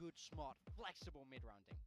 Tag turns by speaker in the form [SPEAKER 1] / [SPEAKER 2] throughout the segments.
[SPEAKER 1] good, smart, flexible mid-rounding.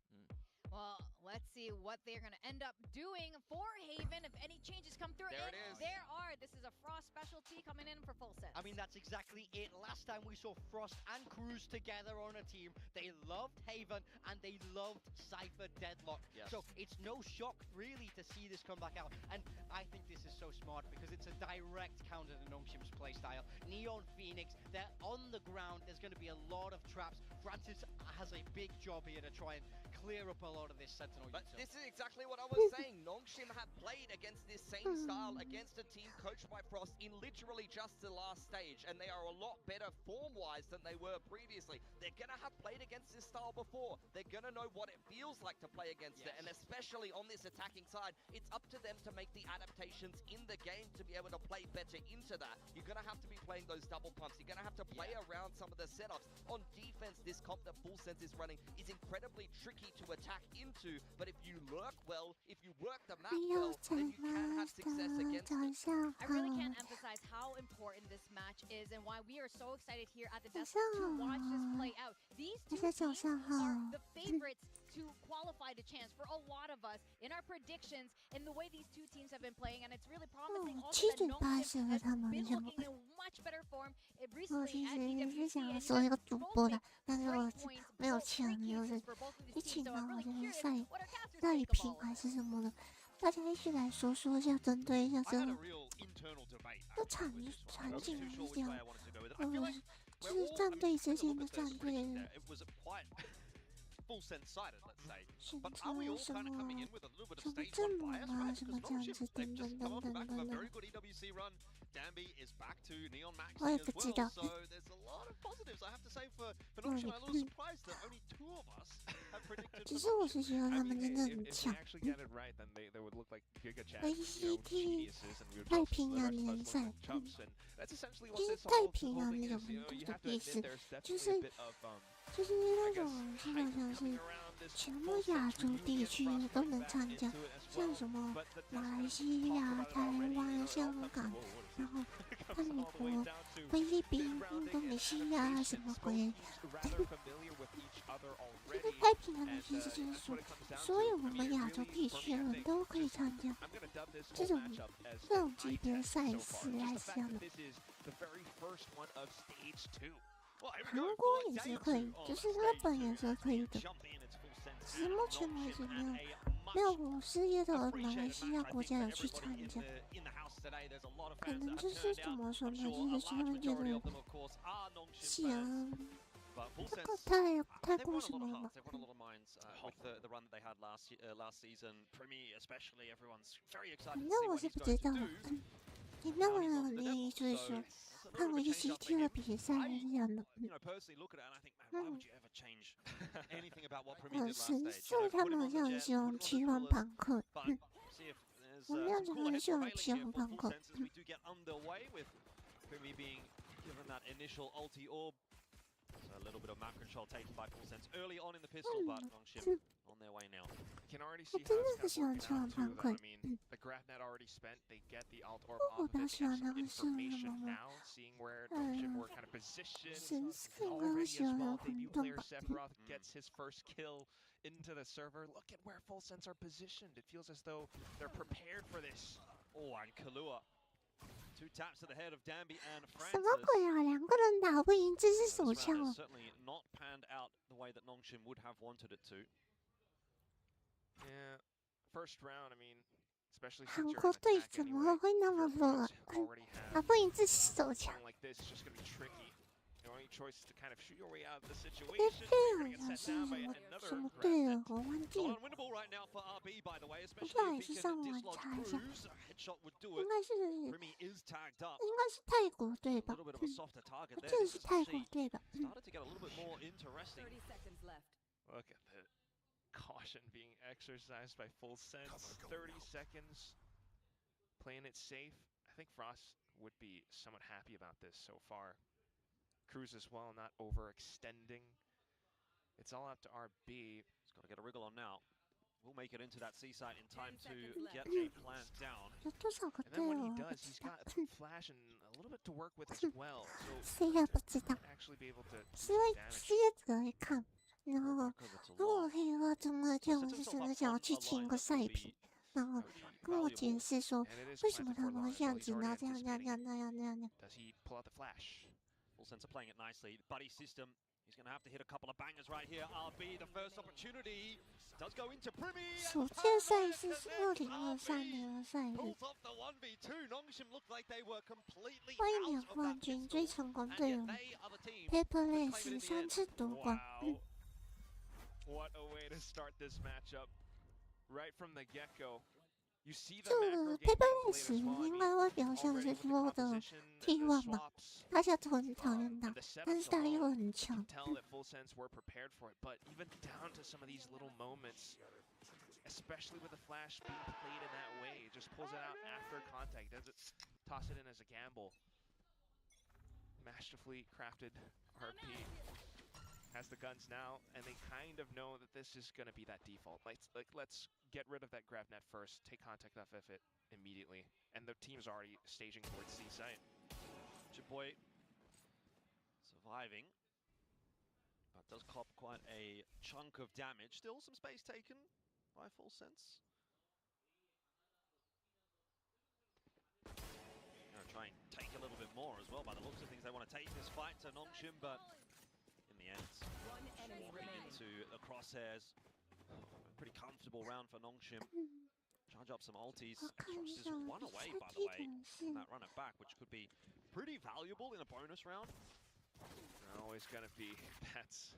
[SPEAKER 2] Well, let's see what they're going to end up doing for Haven. If any changes come through,
[SPEAKER 3] There it is.
[SPEAKER 2] There are. This is a Frost specialty coming in for full sets.
[SPEAKER 1] I mean, that's exactly it. Last time we saw Frost and Cruz together on a team, they loved Haven and they loved Cypher Deadlock.
[SPEAKER 3] Yes.
[SPEAKER 1] So it's no shock, really, to see this come back out. And I think this is so smart because it's a direct counter to Nongshim's playstyle. Neon Phoenix, they're on the ground. There's going to be a lot of traps. Francis has a big job here to try and clear up a lot of this Sentinel.
[SPEAKER 3] But this is exactly what I was saying. Nongshim have played against this same style against a team coached by Frost in literally just the last stage, and they are a lot better form-wise than they were previously. They're going to have played against this style before. They're going to know what it feels like to play against it, and especially on this attacking side, it's up to them to make the adaptations in the game to be able to play better into that. You're going to have to be playing those double pumps. You're going to have to play around some of the setups. On defense, this comp that Full Sense is running is incredibly tricky to attack into, but if you lurk well, if you work the map well, then you can have success against it.
[SPEAKER 2] I really can't emphasize how important this match is and why we are so excited here at the desk to watch this play out. These two teams are the favorites to qualify the chance for a lot of us in our predictions in the way these two teams have been playing, and it's really promising also that Nongshim has been looking in much better form. Recently at DWC, and both break points, both free cases for both of these teams, so I'm really curious what our casters think of all of this.
[SPEAKER 4] 大家一起来说一下，针对一下这个，
[SPEAKER 5] 就
[SPEAKER 4] 场景是这样，就是战队之间的战队。
[SPEAKER 5] full sense sided, let's say.
[SPEAKER 4] 什
[SPEAKER 5] But are we all kind of coming in with a little bit of stage one bias, right? Because Nongshim, they've just come off the back of a very good EWC run. Danby is back to Neon Maxi as well, so there's a lot of positives, I have to say, for Nongshim. I'm a little surprised that only 2 of us have predicted.
[SPEAKER 4] 其实我是觉得他们真的很强。VCT 太平洋联赛，其实太平洋那种程度的意思，就是那种基本上是全部亚洲地区都能参加，像什么马来西亚、台湾、香港，然后泰国、菲律宾、印度尼西亚什么鬼。这个太平洋的意思就是说，所有我们亚洲地区的人都可以参加这种级别的赛事来讲的。韩国也是可以，就是日本也是可以的。只是目前为止没有事业的马来西亚国家有去参加，可能就是怎么说呢？就是他们觉得想。这个太过什么了？反正我是不知道。你那么原因就是说，看过VCT的比赛是这样的。是他们好像很喜欢奇幻朋克。我们样子很喜欢奇幻朋克。
[SPEAKER 5] So a little bit of map control taken by Full Sense early on in the pistol, but Nongshim on their way now. You can already see how it's kind of too. I mean, the grab net already spent. They get the alt orb off of it. They have some information now, seeing where Nongshim were kind of positioned. Already as well, debut player Sephiroth gets his first kill into the server. Look at where Full Sense are positioned. It feels as though they're prepared for this. Oh, and Kalua. 2 taps to the head of Danby and Francis.
[SPEAKER 4] 什么鬼啊！2个人打不赢，这是手枪哦。
[SPEAKER 5] Certainly not panned out the way that Nongshim would have wanted it to. Yeah, first round. I mean, especially
[SPEAKER 4] 韩国队怎么会那么弱啊？打不赢这是手枪。
[SPEAKER 5] Like this is just going to be tricky. The only choice is to kind of shoot your way out of the
[SPEAKER 4] 对
[SPEAKER 5] situation.
[SPEAKER 4] 好像是什么队的，我忘记了。
[SPEAKER 5] Unwinnable right now for RB, by the way,
[SPEAKER 4] 我
[SPEAKER 5] especially
[SPEAKER 4] 也
[SPEAKER 5] if
[SPEAKER 4] 是
[SPEAKER 5] he
[SPEAKER 4] 上
[SPEAKER 5] can
[SPEAKER 4] 网
[SPEAKER 5] dislodge
[SPEAKER 4] 查一下，
[SPEAKER 5] Cruz. A headshot would do
[SPEAKER 4] 应
[SPEAKER 5] it.
[SPEAKER 4] 该是
[SPEAKER 5] Remy is tagged up.
[SPEAKER 4] 应该是泰国队
[SPEAKER 5] A
[SPEAKER 4] 吧？
[SPEAKER 5] little bit of a softer target
[SPEAKER 4] 我
[SPEAKER 5] there.
[SPEAKER 4] 记得
[SPEAKER 5] This
[SPEAKER 4] 是
[SPEAKER 5] is
[SPEAKER 4] 泰国
[SPEAKER 5] actually
[SPEAKER 4] 队吧？
[SPEAKER 5] started to get a little bit more interesting.
[SPEAKER 2] 30 seconds left.
[SPEAKER 5] Look at the caution being exercised by Full Sense. 30 seconds, playing it safe. I think Frost would be somewhat happy about this so far. Cruz as well, not overextending. It's all up to RB. He's got to get a wriggle on now. We'll make it into that seaside in time to get a plan down.
[SPEAKER 4] 有多少个
[SPEAKER 5] And
[SPEAKER 4] 队
[SPEAKER 5] then
[SPEAKER 4] 哦？
[SPEAKER 5] when he
[SPEAKER 4] 我不
[SPEAKER 5] does,
[SPEAKER 4] 知
[SPEAKER 5] he's
[SPEAKER 4] 道，
[SPEAKER 5] got flash and a little bit to work with as well. So
[SPEAKER 4] 谁也不知道，
[SPEAKER 5] actually be able to
[SPEAKER 4] 失业者会看。然后如果可以的话，真的就是真的想要去请个赛评，然后跟我解释说为什么他们会这样子，然后这样。
[SPEAKER 5] Does he pull out the flash?
[SPEAKER 6] Full Sense are playing it nicely. Buddy system. He's going to have to hit a couple of bangers right here. RB, the first opportunity. Does go into Brimmy.
[SPEAKER 4] 首届赛事是2023年的赛事。
[SPEAKER 6] Pulls off the 1v2. Nongshim looked like they were completely
[SPEAKER 4] 欢迎
[SPEAKER 6] out
[SPEAKER 4] 年
[SPEAKER 6] of
[SPEAKER 4] 冠
[SPEAKER 6] that
[SPEAKER 4] 军
[SPEAKER 6] pistol.
[SPEAKER 4] 最成功队友
[SPEAKER 6] They are the team.
[SPEAKER 4] Paperless 3次夺冠。
[SPEAKER 5] Wow. What a way to start this matchup. Right from the get-go. You see the
[SPEAKER 4] 这
[SPEAKER 5] macro
[SPEAKER 4] 个
[SPEAKER 5] game being
[SPEAKER 4] Paperless
[SPEAKER 5] played as well. I
[SPEAKER 4] 应
[SPEAKER 5] mean,
[SPEAKER 4] 该会比较像
[SPEAKER 5] already
[SPEAKER 4] 是
[SPEAKER 5] with the
[SPEAKER 4] 说的
[SPEAKER 5] composition,
[SPEAKER 4] T1
[SPEAKER 5] the
[SPEAKER 4] 吧，
[SPEAKER 5] swaps,
[SPEAKER 4] 大家都很讨厌他
[SPEAKER 5] and the，
[SPEAKER 4] 但是
[SPEAKER 5] setups
[SPEAKER 4] 他又
[SPEAKER 5] alone,
[SPEAKER 4] 很
[SPEAKER 5] you
[SPEAKER 4] 强
[SPEAKER 5] can。tell that Full Sense were prepared for it. But even down to some of these little moments, especially with the flash being played in that way, it just pulls it out after contact, doesn't toss it in as a gamble. Masterfully crafted RP has the guns now, and they kind of know that this is going to be that default. Let's get rid of that grab net first, take contact off of it immediately, and the team's already staging towards C site.
[SPEAKER 6] Chiboy surviving, but does cop quite a chunk of damage. Still some space taken by Full Sense. Gonna try and take a little bit more as well. By the looks of things, they want to take this fight to Nongshim, but in the end, walking into the crosshairs. Pretty comfortable round for Nongshim. Charge up some ultis.
[SPEAKER 4] 我看一
[SPEAKER 6] Just
[SPEAKER 4] 下，
[SPEAKER 6] one
[SPEAKER 4] 他
[SPEAKER 6] away,
[SPEAKER 4] 记
[SPEAKER 6] by the way.
[SPEAKER 4] 得是
[SPEAKER 6] From that run it back, which could be pretty valuable in a bonus round.
[SPEAKER 5] Always going to be. That's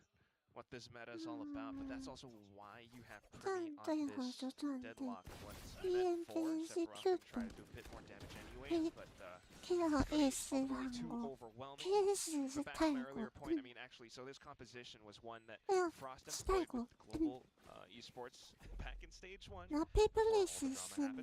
[SPEAKER 5] what this meta is all about, but that's also why you have Privy
[SPEAKER 4] 战
[SPEAKER 5] on
[SPEAKER 4] 队和
[SPEAKER 5] this
[SPEAKER 4] 说战队
[SPEAKER 5] deadlock. What's
[SPEAKER 4] EM
[SPEAKER 5] meant for
[SPEAKER 4] 真是
[SPEAKER 5] Sephiroth can try
[SPEAKER 4] Cube
[SPEAKER 5] to do a bit more damage anyways, but
[SPEAKER 4] KRX
[SPEAKER 5] way
[SPEAKER 4] 韩
[SPEAKER 5] too
[SPEAKER 4] 国
[SPEAKER 5] overwhelming.
[SPEAKER 4] ，KRX 是
[SPEAKER 5] But back
[SPEAKER 4] 泰
[SPEAKER 5] to my
[SPEAKER 4] 国
[SPEAKER 5] earlier，point, I mean, actually, so this composition was one that
[SPEAKER 4] 对啊，
[SPEAKER 5] Frost
[SPEAKER 4] 是泰
[SPEAKER 5] employed
[SPEAKER 4] 国
[SPEAKER 5] with。global esports back in stage 1.
[SPEAKER 4] 然后 Paperless 是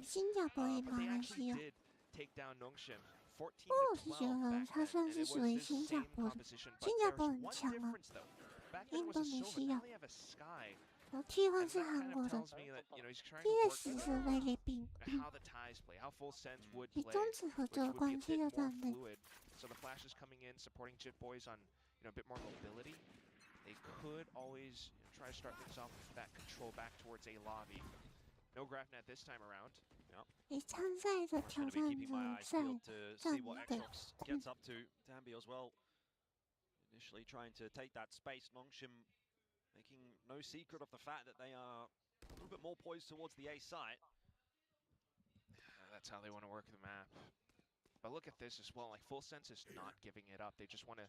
[SPEAKER 4] 新加坡与
[SPEAKER 5] But
[SPEAKER 4] 马
[SPEAKER 5] they
[SPEAKER 4] 来
[SPEAKER 5] actually
[SPEAKER 4] 西亚。
[SPEAKER 5] did take down Nongshim 14
[SPEAKER 4] 我
[SPEAKER 5] to
[SPEAKER 4] 是觉
[SPEAKER 5] 12
[SPEAKER 4] 得
[SPEAKER 5] back
[SPEAKER 4] 他
[SPEAKER 5] then,
[SPEAKER 4] 算
[SPEAKER 5] and
[SPEAKER 4] 是
[SPEAKER 5] it
[SPEAKER 4] 属
[SPEAKER 5] was
[SPEAKER 4] 于
[SPEAKER 5] this
[SPEAKER 4] 新加
[SPEAKER 5] same
[SPEAKER 4] 坡的，
[SPEAKER 5] composition, but
[SPEAKER 4] 新加
[SPEAKER 5] there's
[SPEAKER 4] 坡很
[SPEAKER 5] one
[SPEAKER 4] 强啊。
[SPEAKER 5] difference though. Back then it was a
[SPEAKER 4] 印度尼
[SPEAKER 5] silver,
[SPEAKER 4] 西
[SPEAKER 5] now
[SPEAKER 4] 亚，
[SPEAKER 5] they have a sky.
[SPEAKER 4] 然后替换
[SPEAKER 5] And
[SPEAKER 4] 是
[SPEAKER 5] that
[SPEAKER 4] 韩
[SPEAKER 5] kind
[SPEAKER 4] 国
[SPEAKER 5] of
[SPEAKER 4] 的
[SPEAKER 5] tells me that, you know, he's trying to work
[SPEAKER 4] ，PS 是菲律宾。
[SPEAKER 5] how the ties play, how Full Sense would
[SPEAKER 4] 以
[SPEAKER 5] play,
[SPEAKER 4] 中指合
[SPEAKER 5] which
[SPEAKER 4] 作的
[SPEAKER 5] would be
[SPEAKER 4] 关
[SPEAKER 5] a
[SPEAKER 4] 系
[SPEAKER 5] bit
[SPEAKER 4] 的
[SPEAKER 5] more
[SPEAKER 4] 战队，
[SPEAKER 5] fluid. So the Flash is coming in, supporting Jit Boys on, you know, a bit more mobility. They could always try to start things off with that control back towards A lobby. No grab net this time around.
[SPEAKER 4] 以参赛的
[SPEAKER 6] I'm
[SPEAKER 4] 挑
[SPEAKER 6] going to be
[SPEAKER 4] 战
[SPEAKER 6] keeping
[SPEAKER 4] 者
[SPEAKER 6] my eyes
[SPEAKER 4] 赛
[SPEAKER 6] peeled to see what
[SPEAKER 4] 战队，
[SPEAKER 6] Xbox gets up to. Danby as well, initially trying to take that space. Nongshim making no secret of the fact that they are a little bit more poised towards the A site.
[SPEAKER 5] That's how they want to work the map. But look at this as well. Like, Full Sense is not giving it up. They just want to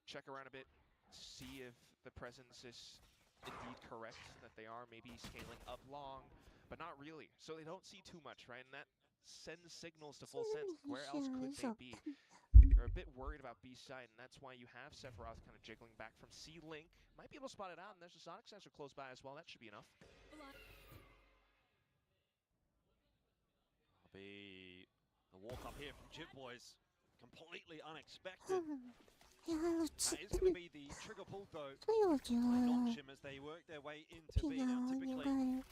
[SPEAKER 5] check around a bit, see if the presence is indeed correct, that they are maybe scaling up long, but not really. So they don't see too much, right? And that sends signals to Full Sense. Where else could they be? They're a bit worried about B side, and that's why you have Sephiroth kind of jiggling back from C Link. Might be able to spot it out, and there's a Sonic sensor close by as well. That should be enough.
[SPEAKER 6] Be the walk up here from Jit Boys, completely unexpected.
[SPEAKER 4] 也还有
[SPEAKER 6] That is going to be the trigger pull though.
[SPEAKER 4] 所以我觉
[SPEAKER 6] by
[SPEAKER 4] 得
[SPEAKER 6] Nongshim as they work their way into
[SPEAKER 4] 平
[SPEAKER 6] B. Now,
[SPEAKER 4] 阳应
[SPEAKER 6] typically
[SPEAKER 4] 该，
[SPEAKER 6] a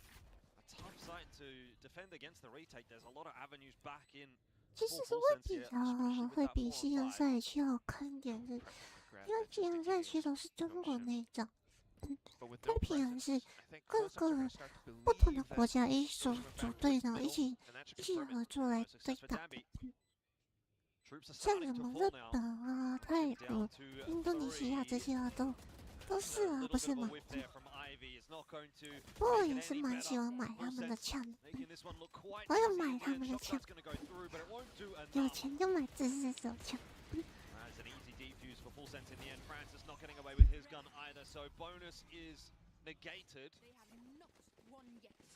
[SPEAKER 6] tough site to defend against the retake. There's a lot of avenues back in.
[SPEAKER 4] 其实是会比较会比西洋赛区好看一点，是因为西洋赛区都是中国内战，太平洋是各个不同的国家一组队，然后一起合作来对打。像什么日本啊、泰国、印度尼西亚这些啊，都是啊，不是吗？不过我也是蛮喜欢买他们的枪的，我有买他们的枪，有钱就买自制手枪。
[SPEAKER 6] As an easy defuse for Full Sense in the end. Francis not getting away with his gun either, so bonus is negated.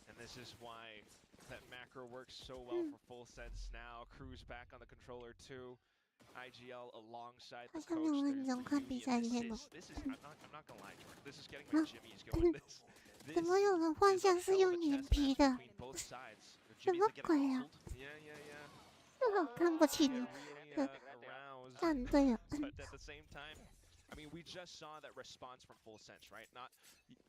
[SPEAKER 5] And this is why that macro works so well for Full Sense now. Cruz back on the controller too. IGL alongside the coach. There's the assist. This is, I'm not gonna lie, Jordan. This is getting my jimmies going. This
[SPEAKER 4] 怎么有人幻象是用眼皮的？
[SPEAKER 5] between both sides.
[SPEAKER 4] 什么鬼啊？
[SPEAKER 5] Yeah, yeah, yeah.
[SPEAKER 4] 这好看不起
[SPEAKER 5] They're
[SPEAKER 4] 你
[SPEAKER 5] really aroused.
[SPEAKER 4] 战队啊！
[SPEAKER 5] But at the same time, I mean, we just saw that response from Full Sense, right? Not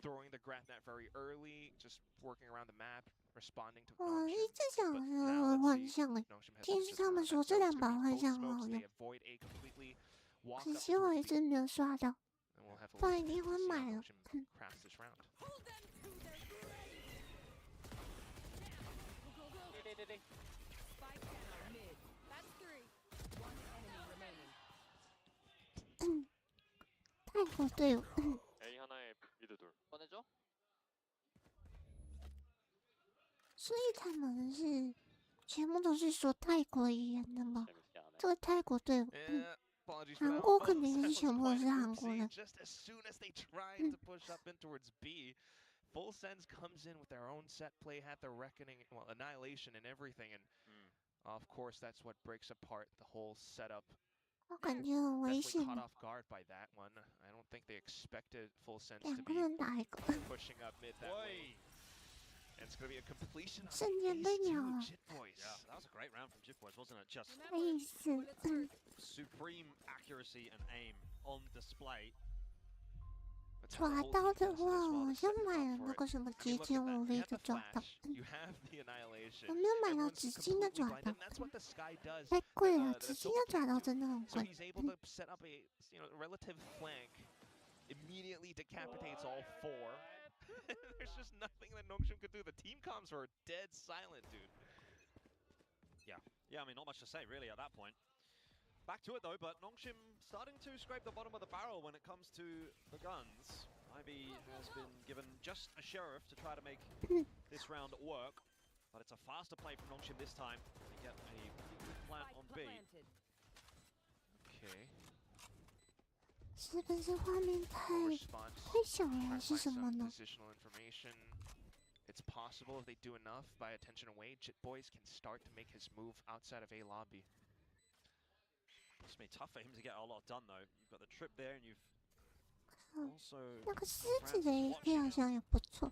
[SPEAKER 5] throwing the grab net very early, just working around the map, responding to
[SPEAKER 4] 我一
[SPEAKER 5] Nongshim.
[SPEAKER 4] 直想
[SPEAKER 5] But
[SPEAKER 4] 说
[SPEAKER 5] now
[SPEAKER 4] 幻
[SPEAKER 5] let's see.
[SPEAKER 4] 象哎，
[SPEAKER 5] Nongshim has
[SPEAKER 4] 听
[SPEAKER 5] just
[SPEAKER 4] 他们
[SPEAKER 5] run
[SPEAKER 4] 说
[SPEAKER 5] that
[SPEAKER 4] 这
[SPEAKER 5] zone.
[SPEAKER 4] 两
[SPEAKER 5] It's
[SPEAKER 4] 把
[SPEAKER 5] gonna
[SPEAKER 4] 幻
[SPEAKER 5] be
[SPEAKER 4] 象
[SPEAKER 5] both
[SPEAKER 4] 很好
[SPEAKER 5] smokes.
[SPEAKER 4] 用
[SPEAKER 5] They，avoid A completely. Walk
[SPEAKER 4] 可
[SPEAKER 5] up
[SPEAKER 4] 惜我
[SPEAKER 5] towards
[SPEAKER 4] 一
[SPEAKER 5] B.
[SPEAKER 4] 直没有刷到，
[SPEAKER 5] And we'll have a
[SPEAKER 4] 不然
[SPEAKER 5] look
[SPEAKER 4] 一定会
[SPEAKER 5] see how
[SPEAKER 4] 买了。
[SPEAKER 5] Nongshim crafts
[SPEAKER 4] 泰国队伍，
[SPEAKER 7] A 하나에 미드 둘.
[SPEAKER 1] 보내줘.
[SPEAKER 4] 所以他们是全部都是说泰国语言的吗？
[SPEAKER 7] 재밌게 하네.
[SPEAKER 4] 这个泰国队伍，
[SPEAKER 5] Apologies for
[SPEAKER 4] 韩
[SPEAKER 5] that.
[SPEAKER 4] 国肯定是全部都是韩国人。
[SPEAKER 5] Just as soon as they tried to push up in towards B, Full Sense comes in with their own set play, had the reckoning, well, annihilation and everything, and of course that's what breaks apart the whole setup.
[SPEAKER 4] 我感觉很危
[SPEAKER 5] Definitely
[SPEAKER 4] 险
[SPEAKER 5] caught
[SPEAKER 4] 的，
[SPEAKER 5] off guard by that one. I don't think they expected Full Sense
[SPEAKER 4] 两
[SPEAKER 5] to
[SPEAKER 4] 个
[SPEAKER 5] be
[SPEAKER 4] 人打一个，
[SPEAKER 5] pushing up mid that way. And it's going to be a completion of
[SPEAKER 4] 瞬间被
[SPEAKER 5] Ace 2
[SPEAKER 4] 秒了，
[SPEAKER 5] Jit Boys.
[SPEAKER 6] Yeah, that was a great round from Jit Boys, wasn't it? Just
[SPEAKER 4] 啥意思？
[SPEAKER 6] supreme accuracy and aim on display.
[SPEAKER 4] 抓到的话，我就买了那个什么直接无力的抓到，
[SPEAKER 5] You have the annihilation.
[SPEAKER 4] 我没有买到
[SPEAKER 5] Everyone's
[SPEAKER 4] 纸巾的
[SPEAKER 5] completely
[SPEAKER 4] 抓
[SPEAKER 5] blind,
[SPEAKER 4] 到
[SPEAKER 5] and，that's what the Sky does.
[SPEAKER 4] 太贵了，纸巾的抓到真的很
[SPEAKER 5] So
[SPEAKER 4] 贵。
[SPEAKER 5] he's able to set up a relative flank, immediately decapitates all four. There's just nothing that Nongshim could do. The team comms are dead silent, dude.
[SPEAKER 6] Yeah, I mean, not much to say really at that point. Back to it though, but Nongshim starting to scrape the bottom of the barrel when it comes to the guns. Ivy has been given just a sheriff to try to make this round work, but it's a faster play from Nongshim this time. They get a good plant on B.
[SPEAKER 5] Okay.
[SPEAKER 4] 是不是画面太
[SPEAKER 5] Response.
[SPEAKER 4] 太小了，
[SPEAKER 5] Try
[SPEAKER 4] 还
[SPEAKER 5] to
[SPEAKER 4] 是
[SPEAKER 5] find
[SPEAKER 4] 什么
[SPEAKER 5] some
[SPEAKER 4] 呢？
[SPEAKER 5] positional information. It's possible if they do enough by attention away, Jit Boys can start to make his move outside of A lobby.
[SPEAKER 6] It's gonna be tough for him to get a lot done though. You've got the trip there, and you've
[SPEAKER 4] 嗯
[SPEAKER 6] also
[SPEAKER 4] 那个狮子的 AK 好像也不错，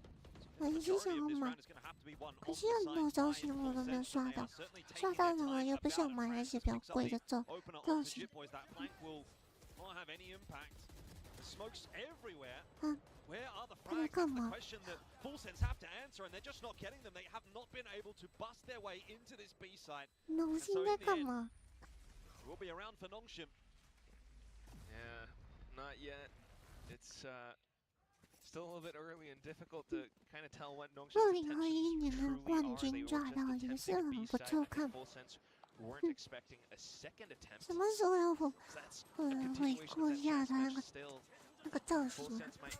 [SPEAKER 4] 我一直
[SPEAKER 6] majority
[SPEAKER 4] 想
[SPEAKER 6] of
[SPEAKER 4] 要
[SPEAKER 6] this
[SPEAKER 4] 买
[SPEAKER 6] round，is going to have to be won
[SPEAKER 4] 可
[SPEAKER 6] on
[SPEAKER 4] 惜
[SPEAKER 6] the
[SPEAKER 4] 很
[SPEAKER 6] side
[SPEAKER 4] 多造
[SPEAKER 6] by
[SPEAKER 4] 型我
[SPEAKER 6] Full
[SPEAKER 4] 都没有
[SPEAKER 6] Sense,
[SPEAKER 4] 刷
[SPEAKER 6] and they
[SPEAKER 4] 到
[SPEAKER 6] are，certainly
[SPEAKER 4] 刷
[SPEAKER 6] taking
[SPEAKER 4] 到
[SPEAKER 6] their
[SPEAKER 4] 了我
[SPEAKER 6] time
[SPEAKER 4] 又不
[SPEAKER 6] about
[SPEAKER 4] 想
[SPEAKER 6] it.
[SPEAKER 4] 买那些
[SPEAKER 6] Francis
[SPEAKER 4] 比较
[SPEAKER 6] picks up
[SPEAKER 4] 贵
[SPEAKER 6] a
[SPEAKER 4] 的造
[SPEAKER 6] opener
[SPEAKER 4] 造
[SPEAKER 6] onto
[SPEAKER 4] 型
[SPEAKER 6] Jit。Boys. That flank will not have any impact. The smoke's everywhere.
[SPEAKER 4] 嗯，
[SPEAKER 6] Where are the
[SPEAKER 4] 这个
[SPEAKER 6] frags?
[SPEAKER 4] 干
[SPEAKER 6] That's the
[SPEAKER 4] 嘛？
[SPEAKER 6] question that Full Sense have to answer, and they're just not getting them. They have not been able to bust their way into this B side.
[SPEAKER 4] 农心在干嘛？
[SPEAKER 6] It will be around for Nongshim.
[SPEAKER 5] Yeah, not yet. It's still a little bit early and difficult to kind of tell what Nongshim's
[SPEAKER 4] 2021 年
[SPEAKER 5] intentions
[SPEAKER 4] 的
[SPEAKER 5] truly
[SPEAKER 4] 冠
[SPEAKER 5] are.
[SPEAKER 4] 军
[SPEAKER 5] They
[SPEAKER 4] 抓
[SPEAKER 5] were
[SPEAKER 4] 到
[SPEAKER 5] just
[SPEAKER 4] 也是
[SPEAKER 5] attempting a
[SPEAKER 4] 很
[SPEAKER 5] B
[SPEAKER 4] 不
[SPEAKER 5] side,
[SPEAKER 4] 错
[SPEAKER 5] and
[SPEAKER 4] 看。
[SPEAKER 5] Full Sense weren't expecting a second attempt.
[SPEAKER 4] 什么时候要回
[SPEAKER 5] So that's
[SPEAKER 4] 回
[SPEAKER 5] a continuation
[SPEAKER 4] 顾
[SPEAKER 5] of
[SPEAKER 4] 一
[SPEAKER 5] that
[SPEAKER 4] 下
[SPEAKER 5] chance
[SPEAKER 4] 他那
[SPEAKER 5] match
[SPEAKER 4] 个
[SPEAKER 5] still.
[SPEAKER 4] 那个造
[SPEAKER 5] Full
[SPEAKER 4] 型啊？
[SPEAKER 5] Sense might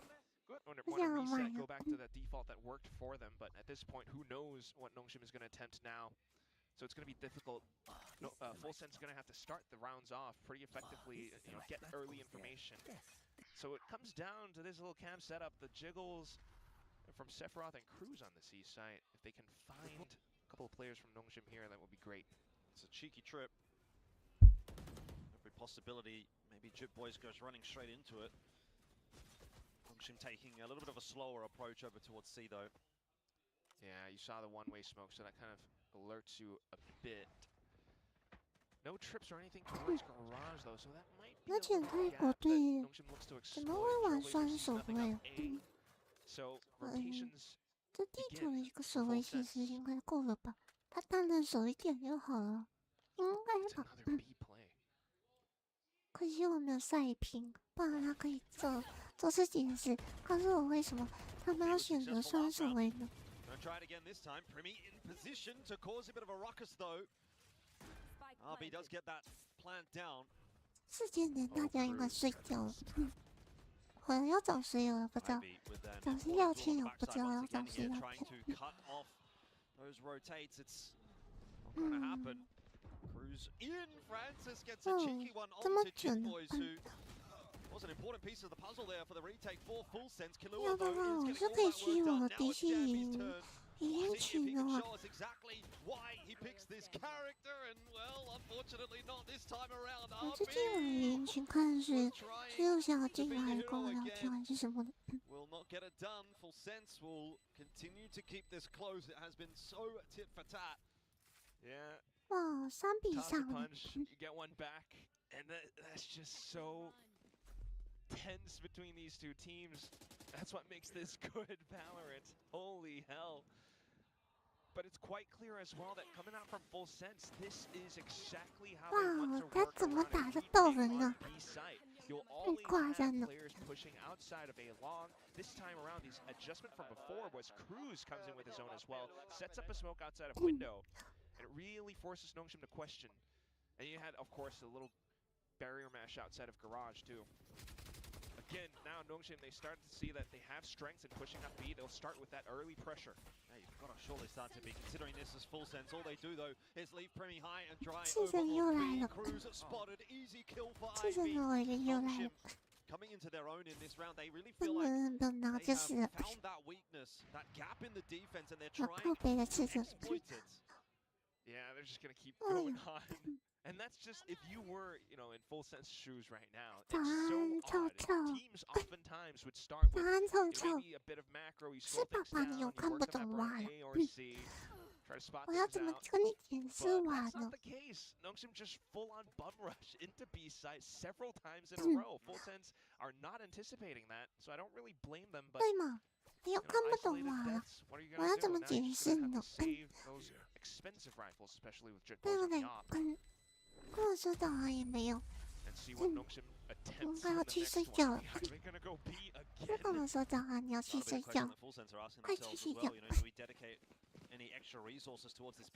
[SPEAKER 5] want to
[SPEAKER 4] 这样
[SPEAKER 5] reset,
[SPEAKER 4] 买
[SPEAKER 5] go
[SPEAKER 4] 了。
[SPEAKER 5] back to that default that worked for them, but at this point, who knows what Nongshim is going to attempt now. So it's going to be difficult. No, Full Sense is going to have to start the rounds off pretty effectively, get early information. So it comes down to this little cam setup, the jiggles from Sephiroth and Cruz on the C site. If they can find a couple of players from Nongshim here, that would be great.
[SPEAKER 6] It's a cheeky trip. Every possibility, maybe Jit Boys goes running straight into it. Nongshim taking a little bit of a slower approach over towards C though.
[SPEAKER 5] Yeah, you saw the one-way smoke, so that kind of alerts you a bit. No trips or anything towards garage though, so that might be
[SPEAKER 4] 而且
[SPEAKER 5] a
[SPEAKER 4] 泰
[SPEAKER 5] little
[SPEAKER 4] 国
[SPEAKER 5] gap that
[SPEAKER 4] 队
[SPEAKER 5] Nongshim looks to
[SPEAKER 4] 怎么
[SPEAKER 5] exploit.
[SPEAKER 4] 会玩
[SPEAKER 5] Trailblazers
[SPEAKER 4] 双
[SPEAKER 5] see
[SPEAKER 4] 手
[SPEAKER 5] nothing
[SPEAKER 4] 位
[SPEAKER 5] up
[SPEAKER 4] 啊？
[SPEAKER 5] A. So rotations
[SPEAKER 4] 这地图的一个守卫其实应该够了吧？他单人守一点就好了，应该
[SPEAKER 5] it's
[SPEAKER 4] 吧。
[SPEAKER 5] another B play.
[SPEAKER 4] 可惜我没有赛屏，不然他可以做自己的事。告诉我为什么他们要选择双手位呢？
[SPEAKER 6] Gonna try it again this time. Primi in position to cause a bit of a ruckus though. RB does get that plant down.
[SPEAKER 4] 4点大家应该睡觉了。我要早睡了，不知道。
[SPEAKER 6] Ivy with an
[SPEAKER 4] 早睡要
[SPEAKER 6] important
[SPEAKER 4] 天
[SPEAKER 6] tool
[SPEAKER 4] 了，
[SPEAKER 6] on
[SPEAKER 4] 不
[SPEAKER 6] the
[SPEAKER 4] 知道
[SPEAKER 6] backside
[SPEAKER 4] 要
[SPEAKER 6] once
[SPEAKER 4] 早
[SPEAKER 6] again
[SPEAKER 4] 睡
[SPEAKER 6] here,
[SPEAKER 4] 要
[SPEAKER 6] trying
[SPEAKER 4] 天。
[SPEAKER 6] to cut off those rotates. It's not gonna happen. Cruz in. Francis gets a cheeky one
[SPEAKER 4] 这么
[SPEAKER 6] onto Jit
[SPEAKER 4] 准呢？
[SPEAKER 6] Boys, who was an important piece of the puzzle there for the retake for Full Sense.
[SPEAKER 4] 要
[SPEAKER 6] Killua
[SPEAKER 4] 的
[SPEAKER 6] though
[SPEAKER 4] 话，我
[SPEAKER 6] is
[SPEAKER 4] 是
[SPEAKER 6] getting
[SPEAKER 4] 可
[SPEAKER 6] all
[SPEAKER 4] 以
[SPEAKER 6] that
[SPEAKER 4] 去
[SPEAKER 6] work
[SPEAKER 4] 我
[SPEAKER 6] done.
[SPEAKER 4] 的
[SPEAKER 6] Now
[SPEAKER 4] 嫡
[SPEAKER 6] it's
[SPEAKER 4] 系
[SPEAKER 6] Jamie's
[SPEAKER 4] 营
[SPEAKER 6] turn.
[SPEAKER 4] 营
[SPEAKER 6] See if
[SPEAKER 4] 群
[SPEAKER 6] he
[SPEAKER 4] 的
[SPEAKER 6] can
[SPEAKER 4] 话，
[SPEAKER 6] show us exactly why he picks this character, and well, unfortunately not this time around.
[SPEAKER 4] 我最近我的营群看是只有想要进来跟我聊天还是什么的。
[SPEAKER 6] Will not get it done. Full Sense will continue to keep this close. It has been so tit for tat.
[SPEAKER 5] Yeah,
[SPEAKER 4] 哇，3比
[SPEAKER 5] toss a
[SPEAKER 4] 3了。
[SPEAKER 5] punch, you get one back, and that's just so tense between these two teams. That's what makes this good Valorant. Holy hell. But it's quite clear as well that coming out from Full Sense, this is exactly how they want to
[SPEAKER 4] 哇，他
[SPEAKER 5] work
[SPEAKER 4] 怎么
[SPEAKER 5] around
[SPEAKER 4] 打
[SPEAKER 5] a
[SPEAKER 4] 得
[SPEAKER 5] retake
[SPEAKER 4] 到人
[SPEAKER 5] on
[SPEAKER 4] 呢？
[SPEAKER 5] B site. You'll always
[SPEAKER 4] 夸
[SPEAKER 5] have
[SPEAKER 4] 张了。
[SPEAKER 5] players pushing outside of A long. This time around, the adjustment from before was Cruz comes in with his own as well, sets up a smoke outside of window.
[SPEAKER 8] and it really forces Nongshim to question. And you had, of course, a little barrier mash outside of Garage too. Again, now Nongshim, they start to see that they have strengths in pushing up B. They'll start with that early pressure.
[SPEAKER 6] Yeah, you've got to surely start to be considering this as full sense. All they do though is leave Premi high and dry. Cruz spotted, easy kill for Ivy. Nongshim coming into their own in this round. They really feel like they have found that weakness, that gap in the defense, and they're trying to exploit it.
[SPEAKER 8] Yeah, they're just gonna keep going on. And that's just, if you were, you know, in full sense shoes right now, it's so odd. Teams oftentimes would start with maybe a bit of macro, you slow things down, you work on that burn A or C, try to spot things out. But that's not the case. Nongshim just full-on bum rush into B site several times in a row. Full sense are not anticipating that, so I don't really blame them, but you know, isolated deaths, what are you going to do? Now you're just going to have to save those expensive rifles, especially with Jitboys on the op.
[SPEAKER 4] 跟我说早上也没有。应该要去睡觉了。就跟我说早上你要去睡觉，快去睡觉。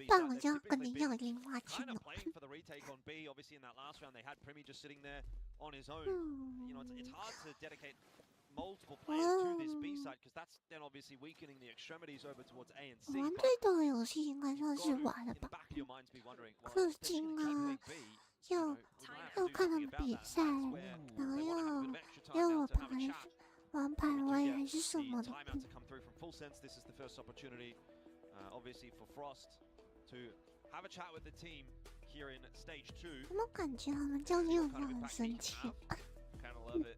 [SPEAKER 4] 不然我就要跟你要零花钱了。
[SPEAKER 6] multiple players to this B side because that's then obviously weakening the extremities over towards A and C.
[SPEAKER 4] 玩最多的游戏应该算是玩了吧？氪金啊，又看看比赛，然后又玩排位还是什么的。
[SPEAKER 6] Obviously for Frost to have a chat with the team here in stage 2.
[SPEAKER 4] 我感觉他们教练有很生气。
[SPEAKER 8] Kind of love it.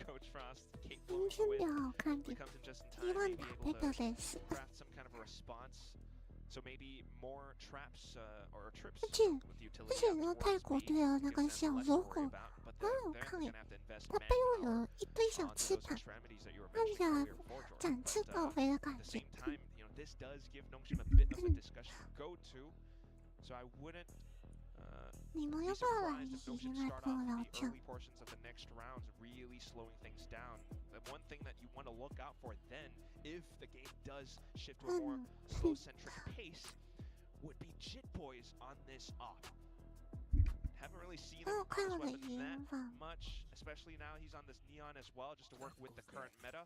[SPEAKER 8] Coach Frost, Kate
[SPEAKER 4] 今天比较好看点，10000打这个类似。
[SPEAKER 8] Craft some kind of a response, so maybe more traps or trips.
[SPEAKER 4] 而且那泰国队的那个小robot很好看耶，它背后有一堆小翅膀，看起来展翅高飞的感觉。
[SPEAKER 8] This does give Nongshim a bit of a discussion to go to, so I wouldn't.
[SPEAKER 4] 你们要不要来一起来跟我聊天
[SPEAKER 8] early portions of the next rounds really slowing things down. The one thing that you want to look out for then, if the game does shift to a more slow-centric pace, would be Jitboys on this op. Haven't really seen him on his weapon that much, especially now he's on this Neon as well, just to work with the current meta.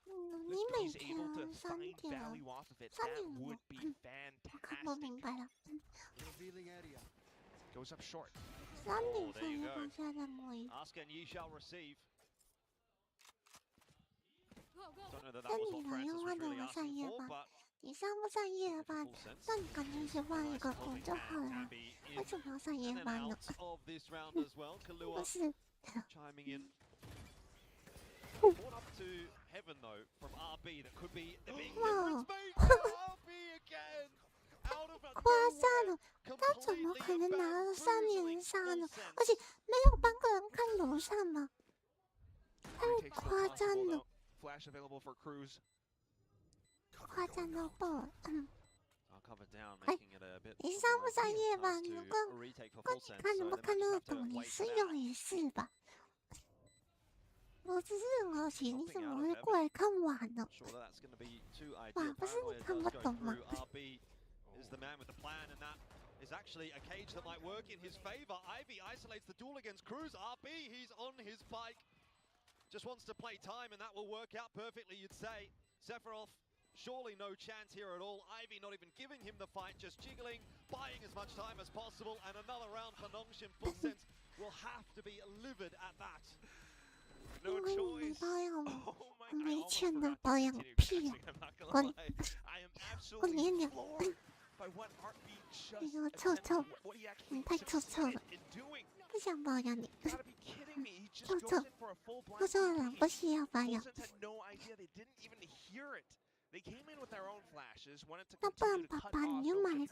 [SPEAKER 8] If he's able to find value off of it, that would be fantastic. Goes up short.
[SPEAKER 6] Oh, there you go. Ask and ye shall receive. Don't know that was what Francis was really asking for, but
[SPEAKER 4] 你上不上夜班？那你干脆去换一个工就好了。为什么要上夜班呢？不是。
[SPEAKER 6] Chiming in. Brought up to heaven though from RB that could be the big difference maker. RB again.
[SPEAKER 4] 夸张了，他怎么可能拿了3连杀呢？而且没有半个人看楼上吗？太夸张了，夸张到爆！你上不上夜班？如果你看能不看得懂，你是有也是吧？我只是很好奇，你怎么会过来看晚呢？晚不是你看不懂吗？
[SPEAKER 6] is the man with the plan, and that is actually a cage that might work in his favor. Ivy isolates the duel against Cruz. RB, he's on his bike. Just wants to play time, and that will work out perfectly, you'd say. Sephiroth, surely no chance here at all. Ivy not even giving him the fight, just jiggling, buying as much time as possible, and another round for Nongshim. Full sense will have to be livid at that.
[SPEAKER 8] No choice. Oh my god. I am absolutely floored. By what RB just what he actually succeeded in doing. Gotta be kidding me. He just goes in for a full blind. Had no idea. They didn't even hear it. They came in with their own flashes, wanted to continue to cut off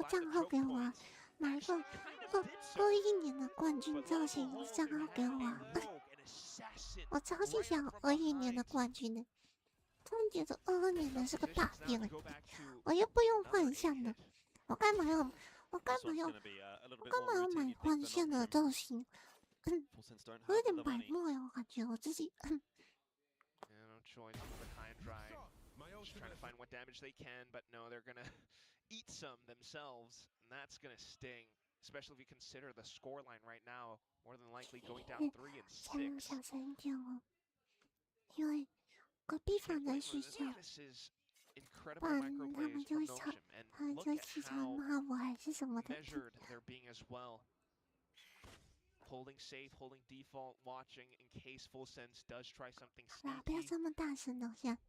[SPEAKER 8] choke points.
[SPEAKER 4] 买一个多1年的冠军造型账号给我，我超级想21年的冠军的，突然觉得22年的是个大电，我又不用幻象的。 我干嘛要买幻象的造型？我有点白目呀，我感觉我自己。
[SPEAKER 8] Trying to find what damage they can, but no, they're gonna eat some themselves, and that's going to sting, especially if you consider the scoreline right now, more than likely going down 3 and 6.
[SPEAKER 4] 小声一点哦，因为隔壁房在睡觉，
[SPEAKER 8] This is
[SPEAKER 4] 不
[SPEAKER 8] incredible
[SPEAKER 4] 然
[SPEAKER 8] micro
[SPEAKER 4] 他们
[SPEAKER 8] plays
[SPEAKER 4] 就
[SPEAKER 8] from
[SPEAKER 4] 会吵，
[SPEAKER 8] Notion,
[SPEAKER 4] 他
[SPEAKER 8] and
[SPEAKER 4] 们
[SPEAKER 8] look
[SPEAKER 4] 就
[SPEAKER 8] at
[SPEAKER 4] 起床
[SPEAKER 8] how
[SPEAKER 4] 骂我还是什么的。
[SPEAKER 8] measured they're being as well. Holding safe, holding default, watching in case Full Sense does try something
[SPEAKER 4] 好啦，不要
[SPEAKER 8] sneaky.
[SPEAKER 4] 这么大声哦，现在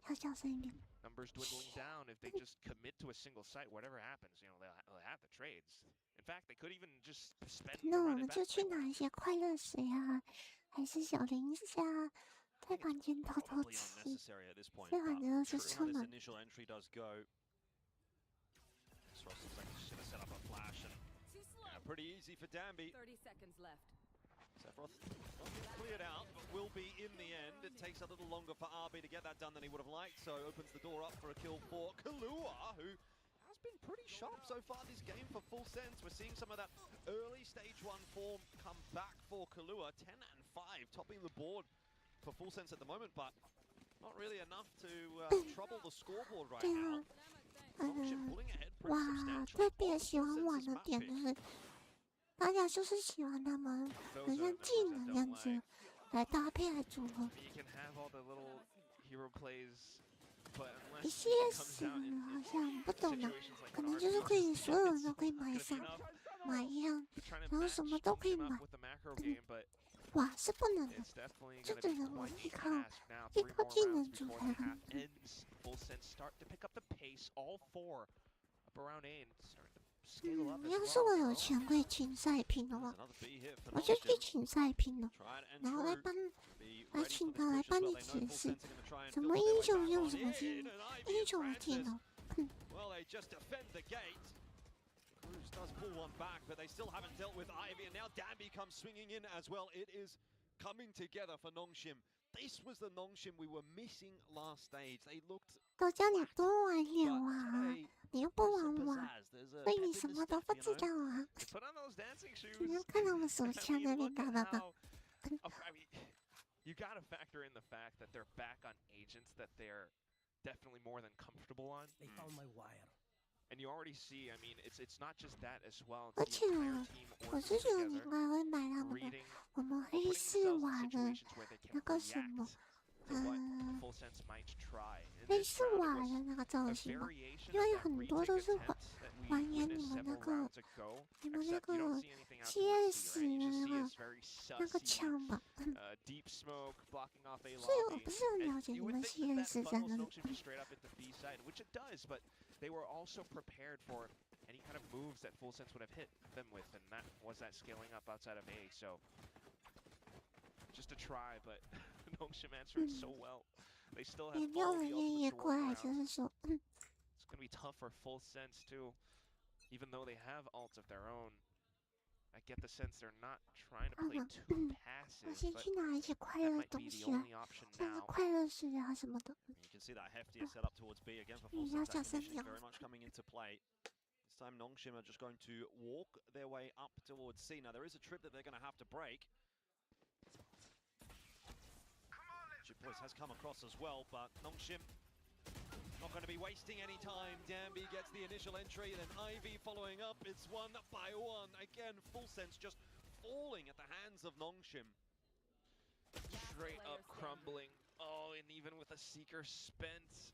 [SPEAKER 4] 要小声一点。
[SPEAKER 8] Numbers dwindling down. If they just commit to a single site, whatever happens, you know, they'll have the trades. In fact, they could even just spend
[SPEAKER 4] 那
[SPEAKER 8] the
[SPEAKER 4] 我
[SPEAKER 8] run
[SPEAKER 4] 们
[SPEAKER 8] it
[SPEAKER 4] 就
[SPEAKER 8] back.
[SPEAKER 4] 去拿一些快乐水啊，还是小零食啊，在房间偷偷
[SPEAKER 6] Probably
[SPEAKER 4] 吃。
[SPEAKER 6] unnecessary at this point.
[SPEAKER 4] 最好
[SPEAKER 6] But
[SPEAKER 4] 的是
[SPEAKER 6] true,
[SPEAKER 4] 出
[SPEAKER 6] this
[SPEAKER 4] 门。
[SPEAKER 6] initial entry does go. Sross looks like he's just gonna set up a flash and yeah, pretty easy for Danby.
[SPEAKER 9] 30 seconds left.
[SPEAKER 6] Sephiroth cleared out, but will be in the end. It takes a little longer for RB to get that done than he would have liked, so opens the door up for a kill for Kahlua, who has been pretty sharp so far this game for Full Sense. We're seeing some of that early stage 1 form come back for Kahlua. 10 and 5, topping the board for Full Sense at the moment, but not really enough to trouble the scoreboard right
[SPEAKER 4] 对
[SPEAKER 6] now.
[SPEAKER 4] 啊，
[SPEAKER 6] Noxian pulling ahead pretty
[SPEAKER 4] 哇，
[SPEAKER 6] substantially.
[SPEAKER 4] 特别
[SPEAKER 6] All
[SPEAKER 4] 喜欢
[SPEAKER 6] Full
[SPEAKER 4] 玩
[SPEAKER 6] Sense's
[SPEAKER 4] 的
[SPEAKER 6] map
[SPEAKER 4] 点
[SPEAKER 6] pick.
[SPEAKER 4] 就是，大家就是喜欢他们很
[SPEAKER 8] Those
[SPEAKER 4] 像
[SPEAKER 8] are
[SPEAKER 4] 技
[SPEAKER 8] numbers
[SPEAKER 4] 能
[SPEAKER 8] that
[SPEAKER 4] 这
[SPEAKER 8] don't
[SPEAKER 4] 样子
[SPEAKER 8] lie.
[SPEAKER 4] 来搭配来组合。
[SPEAKER 8] You can have all the little hero plays, but
[SPEAKER 4] 一
[SPEAKER 8] unless
[SPEAKER 4] 些
[SPEAKER 8] it
[SPEAKER 4] 死
[SPEAKER 8] comes out in
[SPEAKER 4] 好像不懂的，
[SPEAKER 8] situations like
[SPEAKER 4] 可
[SPEAKER 8] an
[SPEAKER 4] 能就是
[SPEAKER 8] RB
[SPEAKER 4] 可以所有人都可以
[SPEAKER 8] it's
[SPEAKER 4] 买
[SPEAKER 8] not
[SPEAKER 4] 上
[SPEAKER 8] gonna be enough.
[SPEAKER 4] 买一样，
[SPEAKER 8] They're trying to
[SPEAKER 4] 然后
[SPEAKER 8] match
[SPEAKER 4] 什么都可以
[SPEAKER 8] Noxian
[SPEAKER 4] 买
[SPEAKER 8] up。with the macro game, but
[SPEAKER 4] 哇，是不能的，
[SPEAKER 8] it's definitely
[SPEAKER 4] 这
[SPEAKER 8] going to
[SPEAKER 4] 只
[SPEAKER 8] be
[SPEAKER 4] 能我
[SPEAKER 8] quite
[SPEAKER 4] 依
[SPEAKER 8] a
[SPEAKER 4] 靠
[SPEAKER 8] task now.
[SPEAKER 4] 依
[SPEAKER 8] 3
[SPEAKER 4] 靠
[SPEAKER 8] more
[SPEAKER 4] 技能
[SPEAKER 8] rounds
[SPEAKER 4] 组
[SPEAKER 8] before
[SPEAKER 4] 才
[SPEAKER 8] the
[SPEAKER 4] 能
[SPEAKER 8] half。ends. Full Sense start to pick up the pace. All 4 up around A and start to scale up as
[SPEAKER 4] 要是我
[SPEAKER 8] well.
[SPEAKER 4] 有钱可以请赛拼的
[SPEAKER 6] There's
[SPEAKER 4] 话，
[SPEAKER 6] another B hit for
[SPEAKER 4] 我就去
[SPEAKER 6] Noxian.
[SPEAKER 4] 请赛拼了，
[SPEAKER 6] Tried and
[SPEAKER 4] 然后来
[SPEAKER 6] true.
[SPEAKER 4] 帮
[SPEAKER 6] Be
[SPEAKER 4] 来
[SPEAKER 6] ready
[SPEAKER 4] 请
[SPEAKER 6] for
[SPEAKER 4] 他
[SPEAKER 6] this
[SPEAKER 4] 来
[SPEAKER 6] push
[SPEAKER 4] 帮
[SPEAKER 6] as
[SPEAKER 4] 你
[SPEAKER 6] well. They
[SPEAKER 4] 解
[SPEAKER 6] know Full
[SPEAKER 4] 释
[SPEAKER 6] Sense are going to try and
[SPEAKER 4] 什
[SPEAKER 6] filter
[SPEAKER 4] 么
[SPEAKER 6] their
[SPEAKER 4] 英
[SPEAKER 6] way
[SPEAKER 4] 雄
[SPEAKER 6] back
[SPEAKER 4] 用
[SPEAKER 6] on
[SPEAKER 4] 什么
[SPEAKER 6] in,
[SPEAKER 4] 技
[SPEAKER 6] and Ivy
[SPEAKER 4] 英
[SPEAKER 6] and
[SPEAKER 4] 雄的技
[SPEAKER 6] Francis.
[SPEAKER 4] 能。
[SPEAKER 6] Well, they just defend the gate. Cruz does pull one back, but they still haven't dealt with Ivy, and now Danby comes swinging in as well. It is coming together for Nongshim. This was the Nongshim we were missing last stage. They looked
[SPEAKER 4] 都叫你多玩一
[SPEAKER 6] but
[SPEAKER 4] 点哇，
[SPEAKER 6] today
[SPEAKER 4] 你又不
[SPEAKER 6] there's some
[SPEAKER 4] 玩我，
[SPEAKER 6] pizzazz. There's a
[SPEAKER 4] 所以
[SPEAKER 6] pep
[SPEAKER 4] 你
[SPEAKER 6] in
[SPEAKER 4] 什
[SPEAKER 6] the
[SPEAKER 4] 么都
[SPEAKER 6] step,
[SPEAKER 4] 不
[SPEAKER 6] you
[SPEAKER 4] 知
[SPEAKER 6] know.
[SPEAKER 4] 道啊。
[SPEAKER 8] They put on those dancing shoes.
[SPEAKER 4] 你要看他们手
[SPEAKER 8] I
[SPEAKER 4] 枪
[SPEAKER 8] mean,
[SPEAKER 4] 在那边
[SPEAKER 8] look
[SPEAKER 4] 打
[SPEAKER 8] at
[SPEAKER 4] 打打，
[SPEAKER 8] how- I mean, you got to factor in the fact that they're back on agents that they're definitely more than comfortable on.
[SPEAKER 10] They found my wire.
[SPEAKER 8] And you already see, I mean, it's not just that as well.
[SPEAKER 4] 而
[SPEAKER 8] It's
[SPEAKER 4] 且
[SPEAKER 8] the entire team
[SPEAKER 4] 我
[SPEAKER 8] working
[SPEAKER 4] 是觉得你应
[SPEAKER 8] together,
[SPEAKER 4] 该会买他们的
[SPEAKER 8] reading,
[SPEAKER 4] 我们
[SPEAKER 8] or
[SPEAKER 4] 黑
[SPEAKER 8] putting
[SPEAKER 4] 市
[SPEAKER 8] themselves
[SPEAKER 4] 玩
[SPEAKER 8] in
[SPEAKER 4] 的
[SPEAKER 8] situations where they can
[SPEAKER 4] 那个什么，
[SPEAKER 8] react to what Full Sense might try. In
[SPEAKER 4] 黑
[SPEAKER 8] this
[SPEAKER 4] 市
[SPEAKER 8] round, it
[SPEAKER 4] 玩
[SPEAKER 8] was
[SPEAKER 4] 的那个造
[SPEAKER 8] a
[SPEAKER 4] 型嘛，
[SPEAKER 8] variation
[SPEAKER 4] 因为
[SPEAKER 8] of that
[SPEAKER 4] 很多
[SPEAKER 8] retake
[SPEAKER 4] 都是
[SPEAKER 8] attempt that we
[SPEAKER 4] 还原你
[SPEAKER 8] witnessed
[SPEAKER 4] 们那
[SPEAKER 8] several
[SPEAKER 4] 个
[SPEAKER 8] rounds ago.
[SPEAKER 4] 你们那
[SPEAKER 8] Except you
[SPEAKER 4] 个
[SPEAKER 8] don't see anything out
[SPEAKER 4] 天
[SPEAKER 8] towards
[SPEAKER 4] 使
[SPEAKER 8] C, right? You
[SPEAKER 4] 的
[SPEAKER 8] just
[SPEAKER 4] 那
[SPEAKER 8] see
[SPEAKER 4] 个
[SPEAKER 8] it's very
[SPEAKER 4] 那个
[SPEAKER 8] sussy,
[SPEAKER 4] 枪吧，
[SPEAKER 8] deep smoke blocking off A
[SPEAKER 4] 所以我
[SPEAKER 8] lobby.
[SPEAKER 4] 不是很
[SPEAKER 8] And
[SPEAKER 4] 了解
[SPEAKER 8] you
[SPEAKER 4] 你
[SPEAKER 8] would
[SPEAKER 4] 们
[SPEAKER 8] think
[SPEAKER 4] 现
[SPEAKER 8] that
[SPEAKER 4] 实
[SPEAKER 8] that
[SPEAKER 4] 在
[SPEAKER 8] funnels
[SPEAKER 4] 哪里。
[SPEAKER 8] Noxian just straight up into B side, which it does, but they were also prepared for any kind of moves that Full Sense would have hit them with, and that was that scaling up outside of A. So just a try, but Noxian answered so well. They still have
[SPEAKER 4] 也没有
[SPEAKER 8] all
[SPEAKER 4] 人
[SPEAKER 8] the
[SPEAKER 4] 愿
[SPEAKER 8] ultimates
[SPEAKER 4] 意
[SPEAKER 8] to
[SPEAKER 4] 过
[SPEAKER 8] work
[SPEAKER 4] 来，就
[SPEAKER 8] around.
[SPEAKER 4] 是说，
[SPEAKER 8] It's gonna be tough for Full Sense too, even though they have ults of their own. I get the sense they're not trying to play too
[SPEAKER 4] 我
[SPEAKER 8] passive,
[SPEAKER 4] 先
[SPEAKER 8] but
[SPEAKER 4] 去拿一些快
[SPEAKER 8] that
[SPEAKER 4] 乐的
[SPEAKER 8] might
[SPEAKER 4] 东
[SPEAKER 8] be the
[SPEAKER 4] 西来，
[SPEAKER 8] only option
[SPEAKER 4] 像是
[SPEAKER 8] now.
[SPEAKER 4] 快乐水啊什么的。
[SPEAKER 6] You can see that heftier setup towards B again for Full
[SPEAKER 4] 你要
[SPEAKER 6] Sense
[SPEAKER 4] 小声
[SPEAKER 6] acquisition
[SPEAKER 4] 点
[SPEAKER 6] very much coming into play. This time Nongshim are just going to walk their way up towards C. Now there is a trip that they're going to have to break. Boys has come across as well, but Nongshim not going to be wasting any time. Danby gets the initial entry, then Ivy following up. It's 1 by 1. Again, Full Sense just falling at the hands of Nongshim.
[SPEAKER 8] Straight up crumbling. Oh, and even with a Seeker spent,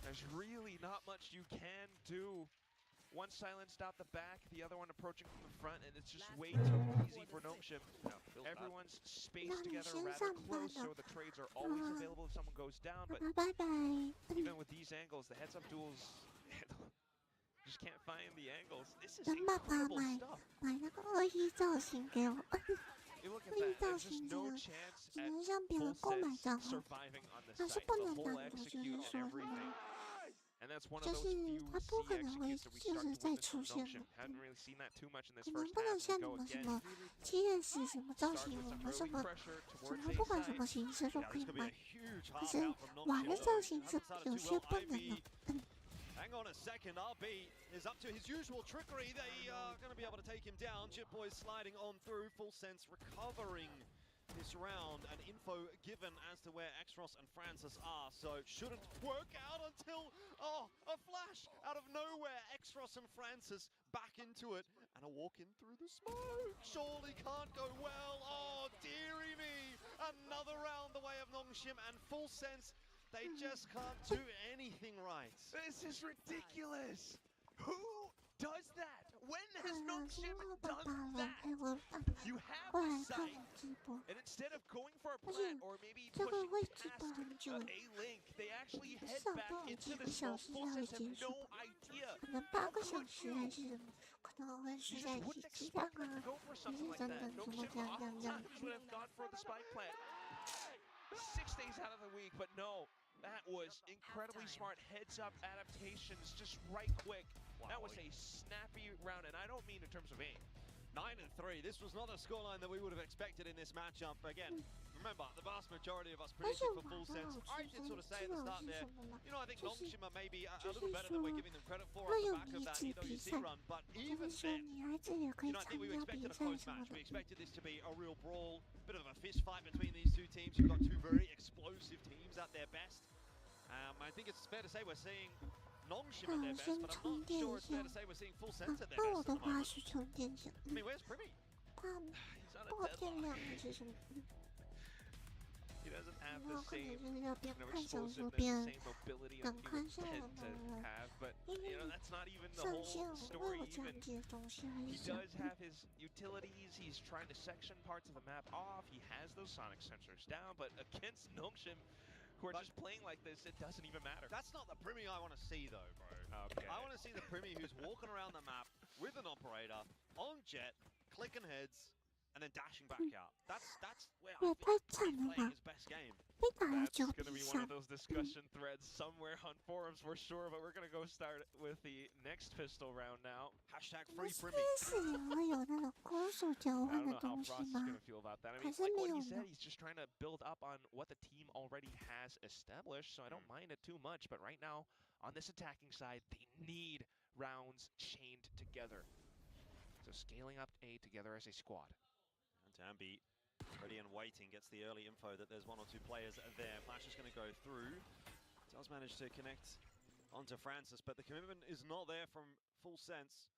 [SPEAKER 8] there's really not much you can do. One silenced out the back, the other one approaching from the front, and it's just way too easy for Nongshim. Everyone's spaced together rather close, so the trades are always available if someone goes down, but
[SPEAKER 4] 拜拜。
[SPEAKER 8] even with these angles, the heads-up duels just can't find the angles. This is
[SPEAKER 4] 等爸爸
[SPEAKER 8] incredible
[SPEAKER 4] 买
[SPEAKER 8] stuff.
[SPEAKER 4] 买那个21造型给我，
[SPEAKER 8] You look at
[SPEAKER 4] 21
[SPEAKER 8] that,
[SPEAKER 4] 造
[SPEAKER 8] there's just
[SPEAKER 4] 型这
[SPEAKER 8] no
[SPEAKER 4] 个
[SPEAKER 8] chance
[SPEAKER 4] 只
[SPEAKER 8] at
[SPEAKER 4] 能向别
[SPEAKER 8] Full
[SPEAKER 4] 人购买
[SPEAKER 8] Sense
[SPEAKER 4] 账号，
[SPEAKER 8] surviving on this
[SPEAKER 4] 但是
[SPEAKER 8] site.
[SPEAKER 4] 不
[SPEAKER 8] The
[SPEAKER 4] 能
[SPEAKER 8] whole
[SPEAKER 4] 当的，就
[SPEAKER 8] execute
[SPEAKER 4] 是
[SPEAKER 8] and
[SPEAKER 4] 说，
[SPEAKER 8] everything. And that's one of
[SPEAKER 4] 就
[SPEAKER 8] those
[SPEAKER 4] 是
[SPEAKER 8] few
[SPEAKER 4] 他
[SPEAKER 8] C
[SPEAKER 4] 不可能会
[SPEAKER 8] executes that we
[SPEAKER 4] 就
[SPEAKER 8] start
[SPEAKER 4] 是
[SPEAKER 8] to
[SPEAKER 4] 再
[SPEAKER 8] witness
[SPEAKER 4] 出
[SPEAKER 8] from
[SPEAKER 4] 现
[SPEAKER 8] Noxian.
[SPEAKER 4] 了，
[SPEAKER 8] Hadn't really seen that too much in this
[SPEAKER 4] 可能
[SPEAKER 8] first
[SPEAKER 4] 不能
[SPEAKER 8] half.
[SPEAKER 4] 像
[SPEAKER 8] We
[SPEAKER 4] 你
[SPEAKER 8] go
[SPEAKER 4] 们什
[SPEAKER 8] again.
[SPEAKER 4] 么天使什么造
[SPEAKER 8] Start
[SPEAKER 4] 型，
[SPEAKER 8] with
[SPEAKER 4] 我
[SPEAKER 8] some
[SPEAKER 4] 们什
[SPEAKER 8] early
[SPEAKER 4] 么
[SPEAKER 8] pressure
[SPEAKER 4] 什
[SPEAKER 8] towards
[SPEAKER 4] 么
[SPEAKER 8] A
[SPEAKER 4] 不管什
[SPEAKER 8] side.
[SPEAKER 4] 么形式都
[SPEAKER 6] Yeah,
[SPEAKER 4] 可以
[SPEAKER 6] this could be
[SPEAKER 4] 买
[SPEAKER 6] a，huge
[SPEAKER 4] 可
[SPEAKER 6] half
[SPEAKER 4] 是
[SPEAKER 6] out from
[SPEAKER 4] 玩
[SPEAKER 6] Nongshim.
[SPEAKER 4] 的造型是
[SPEAKER 6] Hasn't started
[SPEAKER 4] 有
[SPEAKER 6] too
[SPEAKER 4] 些
[SPEAKER 6] well.
[SPEAKER 4] 不能
[SPEAKER 6] Ivy,
[SPEAKER 4] 的。
[SPEAKER 6] hang on a second. RB is up to his usual trickery. They are going to be able to take him down. Jip Boys sliding on through. Full Sense recovering this round, and info given as to where Exros and Francis are, so shouldn't work out until, a flash out of nowhere. Exros and Francis back into it, and a walk in through the smoke. Surely can't go well. Oh, dearie me. Another round the way of Nongshim, and full sense, they just can't do anything right.
[SPEAKER 8] This is ridiculous. Who does that? When has Nongshim done that? You have the site, and instead of going for a plant or maybe pushing past a link, they actually head back into the smoke. Full sense have no idea. You just wouldn't expect them to go for something like that. Nongshim oftentimes would have gone for the spike plant 6 days out of the week, but no. That was incredibly smart heads-up adaptations, just right quick. Wow. That was a snappy round, and I don't mean in terms of aim.
[SPEAKER 6] 9-3. This was not a scoreline that we would have expected in this matchup. Again, remember, the vast majority of us predicted for full sense. I did sort of say at the start there, you know, I think Nongshim are maybe a little better than we're giving them credit for on the back of that EWC run. But even then, you know, I think we expected a close match. We expected this to be a real brawl, bit of a fist fight between these two teams. You've got two very explosive teams at their best. I think it's fair to say we're seeing Nongshim at their best, but I'm not sure it's fair to say we're seeing full sense at their best at the moment. I mean, where's Primmy?
[SPEAKER 8] He's on a deadlock. He doesn't have the same explosiveness, the same mobility that he would tend to have, but you know, that's not even the whole story. Even he does have his utilities. He's trying to section parts of the map off. He has those sonic sensors down, but against Nongshim, who are just playing like this, it doesn't even matter.
[SPEAKER 6] That's not the Primmy I want to see, though, bro.
[SPEAKER 8] Okay.
[SPEAKER 6] I want to see the Primmy who's walking around the map with an operator, on jet, clicking heads, and then dashing back out. That's where I feel like he's playing his best game.
[SPEAKER 8] That's going to be one of those discussion threads somewhere on forums for sure, but we're going to go start with the next pistol round now.
[SPEAKER 6] Hashtag free Primmy.
[SPEAKER 8] I don't know how Frost is going to feel about that. I mean, like what he said, he's just trying to build up on what the team already has established, so I don't mind it too much, but right now, on this attacking side, they need rounds chained together. So scaling up A together as a squad.
[SPEAKER 6] And Dambi, ready and waiting, gets the early info that there's one or two players there. Flash is going to go through. Does manage to connect onto Francis, but the commitment is not there from full sense,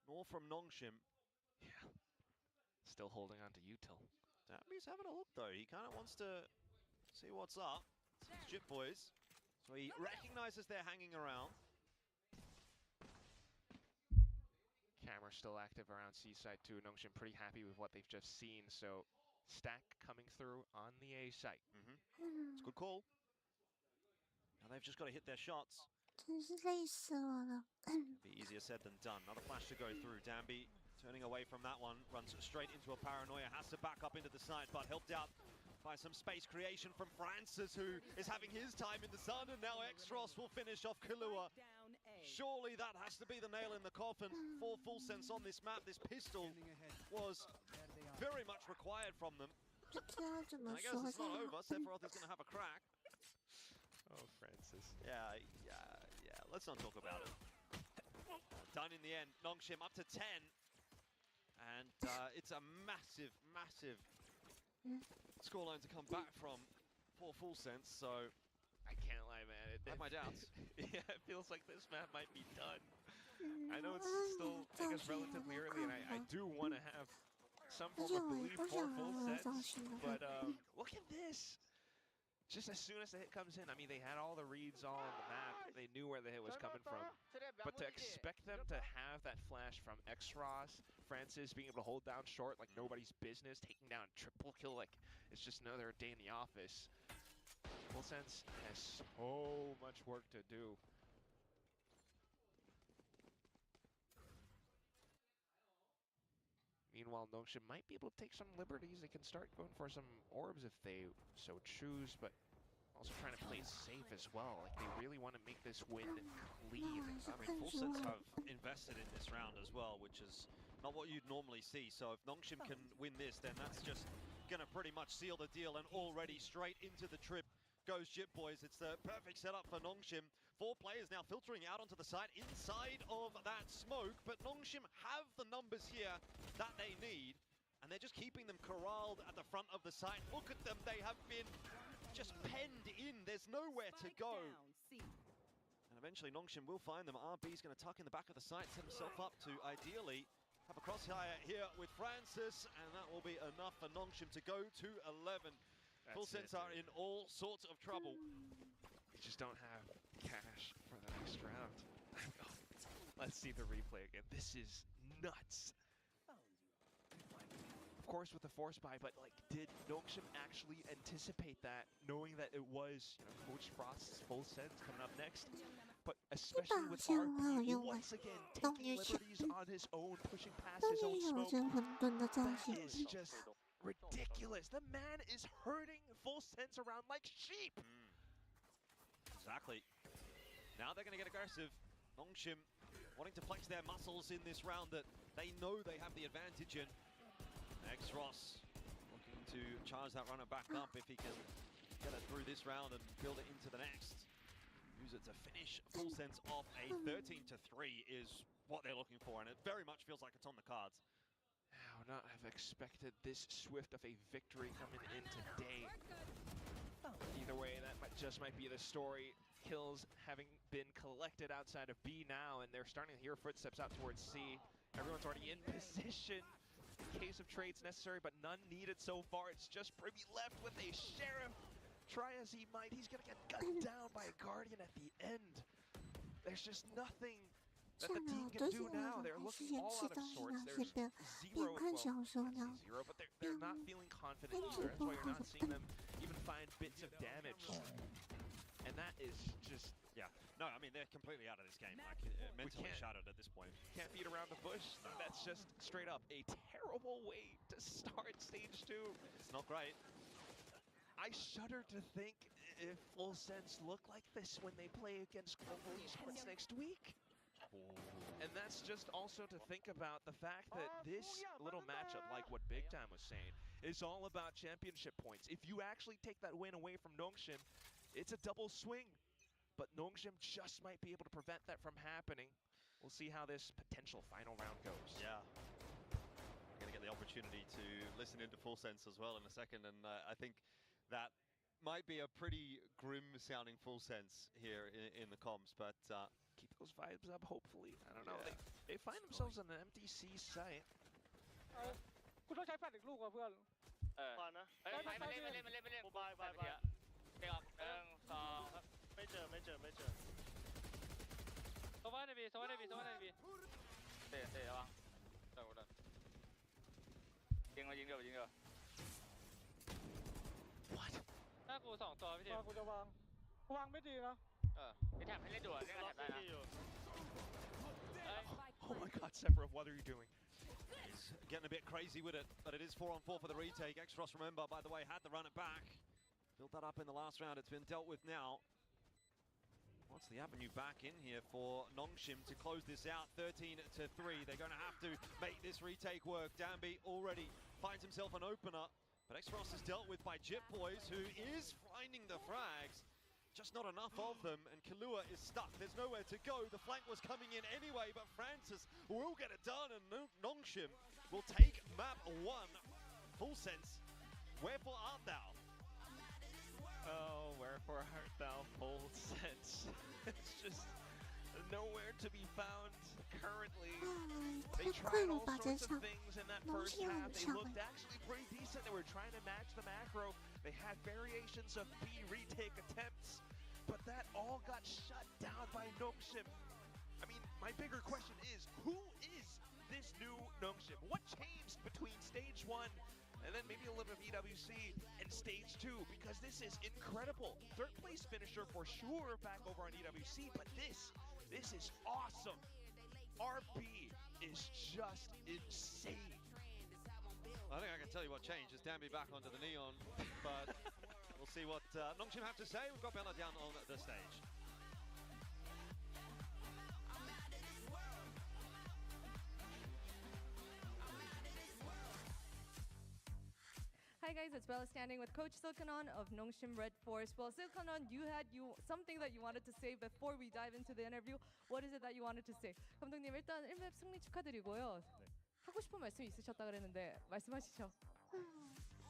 [SPEAKER 6] nor from Nongshim.
[SPEAKER 8] Yeah. Still holding on to Util.
[SPEAKER 6] Dambi's having a look though. He kind of wants to see what's up. It's Jip Boys. So he recognizes they're hanging around.
[SPEAKER 8] Camera still active around Seaside too. Nongshim pretty happy with what they've just seen, so stack coming through on the A site.
[SPEAKER 6] It's a good call. Now they've just got to hit their shots. Be easier said than done. Another flash to go through. Dambi turning away from that one, runs straight into a paranoia, has to back up into the side, but helped out by some space creation from Francis, who is having his time in the sun, and now Exros will finish off Kahlua. Surely that has to be the nail in the coffin for full sense on this map. This pistol was very much required from them. And I guess it's not over. Sephiroth is going to have a crack.
[SPEAKER 8] Oh, Francis.
[SPEAKER 6] Yeah. Let's not talk about it. Done in the end. Nongshim up to 10. And it's a massive scoreline to come back from for full sense, so
[SPEAKER 8] I can't lie, man.
[SPEAKER 6] I have my doubts.
[SPEAKER 8] Yeah, it feels like this map might be done. I know it's still, I guess, relatively early, and I do want to have some form of belief for full sense, but look at this. Just as soon as the hit comes in, I mean, they had all the reads all on the map. They knew where the hit was coming from. But to expect them to have that flash from Exros, Francis being able to hold down short like nobody's business, taking down triple kill like it's just another day in the office. Full sense has so much work to do. Meanwhile, Nongshim might be able to take some liberties. They can start going for some orbs if they so choose, but also trying to play it safe as well. Like, they really want to make this win clean.
[SPEAKER 6] I mean, full sense have invested in this round as well, which is not what you'd normally see. So if Nongshim can win this, then that's just going to pretty much seal the deal, and already straight into the trip goes Jip Boys. It's the perfect setup for Nongshim. 4 players now filtering out onto the side inside of that smoke, but Nongshim have the numbers here that they need, and they're just keeping them corralled at the front of the site. Look at them, they have been just penned in. There's nowhere to go. And eventually Nongshim will find them. RB's going to tuck in the back of the site, set himself up to ideally have a crossfire here with Francis, and that will be enough for Nongshim to go to 11. Full Sense are in all sorts of trouble.
[SPEAKER 8] They just don't have cash for the next round. Let's see the replay again. This is nuts. Of course with the force buy, but like, did Nongshim actually anticipate that, knowing that it was, you know, Coach Frost's Full Sense coming up next? But especially with RB once again taking liberties on his own, pushing past his own smoke. That is just ridiculous. The man is herding Full Sense around like sheep.
[SPEAKER 6] Exactly. Now they're going to get aggressive. Nongshim wanting to flex their muscles in this round that they know they have the advantage in. X-Ross looking to charge that runner back up if he can get it through this round and build it into the next. Use it to finish Full Sense off. A 13-3 is what they're looking for, and it very much feels like it's on the cards.
[SPEAKER 8] I would not have expected this swift of a victory coming in today. Either way, that just might be the story. Kills having been collected outside of B now, and they're starting to hear footsteps out towards C. Everyone's already in position in case of trades necessary, but none needed so far. It's just Privy left with a Sheriff. Try as he might, he's gonna get gunned down by a Guardian at the end. There's just nothing that the team can do now. They're looking all out of sorts. There's zero, zero, but they're not feeling confident either. That's why you're not seeing them even find bits of damage. And that is just...
[SPEAKER 6] Yeah, no, I mean, they're completely out of this game. Like, mentally shattered at this point.
[SPEAKER 8] Can't beat around the bush. That's just straight up a terrible way to start Stage 2.
[SPEAKER 6] It's not great.
[SPEAKER 8] I shudder to think if Full Sense look like this when they play against Global Esports next week. And that's just also to think about the fact that this little matchup, like what Big Time was saying, is all about championship points. If you actually take that win away from Nongshim, it's a double swing. But Nongshim just might be able to prevent that from happening. We'll see how this potential final round goes.
[SPEAKER 6] Yeah. We're going to get the opportunity to listen into Full Sense as well in a second, and I think that might be a pretty grim-sounding Full Sense here in the comms, but
[SPEAKER 8] keep those vibes up, hopefully. I don't know. They find themselves on an MTC site.
[SPEAKER 9] คุณต้องใช้แฟลชอีกลูกว่ะเพื่อนก่อนนะไปมาเล่นบายเด็กออก1 2ครับไม่เจอโซว่าในบีเตะระวังเยิงเดี๋ยว
[SPEAKER 8] What?
[SPEAKER 9] หน้ากู2ตัวพี่เทมกูจะวางไม่ดีนะไอ้แถบให้เล่นด่วนเล่นแถบได้นะ
[SPEAKER 8] Oh my god, Sephiroth, what are you doing?
[SPEAKER 6] He's getting a bit crazy with it, but it is 4-on-4 for the retake. X-Ross, remember, by the way, had to run it back. Built that up in the last round. It's been dealt with now. What's the avenue back in here for Nongshim to close this out? 13-3. They're going to have to make this retake work. Danby already finds himself an opener, but X-Ross is dealt with by Jip Boys, who is finding the frags. Just not enough of them, and Kahlua is stuck. There's nowhere to go. The flank was coming in anyway, but Francis will get it done, and Nongshim will take map 1. Full Sense, wherefore art thou?
[SPEAKER 8] Oh, wherefore art thou, Full Sense? It's just nowhere to be found currently. They tried all sorts of things in that first half. They looked actually pretty decent. They were trying to match the macro. They had variations of B retake attempts, but that all got shut down by Nongshim. I mean, my bigger question is, who is this new Nongshim? What changed between Stage 1 and then maybe a little bit of EWC and Stage 2? Because this is incredible. Third place finisher for sure back over on EWC, but this is awesome. RP is just insane.
[SPEAKER 6] I think I can tell you what changed. It's Danby back onto the Neon, but we'll see what Nongshim have to say. We've got Bella down on the stage.
[SPEAKER 10] Hi guys, it's Bella standing with Coach Silkanon of Nongshim Red Force. Well, Silkanon, you had something that you wanted to say before we dive into the interview. What is it that you wanted to say? 감독님, 일단 1맵 승리 축하드리고요. 하고 싶은 말씀 있으셨다 그랬는데 말씀하시죠.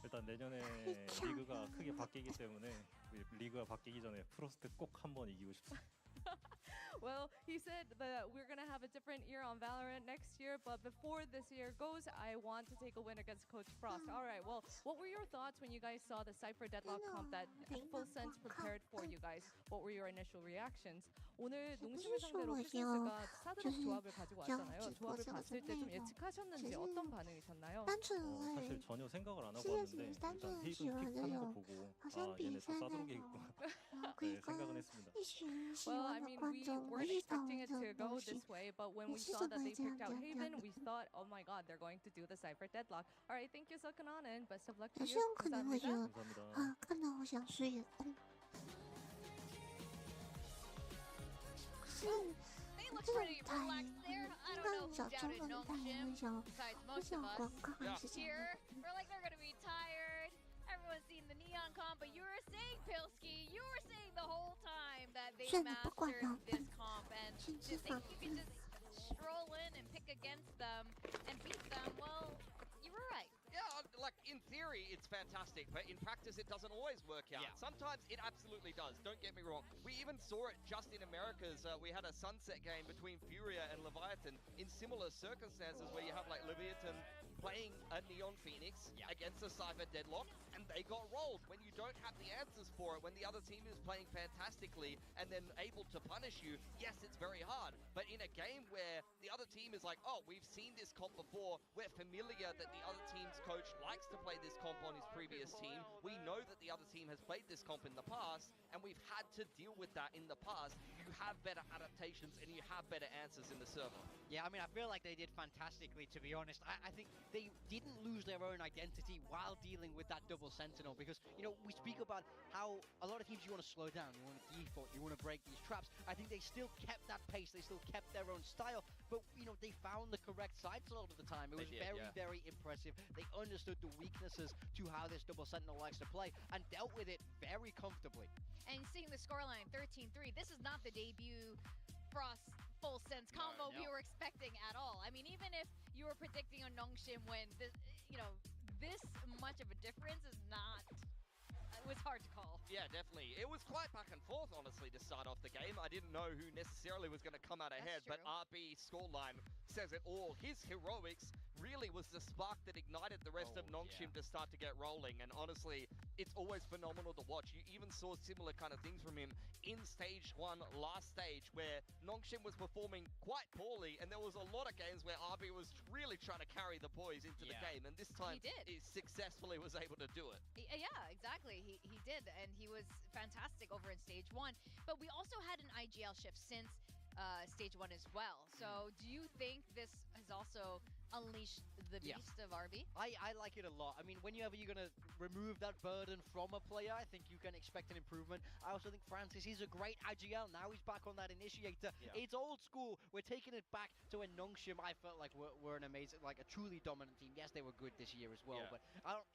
[SPEAKER 11] 일단 내년에 리그가 크게 바뀌기 때문에 리그가 바뀌기 전에 프로스트 꼭 한번 이기고 싶습니다.
[SPEAKER 10] Well, he said that we're going to have a different year on Valorant next year, but before this year goes, I want to take a win against Coach Frost. All right, well, what were your thoughts when you guys saw the Cypher Deadlock comp that Full Sense prepared for you guys? What were your initial reactions? 오늘 농심을 상대로 풀센스가 사드록 조합을 가지고 왔잖아요. 조합을 봤을 때 좀 예측하셨는지 어떤 반응이셨나요?
[SPEAKER 11] 사실 전혀 생각을 안 하고 왔는데 일단 테이블 픽하는 거 보고 얘네 다 사드록이겠구나 생각은 했습니다.
[SPEAKER 10] Well, I mean, we weren't expecting it to go this way, but when we saw that they picked out Haven, we thought, oh my god, they're going to do the Cypher Deadlock. All right, thank you, Sukanon, and best of luck to you. 감사합니다.
[SPEAKER 4] 看到我想睡。
[SPEAKER 2] They look pretty relaxed there. I don't know who doubted Nongshim besides most of us. Here, we're like they're gonna be tired. Everyone's seen the neon comp, but you were saying, Pilski, you were saying the whole time that they mastered this comp, and to think you can just stroll in and pick against them and beat them, well, you were right.
[SPEAKER 3] Yeah, like, in theory, it's fantastic, but in practice, it doesn't always work out. Yeah. Sometimes it absolutely does, don't get me wrong. We even saw it just in Americas. We had a sunset game between Furia and Leviathan in similar circumstances where you have, like, Leviathan playing a Neon Phoenix against a Cypher Deadlock, and they got rolled when you don't have the answers for it, when the other team is playing fantastically and then able to punish you. Yes, it's very hard, but in a game where the other team is like, oh, we've seen this comp before, we're familiar that the other team's coach likes to play this comp on his previous team, we know that the other team has played this comp in the past, and we've had to deal with that in the past, you have better adaptations and you have better answers in the server.
[SPEAKER 1] Yeah, I mean, I feel like they did fantastically, to be honest. I think they didn't lose their own identity while dealing with that double sentinel, because, you know, we speak about how a lot of teams you want to slow down, you want to default, you want to break these traps. I think they still kept that pace, they still kept their own style, but, you know, they found the correct sides a lot of the time. It was very impressive. They understood the weaknesses to how this double sentinel likes to play and dealt with it very comfortably.
[SPEAKER 2] And seeing the scoreline, 13-3, this is not the debut Frost Full Sense combo we were expecting at all. I mean, even if you were predicting a Nongshim win, you know, this much of a difference is not... It was hard to call.
[SPEAKER 3] Yeah, definitely. It was quite back and forth, honestly, to start off the game. I didn't know who necessarily was going to come out ahead, but RB's scoreline says it all. His heroics really was the spark that ignited the rest of Nongshim to start to get rolling, and honestly, it's always phenomenal to watch. You even saw similar kind of things from him in Stage 1, last stage, where Nongshim was performing quite poorly, and there was a lot of games where RB was really trying to carry the boys into the game, and this time he successfully was able to do it.
[SPEAKER 2] Yeah, exactly. He did, and he was fantastic over in Stage 1. But we also had an IGL shift since Stage 1 as well. So do you think this has also unleashed the beast of RB?
[SPEAKER 1] I like it a lot. I mean, whenever you're going to remove that burden from a player, I think you can expect an improvement. I also think Francis is a great IGL. Now he's back on that initiator. It's old school. We're taking it back to when Nongshim, I felt like were an amazing, like a truly dominant team. Yes, they were good this year as well, but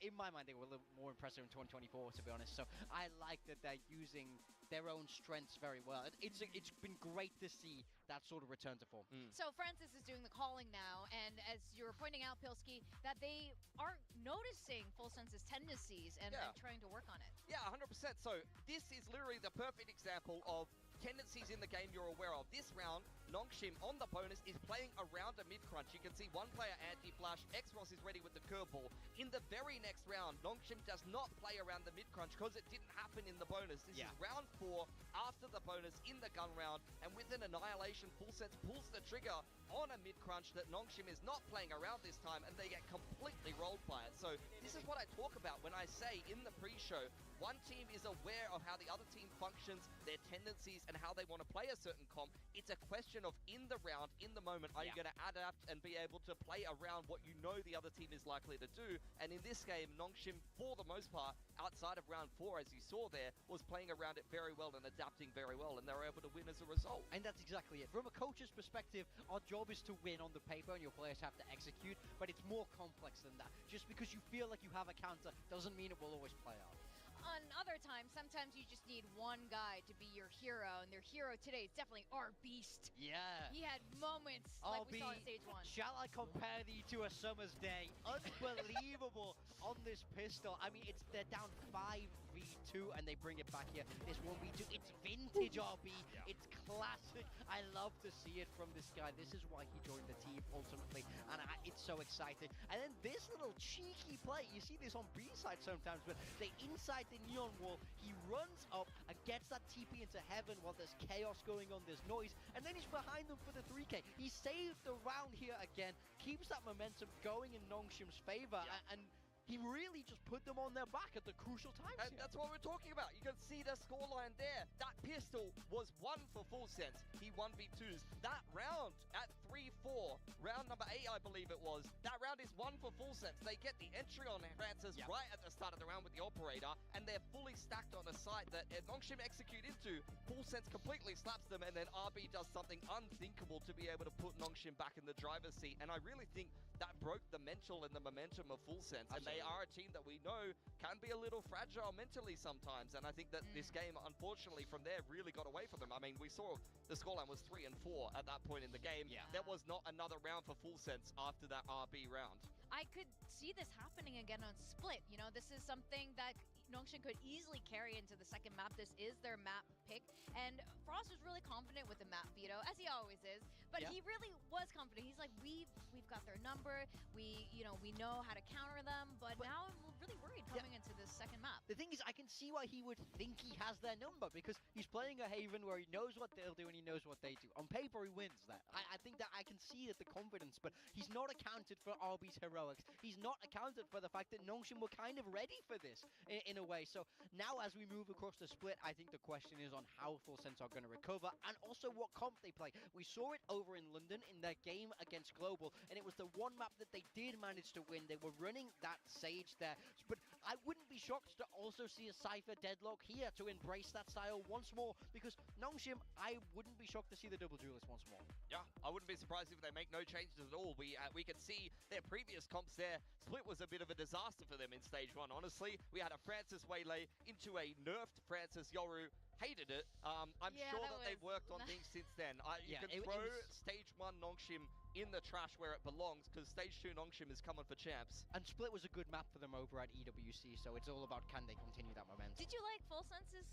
[SPEAKER 1] in my mind, they were a little more impressive in 2024, to be honest. So I like that they're using their own strengths very well. It's been great to see that sort of return to form.
[SPEAKER 2] So Francis is doing the calling now, and as you were pointing out, Pilski, that they are noticing Full Sense's tendencies and trying to work on it.
[SPEAKER 3] Yeah, 100%. So this is literally the perfect example of tendencies in the game you're aware of. This round, Nongshim on the bonus is playing around a mid-crunch. You can see one player anti-flash, Xros is ready with the curveball. In the very next round, Nongshim does not play around the mid-crunch because it didn't happen in the bonus. This is round 4 after the bonus in the gun round, and with an annihilation, Full Sense pulls the trigger on a mid-crunch that Nongshim is not playing around this time, and they get completely rolled by it. So this is what I talk about when I say in the pre-show, one team is aware of how the other team functions, their tendencies, and how they want to play a certain comp. It's a question of in the round, in the moment, are you going to adapt and be able to play around what you know the other team is likely to do? And in this game, Nongshim, for the most part, outside of round 4, as you saw there, was playing around it very well and adapting very well, and they were able to win as a result.
[SPEAKER 1] And that's exactly it. From a coach's perspective, our job is to win on the paper and your players have to execute, but it's more complex than that. Just because you feel like you have a counter doesn't mean it will always play out.
[SPEAKER 2] on other times, sometimes you just need one guy to be your hero, and their hero today is definitely our Beast.
[SPEAKER 1] Yeah.
[SPEAKER 2] He had moments like we saw in Stage 1.
[SPEAKER 1] Shall I compare thee to a summer's day? Unbelievable on this pistol. I mean, they're down 5v2 and they bring it back here. This 1v2, it's vintage RB. Yeah. It's classic. I love to see it from this guy. This is why he joined the team ultimately, and it's so exciting. And then this little cheeky play, you see this on B side sometimes, but they inside the neon wall, he runs up and gets that TP into heaven while there's chaos going on, there's noise, and then he's behind them for the 3K. He saved the round here again, keeps that momentum going in Nongshim's favor, and he really just put them on their back at the crucial times.
[SPEAKER 3] And that's what we're talking about. You can see the scoreline there. That pistol was 1 for Full Sense. He 1v2s. That round at 3-4, round number 8, I believe it was, that round is 1 for Full Sense. They get the entry on Francis right at the start of the round with the operator, and they're fully stacked on a site that Nongshim execute into. Full Sense completely slaps them, and then RB does something unthinkable to be able to put Nongshim back in the driver's seat. And I really think that broke the mental and the momentum of Full Sense. And they are a team that we know can be a little fragile mentally sometimes. And I think that this game, unfortunately, from there really got away from them. I mean, we saw the scoreline was 3-4 at that point in the game. Yeah. There was not another round for Full Sense after that RB round.
[SPEAKER 2] I could see this happening again on Split. You know, this is something that Nongshim could easily carry into the second map. This is their map pick. And Frost was really confident with the map veto, as he always is. But he really was confident. He's like, we've got their number. We know how to counter them. But now I'm really worried coming into this second map.
[SPEAKER 1] The thing is, I can see why he would think he has their number, because he's playing a Haven where he knows what they'll do and he knows what they do. On paper, he wins that. I think that I can see the confidence, but he's not accounted for RB's heroics. He's not accounted for the fact that Nongshim were kind of ready for this in a way. So now as we move across the split, I think the question is on how Full Sense are going to recover and also what comp they play. We saw it over in London in their game against Global, and it was the one map that they did manage to win. They were running that Sage there, but I wouldn't be shocked to also see a Cypher deadlock here to embrace that style once more, because Nongshim, I wouldn't be shocked to see the double duelist once more.
[SPEAKER 3] Yeah, I wouldn't be surprised if they make no changes at all. We could see their previous comps there. Split was a bit of a disaster for them in Stage 1, honestly. We had a Francis Waylay into a nerfed Francis Yoru. Hated it. I'm sure that they've worked on things since then. You can throw Stage 1 Nongshim in the trash where it belongs, because Stage 2 Nongshim is coming for champs.
[SPEAKER 1] And Split was a good map for them over at EWC, so it's all about can they continue that momentum.
[SPEAKER 2] Did you like Full Sense's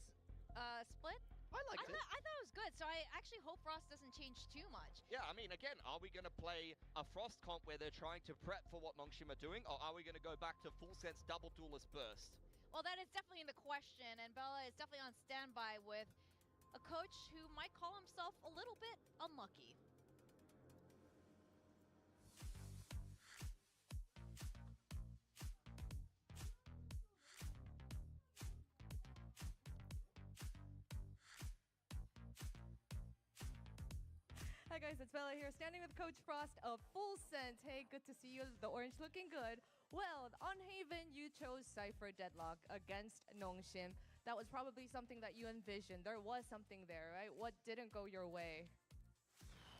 [SPEAKER 2] Split?
[SPEAKER 1] I liked it.
[SPEAKER 2] I thought it was good, so I actually hope Frost doesn't change too much.
[SPEAKER 3] Yeah, I mean, again, are we going to play a Frost comp where they're trying to prep for what Nongshim are doing, or are we going to go back to Full Sense double duelist burst?
[SPEAKER 2] Well, that is definitely in the question, and Bella is definitely on standby with a coach who might call himself a little bit unlucky.
[SPEAKER 10] Hi guys, it's Bella here, standing with Coach Frost of Full Sense. Hey, good to see you. The orange looking good. Well, on Haven, you chose Cypher Deadlock against Nongshim. That was probably something that you envisioned. There was something there, right? What didn't go your way?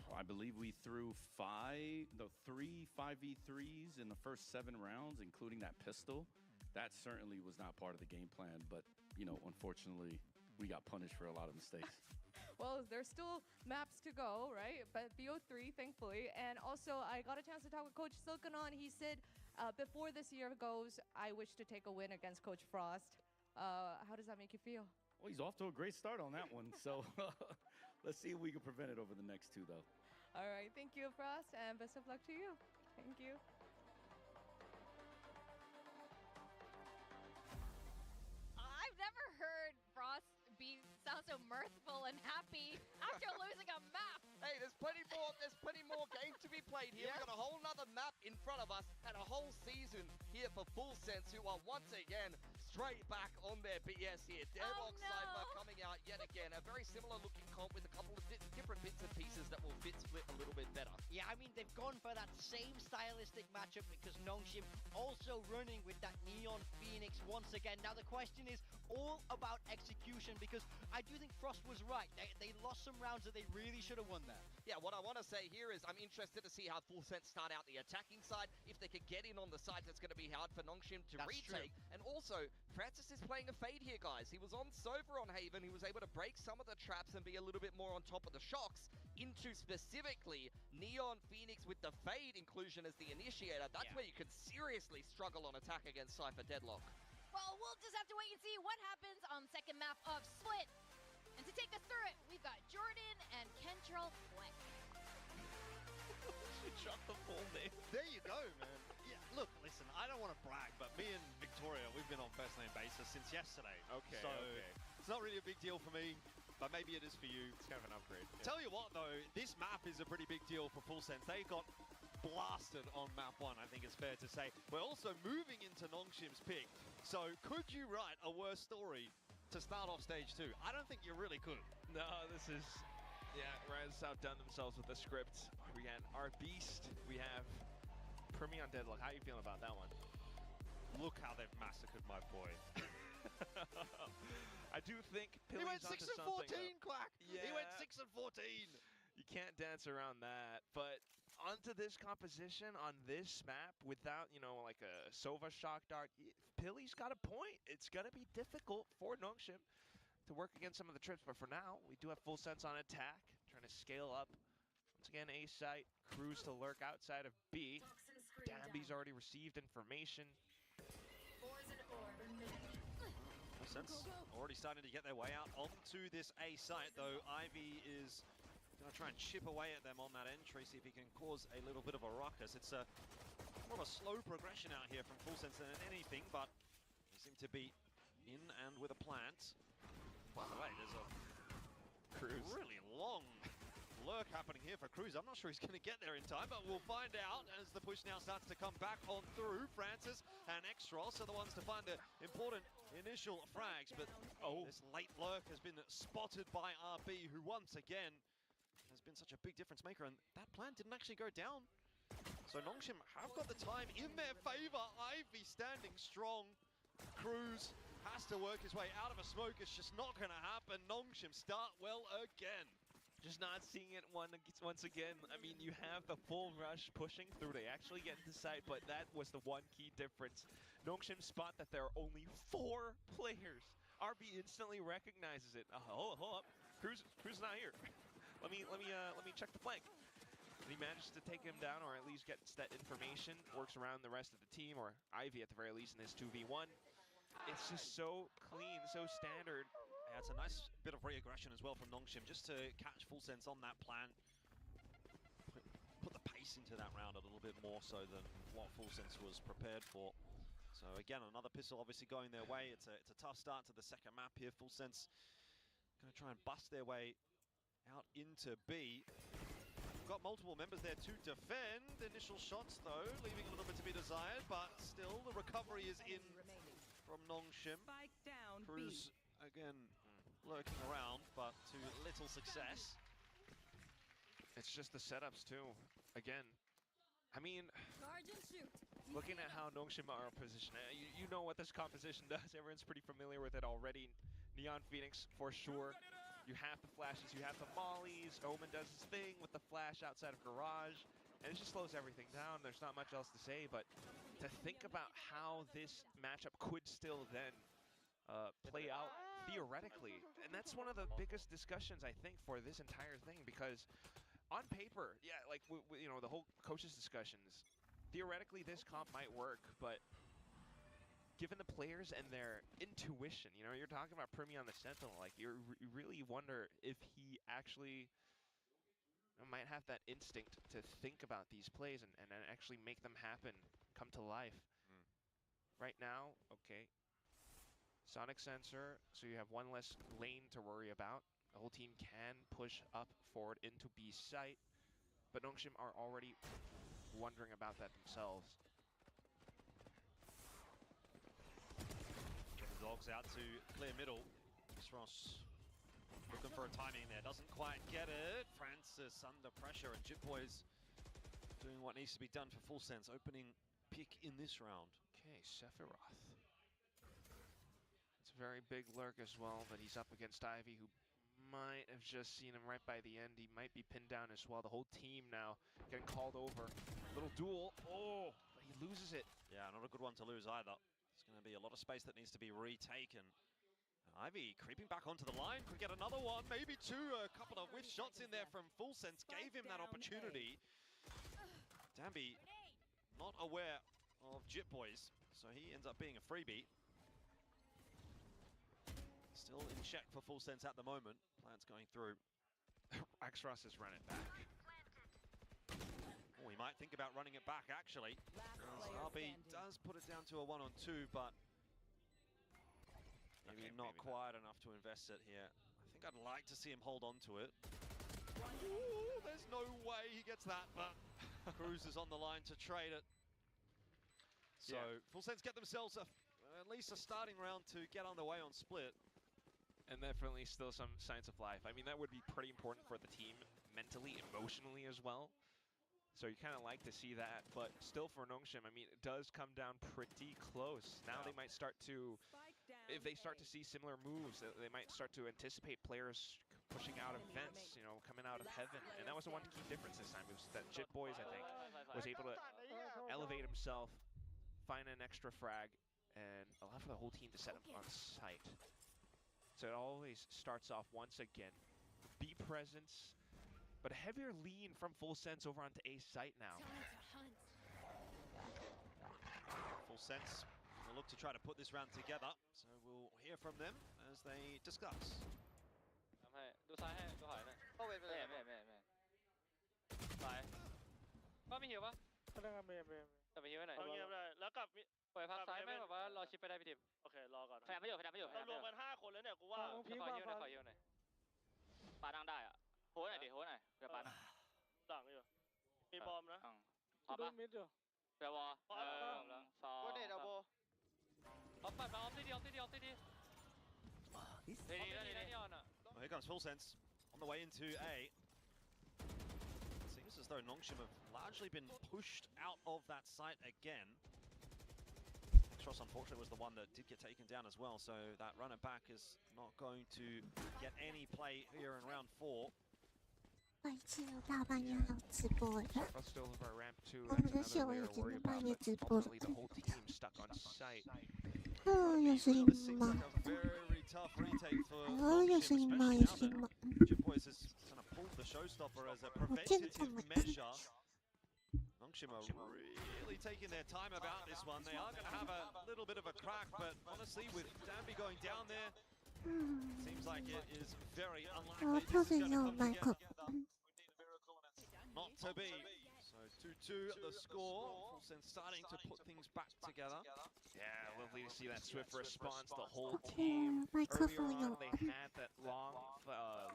[SPEAKER 12] I believe we threw three 5v3s in the first 7 rounds, including that pistol. That certainly was not part of the game plan, but, you know, unfortunately, we got punished for a lot of mistakes.
[SPEAKER 10] Well, there's still maps to go, right? But BO3, thankfully. And also, I got a chance to talk with Coach Silkanon. He said, before this year goes, I wish to take a win against Coach Frost. How does that make you feel?
[SPEAKER 12] Well, he's off to a great start on that one. So let's see if we can prevent it over the next 2, though.
[SPEAKER 10] All right. Thank you, Frost, and best of luck to you. Thank you.
[SPEAKER 2] I've never heard Frost sound so mirthful and happy after losing a map.
[SPEAKER 3] Hey, there's plenty more games to be played here. We've got a whole nother map in front of us and a whole season here for Full Sense, who are once again straight back on their BS here. Deadlock Cypher coming trying out yet again a very similar looking comp with a couple of different bits and pieces that will fit split a little bit better.
[SPEAKER 1] Yeah, I mean, they've gone for that same stylistic matchup because Nongshim also running with that Neon Phoenix once again. Now the question is all about execution because I do think Frost was right. They lost some rounds that they really should have won there.
[SPEAKER 3] Yeah, what I want to say here is I'm interested to see how Full Sense start out the attacking side. If they could get in on the side, that's going to be hard for Nongshim to retake. True. And also, Francis is playing a fade here, guys. He was on Sova on Haven. He was able to break some of the traps and be a little bit more on top of the shocks into specifically Neon Phoenix with the fade inclusion as the initiator. That's where you could seriously struggle on attack against Cypher Deadlock.
[SPEAKER 2] Well, we'll just have to wait and see what happens on the second map of Split. And to take us through it, we've got Jordan and Kentrell Fleck.
[SPEAKER 5] She dropped the full name.
[SPEAKER 6] There you go, man. Yeah, look, listen, I don't want to brag, but me and Victoria, we've been on first name basis since yesterday.
[SPEAKER 5] Okay,
[SPEAKER 6] so it's not really a big deal for me, but maybe it is for you.
[SPEAKER 5] It's kind of an upgrade. Yeah.
[SPEAKER 6] Tell you what, though, this map is a pretty big deal for Full Sense. They got blasted on map 1, I think it's fair to say. We're also moving into Nongshim's pick. So could you write a worse story to start off stage 2? I don't think you really could.
[SPEAKER 8] No, this is... Yeah, Raz outdone themselves with the script. We got our Beast. We have Permian Deadlock. How are you feeling about that one?
[SPEAKER 6] Look how they've massacred my boy.
[SPEAKER 8] I do think
[SPEAKER 6] He went 6 and 14, Quack!
[SPEAKER 8] Yeah.
[SPEAKER 6] He went 6 and 14!
[SPEAKER 8] You can't dance around that. But onto this composition on this map without, you know, like a Sova shock dart, Pilly's got a point. It's going to be difficult for Nongshim to work against some of the trips, but for now, we do have Full Sense on attack, trying to scale up. Once again, A site, Cruz to lurk outside of B. Dambi's already received information.
[SPEAKER 6] Full Sense already starting to get their way out onto this A site, though Ivy is going to try and chip away at them on that entry, see if he can cause a little bit of a ruckus. It's more of a slow progression out here from Full Sense than anything, but they seem to be in and with a plant. By the way, there's a really long lurk happening here for Cruz. I'm not sure he's going to get there in time, but we'll find out as the push now starts to come back on through. Francis and Extros are the ones to find the important initial frags, but this late lurk has been spotted by RB, who once again has been such a big difference maker, and that plan didn't actually go down. So Nongshim have got the time in their favor. Ivy standing strong. Cruz has to work his way out of a smoke. It's just not going to happen. Nongshim start well again.
[SPEAKER 8] Just not seeing it once again. I mean, you have the full rush pushing through. They actually get into sight, but that was the one key difference. Nongshim spot that there are only 4 players. RB instantly recognizes it. Hold up, Cruz not here. let me check the flank. And he manages to take him down, or at least gets that information. Works around the rest of the team, or Ivy at the very least in this 2v1. It's just so clean, so standard.
[SPEAKER 6] Yeah, it's a nice bit of re-aggression as well from Nongshim, just to catch Full Sense on that plan. Put the pace into that round a little bit more so than what Full Sense was prepared for. So again, another pistol obviously going their way. It's a tough start to the second map here. Full Sense going to try and bust their way out into B. Got multiple members there to defend. Initial shots though, leaving a little bit to be desired, but still the recovery is in from Nongshim. Cruz again lurking around, but to little success.
[SPEAKER 8] It's just the setups too. Again, I mean, looking at how Nongshim are positioned, you know what this composition does. Everyone's pretty familiar with it already. Neon Phoenix for sure. You have the flashes, you have the mollies. Omen does his thing with the flash outside of Garage, and it just slows everything down. There's not much else to say, but to think about how this matchup could still then play out theoretically, and that's one of the biggest discussions I think for this entire thing, because on paper, yeah, like you know, the whole coaches discussions, theoretically this comp might work, but given the players and their intuition, you know, you're talking about Primi on the Sentinel, like you really wonder if he actually might have that instinct to think about these plays and actually make them happen, come to life. Right now, okay, Sonic Sensor, so you have one less lane to worry about. The whole team can push up forward into B site, but Nongshim are already wondering about that themselves.
[SPEAKER 6] Get the dogs out to clear middle. Ross Looking for a timing there, doesn't quite get it. Francis under pressure, and Jitboy's doing what needs to be done for Full Sense, opening pick in this round.
[SPEAKER 8] Okay, Sephiroth. It's a very big lurk as well, but he's up against Ivy, who might have just seen him right by the end. He might be pinned down as well. The whole team now getting called over. Little duel. Oh, but he loses it.
[SPEAKER 6] Yeah, not a good one to lose either. It's going to be a lot of space that needs to be retaken. Ivy creeping back onto the line, could get another one, maybe two. A couple of whiff shots in there from Full Sense gave him that opportunity. Danby not aware of Jitboys, so he ends up being a freebie. Still in check for Full Sense at the moment. Plants going through.
[SPEAKER 8] Xross is running back.
[SPEAKER 6] Oh, he might think about running it back, actually. RB does put it down to a 1-on-2, but maybe not quite enough to invest it here. I think I'd like to see him hold on to it. Ooh, there's no way he gets that, but Cruz is on the line to trade it. So Full Sense get themselves at least a starting round to get underway on split.
[SPEAKER 8] And definitely still some signs of life. I mean, that would be pretty important for the team mentally, emotionally as well. So you kind of like to see that, but still for Nongshim, I mean, it does come down pretty close. Now they might start to, if they start to see similar moves, they might start to anticipate players pushing out of vents, you know, coming out of heaven. And that was the one key difference this time. It was that Jitboys, I think, was able to elevate himself, find an extra frag, and allow for the whole team to set him on sight. So it always starts off once again, B presence, but a heavier lean from Full Sense over onto A site now.
[SPEAKER 6] Full Sense will look to try to put this round together, so we'll hear from them as they discuss. Well, here comes Full Sense on the way into A. Seems as though Nongshim have largely been pushed out of that site again. Xross, unfortunately, was the one that did get taken down as well, so that runner back is not going to get any play here in round 4.
[SPEAKER 8] Still over ramp 2. That's another layer to worry about, but ultimately the whole team stuck on site.
[SPEAKER 6] This seems like a very tough retake for Nongshim, especially now that Jitboys has kind of pulled the showstopper as a preventative measure. Nongshim are really taking their time about this one. They are going to have a little bit of a crack, but honestly, with Danby going down there, seems like it is very unlikely this is going to come together. Not to be. So 2-2 the score. Full Sense starting to put things back together.
[SPEAKER 8] Yeah, lovely to see that swift response. The whole team. Earlier on, they had that long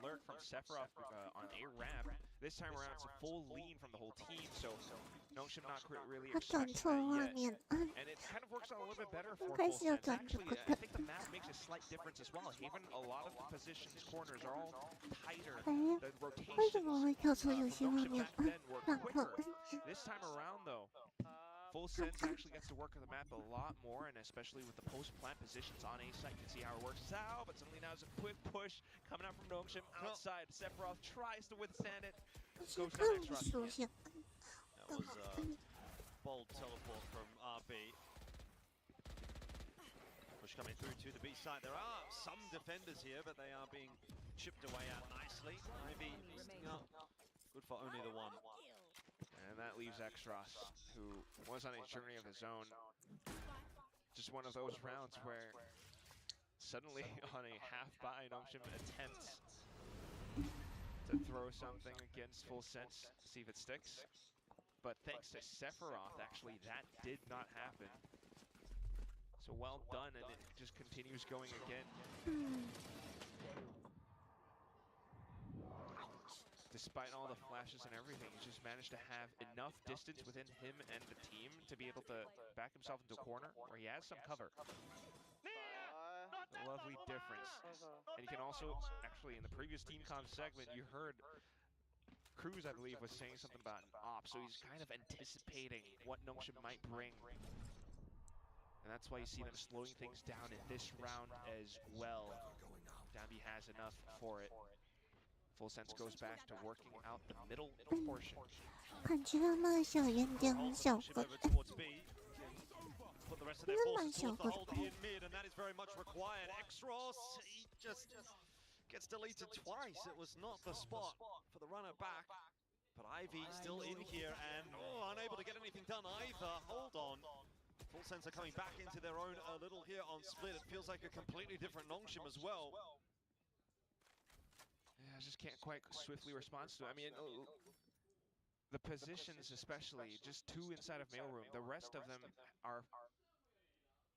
[SPEAKER 8] lurk from Sephiroth on A ramp. This time around, it's a full lean from the whole team. So Nongshim not really expecting that yet. And it kind of works out a little bit better for Full Sense. Actually, I think the map makes a slight difference as well. Even a lot of the positions, corners are all tighter. The rotations from Nongshim back then were quicker. This time around, though, Full Sense actually gets to work on the map a lot more, and especially with the post-plant positions on A site, you can see how it works out. But suddenly now there's a quick push coming out from Nongshim outside. Sephiroth tries to withstand it. Goes down Xross again.
[SPEAKER 6] That was a bold teleport from RB. Push coming through to the B side. There are some defenders here, but they are being chipped away at nicely. Ivy listing up. Good for only the one.
[SPEAKER 8] And that leaves Xross, who was on a journey of his own. Just one of those rounds where suddenly on a half-buy, Nongshim attempts to throw something against Full Sense, see if it sticks. But thanks to Sephiroth, actually, that did not happen. So well done, and it just continues going again. Despite all the flashes and everything, he's just managed to have enough distance within him and the team to be able to back himself into a corner where he has some cover. lovely difference. And you can also, actually, in the previous team comms segment, you heard Cruz, I believe, was saying something about an op, so he's kind of anticipating what Nongshim might bring. And that's why you see them slowing things down in this round as well. Danby has enough for it. Full Sense goes back to working out the middle portion.
[SPEAKER 4] 感觉蛮小圆点小个，Put
[SPEAKER 6] the rest of their forces towards the hold in mid, and that is very much required. Exros, he just gets deleted twice. It was not the spot for the runner back. But Ivy still in here and unable to get anything done either. Hold on. Full Sense are coming back into their own a little here on split. It feels like a completely different Nongshim as well.
[SPEAKER 8] Yeah, I just can't quite swiftly respond to it. I mean, the positions especially, just two inside of mailroom. The rest of them are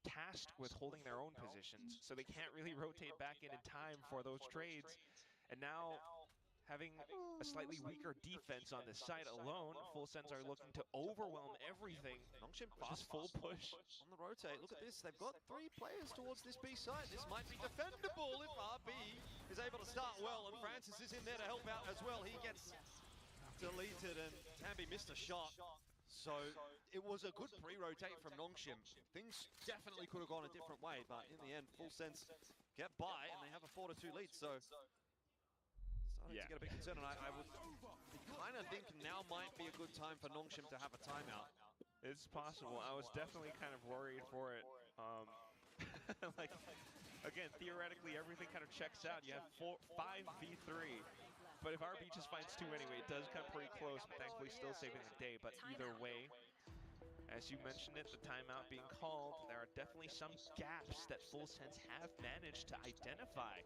[SPEAKER 8] tasked with holding their own positions, so they can't really rotate back in time for those trades. And now, having a slightly weaker defense on this side alone, Full Sense are looking to overwhelm everything.
[SPEAKER 6] Nongshim
[SPEAKER 8] Just full push
[SPEAKER 6] on the rotate. Look at this. They've got 3 players towards this B side. This might be defendable if RB is able to start well, and Francis is in there to help out as well. He gets deleted, and Tambi missed a shot. So it was a good pre-rotate from Nongshim. Things definitely could have gone a different way, but in the end, Full Sense get by, and they have a 4-2 lead. So starting to get a bit concerned, and I would kind of think now might be a good time for Nongshim to have a timeout.
[SPEAKER 8] It's possible. I was definitely kind of worried for it. Like, again, theoretically, everything kind of checks out. You have 5v3. But if RB just finds 2 anyway, it does come pretty close, but thankfully still saving the day. But either way, as you mentioned it, the timeout being called, there are definitely some gaps that Full Sense have managed to identify.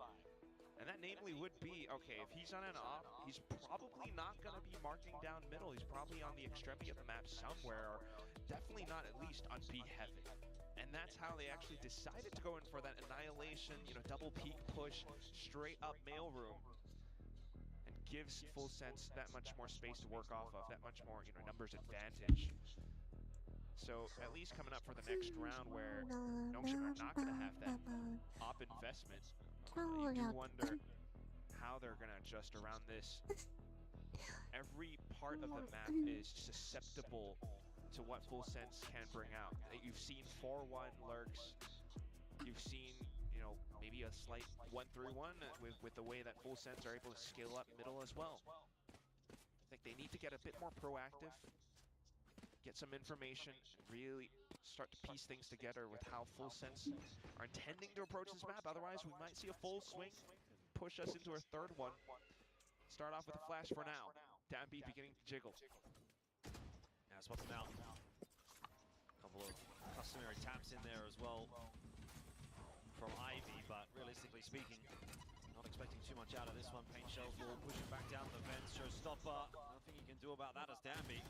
[SPEAKER 8] And that namely would be, okay, if he's on an op, he's probably not going to be marking down middle. He's probably on the extremity of the map somewhere, or definitely not at least on B heaven. And that's how they actually decided to go in for that annihilation, double peak push, straight up mailroom. And gives Full Sense that much more space to work off of, that much more, numbers advantage. So at least coming up for the next round where Nongshim are not going to have that op investment, you do wonder how they're going to adjust around this. Every part of the map is susceptible to what Full Sense can bring out. You've seen 4-1 lurks. You've seen, maybe a slight 1-3-1 with the way that Full Sense are able to scale up middle as well. I think they need to get a bit more proactive, get some information, really start to piece things together with how Full Sense are intending to approach this map. Otherwise, we might see a full swing, push us into our 3rd one. Start off with a flash for now. Down B beginning to jiggle.
[SPEAKER 6] Yeah, spots him out. A couple of customary taps in there as well from Ivy, but realistically speaking, not expecting too much out of this one. Paint shells will push it back down the vents. Showstopper, nothing you can do about that as Danby.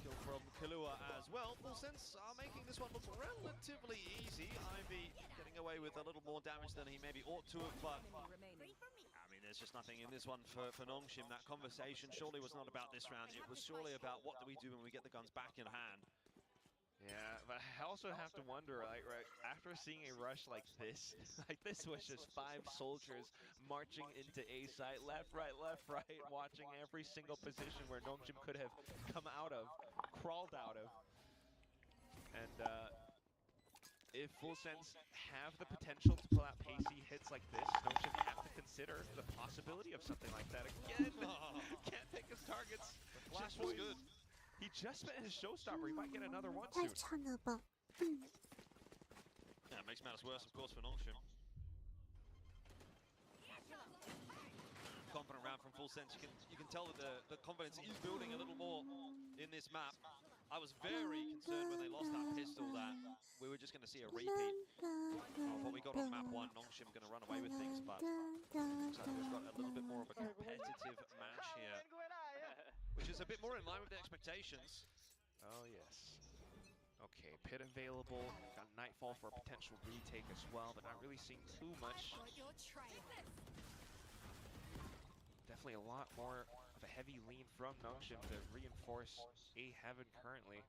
[SPEAKER 6] Kill from Kalua as well. Full Sense are making this one look relatively easy. Ivy getting away with a little more damage than he maybe ought to have, but I mean, there's just nothing in this one for Nongshim. That conversation surely was not about this round. It was surely about what do we do when we get the guns back in hand.
[SPEAKER 8] Yeah, but I also have to wonder, like, right after seeing a rush like this was just 5 soldiers marching into A site, left, right, watching every single position where Nongshim could have come out of, crawled out of. And if Full Sense have the potential to pull out pacey hits like this, Nongshim have to consider the possibility of something like that again. Can't take his targets.
[SPEAKER 6] The flash was good.
[SPEAKER 8] He just spent his showstopper. He might get another one soon.
[SPEAKER 6] Yeah, it makes matters worse, of course, for Nongshim. Confident round from Full Sense. You can tell that the confidence is building a little more in this map. I was very concerned when they lost that pistol that we were just going to see a repeat of what we got on map 1. Nongshim going to run away with things, but looks like we've got a little bit more of a competitive match here, which is a bit more in line with the expectations.
[SPEAKER 8] Oh, yes. Okay, pit available. Got Nightfall for a potential retake as well, but not really seeing too much. Definitely a lot more of a heavy lean from Nongshim to reinforce A Heaven currently.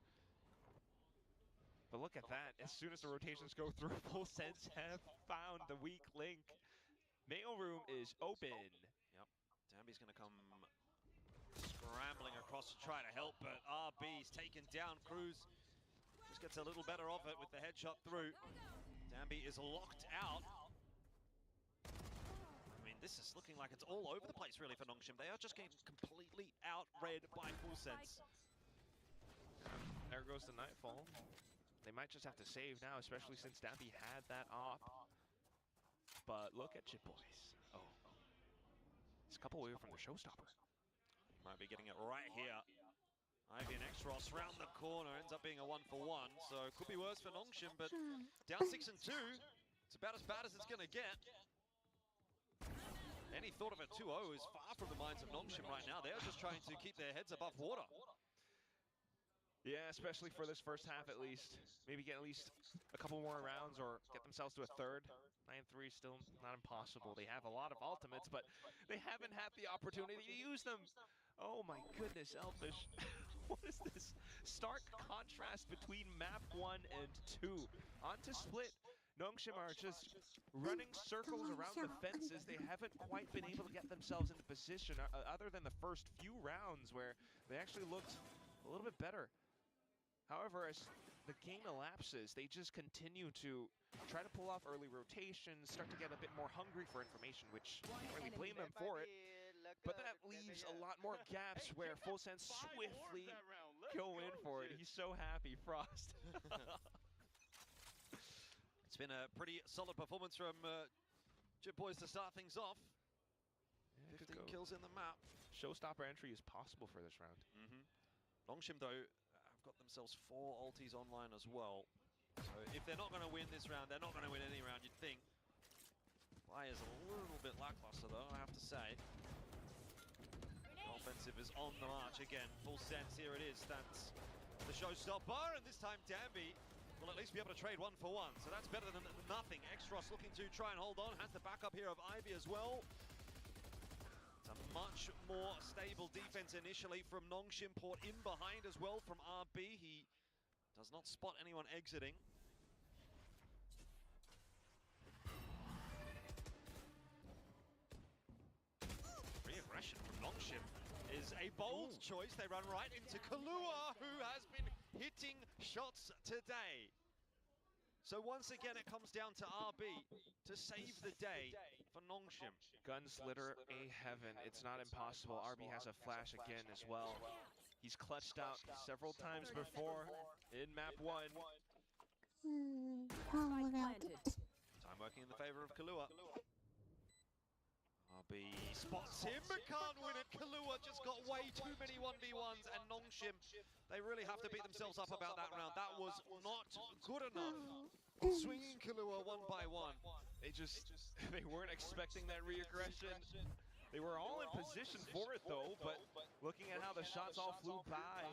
[SPEAKER 8] But look at that. As soon as the rotations go through, Full Sense have found the weak link. Mail room is open.
[SPEAKER 6] Yep. Dambi's going to come scrambling across to try to help, but RB's taken down. Cruz just gets a little better of it with the headshot through. Dambi is locked out. I mean, this is looking like it's all over the place, really, for Nongshim. They are just getting completely outread by Full Sense.
[SPEAKER 8] There goes the Nightfall. They might just have to save now, especially since Dambi had that op. But look at Chip Boys. Oh. It's a couple away from the showstopper.
[SPEAKER 6] Might be getting it right here. Ivy and X-Ross round the corner, ends up being a 1-for-1, so it could be worse for Nongshim, but down 6 and 2, it's about as bad as it's going to get. Any thought of a 2-0 is far from the minds of Nongshim right now. They're just trying to keep their heads above water.
[SPEAKER 8] Yeah, especially for this first half at least. Maybe get at least a couple more rounds or get themselves to a third. 9-3 still not impossible. They have a lot of ultimates, but they haven't had the opportunity to use them. Oh my goodness, Elfish. What is this stark contrast between map 1 and 2? On to split. Nongshim are just running circles around the fences. They haven't quite been able to get themselves into position other than the first few rounds where they actually looked a little bit better. However, as the game elapses, they just continue to try to pull off early rotations, start to get a bit more hungry for information, which I can't really blame them for it. But that leaves a lot more gaps where Full Sense swiftly go in for it. He's so happy, Frost.
[SPEAKER 6] It's been a pretty solid performance from Chip Boys to start things off.
[SPEAKER 8] Yeah,
[SPEAKER 6] 15 kills in the map.
[SPEAKER 8] Showstopper entry is possible for this round.
[SPEAKER 6] Nongshim, though, got themselves 4 ultis online as well. So if they're not going to win this round, they're not going to win any round, you'd think. Play is a little bit lackluster, though, I have to say. The offensive is on the march again. Full Sense, here it is. That's the showstopper, and this time Dambi will at least be able to trade 1 for 1. So that's better than nothing. X-Ross looking to try and hold on. Has the backup here of Ivy as well. It's a much more stable defense initially from Nongshim. Port in behind as well from RB. He does not spot anyone exiting. Re-aggression from Nongshim is a bold choice. They run right into Kalua, who has been hitting shots today. So once again, it comes down to RB to save the day for Nongshim.
[SPEAKER 8] Gunslitter A heaven. It's not impossible. RB has a flash again as well. He's clutched out several times before in map 1.
[SPEAKER 6] Time working in the favor of Kalua. RB spots him, but can't win it. Kalua just got way too many 1v1s, and Nongshim, they really have to beat themselves up about that round. That was not good enough. Swinging Kalua 1 by 1.
[SPEAKER 8] They weren't expecting that re-aggression. They were all in position for it though, but looking at how the shots all flew by,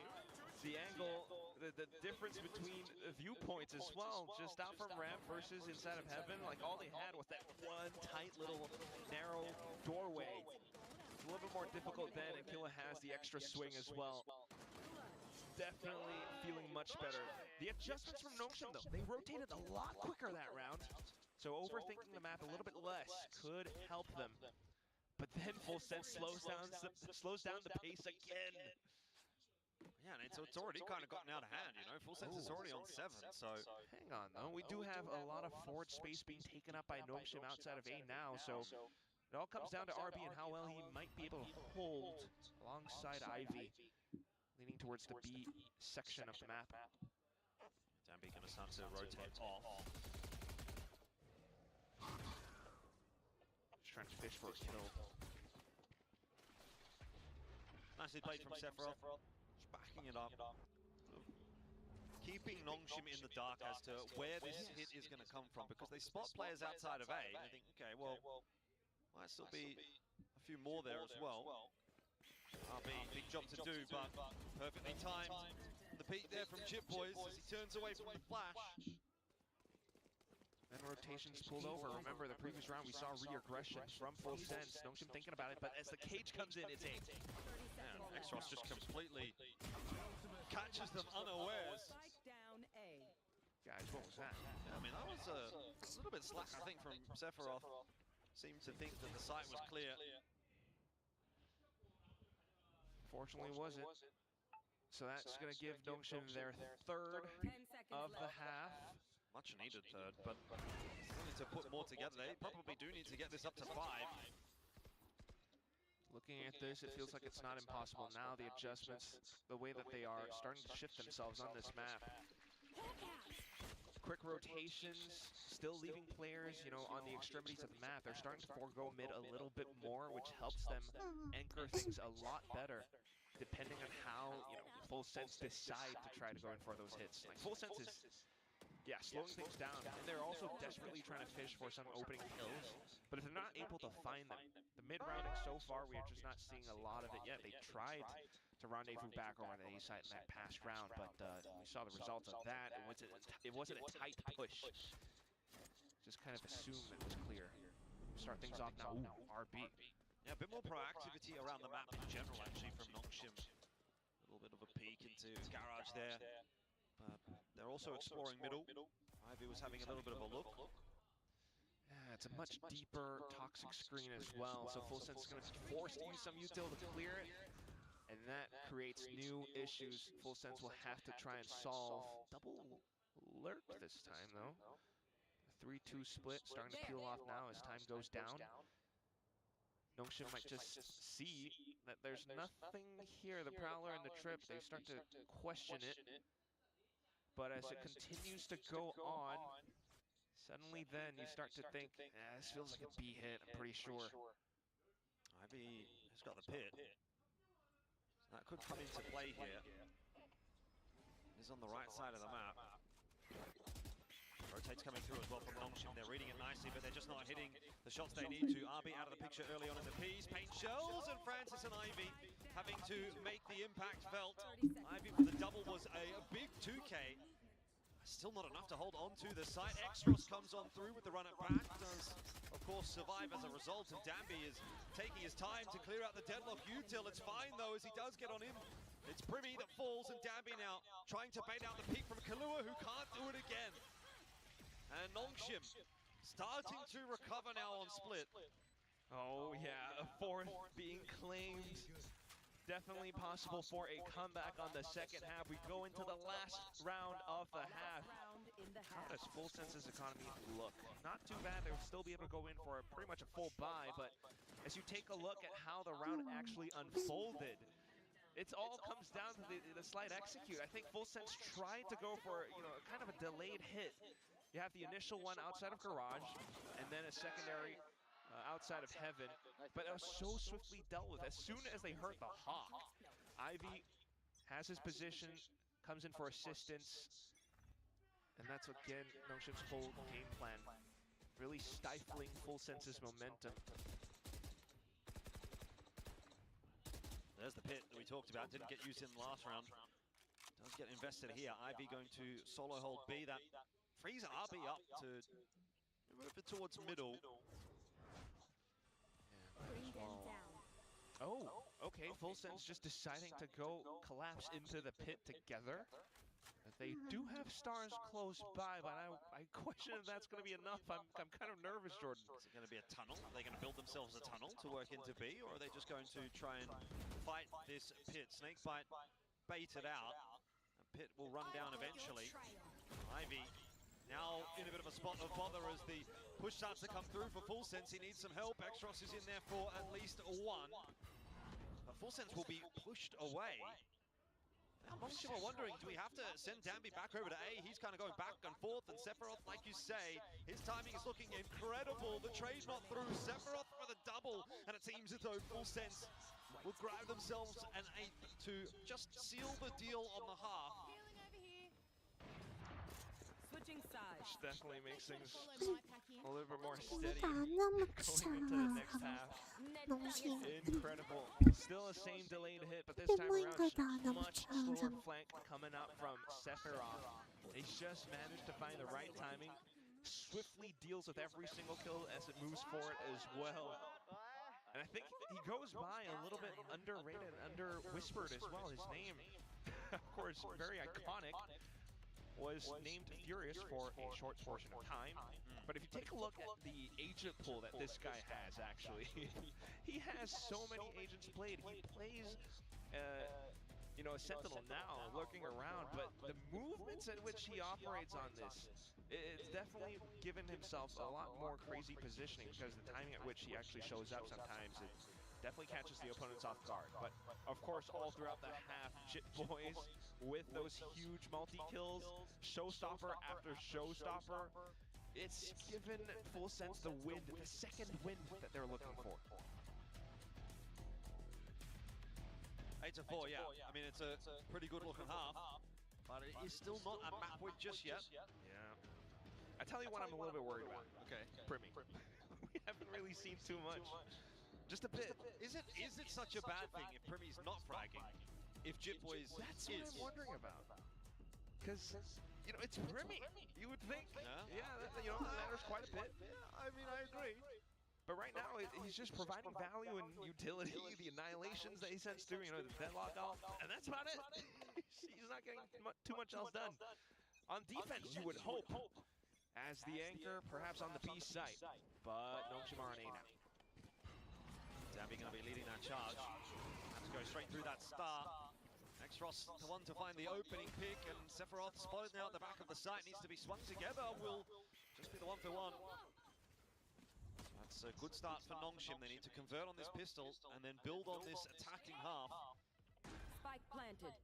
[SPEAKER 8] the angle, the difference between viewpoints as well, just out from ramp versus inside of heaven, like all they had was that one tight little narrow doorway. It's a little bit more difficult then, and Killa has the extra swing as well. Definitely feeling much better. The adjustments from Nongshim though, they rotated a lot quicker that round, so overthinking the map a little bit less could help them. But then Full Sense slows down the pace again.
[SPEAKER 6] Yeah, and it's already kind of gotten out of hand, you know. Full Sense is already on 7, so...
[SPEAKER 8] Hang on, though. We do have a lot of forward space being taken up by Nongshim outside of A now, so it all comes down to RB and how well he might be able to hold alongside Ivy, leaning towards the B section of the map.
[SPEAKER 6] Dambi gonna start to rotate off.
[SPEAKER 8] Trying to fish for a kill.
[SPEAKER 6] Nicely played from Sephiroth. Just backing it up. Keeping Nongshim in the dark as to where this hit is going to come from, because they spot players outside of A. And they think, okay, well, might still be a few more there as well. RB, big job to do, but perfectly timed. The peek there from Chip Boys as he turns away from the flash.
[SPEAKER 8] And rotations pulled over. Remember, the previous round we saw re-aggression from Full Sense. Nongshim thinking about it, but as the cage comes in, it's A.
[SPEAKER 6] Yeah, X-Ross just completely catches them unawares.
[SPEAKER 8] Guys, what was that?
[SPEAKER 6] Yeah, I mean, that was a little bit slack, I think, from Sephiroth. Seemed to think that the site was clear.
[SPEAKER 8] Fortunately, wasn't. So that's going to give Nongshim their third of the half.
[SPEAKER 6] Much needed third, but still need to put more together. They probably do need to get this up to 5.
[SPEAKER 8] Looking at this, it feels like it's not impossible now. The adjustments, the way that they are starting to shift themselves on this map. Quick rotations, still leaving players, you know, on the extremities of the map. They're starting to forego mid a little bit more, which helps them anchor things a lot better, depending on how, you know, Full Sense decide to try to go in for those hits. Like, Full Sense is, yeah, slowing things down, and they're also desperately trying to fish for some opening kills, but if they're not able to find them, the mid-rounding so far, we are just not seeing a lot of it yet. They tried to rendezvous back over the A site in that past round, but we saw the results of that. It wasn't a tight push. Just kind of assumed it was clear. Start things off now. Ooh, RB.
[SPEAKER 6] Yeah, a bit more proactivity around the map in general, actually, from Nongshim. A little bit of a peek into Garage there. They're also exploring middle. Ivy was having a little bit of a look.
[SPEAKER 8] Yeah, it's a much deeper toxic screen as well, so Full Sense is going to be forced to use some util to clear it. And that creates new issues Full Sense will have to try and solve. Double lurk this time, though. 3-2 split starting to peel off now as time goes down. Nongshim might just see that there's nothing here. The Prowler and the Trip, they start to question it. But as it continues to go on, suddenly then you start to think, this feels like a B hit, I'm pretty sure.
[SPEAKER 6] Ivy has got the pit. That could come into play here. He's on the right side of the map. Rotates coming through as well from Nongshim. They're reading it nicely, but they're just not hitting the shots they need to. RB out of the picture early on in the piece. Paint shells, and Francis and Ivy having to make the impact felt. Ivy for the double was a big 2K. Still not enough to hold on to the site. Extros comes on through with the run at back. Does, of course, survive as a result. And Danby is taking his time to clear out the deadlock util. It's fine, though, as he does get on him. It's Primmy that falls, and Danby now trying to bait out the peak from Kahlua, who can't do it again. And Nongshim starting to recover now on split.
[SPEAKER 8] Oh, yeah, a fourth being claimed. Definitely possible for a comeback on the second half. We go into the last round of the half. How does Full Sense's economy look? Not too bad. They'll still be able to go in for pretty much a full buy, but as you take a look at how the round actually unfolded, it all comes down to the slight execute. I think Full Sense tried to go for, you know, kind of a delayed hit. You have the initial one outside of Garage, and then a secondary outside of Heaven, but it was so swiftly dealt with. As soon as they hurt the Hawk, Ivy has his position, comes in for assistance, and that's again Nongshim's whole game plan, really stifling Full Sense's momentum.
[SPEAKER 6] There's the pit that we talked about, didn't get used in the last round. Does get invested here. Ivy going to solo hold B. That frees RB up to move it towards middle.
[SPEAKER 8] Oh, okay, Full Sense just deciding to go collapse into the pit together. They do have stars close by, but I question if that's going to be enough. I'm kind of nervous, Jordan.
[SPEAKER 6] Is it going to be a tunnel? Are they going to build themselves a tunnel to work into B, or are they just going to try and fight this pit? Snakebite bait it out. The pit will run down eventually. Ivy now in a bit of a spot of bother as the push starts to come through for Full Sense. He needs some help. Extros is in there for at least one. But Full Sense will be pushed away. Now, Nongshim are wondering, do we have to send Danby back over to A? He's kind of going back and forth, and Sephiroth, like you say, his timing is looking incredible. The trade not through. Sephiroth for the double, and it seems as though Full Sense will grab themselves an 8th to just seal the deal on the half.
[SPEAKER 10] Switching sides.
[SPEAKER 8] Which definitely makes things a little bit more steady going into the next half. Incredible. Still a same delayed hit, but this time around, much slower flank coming out from Sephiroth. He's just managed to find the right timing. Swiftly deals with every single kill as it moves forward as well. And I think he goes by a little bit underrated, under-whispered as well. His name, of course, very iconic. was named Furious for a short portion of time. But if you take a look at the agent pool that this guy has, actually, he has so many agents played. He plays, you know, a Sentinel now, lurking around, but the movements in which he operates on this, it's definitely given himself a lot more crazy positioning, because the timing at which he actually shows up sometimes, it definitely catches the opponents off guard. But of course, all throughout the half, Jit Boys with those huge multi-kills, showstopper after showstopper, it's given Full Sense the wind, the second wind that they're looking for.
[SPEAKER 6] 8-4, yeah. I mean, it's a pretty good looking half, but it is still not a map win just yet.
[SPEAKER 8] Yeah. I tell you what I'm a little bit worried about.
[SPEAKER 6] Okay.
[SPEAKER 8] Primmy. We haven't really seen too much. Just a bit.
[SPEAKER 6] Is it such a bad thing if Primmy's not fragging? If Jit Boys
[SPEAKER 8] That's what I'm wondering about. Because, you know, it's Primmy. You would think. Yeah, that, you know, that matters quite a bit.
[SPEAKER 6] Yeah, I mean, I agree.
[SPEAKER 8] But right now, he's just providing value and utility, the annihilations that he sends through, you know, the deadlock off, and that's about it. He's not getting too much else done. On defense, you would hope, as the anchor, perhaps on the B site, but Nongshim are on A now.
[SPEAKER 6] Dambi going to be leading that charge. Have to go straight through that start. Exros, the one to find the opening pick, and Sephiroth spotted now at the back of the site, needs to be swung together, will just be the 1-for-1. That's a good start for Nongshim. They need to convert on this pistol and then build on this attacking half.
[SPEAKER 13] Spike planted.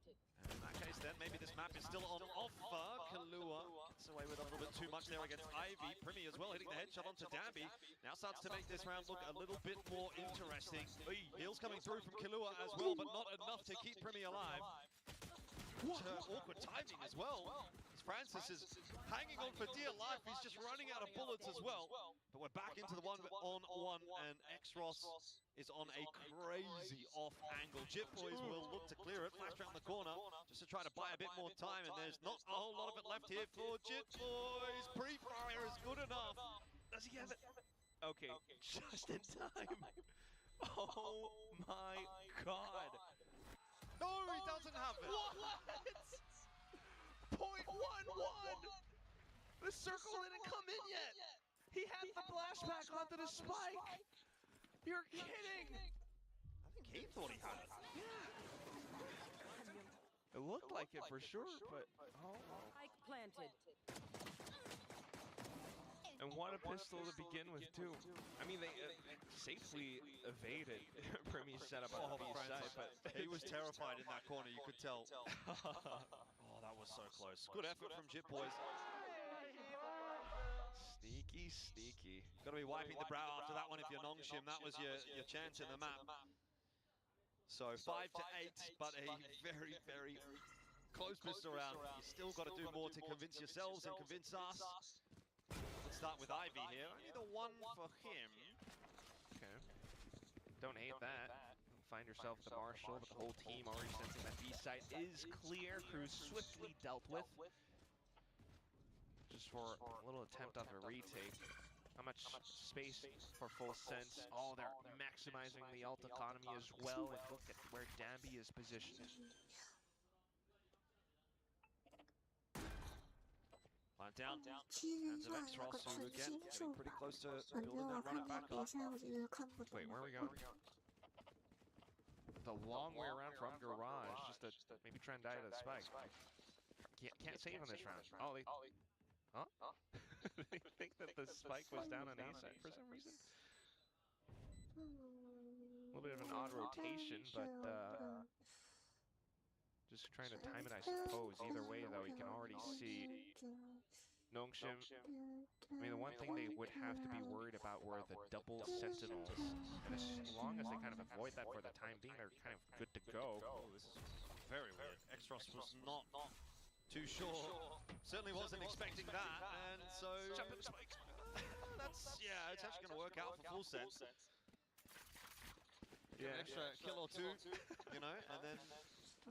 [SPEAKER 6] And in that case then, maybe this map is still on offer. Kalua gets away with a little bit too much there against Ivy. Primmy as well, hitting the headshot onto Dambi. Now starts to make this round look a little bit more interesting. Heals coming through from Kalua as well, but not enough to keep Primmy alive. What awkward timing as well. Francis is hanging on for dear life. He's just running out of bullets as well. But we're back into the 1-on-1, and Exros is on a crazy off angle. Jit Boys will look to clear it, flash around the corner, just to try to buy a bit more time, and there's not a whole lot of it left here for Jit Boys. Pre-fire is good enough.
[SPEAKER 8] Does he have it? Okay, just in time. Oh my god.
[SPEAKER 6] No, he doesn't have it.
[SPEAKER 8] What? .11! The circle didn't come in yet! He had the flashback onto the spike! You're kidding!
[SPEAKER 6] I think he thought he had it.
[SPEAKER 8] Yeah. It looked like it for sure, but... Oh.
[SPEAKER 13] Spike planted.
[SPEAKER 8] And what a pistol to begin with, too. I mean, they safely evaded Primmy's setup on the B side, but...
[SPEAKER 6] He was terrified in that corner, you could tell. That was so close. Good effort from Jit Boys.
[SPEAKER 8] Sneaky, sneaky.
[SPEAKER 6] Got to be wiping the brow after that one if you're Nongshim. That was your chance in the map. So 5-8, but a very, very close pistol round. You still got to do more to convince yourselves and convince us. Let's start with Ivy here. Only the one for him.
[SPEAKER 8] Okay. Don't hate that. Find yourself the Marshal, but the whole team already sensing that B site is clear. Cruz swiftly dealt with. Just for a little attempt on the retake. How much space for Full Sense? Oh, they're maximizing the ult economy as well. And look at where Dambi is positioned.
[SPEAKER 6] Line down. Hands of Exros, who again getting pretty close to building that run it back up.
[SPEAKER 8] Wait, where are we going? The long way around from Garage, just to maybe try and die to the spike. Can't save on this round. Oh, they... Huh? They think that the spike was down on A side for some reason? A little bit of an odd rotation, but just trying to time it, I suppose. Either way, though, you can already see Nongshim. I mean, the one thing they would have to be worried about were the double sentinels. And as long as they kind of avoid that for the time being, they're kind of good to go.
[SPEAKER 6] Oh, this is very weird. Exros was not too sure. Certainly wasn't expecting that, and so...
[SPEAKER 8] Jump in the spike.
[SPEAKER 6] Yeah, it's actually going to work out for Full Sense.
[SPEAKER 8] Yeah.
[SPEAKER 6] An extra kill or two, you know, and then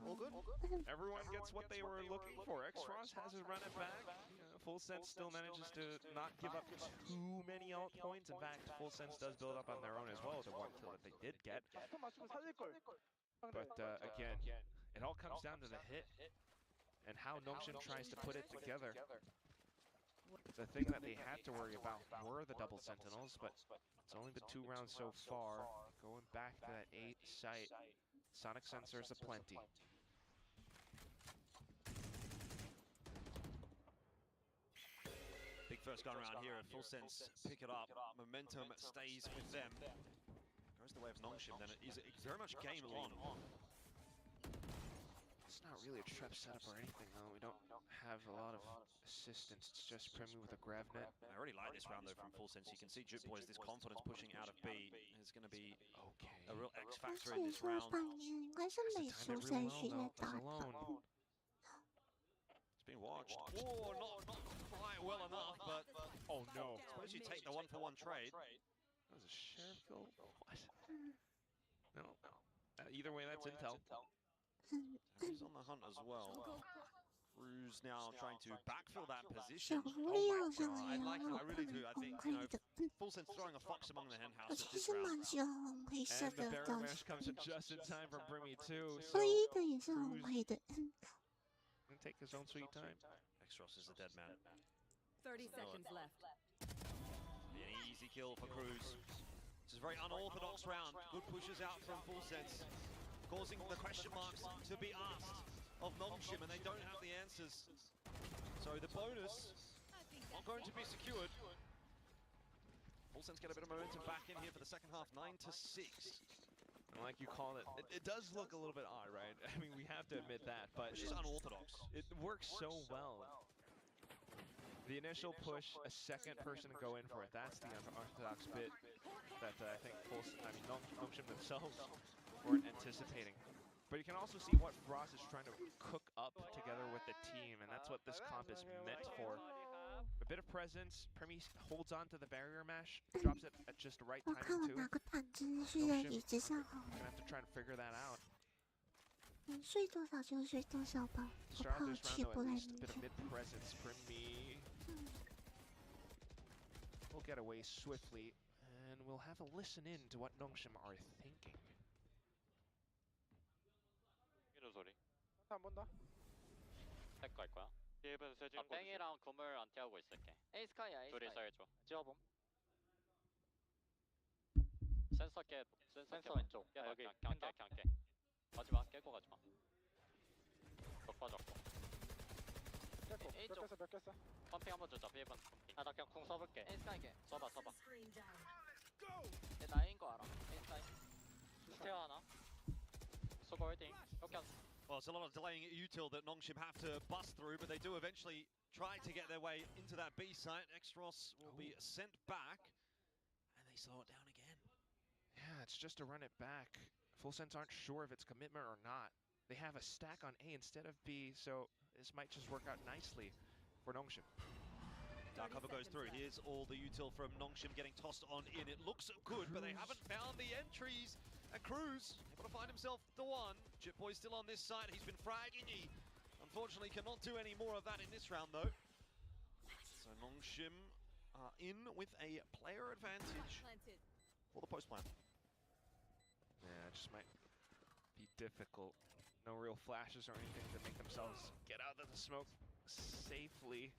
[SPEAKER 6] all good.
[SPEAKER 8] Everyone gets what they were looking for. Exros has his run it back. Full Sense still manages to not give up too many ult points. In fact, Full Sense does build up on their own as well, the one kill that they did get. But again, it all comes down to the hit. and how Nongshim tries to put it together. The thing that they had to worry about were the double sentinels, but it's only been 2 rounds so far. Going back to that 8 site, sonic sensors aplenty.
[SPEAKER 6] Big first gun round here at Full Sense. Pick it up. Momentum stays with them. Goes the way of Nongshim, then it is very much game on.
[SPEAKER 8] It's not really a trap setup or anything, though. We don't have a lot of assistance. It's just Premi with a grav net.
[SPEAKER 6] I really like this round, though, from Full Sense. You can see Jip Boys, this confidence pushing out of B is going to be a real X factor in this round.
[SPEAKER 4] It's
[SPEAKER 6] being watched. Oh, not quite well enough, but...
[SPEAKER 8] Oh, no.
[SPEAKER 6] Suppose you take the 1-for-1 trade.
[SPEAKER 8] That was a sheriff goal? What? No. Either way, that's intel.
[SPEAKER 6] He's on the hunt as well. Cruz now trying to backfill that position. I like it, I really do. I think, you know, Full Sense throwing a fox among the hen house at this round.
[SPEAKER 8] And the barrel mash comes in just in time from Brimmy too. So Cruz can take his own sweet time.
[SPEAKER 6] Xros is a dead man.
[SPEAKER 13] 30 seconds left.
[SPEAKER 6] Be an easy kill for Cruz. This is a very unorthodox round. Good pushes out from Full Sense, causing the question marks to be asked of Nongshim, and they don't have the answers. So the bonus not going to be secured. Full Sense get a bit of momentum back in here for the second half, 9-6.
[SPEAKER 8] And like you call it, it does look a little bit odd, right? I mean, we have to admit that, but
[SPEAKER 6] it's just unorthodox.
[SPEAKER 8] It works so well. The initial push, a second person to go in for it. That's the unorthodox bit that I think Nongshim themselves weren't anticipating. But you can also see what Frost is trying to cook up together with the team, and that's what this comp is meant for. A bit of presence. Premi holds on to the barrier mash, drops it at just the right timing too. Nongshim gonna have to try and figure that out. Start of this round though, at least a bit of mid-presence. Premi will get away swiftly, and we'll have a listen in to what Nongshim are thinking.
[SPEAKER 7] 소리. 한 번 더. 할 거야. 얘는 세진 뺑이랑 곰을 안 태우고 있을게. A 스카이야. 둘이서 해줘. 지워봄. 센서 깨. 센서 왼쪽. 야 여기 강깨. 가지마. 깨고 가지마. 벽 빠졌고. A 쪽. 몇 깼어? 펌핑 한번 주자. B번 펌핑. 나 그냥 궁 써볼게. A 스카이게. 써봐. 얘 나인 거 알아. A 스카이. 스테어 하나.
[SPEAKER 6] Well, it's a lot of delaying at util that Nongshim have to bust through, but they do eventually try to get their way into that B site. Xros will be sent back, and they slow it down again.
[SPEAKER 8] Yeah, it's just to run it back. Full Sense aren't sure if it's commitment or not. They have a stack on A instead of B, so this might just work out nicely for Nongshim.
[SPEAKER 6] Dark cover goes through. Here's all the util from Nongshim getting tossed on in. It looks good, but they haven't found the entries. And Cruz able to find himself the one. Jip Boy still on this side. He's been fragging. He unfortunately cannot do any more of that in this round, though. So Nongshim are in with a player advantage for the post plan.
[SPEAKER 8] Yeah, it just might be difficult. No real flashes or anything to make themselves get out of the smoke safely.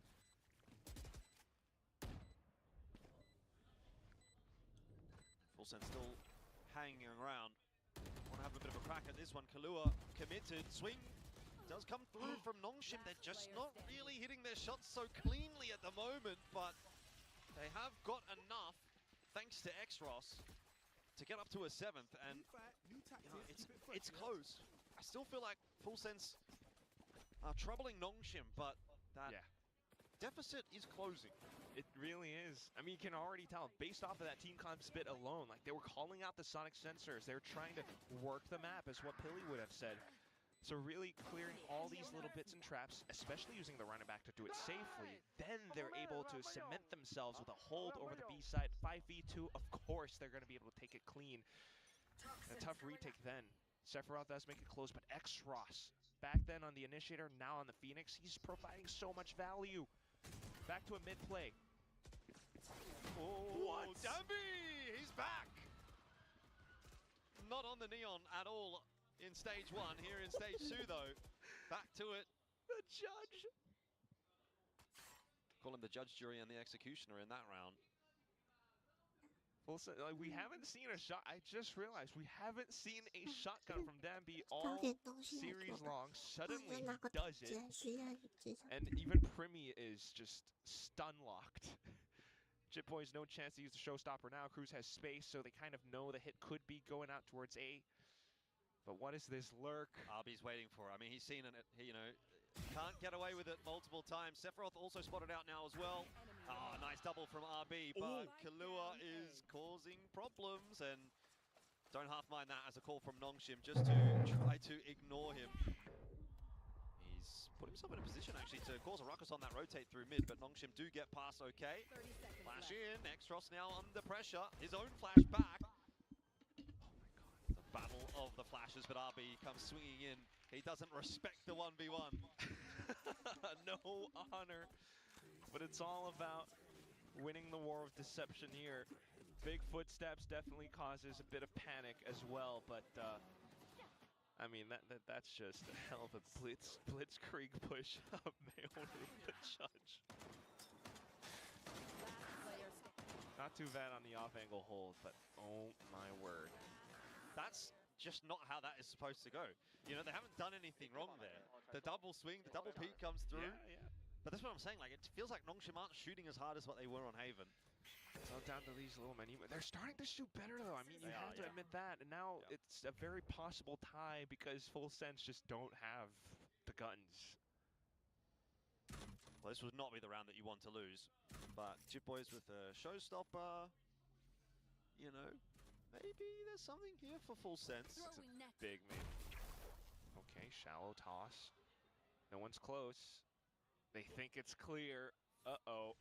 [SPEAKER 6] Full Sense still hanging around. Want to have a bit of a crack at this one. Kalua committed. Swing does come through from Nongshim. They're just not really hitting their shots so cleanly at the moment, but they have got enough, thanks to Xros, to get up to a 7th, and you know, it's close. I still feel like Full Sense are troubling Nongshim, but that deficit is closing.
[SPEAKER 8] It really is. I mean, you can already tell, based off of that team comp spit alone, like they were calling out the sonic sensors. They were trying to work the map, as what Pilly would have said. So really clearing all these little bits and traps, especially using the running back to do it safely. Then they're able to cement themselves with a hold over the B side. 5v2, of course, they're going to be able to take it clean. A tough retake then. Sephiroth does make it close, but Xros, back then on the Initiator, now on the Phoenix, he's providing so much value. Back to a mid-play.
[SPEAKER 6] Oh, Dambi! He's back! Not on the Neon at all in Stage 1. Here in Stage 2, though. Back to it.
[SPEAKER 8] The judge.
[SPEAKER 6] Call him the judge, jury, and the executioner in that round.
[SPEAKER 8] Also, like, we haven't seen a shot. I just realized we haven't seen a shotgun from Danby all series long. Suddenly he does it. And even Primy is just stun locked. Jit Boys, no chance to use the showstopper now. Cruz has space, so they kind of know the hit could be going out towards A. But what is this lurk?
[SPEAKER 6] RB's waiting for it. I mean, he's seen it, you know, can't get away with it multiple times. Sephiroth also spotted out now as well. Oh, nice double from RB, but Kahlua is causing problems, and don't half mind that as a call from Nongshim just to try to ignore him. He's put himself in a position actually to cause a ruckus on that rotate through mid, but Nongshim do get past okay. Flash in, Extros now under pressure, his own flash back. Battle of the flashes, but RB comes swinging in. He doesn't respect the 1v1.
[SPEAKER 8] No honor, but it's all about winning the war of deception here. Big footsteps definitely causes a bit of panic as well, but I mean that's just a hell of a blitzkrieg push of Mayonnaise the judge. Not too bad on the off-angle hold, but oh my word.
[SPEAKER 6] That's just not how that is supposed to go. You know, they haven't done anything wrong there. The double swing, the double peek comes through.
[SPEAKER 8] Yeah.
[SPEAKER 6] But that's what I'm saying, like, it feels like Nongshim aren't shooting as hard as what they were on Haven.
[SPEAKER 8] So down to these little menu. They're starting to shoot better though. I mean, you have to admit that. And now it's a very possible tie because Full Sense just don't have the guns.
[SPEAKER 6] Well, this would not be the round that you want to lose. But Jit Boys with a showstopper, you know, maybe there's something here for Full Sense.
[SPEAKER 8] It's a big move. Okay, shallow toss. No one's close. They think it's clear. Uh-oh.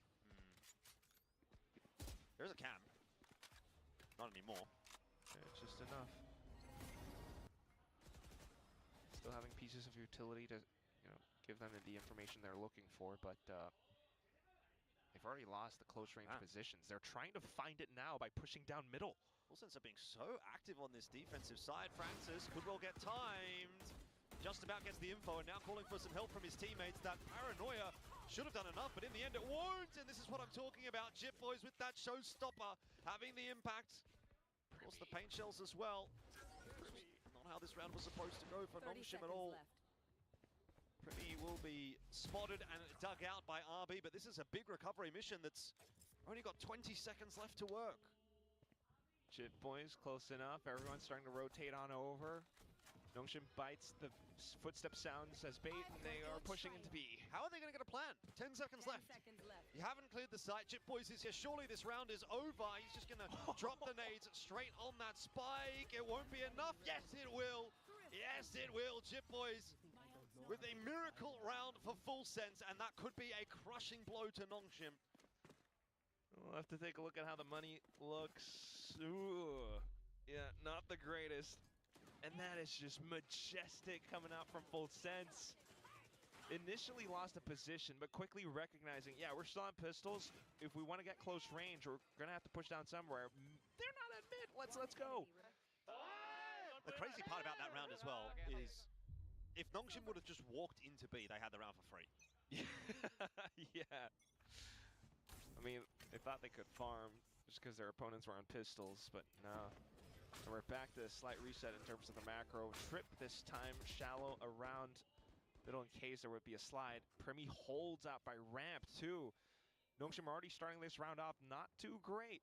[SPEAKER 6] There's a cam. Not anymore.
[SPEAKER 8] It's just enough. Still having pieces of utility to, you know, give them the information they're looking for, but they've already lost the close range positions. They're trying to find it now by pushing down middle.
[SPEAKER 6] Full Sense are being so active on this defensive side. Francis could well get timed. Just about gets the info and now calling for some help from his teammates. That paranoia should have done enough, but in the end it won't. And this is what I'm talking about. Jit Boys with that showstopper having the impact. Of course, the paint shells as well. Not how this round was supposed to go for Nongshim at all. Primy will be spotted and dug out by RB, but this is a big recovery mission that's only got 20 seconds left to work.
[SPEAKER 8] Jit Boys close enough. Everyone's starting to rotate on over. Nongshim bites the footstep sounds as bait, and they are pushing into B.
[SPEAKER 6] How are they going to get a plan? 10 seconds left. You haven't cleared the site. Jit Boys is here. Surely this round is over. He's just going to drop the nades straight on that spike. It won't be enough. Yes, it will. Yes, it will. Jit Boys with a miracle round for Full Sense, and that could be a crushing blow to Nongshim.
[SPEAKER 8] We'll have to take a look at how the money looks. Ooh. Yeah, not the greatest. And that is just majestic coming out from Full Sense. Initially lost a position, but quickly recognizing, yeah, we're still on pistols. If we want to get close range, we're going to have to push down somewhere. They're not at mid. Let's go.
[SPEAKER 6] The crazy part about that round as well is if Nongshim would have just walked into B, they had the round for free.
[SPEAKER 8] Yeah. I mean, they thought they could farm just because their opponents were on pistols, but no. And we're back to a slight reset in terms of the macro. Trip this time, shallow around middle in case there would be a slide. Primy holds out by ramp too. Nongshim already starting this round off not too great.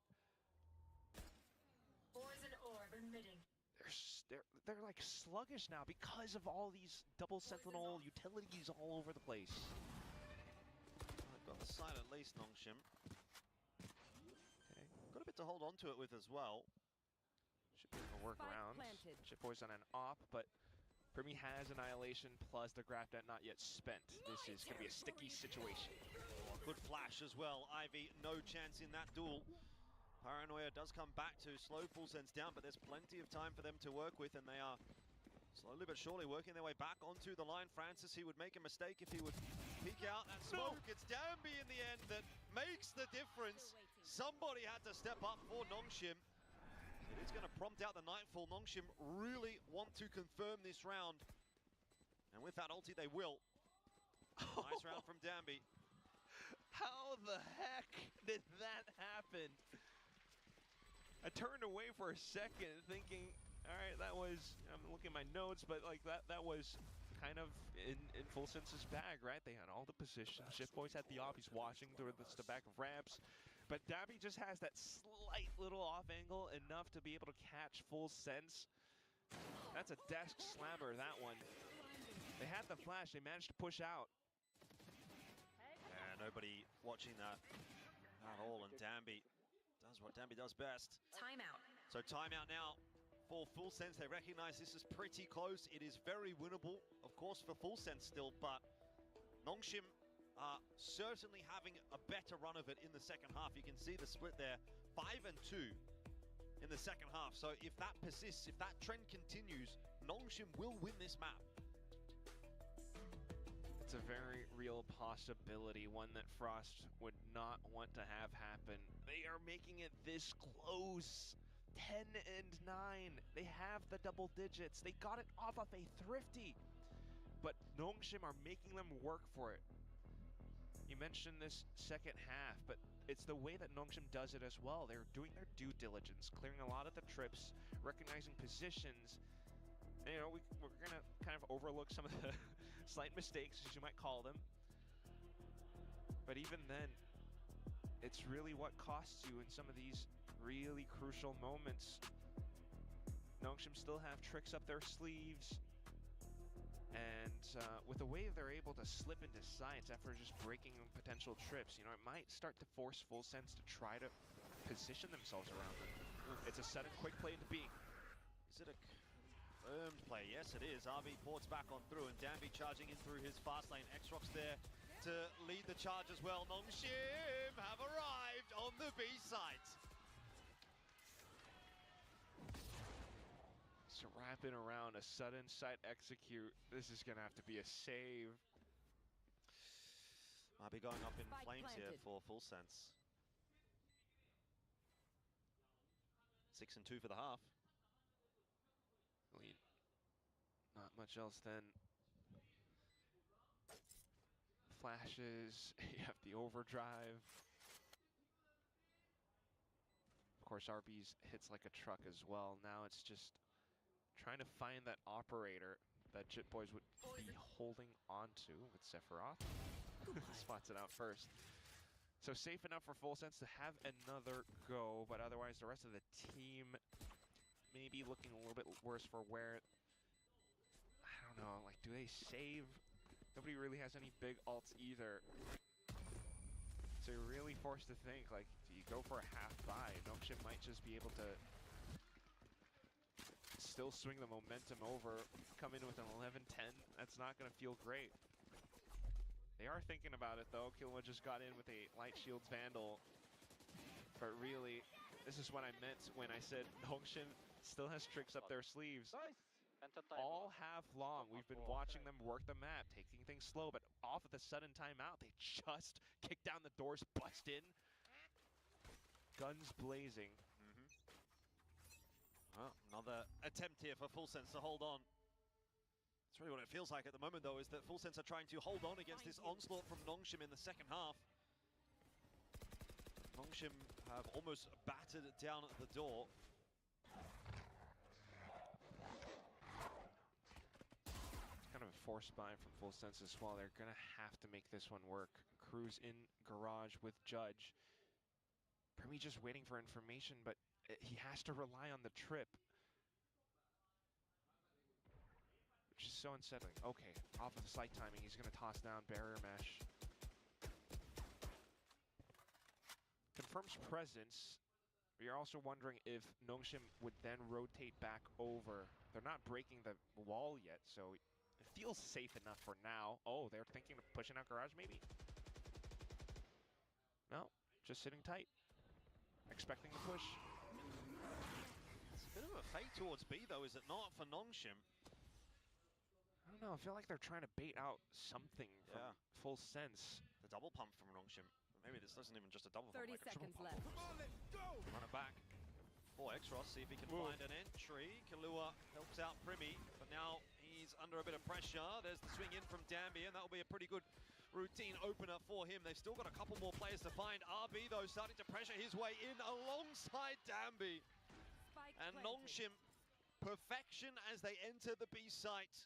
[SPEAKER 13] Poison orb emitting.
[SPEAKER 8] They're like sluggish now because of all these double sentinel utilities all over the place.
[SPEAKER 6] They've got the side at least, Nongshim. Okay. Got a bit to hold on to it with as well.
[SPEAKER 8] Should be a workaround. Jit Boys on an op, but Primy has Annihilation plus the graph net not yet spent. This is going to be a sticky situation.
[SPEAKER 6] Oh, good flash as well. Ivy, no chance in that duel. Paranoia does come back to slow Full Sense down, but there's plenty of time for them to work with, and they are slowly but surely working their way back onto the line. Francis, he would make a mistake if he would peek out that smoke. It's Danby in the end that makes the difference. Somebody had to step up for Nongshim. It is going to prompt out the Nightfall. Nongshim really want to confirm this round. And with that ulti, they will. Nice round from Danby.
[SPEAKER 8] How the heck did that happen? I turned away for a second thinking, all right, that was, I'm looking at my notes, but like that was kind of in Full Sense's bag, right? They had all the positions. Shift Boys had the op. He's watching through the back of ramps. But Danby just has that slight little off angle, enough to be able to catch Full Sense. That's a desk slammer, that one. They had the flash. They managed to push out.
[SPEAKER 6] Yeah, nobody watching that at all, and Danby does what Danby does best.
[SPEAKER 13] Timeout.
[SPEAKER 6] So timeout now for Full Sense. They recognize this is pretty close. It is very winnable, of course, for Full Sense still, but Nongshim are certainly having a better run of it in the second half. You can see the split there, 5 and 2 in the second half. So if that persists, if that trend continues, Nongshim will win this map.
[SPEAKER 8] It's a very real possibility, one that Frost would not want to have happen. They are making it this close. 10 and 9. They have the double digits. They got it off of a thrifty. But Nongshim are making them work for it. You mentioned this second half, but it's the way that Nongshim does it as well. They're doing their due diligence, clearing a lot of the trips, recognizing positions. And, you know, we're going to kind of overlook some of the slight mistakes, as you might call them. But even then, it's really what costs you in some of these really crucial moments. Nongshim still have tricks up their sleeves. And with the way they're able to slip into sights after just breaking potential trips, you know, it might start to force Full Sense to try to position themselves around them. It's a sudden quick play into B.
[SPEAKER 6] Is it a confirmed play? Yes, it is. RV ports back on through, and Danby charging in through his fast lane. Xrox there to lead the charge as well. Nongshim have arrived on the B site.
[SPEAKER 8] So wrapping around a sudden site execute. This is going to have to be a save.
[SPEAKER 6] Might be going up in flames here for Full Sense. 6 and 2 for the half.
[SPEAKER 8] Lead. Not much else then. Flashes. You have the overdrive. Of course, RB's hits like a truck as well. Now it's just trying to find that operator that Jit Boys would be holding onto with Sephiroth. Spots it out first. So safe enough for Full Sense to have another go, but otherwise the rest of the team maybe looking a little bit worse for where, I don't know, like, do they save? Nobody really has any big ults either. So you're really forced to think, like, do you go for a half buy? Nongshim might just be able to still swing the momentum over, come in with an 11-10. That's not going to feel great. They are thinking about it, though. Killua just got in with a Light Shields Vandal. But really, this is what I meant when I said Nongshim still has tricks up their sleeves. All half long, we've been watching them work the map, taking things slow, but off of the sudden timeout, they just kick down the doors, bust in. Guns blazing.
[SPEAKER 6] Well, another attempt here for Full Sense to hold on. That's really what it feels like at the moment, though, is that Full Sense are trying to hold on against this onslaught from Nongshim in the second half. Nongshim have almost battered down at the door.
[SPEAKER 8] It's kind of a forced buy from Full Sense as well. They're going to have to make this one work. Cruz in garage with Judge. Premi just waiting for information, but he has to rely on the trip. Which is so unsettling. Okay, off of the slight timing, he's going to toss down barrier mesh. Confirms presence. We are also wondering if Nongshim would then rotate back over. They're not breaking the wall yet, so it feels safe enough for now. Oh, they're thinking of pushing out garage, maybe? No, just sitting tight. Expecting the push.
[SPEAKER 6] It's a bit of a fake towards B, though, is it not, for Nongshim?
[SPEAKER 8] I don't know, I feel like they're trying to bait out something from Full Sense.
[SPEAKER 6] The double pump from Nongshim. Maybe this isn't even just a double
[SPEAKER 13] 30
[SPEAKER 6] pump. 30
[SPEAKER 13] seconds left.
[SPEAKER 6] Come on, let's go! Run it back for Xross, see if he can find an entry. Killua helps out Primi, but now he's He's under a bit of pressure. There's the swing in from Danby, and that'll be a pretty good routine opener for him. They've still got a couple more players to find. RB, though, starting to pressure his way in alongside Danby. And Nongshim, perfection as they enter the B site.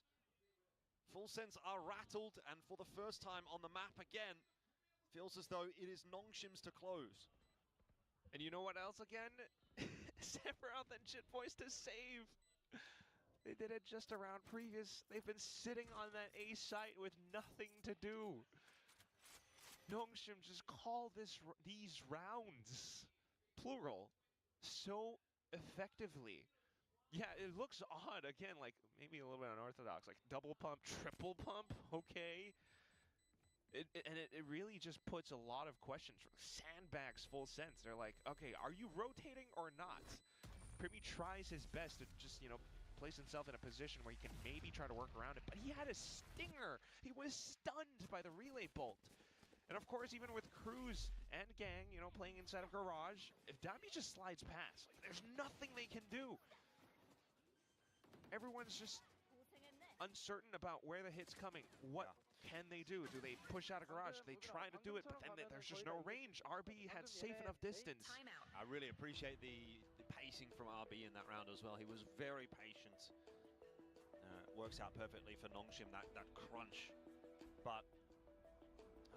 [SPEAKER 6] Full Sense are rattled, and for the first time on the map again, feels as though it is Nongshim's to close.
[SPEAKER 8] And you know what else again? Sephiroth and Jitboys to save. They did it just around previous. They've been sitting on that A site with nothing to do. Nongshim just call these rounds, plural, so effectively. Yeah, it looks odd, again, like maybe a little bit unorthodox, like double pump, triple pump, okay. It really just puts a lot of questions. Sandbags Full Sense. They're like, okay, are you rotating or not? Primi tries his best to just, you know, place himself in a position where he can maybe try to work around it, but he had a stinger. He was stunned by the relay bolt. And of course, even with Cruz and Gang, you know, playing inside of Garage, if Danby just slides past, like, there's nothing they can do. Everyone's just uncertain about where the hit's coming. What can they do? Do they push out of Garage? They try to do it, but then there's just no range. RB had safe enough distance.
[SPEAKER 6] I really appreciate the pacing from RB in that round as well. He was very patient. Works out perfectly for Nongshim, that crunch. But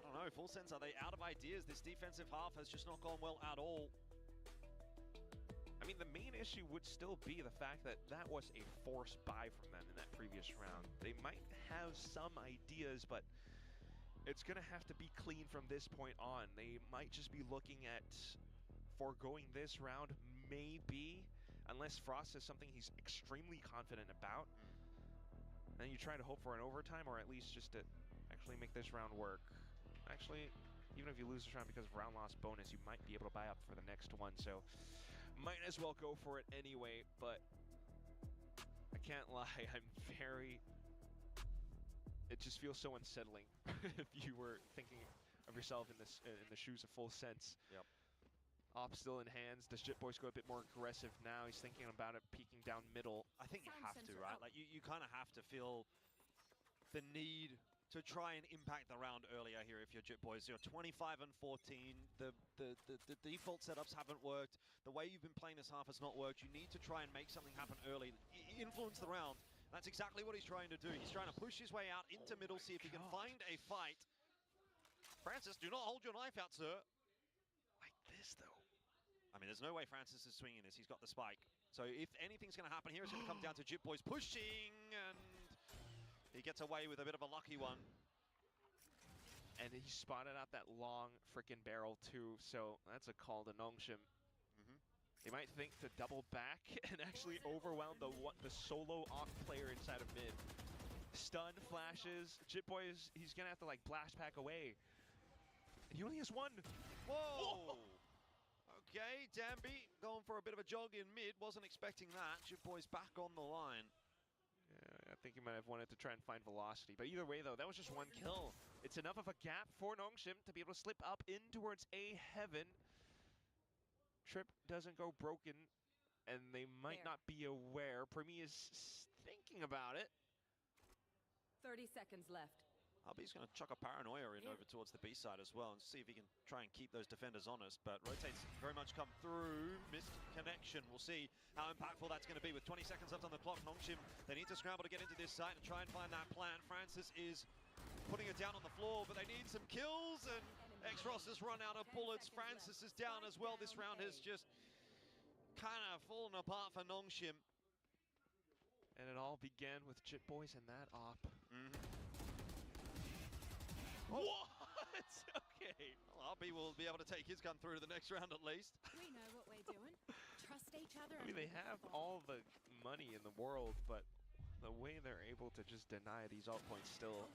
[SPEAKER 6] I don't know, Full Sense, are they out of ideas? This defensive half has just not gone well at all.
[SPEAKER 8] I mean, the main issue would still be the fact that that was a forced buy from them in that previous round. They might have some ideas, but it's going to have to be clean from this point on. They might just be looking at foregoing this round, maybe, unless Frost has something he's extremely confident about. Then you try to hope for an overtime, or at least just to actually make this round work. Actually, even if you lose this round because of round loss bonus, you might be able to buy up for the next one, so might as well go for it anyway. But I can't lie, I'm very... It just feels so unsettling if you were thinking of yourself in the shoes of Full Sense.
[SPEAKER 6] Yep.
[SPEAKER 8] Op still in hands. Does Jitboys go a bit more aggressive now? He's thinking about it, peeking down middle.
[SPEAKER 6] I think you have to, right? Like, you kind of have to feel the need to try and impact the round earlier here if you're Jitboys. You're 25 and 14. The default setups haven't worked. The way you've been playing this half has not worked. You need to try and make something happen early. Influence the round. That's exactly what he's trying to do. He's trying to push his way out into middle, see if he can find a fight. Francis, do not hold your knife out, sir.
[SPEAKER 8] Like this, though.
[SPEAKER 6] I mean, there's no way Francis is swinging this. He's got the spike. So if anything's going to happen here, it's going to come down to Jitboys pushing, and he gets away with a bit of a lucky one.
[SPEAKER 8] And he spotted out that long freaking barrel, too, so that's a call to Nongshim. They might think to double back and actually overwhelm the solo off player inside of mid. Stun flashes. Jitboys, he's going to have to, like, blast pack away. And he only has one.
[SPEAKER 6] Whoa! Okay, Danby going for a bit of a jog in mid. Wasn't expecting that. Jitboys back on the line.
[SPEAKER 8] Yeah, I think he might have wanted to try and find velocity. But either way, though, that was just one kill. It's enough of a gap for Nongshim to be able to slip up in towards A heaven. Trip doesn't go broken, and they might not be aware. Primi is thinking about it.
[SPEAKER 13] 30 seconds left.
[SPEAKER 6] RB's going to chuck a paranoia in over towards the B side as well and see if he can try and keep those defenders honest, but rotates very much come through. Missed connection. We'll see how impactful that's going to be with 20 seconds left on the clock. Nongshim, they need to scramble to get into this site and try and find that plan. Francis is putting it down on the floor, but they need some kills, and X-Ross has run out of bullets. Francis is down as well. This round has just kind of fallen apart for Nongshim.
[SPEAKER 8] And it all began with Jitboys and that op.
[SPEAKER 6] What? Okay. Well, RB will be able to take his gun through to the next round at least.
[SPEAKER 2] We know what we're doing. Trust each other.
[SPEAKER 8] I mean, they have all the money in the world, but the way they're able to just deny these alt points still,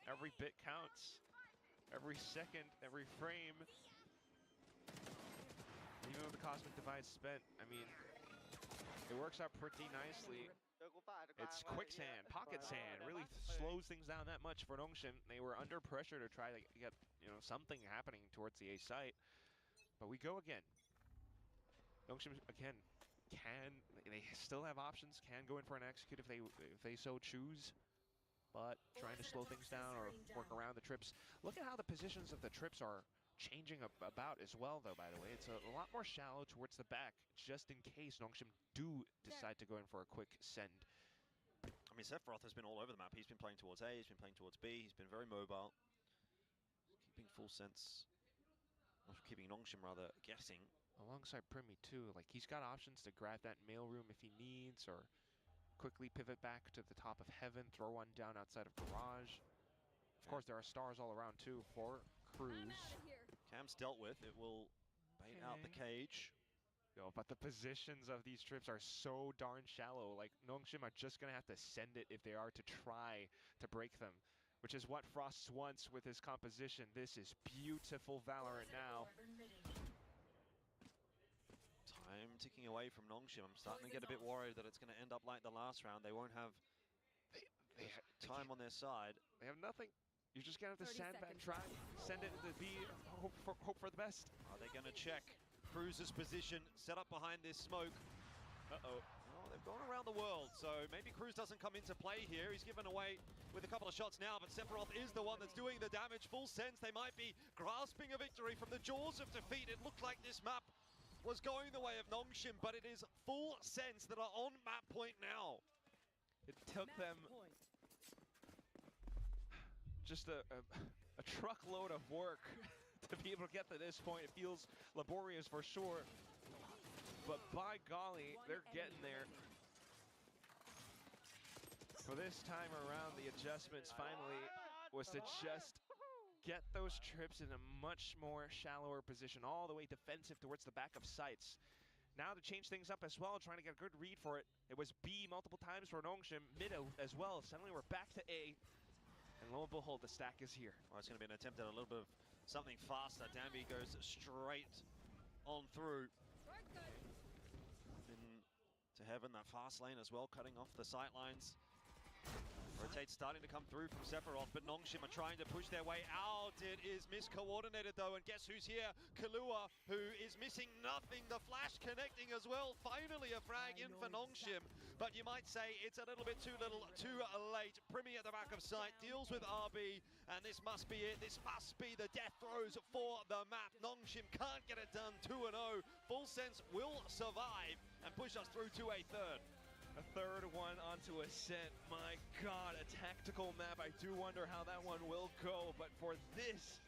[SPEAKER 8] every bit counts. Every second, every frame. Even with the Cosmic Divide spent, I mean, it works out pretty nicely. It's quicksand, pocket sand, really slows things down that much for Nongshim. They were under pressure to try to get, you know, something happening towards the A site. But we go again. Nongshim, again, they still have options, can go in for an execute if they so choose. but trying to slow things down or work around the trips. Look at how the positions of the trips are changing about as well, though, by the way. It's a lot more shallow towards the back, just in case Nongshim do decide to go in for a quick send.
[SPEAKER 6] I mean, Sephiroth has been all over the map. He's been playing towards A, he's been playing towards B, he's been very mobile. Keeping full sense, or keeping Nongshim rather, guessing.
[SPEAKER 8] Alongside Primi too, like he's got options to grab that mailroom if he needs, or quickly pivot back to the top of heaven, throw one down outside of garage. Of course, there are stars all around too for Cruz.
[SPEAKER 6] Cam's dealt with. It will bait out the cage.
[SPEAKER 8] Yo, but the positions of these trips are so darn shallow. Like Nongshim are just gonna have to send it if they are to try to break them, which is what Frost wants with his composition. This is beautiful Valorant now.
[SPEAKER 6] Time ticking away from Nongshim. I'm starting to get a bit worried that it's going to end up like the last round. They won't have time on their side.
[SPEAKER 8] They have nothing. You're just going to have to sandbag, try, send it to B, hope for the best.
[SPEAKER 6] Are they going to check Cruz's position, set up behind this smoke? Uh-oh. Oh, they've gone around the world, so maybe Cruz doesn't come into play here. He's given away with a couple of shots now, but Sephiroth is the one that's doing the damage. Full sense they might be grasping a victory from the jaws of defeat. It looked like this map was going the way of Nongshim, but it is full sense that are on map point now.
[SPEAKER 8] It took them just a truckload of work to be able to get to this point. It feels laborious for sure, but by golly, they're getting there. For this time around, the adjustments finally was to just get those trips in a much more shallower position, all the way defensive towards the back of sights. Now to change things up as well, trying to get a good read for it. It was B multiple times for Nongshim, mid as well. Suddenly we're back to A, and lo and behold, the stack is here.
[SPEAKER 6] Well, it's going to be an attempt at a little bit of something faster. Danby goes straight on through. To heaven, that fast lane as well, cutting off the sight lines. Rotate starting to come through from Sephiroth, but Nongshim are trying to push their way out. It is miscoordinated though, and guess who's here? Kahlua, who is missing nothing. The flash connecting as well. Finally a frag in for Nongshim, but you might say it's a little bit too late. Primi at the back of sight deals with RB, and this must be it. This must be the death throes for the map. Nongshim can't get it done. 2-0. Full sense will survive and push us through to a third.
[SPEAKER 8] A third one onto Ascent. My God, a tactical map. I do wonder how that one will go, but for this,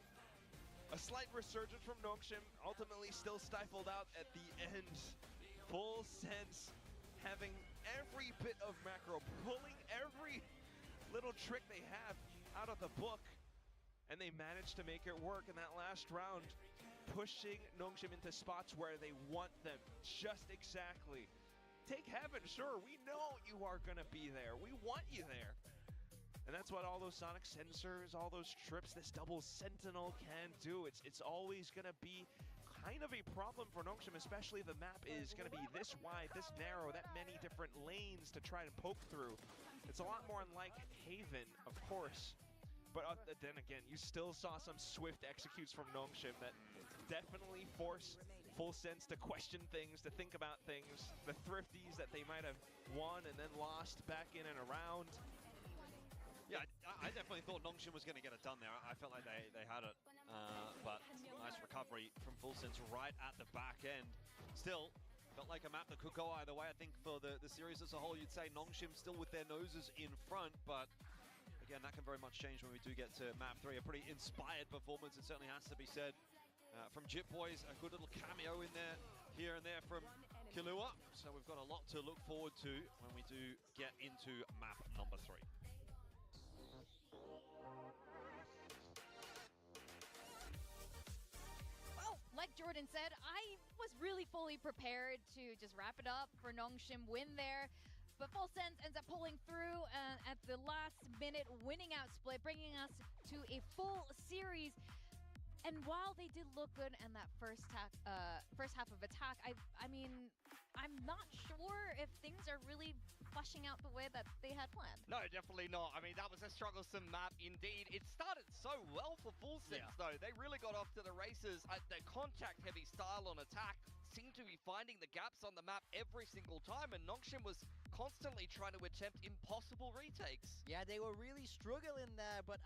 [SPEAKER 8] a slight resurgence from Nongshim, ultimately still stifled out at the end. Full sense, having every bit of macro, pulling every little trick they have out of the book, and they managed to make it work in that last round, pushing Nongshim into spots where they want them, just exactly. Take heaven, sure, we know you are gonna be there. We want you there. And that's what all those sonic sensors, all those trips, this double sentinel can do. It's always gonna be kind of a problem for Nongshim, especially if the map is gonna be this wide, this narrow, that many different lanes to try and poke through. It's a lot more unlike Haven, of course. But then again, you still saw some swift executes from Nongshim that definitely force Full sense to question things, to think about things, the thrifties that they might have won and then lost back in and around.
[SPEAKER 6] Yeah, I definitely thought Nongshim was going to get it done there. I felt like they had it, but nice recovery from Full Sense right at the back end. Still, felt like a map that could go either way. I think for the series as a whole, you'd say Nongshim still with their noses in front, but again, that can very much change when we do get to map 3. A pretty inspired performance, it certainly has to be said. From Jip Boys, a good little cameo in there, here and there from Kahlua. So we've got a lot to look forward to when we do get into map number 3.
[SPEAKER 2] Well, like Jordan said, I was really fully prepared to just wrap it up for Nongshim win there. But Full Sense ends up pulling through at the last minute, winning out split, bringing us to a full series. And while they did look good in that first half of attack, I mean, I'm not sure if things are really fleshing out the way that they had planned.
[SPEAKER 3] No, definitely not. I mean, that was a strugglesome map indeed. It started so well for Full Sense, though. They really got off to the races at the contact-heavy style on attack. seemed to be finding the gaps on the map every single time, and Nongshim was constantly trying to attempt impossible retakes.
[SPEAKER 1] Yeah, they were really struggling there, but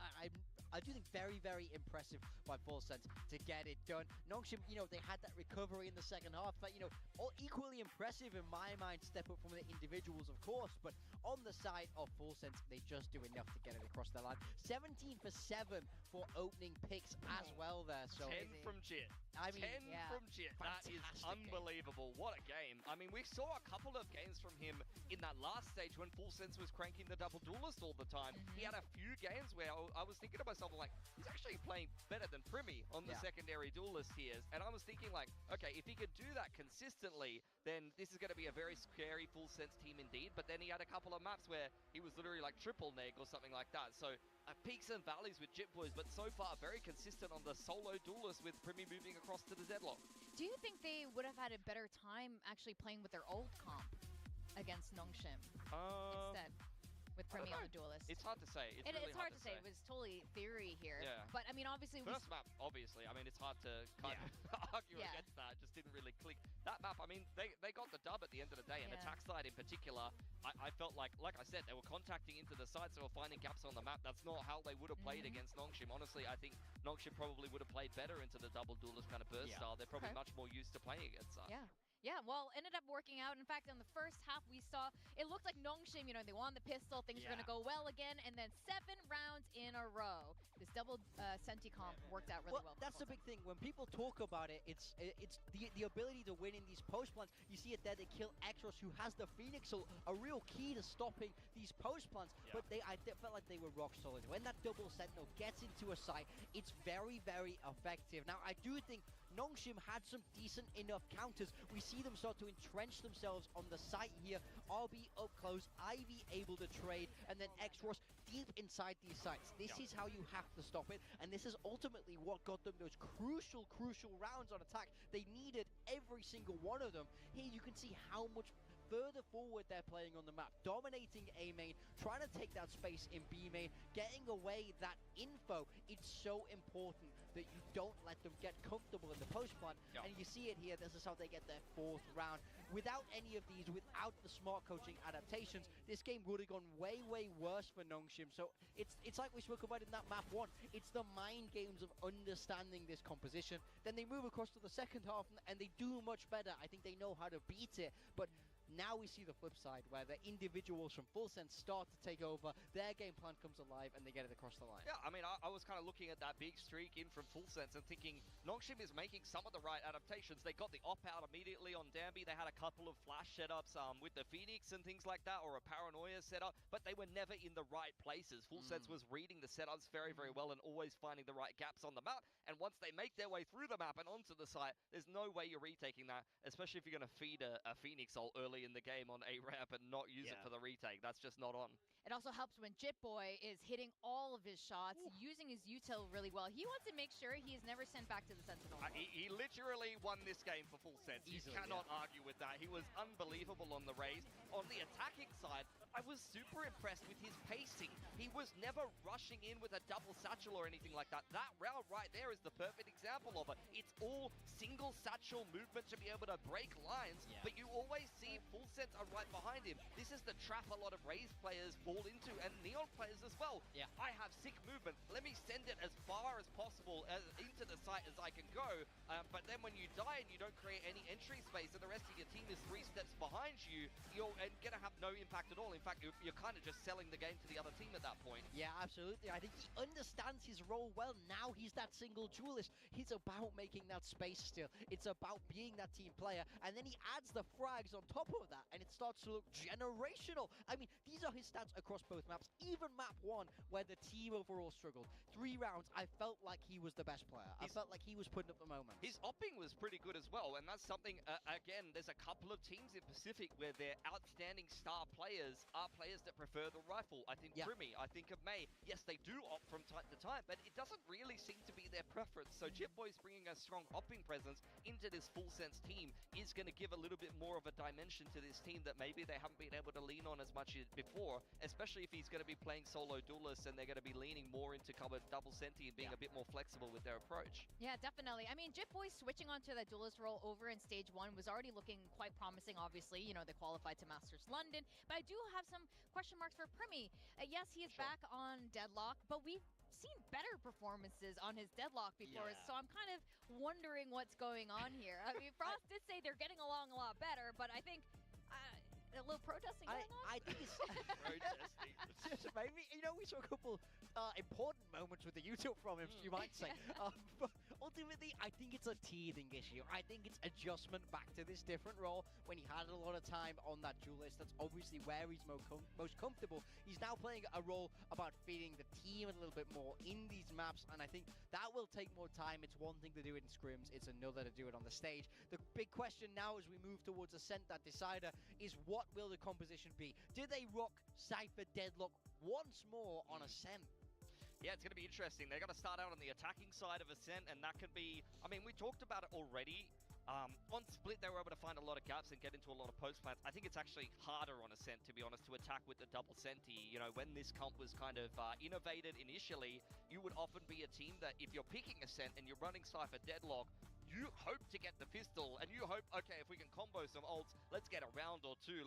[SPEAKER 1] I do think very, very impressive by Full Sense to get it done. Nongshim, you know, they had that recovery in the second half, but, you know, all equally impressive in my mind, step up from the individuals, of course, but on the side of Full Sense, they just do enough to get it across the line. 17 for 7 for opening picks as well there. So
[SPEAKER 3] 10 from Jit.
[SPEAKER 1] I mean,
[SPEAKER 3] 10 from Jit. That is unbelievable. What a game. I mean, we saw a couple of games from him in that last stage when Full Sense was cranking the double duelist all the time. He had a few games where I was thinking to myself, like, he's actually playing better than Primi on the secondary duelist here. And I was thinking, like, okay, if he could do that consistently, then this is going to be a very scary Full Sense team indeed. But then he had a couple of maps where he was literally like triple neg or something like that. So peaks and valleys with Jit Boys, but so far very consistent on the solo duelist with Primi moving across to the deadlock.
[SPEAKER 2] Do you think they would have had a better time actually playing with their old comp against Nongshim instead? With Primi on the duelist.
[SPEAKER 3] It's hard to say. It's really
[SPEAKER 2] hard to say. It was totally theory here.
[SPEAKER 3] Yeah.
[SPEAKER 2] But I mean, obviously,
[SPEAKER 3] first map, obviously. I mean, it's hard to kind of argue against that. It just didn't really click. That map, I mean, they got the dub at the end of the day, and attack side in particular, I felt like I said, they were contacting into the sides, they were finding gaps on the map. That's not how they would have played against Nongshim. Honestly, I think Nongshim probably would have played better into the double duelist kind of burst style. They're probably much more used to playing against that.
[SPEAKER 2] Yeah, well, ended up working out. In fact, in the first half, we saw it looked like Nongshim, you know, they won the pistol, things were going to go well again, and then 7 rounds in a row. This double Senti comp worked out really well.
[SPEAKER 1] That's the big thing. When people talk about it, it's the ability to win in these post plants. You see it there, they kill Exros, who has the Phoenix, so a real key to stopping these post plants. But I felt like they were rock solid. When that double Sentinel gets into a site, it's very, very effective. Now, I do think Nongshim had some decent enough counters. We see them start to entrench themselves on the site here. RB up close, Ivy able to trade, and then X-Ross deep inside these sites. This is how you have to stop it, and this is ultimately what got them those crucial rounds on attack. They needed every single one of them. Here you can see how much further forward they're playing on the map, dominating A main, trying to take that space in B main, getting away that info. It's so important that you don't let them get comfortable in the post plant. And you see it here, this is how they get their 4th round. Without any of these, without the smart coaching adaptations, this game would have gone way, way worse for Nongshim. So it's like we spoke about in that map 1. It's the mind games of understanding this composition. Then they move across to the second half and they do much better. I think they know how to beat it. But now we see the flip side, where the individuals from Full Sense start to take over, their game plan comes alive, and they get it across the line.
[SPEAKER 3] Yeah, I mean, I was kind of looking at that big streak in from Full Sense and thinking, Nongshim is making some of the right adaptations. They got the op-out immediately on Danby. They had a couple of flash setups with the Phoenix and things like that, or a Paranoia setup, but they were never in the right places. Full Sense was reading the setups very, very well and always finding the right gaps on the map, and once they make their way through the map and onto the site, there's no way you're retaking that, especially if you're going to feed a Phoenix ult early in the game on A ramp and not use it for the retake. That's just not on.
[SPEAKER 2] It also helps when Jitboy is hitting all of his shots, using his util really well. He wants to make sure he is never sent back to the Sentinel.
[SPEAKER 3] He literally won this game for Full Sense.
[SPEAKER 1] Easily,
[SPEAKER 3] you cannot argue with that. He was unbelievable on the raise. On the attacking side, I was super impressed with his pacing. He was never rushing in with a double satchel or anything like that. That round right there is the perfect example of it. It's all single satchel movement to be able to break lines, but you always see Full Sense are right behind him. This is the trap a lot of Raze players fall into, and Neon players as well. I have sick movement. Let me send it as far as possible into the site as I can go, but then when you die and you don't create any entry space and the rest of your team is 3 steps behind you, you're going to have no impact at all. In fact, you're kind of just selling the game to the other team at that point.
[SPEAKER 1] Yeah, absolutely. I think he understands his role well. Now he's that single duelist. He's about making that space still. It's about being that team player. And then he adds the frags on top of that, and it starts to look generational. I mean, these are his stats across both maps. Even map 1, where the team overall struggled. 3 rounds, I felt like he was the best player. I felt like he was putting up the moment.
[SPEAKER 3] His opping was pretty good as well, and that's something, again, there's a couple of teams in Pacific where their outstanding star players are players that prefer the rifle. I think Primi, I think of May. Yes, they do opt from time to time, but it doesn't really seem to be their preference. So Jitboy's bringing a strong opping presence into this full sense team is going to give a little bit more of a dimension to this team that maybe they haven't been able to lean on as much before, especially if he's going to be playing solo duelists and they're going to be leaning more into covered double senti and being a bit more flexible with their approach.
[SPEAKER 2] Yeah, definitely. I mean, Jitboy switching onto that duelist role over in stage 1 was already looking quite promising, obviously. You know, they qualified to Masters London, but I do have some question marks for Primi. Yes, he is back on Deadlock, but we've seen better performances on his Deadlock before, so I'm kind of wondering what's going on here. I mean, Frost did say they're getting along a lot better, but I think a little protesting going on?
[SPEAKER 1] I think it's protesting. Maybe, you know, we saw a couple important moments with the YouTube from him, you might say. But ultimately, I think it's a teething issue. I think it's adjustment back to this different role when he had a lot of time on that duelist. That's obviously where he's most comfortable. He's now playing a role about feeding the team a little bit more in these maps, and I think that will take more time. It's one thing to do it in scrims, it's another to do it on the stage. The big question now as we move towards Ascent, that decider, is what will the composition be? Do they rock Cypher Deadlock once more on Ascent?
[SPEAKER 3] Yeah, it's going to be interesting. They're going to start out on the attacking side of Ascent, and that could be... I mean, we talked about it already. On Split, they were able to find a lot of gaps and get into a lot of post plants. I think it's actually harder on Ascent, to be honest, to attack with the double senti. You know, when this comp was kind of innovated initially, you would often be a team that if you're picking Ascent and you're running Cypher Deadlock, you hope to get the pistol, and you hope, okay, if we can combo some ults, let's get a round or two.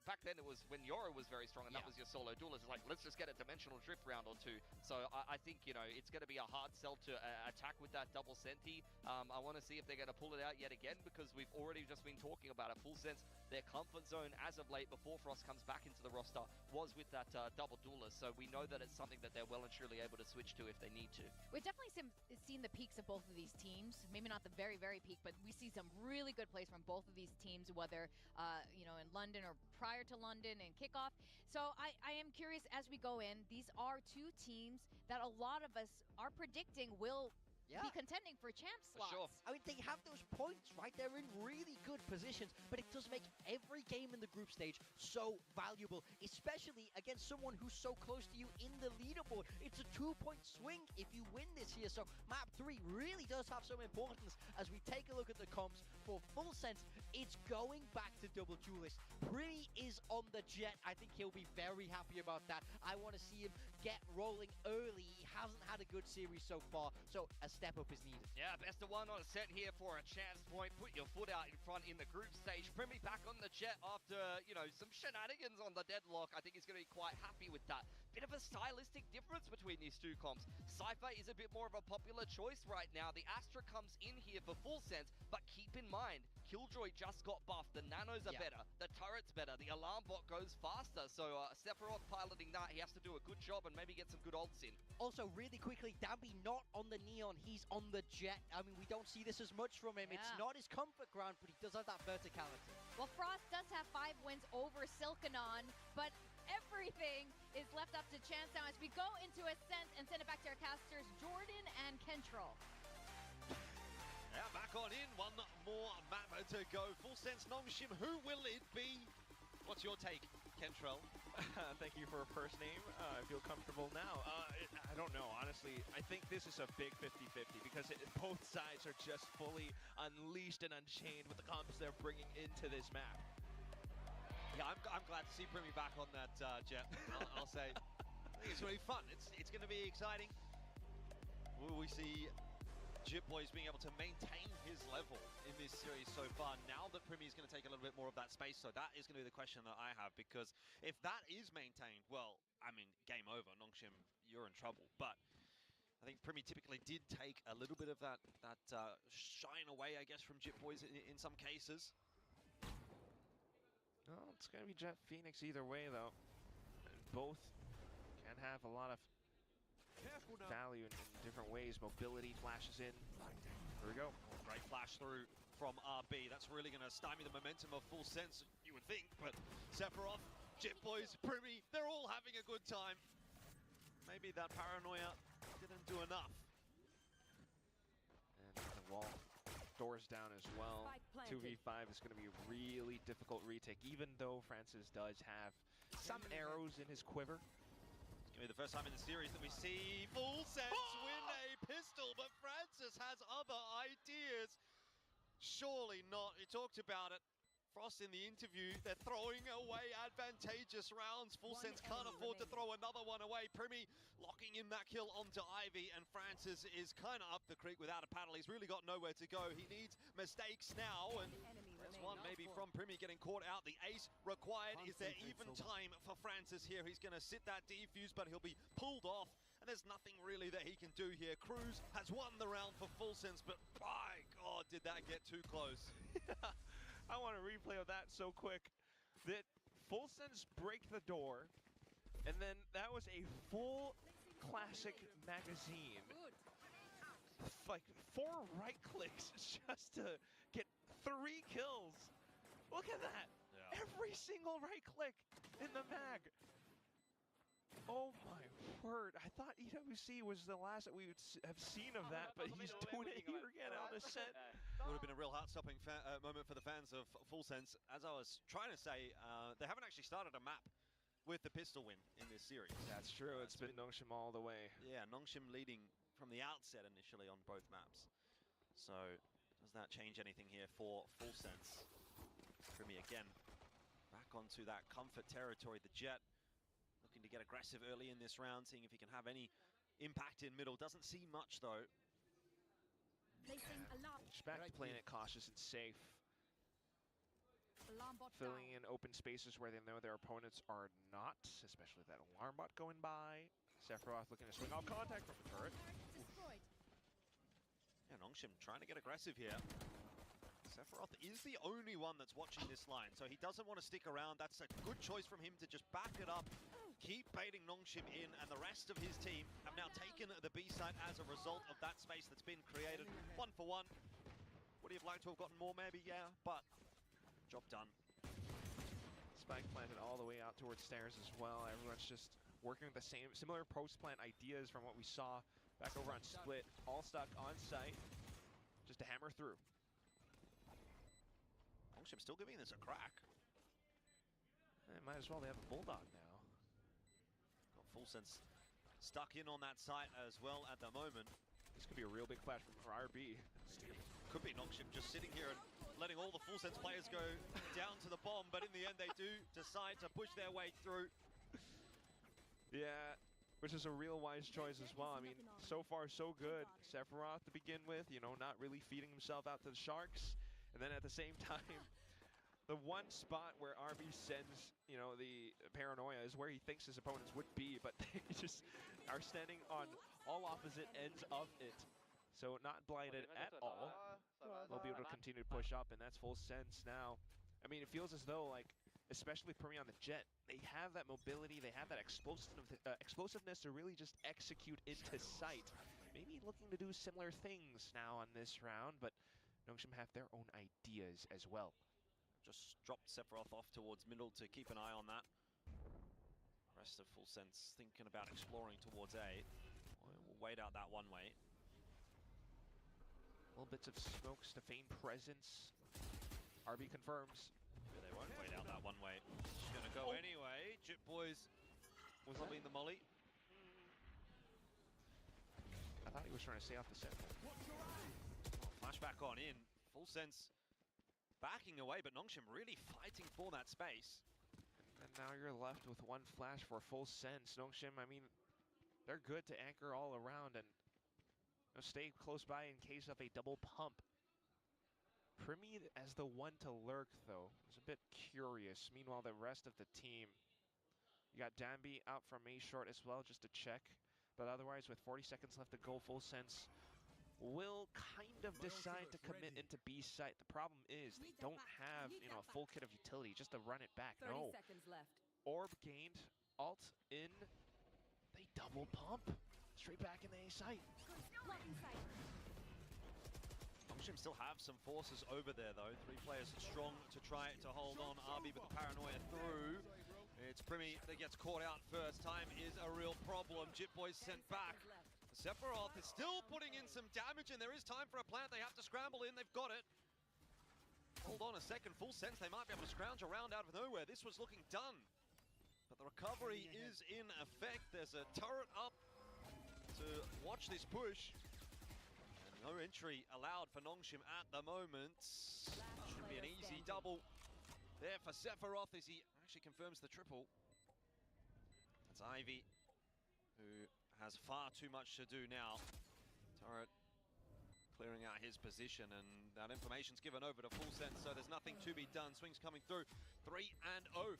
[SPEAKER 3] Back then, it was when Yoro was very strong, and that was your solo duelist. It's like, let's just get a dimensional drift round or two. So I think, you know, it's going to be a hard sell to attack with that double senti. I want to see if they're going to pull it out yet again, because we've already just been talking about it. Full sense, their comfort zone as of late, before Frost comes back into the roster, was with that double duelist. So we know that it's something that they're well and truly able to switch to if they need to.
[SPEAKER 2] We've definitely seen the peaks of both of these teams. Maybe not the very, very peak, but we see some really good plays from both of these teams, whether, you know, in London or prior to London and kickoff. So I am curious as we go in, these are two teams that a lot of us are predicting will be contending for champ slots.
[SPEAKER 1] Sure. I mean, they have those points, right? They're in really good positions, but it does make every game in the group stage so valuable, especially against someone who's so close to you in the leaderboard. It's a 2-point swing if you win this here, so map 3 really does have some importance as we take a look at the comps. For Full Sense, it's going back to double duelist. Primi is on the jet. I think he'll be very happy about that. I want to see him get rolling early. He hasn't had a good series so far, so a step up is needed.
[SPEAKER 3] Yeah, best of one on a set here for a chance point. Put your foot out in front in the group stage. Primi back on the jet after, you know, some shenanigans on the Deadlock. I think he's going to be quite happy with that. Bit of a stylistic difference between these two comps. Cypher is a bit more of a popular choice right now. The Astra comes in here for Full Sense, but keep in mind, Killjoy just got buffed. The nanos are better. The turret's better. The alarm bot goes faster. So Sephiroth piloting that, he has to do a good job and maybe get some good ults in.
[SPEAKER 1] Also, really quickly, Dambi not on the Neon. He's on the jet. I mean, we don't see this as much from him. It's not his comfort ground, but he does have that verticality.
[SPEAKER 2] Well, Frost does have 5 wins over Silkanon, but everything is left up to chance now as we go into Ascent and send it back to our casters, Jordan and Kentrol.
[SPEAKER 6] Yeah, back on in. One more map to go. Full Sense Nongshim. Who will it be? What's your take, Kentrol?
[SPEAKER 8] Thank you for a first name. I feel comfortable now. I don't know, honestly. I think this is a big 50-50 because both sides are just fully unleashed and unchained with the comps they're bringing into this map.
[SPEAKER 6] Yeah, I'm glad to see Primi back on that jet. I'll say. I think it's going to be fun. It's going to be exciting. Will we see Jitboy is being able to maintain his level in this series so far now that Primi is going to take a little bit more of that space? So that is going to be the question that I have, because if that is maintained, well, I mean, game over. Nongshim, you're in trouble. But I think Primi typically did take a little bit of that shine away, I guess, from Jitboys in some cases.
[SPEAKER 8] Well, it's going to be Jet Phoenix either way, though. Both can have a lot of value in different ways. Mobility flashes in. Here we go.
[SPEAKER 6] Great flash through from RB. That's really going to stymie the momentum of Full Sense, you would think. But Sephiroth, Jitboys, Primi, they're all having a good time. Maybe that paranoia didn't do enough.
[SPEAKER 8] And the wall doors down as well. 2v5 is going to be a really difficult retake, even though Francis does have some arrows in his quiver.
[SPEAKER 6] It's going to be the first time in the series that we see Full Sense win a pistol, but Francis has other ideas. Surely not. He talked about it. Frost in the interview, they're throwing away advantageous rounds. Full Sense can't afford to throw another one away. Primi locking in that kill onto Ivy, and Francis is kind of up the creek without a paddle. He's really got nowhere to go. He needs mistakes now, and there's one maybe from Primi getting caught out. The ace required. Is there even time for Francis here? He's going to sit that defuse, but he'll be pulled off, and there's nothing really that he can do here. Cruz has won the round for Full Sense, but by God, did that get too close.
[SPEAKER 8] I want a replay of that so quick. That Full Sense break the door, and then that was a full classic magazine. Like 4 right clicks just to get 3 kills. Look at that. Yeah. Every single right click in the mag. Oh my word. I thought EWC was the last that we would have seen of that, but he's doing it here again on the set.
[SPEAKER 6] Would have been a real heart-stopping moment for the fans of Full Sense. As I was trying to say, they haven't actually started a map with the pistol win in this series.
[SPEAKER 8] That's true. It's been Nongshim all the way.
[SPEAKER 6] Yeah, Nongshim leading from the outset initially on both maps. So does that change anything here for Full Sense? Primi again back onto that comfort territory. The Jet looking to get aggressive early in this round, seeing if he can have any impact in middle. Doesn't see much though.
[SPEAKER 8] Respect playing it cautious and safe. Filling in open spaces where they know their opponents are not, especially that alarm bot going by. Sephiroth looking to swing off contact from the turret.
[SPEAKER 6] Yeah, Nongshim trying to get aggressive here. Sephiroth is the only one that's watching this line, so he doesn't want to stick around. That's a good choice from him to just back it up, keep baiting Nongshim in, and the rest of his team have now taken the B site as a result of that space that's been created. 1 for 1. Would he have liked to have gotten more? Maybe, yeah, but job done.
[SPEAKER 8] Spike planted all the way out towards stairs as well. Everyone's just working with the similar post-plant ideas from what we saw back over on Split. All stuck on site, just to hammer through.
[SPEAKER 6] Nongshim still giving this a crack.
[SPEAKER 8] Might as well, they have a Bulldog now.
[SPEAKER 6] Got Full Sense stuck in on that site as well at the moment.
[SPEAKER 8] This could be a real big flash from RB.
[SPEAKER 6] Could be Nongshim just sitting here and letting all the Full Sense players go down to the bomb, but in the end they do decide to push their way through.
[SPEAKER 8] Yeah, which is a real wise choice as well. I mean, so far so good. Sephiroth to begin with, you know, not really feeding himself out to the Sharks. And then at the same time, the one spot where RB sends, you know, the paranoia is where he thinks his opponents would be, but they just are standing on all opposite ends of it. So not blinded at all. They'll be able to continue to push up, and that's Full Sense now. I mean, it feels as though, like, especially Primi on the Jet, they have that mobility, they have that explosiveness to really just execute into sight. Maybe looking to do similar things now on this round, but Nongshim have their own ideas as well.
[SPEAKER 6] Just dropped Sephiroth off towards middle to keep an eye on that. Rest of Full Sense thinking about exploring towards A. We'll wait out that one way.
[SPEAKER 8] Little bits of smokes to feign presence. RB confirms.
[SPEAKER 6] Yeah, they won't wait out that one way. She's gonna go anyway. Jip Boys was lobbing the molly.
[SPEAKER 8] I thought he was trying to stay off the set.
[SPEAKER 6] Flashback on in. Full Sense backing away, but Nongshim really fighting for that space.
[SPEAKER 8] And now you're left with one flash for Full Sense. Nongshim, I mean, they're good to anchor all around and stay close by in case of a double pump. Primi as the one to lurk, though, is a bit curious. Meanwhile, the rest of the team, you got Danby out from A short as well, just to check. But otherwise, with 40 seconds left to go, Full Sense will kind of decide to commit into B site. The problem is they don't have, you know, a full kit of utility just to run it back.
[SPEAKER 13] 30 seconds left.
[SPEAKER 8] Orb gained, ult in, they double pump. Straight back in the A site.
[SPEAKER 6] Nongshim still have some forces over there though. 3 players strong to try to hold on. RB with the paranoia through. It's Primi that gets caught out first. Time is a real problem. Jip Boys sent back. Sephiroth is still putting in some damage, and there is time for a plant. They have to scramble in. They've got it. Hold on a second. Full Sense they might be able to scrounge around out of nowhere. This was looking done. But the recovery is in effect. There's a turret up to watch this push. And no entry allowed for Nongshim at the moment. Should be an easy double there for Sephiroth as he actually confirms the triple. That's Ivy, who has far too much to do now. Turret clearing out his position, and that information's given over to Full Sense, so there's nothing to be done. Swings coming through, 3-0.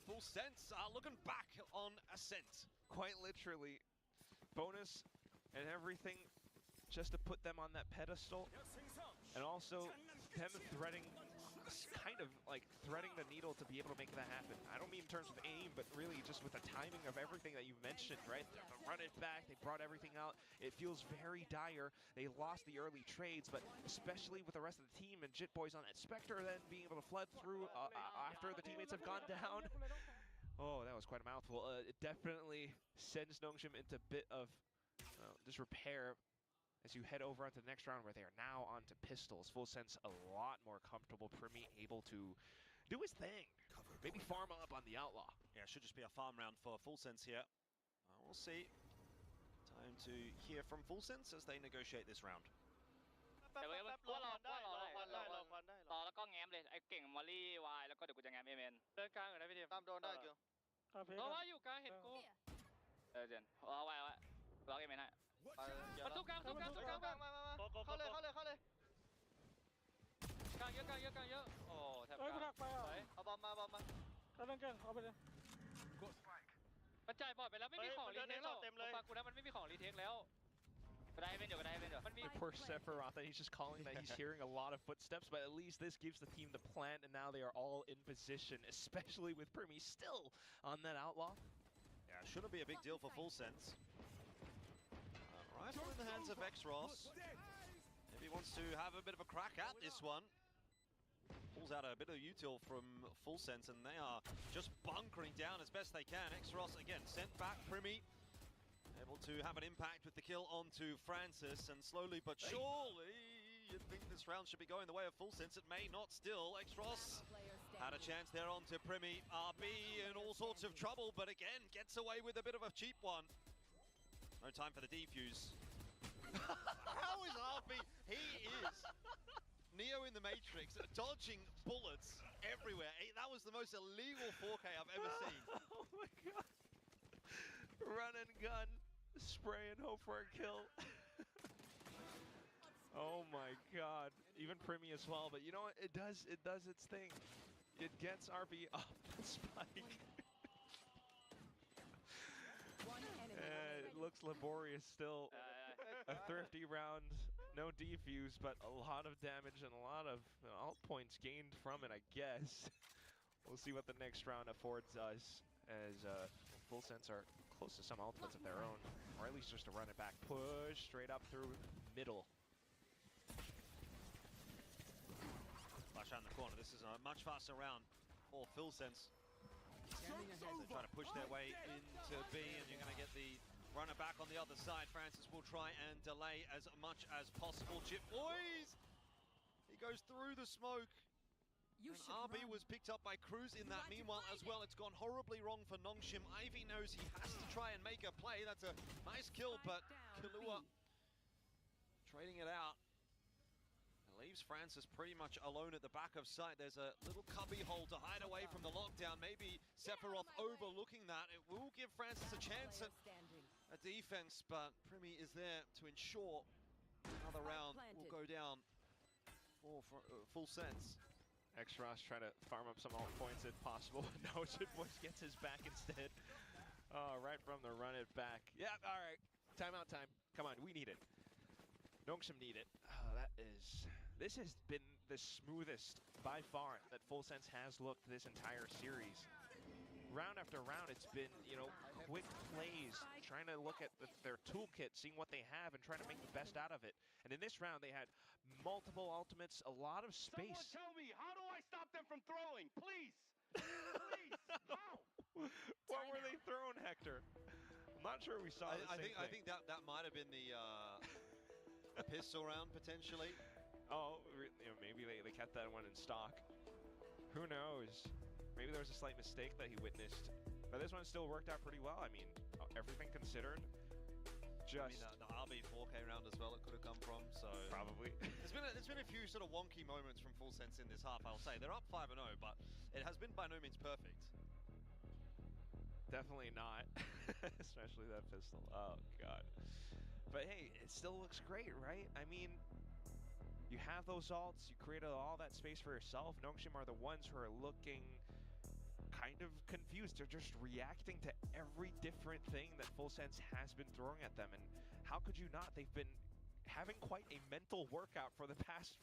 [SPEAKER 6] Full Sense are looking back on Ascent.
[SPEAKER 8] Quite literally, bonus and everything just to put them on that pedestal, and also them threading, kind of like threading the needle to be able to make that happen. I don't mean in terms of aim, but really just with the timing of everything that you mentioned, right? They run it back, they brought everything out. It feels very dire. They lost the early trades, but especially with the rest of the team and Jit Boys on that Spectre then being able to flood through after the teammates have gone down. Oh, that was quite a mouthful. It definitely sends Nongshim into a bit of disrepair as you head over onto the next round, where they are now onto pistols. Full Sense a lot more comfortable. Primi able to do his thing. Maybe farm up on the Outlaw.
[SPEAKER 6] Yeah, it should just be a farm round for Full Sense here. We'll see. Time to hear from Full Sense as they negotiate this round.
[SPEAKER 9] รอแล้วก็แง้มเลยไอ้เก่งมอลลี่วายแล้วก็เดี๋ยวกูจะแง้มเอเมนเดินกลางก่อนนะพี่ดิมตามโดนได้เกี่ยวเพราะว่าอยู่กลางเห็นกูเจนเอาไว้รอเอเมนให้มันสู้กลางมาเข้าเลยกลางเยอะโอ้แทบกลางเอาบอมมาเขาเล่นเก่งเอาไปเลยมันจ่ายบอดไปแล้วไม่มีของรีเทคแล้วฟังกูนะมันไม่มีของรีเทคแล้ว
[SPEAKER 8] Poor Sephiroth, that he's just calling that he's hearing a lot of footsteps, but at least this gives the team the plant, and now they are all in position, especially with Primi still on that Outlaw.
[SPEAKER 6] Yeah, shouldn't be a big deal for Full Sense. Rifle in the hands of X-Ross. Maybe wants to have a bit of a crack at this one. Pulls out a bit of util from Full Sense, and they are just bunkering down as best they can. X-Ross, again, sent back. Primi able to have an impact with the kill onto Francis, and slowly but surely, you'd think this round should be going the way of Full Sense. It may not still. X-Ross had a chance there onto Primi. RB in all sorts of trouble, but again, gets away with a bit of a cheap one. No time for the defuse. How is RB? He is Neo in the Matrix, dodging bullets everywhere. That was the most illegal 4K I've ever seen.
[SPEAKER 8] Oh my god. Run and gun, spray and hope for a kill. Oh my god. Even Primi as well, but you know what? It does its thing. It gets RB off the spike. It looks laborious still. A thrifty round, no defuse, but a lot of damage and a lot of alt points gained from it, I guess. We'll see what the next round affords us, as Full Sense are close to some ultimates of their own, or at least just to run it back. Push straight up through middle.
[SPEAKER 6] Flash out in the corner. This is a much faster round for Full Sense. They're trying to push their way into B, and you're going to get the runner back on the other side. Francis will try and delay as much as possible. Chip Boys! He goes through the smoke. And RB was picked up by Cruz in that meanwhile as well. It's gone horribly wrong for Nongshim. Ivy knows he has to try and make a play. That's a nice kill, but Kalua trading it out. It leaves Francis pretty much alone at the back of sight. There's a little cubby hole to hide away from the lockdown. Maybe Sephiroth overlooking that. It will give Francis a chance at a defense, but Primi is there to ensure another round will go down for Full Sense.
[SPEAKER 8] X-Ross trying to farm up some alt points if possible. No, Jit Boys gets his back instead. Oh, right from the run it back. Yeah, all right. Timeout time. Come on, we need it. Nongshim need it. This has been the smoothest by far that Full Sense has looked this entire series. Round after round, it's been, quick plays, trying to look at their toolkit, seeing what they have, and trying to make the best out of it. And in this round, they had multiple ultimates, a lot of space.
[SPEAKER 12] Someone tell me, how do I stop them from throwing? Please! Please! How?
[SPEAKER 8] What were they throwing, Hector? I'm not sure we saw
[SPEAKER 6] I think that might have been the pistol round, potentially.
[SPEAKER 8] Oh, maybe they kept that one in stock. Who knows? Maybe there was a slight mistake that he witnessed But this one still worked out pretty well. I mean, everything considered.
[SPEAKER 6] I mean, the RB 4K round as well it could have come from, so...
[SPEAKER 8] Probably.
[SPEAKER 6] There's been a few sort of wonky moments from Full Sense in this half, I'll say. They're up 5-0, but it has been by no means perfect.
[SPEAKER 8] Definitely not. Especially that pistol. Oh, God. But hey, it still looks great, right? I mean, you have those ults, you created all that space for yourself. Nongshim are the ones who are looking kind of confused. They're just reacting to every different thing that Full Sense has been throwing at them, and how could you not? They've been having quite a mental workout from the past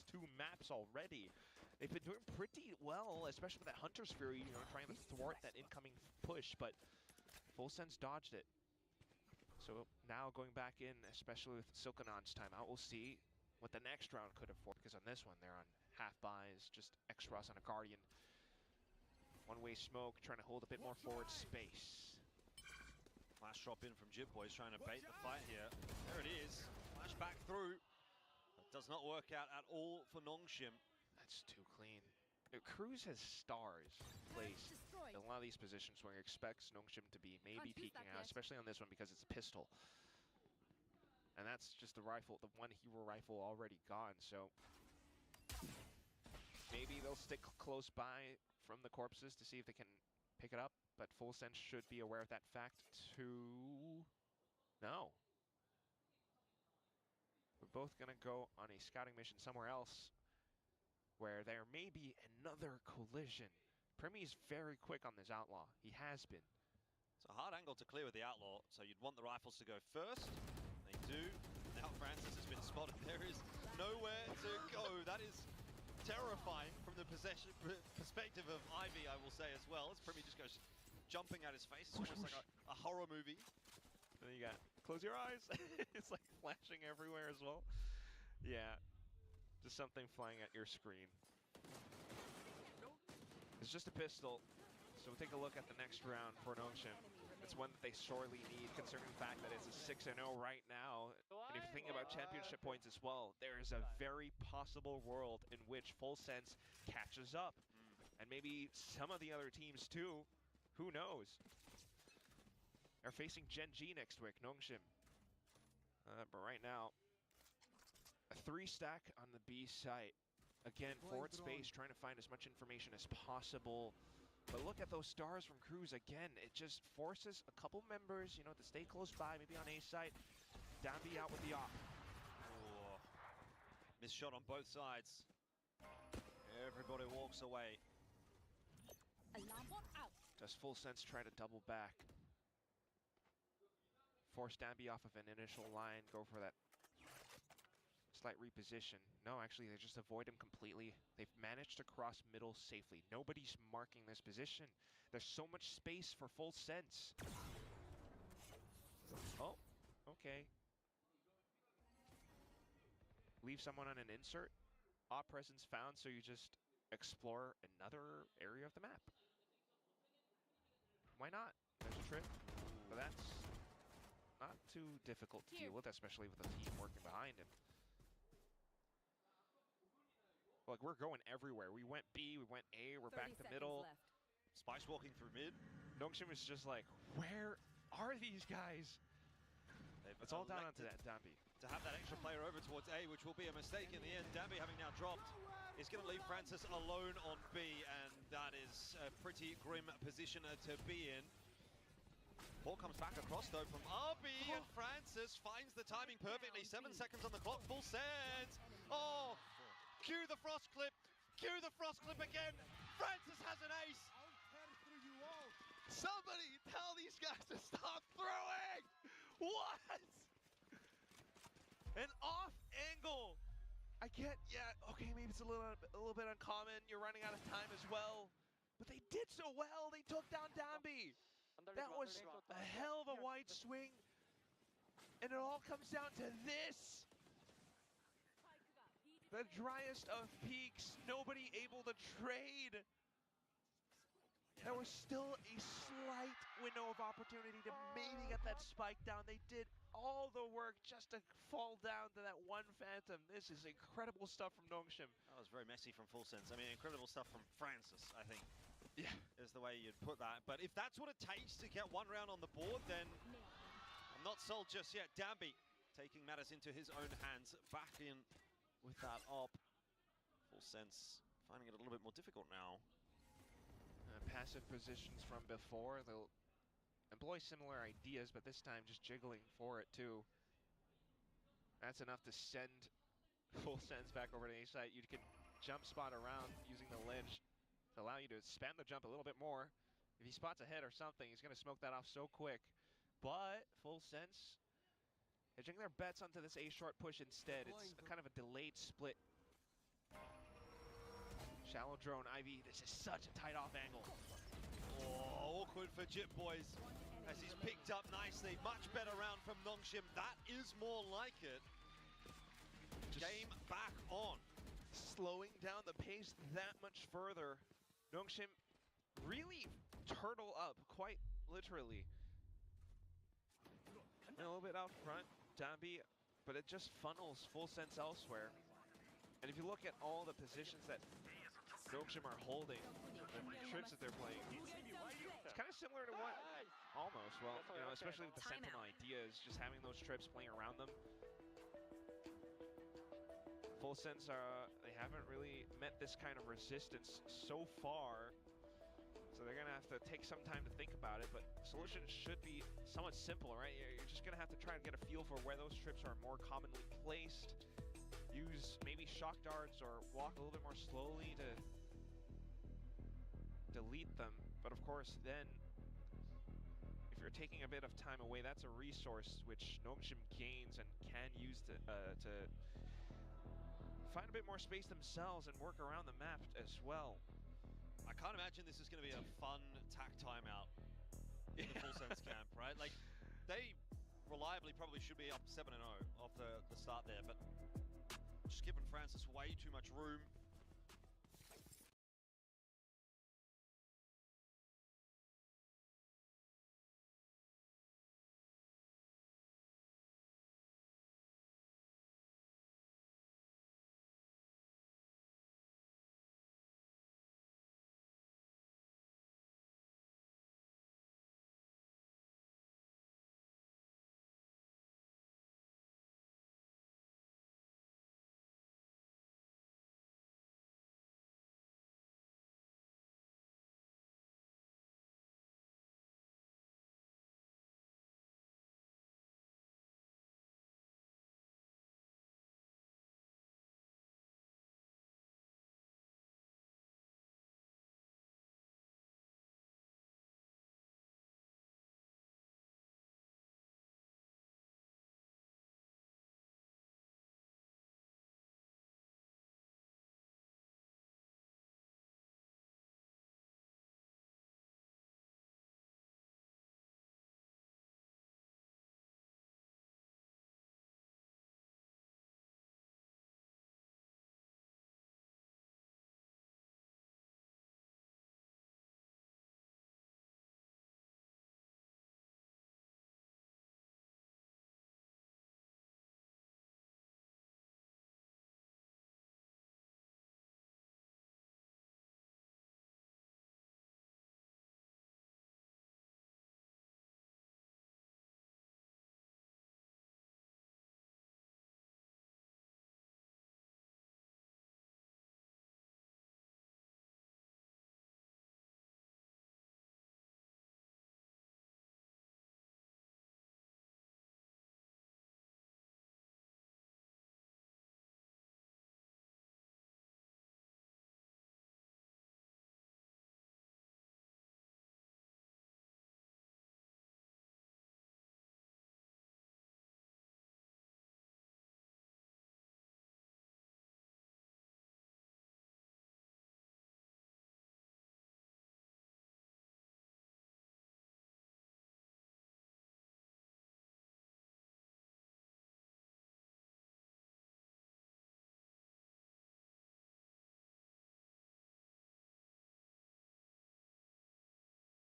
[SPEAKER 8] 2 maps already. They've been doing pretty well, especially with that Hunter's Fury, you know, trying to thwart that incoming push, but Full Sense dodged it. So now going back in, especially with Silkanon's timeout, we'll see what the next round could afford, because on this one they're on half buys, just X-Ross on a Guardian. One-way smoke, trying to hold a bit more forward space.
[SPEAKER 6] Flash drop in from Jibboy's trying to bait the fight here. There it is. Flash back through. It does not work out at all for Nongshim.
[SPEAKER 8] That's too clean. Cruz has stars placed in a lot of these positions where he expects Nongshim to be maybe peeking out, especially on this one because it's a pistol. And that's just the rifle, the one hero rifle already gone, so maybe they'll stick close by from the corpses to see if they can pick it up, but Full Sense should be aware of that fact too. No. We're both gonna go on a scouting mission somewhere else where there may be another collision. Primi's very quick on this Outlaw. He has been.
[SPEAKER 6] It's a hard angle to clear with the Outlaw, so you'd want the rifles to go first. They do. Now Francis has been spotted. There is nowhere to go. That is terrifying from the perspective of Ivy, I will say as well. As Primi just goes jumping at his face. It's almost like a horror movie.
[SPEAKER 8] And then you got, close your eyes. It's like flashing everywhere as well. Yeah, just something flying at your screen. It's just a pistol. So we'll take a look at the next round for Nongshim. It's one that they sorely need, considering the fact that it's a 6-0 right now. And if you're thinking about championship points as well, there is a very possible world in which Full Sense catches up. And maybe some of the other teams too. Who knows? They're facing Gen G next week, Nongshim. But right now, a 3-stack on the B site. Again, forward space, trying to find as much information as possible. But look at those stars from Cruz again. It just forces a couple members, you know, to stay close by, maybe on A site. Down B out with the op.
[SPEAKER 6] Oh, missed shot on both sides. Everybody walks away.
[SPEAKER 2] Alarm bot out.
[SPEAKER 8] Does Full Sense try to double back? Force Danby off of an initial line, go for that slight reposition. No, actually, they just avoid him completely. They've managed to cross middle safely. Nobody's marking this position. There's so much space for Full Sense. Oh, okay. Leave someone on an insert. Op presence found, so you just explore another area of the map. Why not? There's a trip. But that's not too difficult to deal with, especially with a team working behind him. Like, we're going everywhere. We went B, we went A, we're back to middle.
[SPEAKER 6] Spice walking through mid.
[SPEAKER 8] Nongshim is just like, where are these guys? It's all down onto that Danby.
[SPEAKER 6] To have that extra player over towards A, which will be a mistake in the end. Danby having now dropped is going to leave Francis alone on B, and that is a pretty grim position to be in. Ball comes back across though from RB, and Francis finds the timing perfectly. 7 seconds on the clock, Full Sense. Oh! Cue the frost clip! Cue the frost clip again! Francis has an ace! Somebody tell these guys to stop throwing! What? An off angle!
[SPEAKER 8] I get, yeah, okay, maybe it's a little bit uncommon. You're running out of time as well. But they did so well! They took down Danby! That was a hell of a wide swing. And it all comes down to this! The driest of peaks, nobody able to trade. There was still a slight window of opportunity to maybe get that spike down. They did all the work just to fall down to that one Phantom. This is incredible stuff from Nongshim.
[SPEAKER 6] That was very messy from Full Sense. I mean, incredible stuff from Francis, I think. Yeah, is the way you'd put that. But if that's what it takes to get one round on the board, then I'm not sold just yet. Danby taking matters into his own hands, back in with that op. Full Sense finding it a little bit more difficult now.
[SPEAKER 8] Passive positions from before, they'll employ similar ideas, but this time just jiggling for it too. That's enough to send Full Sense back over to the A site. You can jump spot around using the ledge to allow you to spam the jump a little bit more. If he spots ahead or something, he's going to smoke that off so quick. But Full Sense hedging their bets onto this A short push instead. It's a kind of a delayed split. Shallow drone, Ivy. This is such a tight off angle.
[SPEAKER 6] Oh, awkward for Jip Boys as he's picked up nicely. Much better round from Nongshim. That is more like it. Just game back on.
[SPEAKER 8] Slowing down the pace that much further. Nongshim really turtle up, quite literally. And a little bit out front, Danby, but it just funnels Full Sense elsewhere. And if you look at all the positions that Nongshim are holding, the trips that they're playing, it's kind of similar to what, almost, well, you know, especially with the Sentinel ideas, just having those trips playing around them. Full Sense, they haven't really met this kind of resistance so far, so they're gonna have to take some time to think about it, but the solution should be somewhat simple, right? You're just gonna have to try and get a feel for where those trips are more commonly placed, use maybe shock darts or walk a little bit more slowly to delete them. But of course, then if you're taking a bit of time away, that's a resource which Nongshim gains and can use to find a bit more space themselves and work around the map as well.
[SPEAKER 6] I can't imagine this is going to be a fun tack timeout in the Full Sense camp, right? Like, they reliably probably should be up 7-0 off the start there, but just giving Francis way too much room.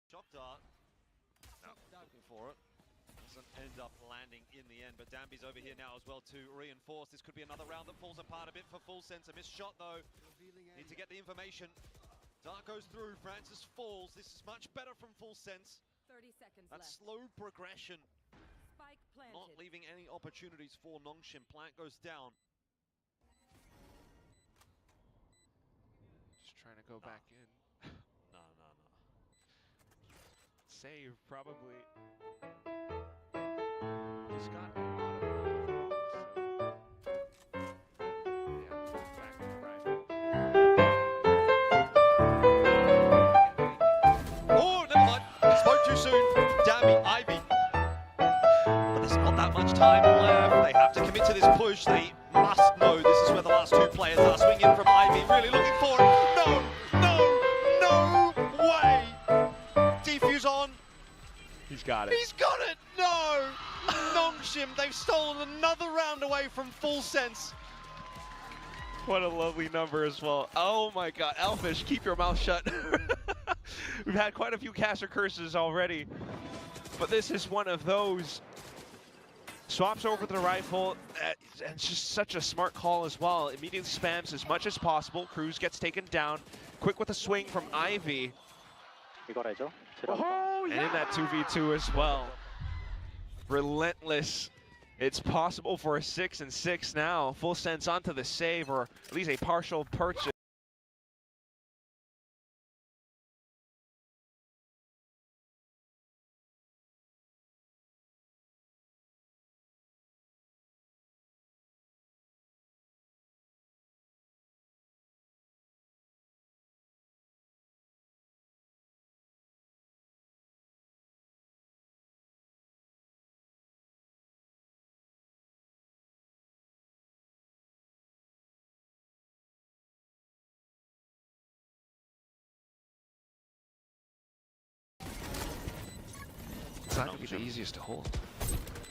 [SPEAKER 6] Shock dart. No, looking for it. Doesn't end up landing in the end, but Danby's over here now as well to reinforce. This could be another round that falls apart a bit for Full Sense. A missed shot though. Need to get the information. Dart goes through, Francis falls. This is much better from Full Sense.
[SPEAKER 13] 30 seconds
[SPEAKER 6] That
[SPEAKER 13] left.
[SPEAKER 6] slow progression,
[SPEAKER 13] Spike planted.
[SPEAKER 6] not leaving any opportunities for Nongshim. Plant goes down.
[SPEAKER 8] Just trying to go back in.
[SPEAKER 6] No.
[SPEAKER 8] Save, probably. He's got a lot of room, so. Yeah, back to the right.
[SPEAKER 6] Oh, never mind. Spoke too soon. Damn it, Ivy. But there's not that much time left. They have to commit to this push. They must know this is where the last two players are. Swing in from Ivy, really looking for it. No way. Defuse on.
[SPEAKER 8] He's got it.
[SPEAKER 6] He's got it. No. Nongshim, they've stolen another round away from Full Sense.
[SPEAKER 8] What a lovely number as well. Oh my god, Elfish, keep your mouth shut. We've had quite a few caster curses already, but this is one of those. Swaps over to the rifle, and it's just such a smart call as well. Immediately spams as much as possible. Cruz gets taken down. Quick with a swing from Ivy. Oh, yeah. And in that 2v2 as well. Relentless. It's possible for a 6-6 now. Full Sense onto the save, or at least a partial purchase. It's not going to be the easiest to hold.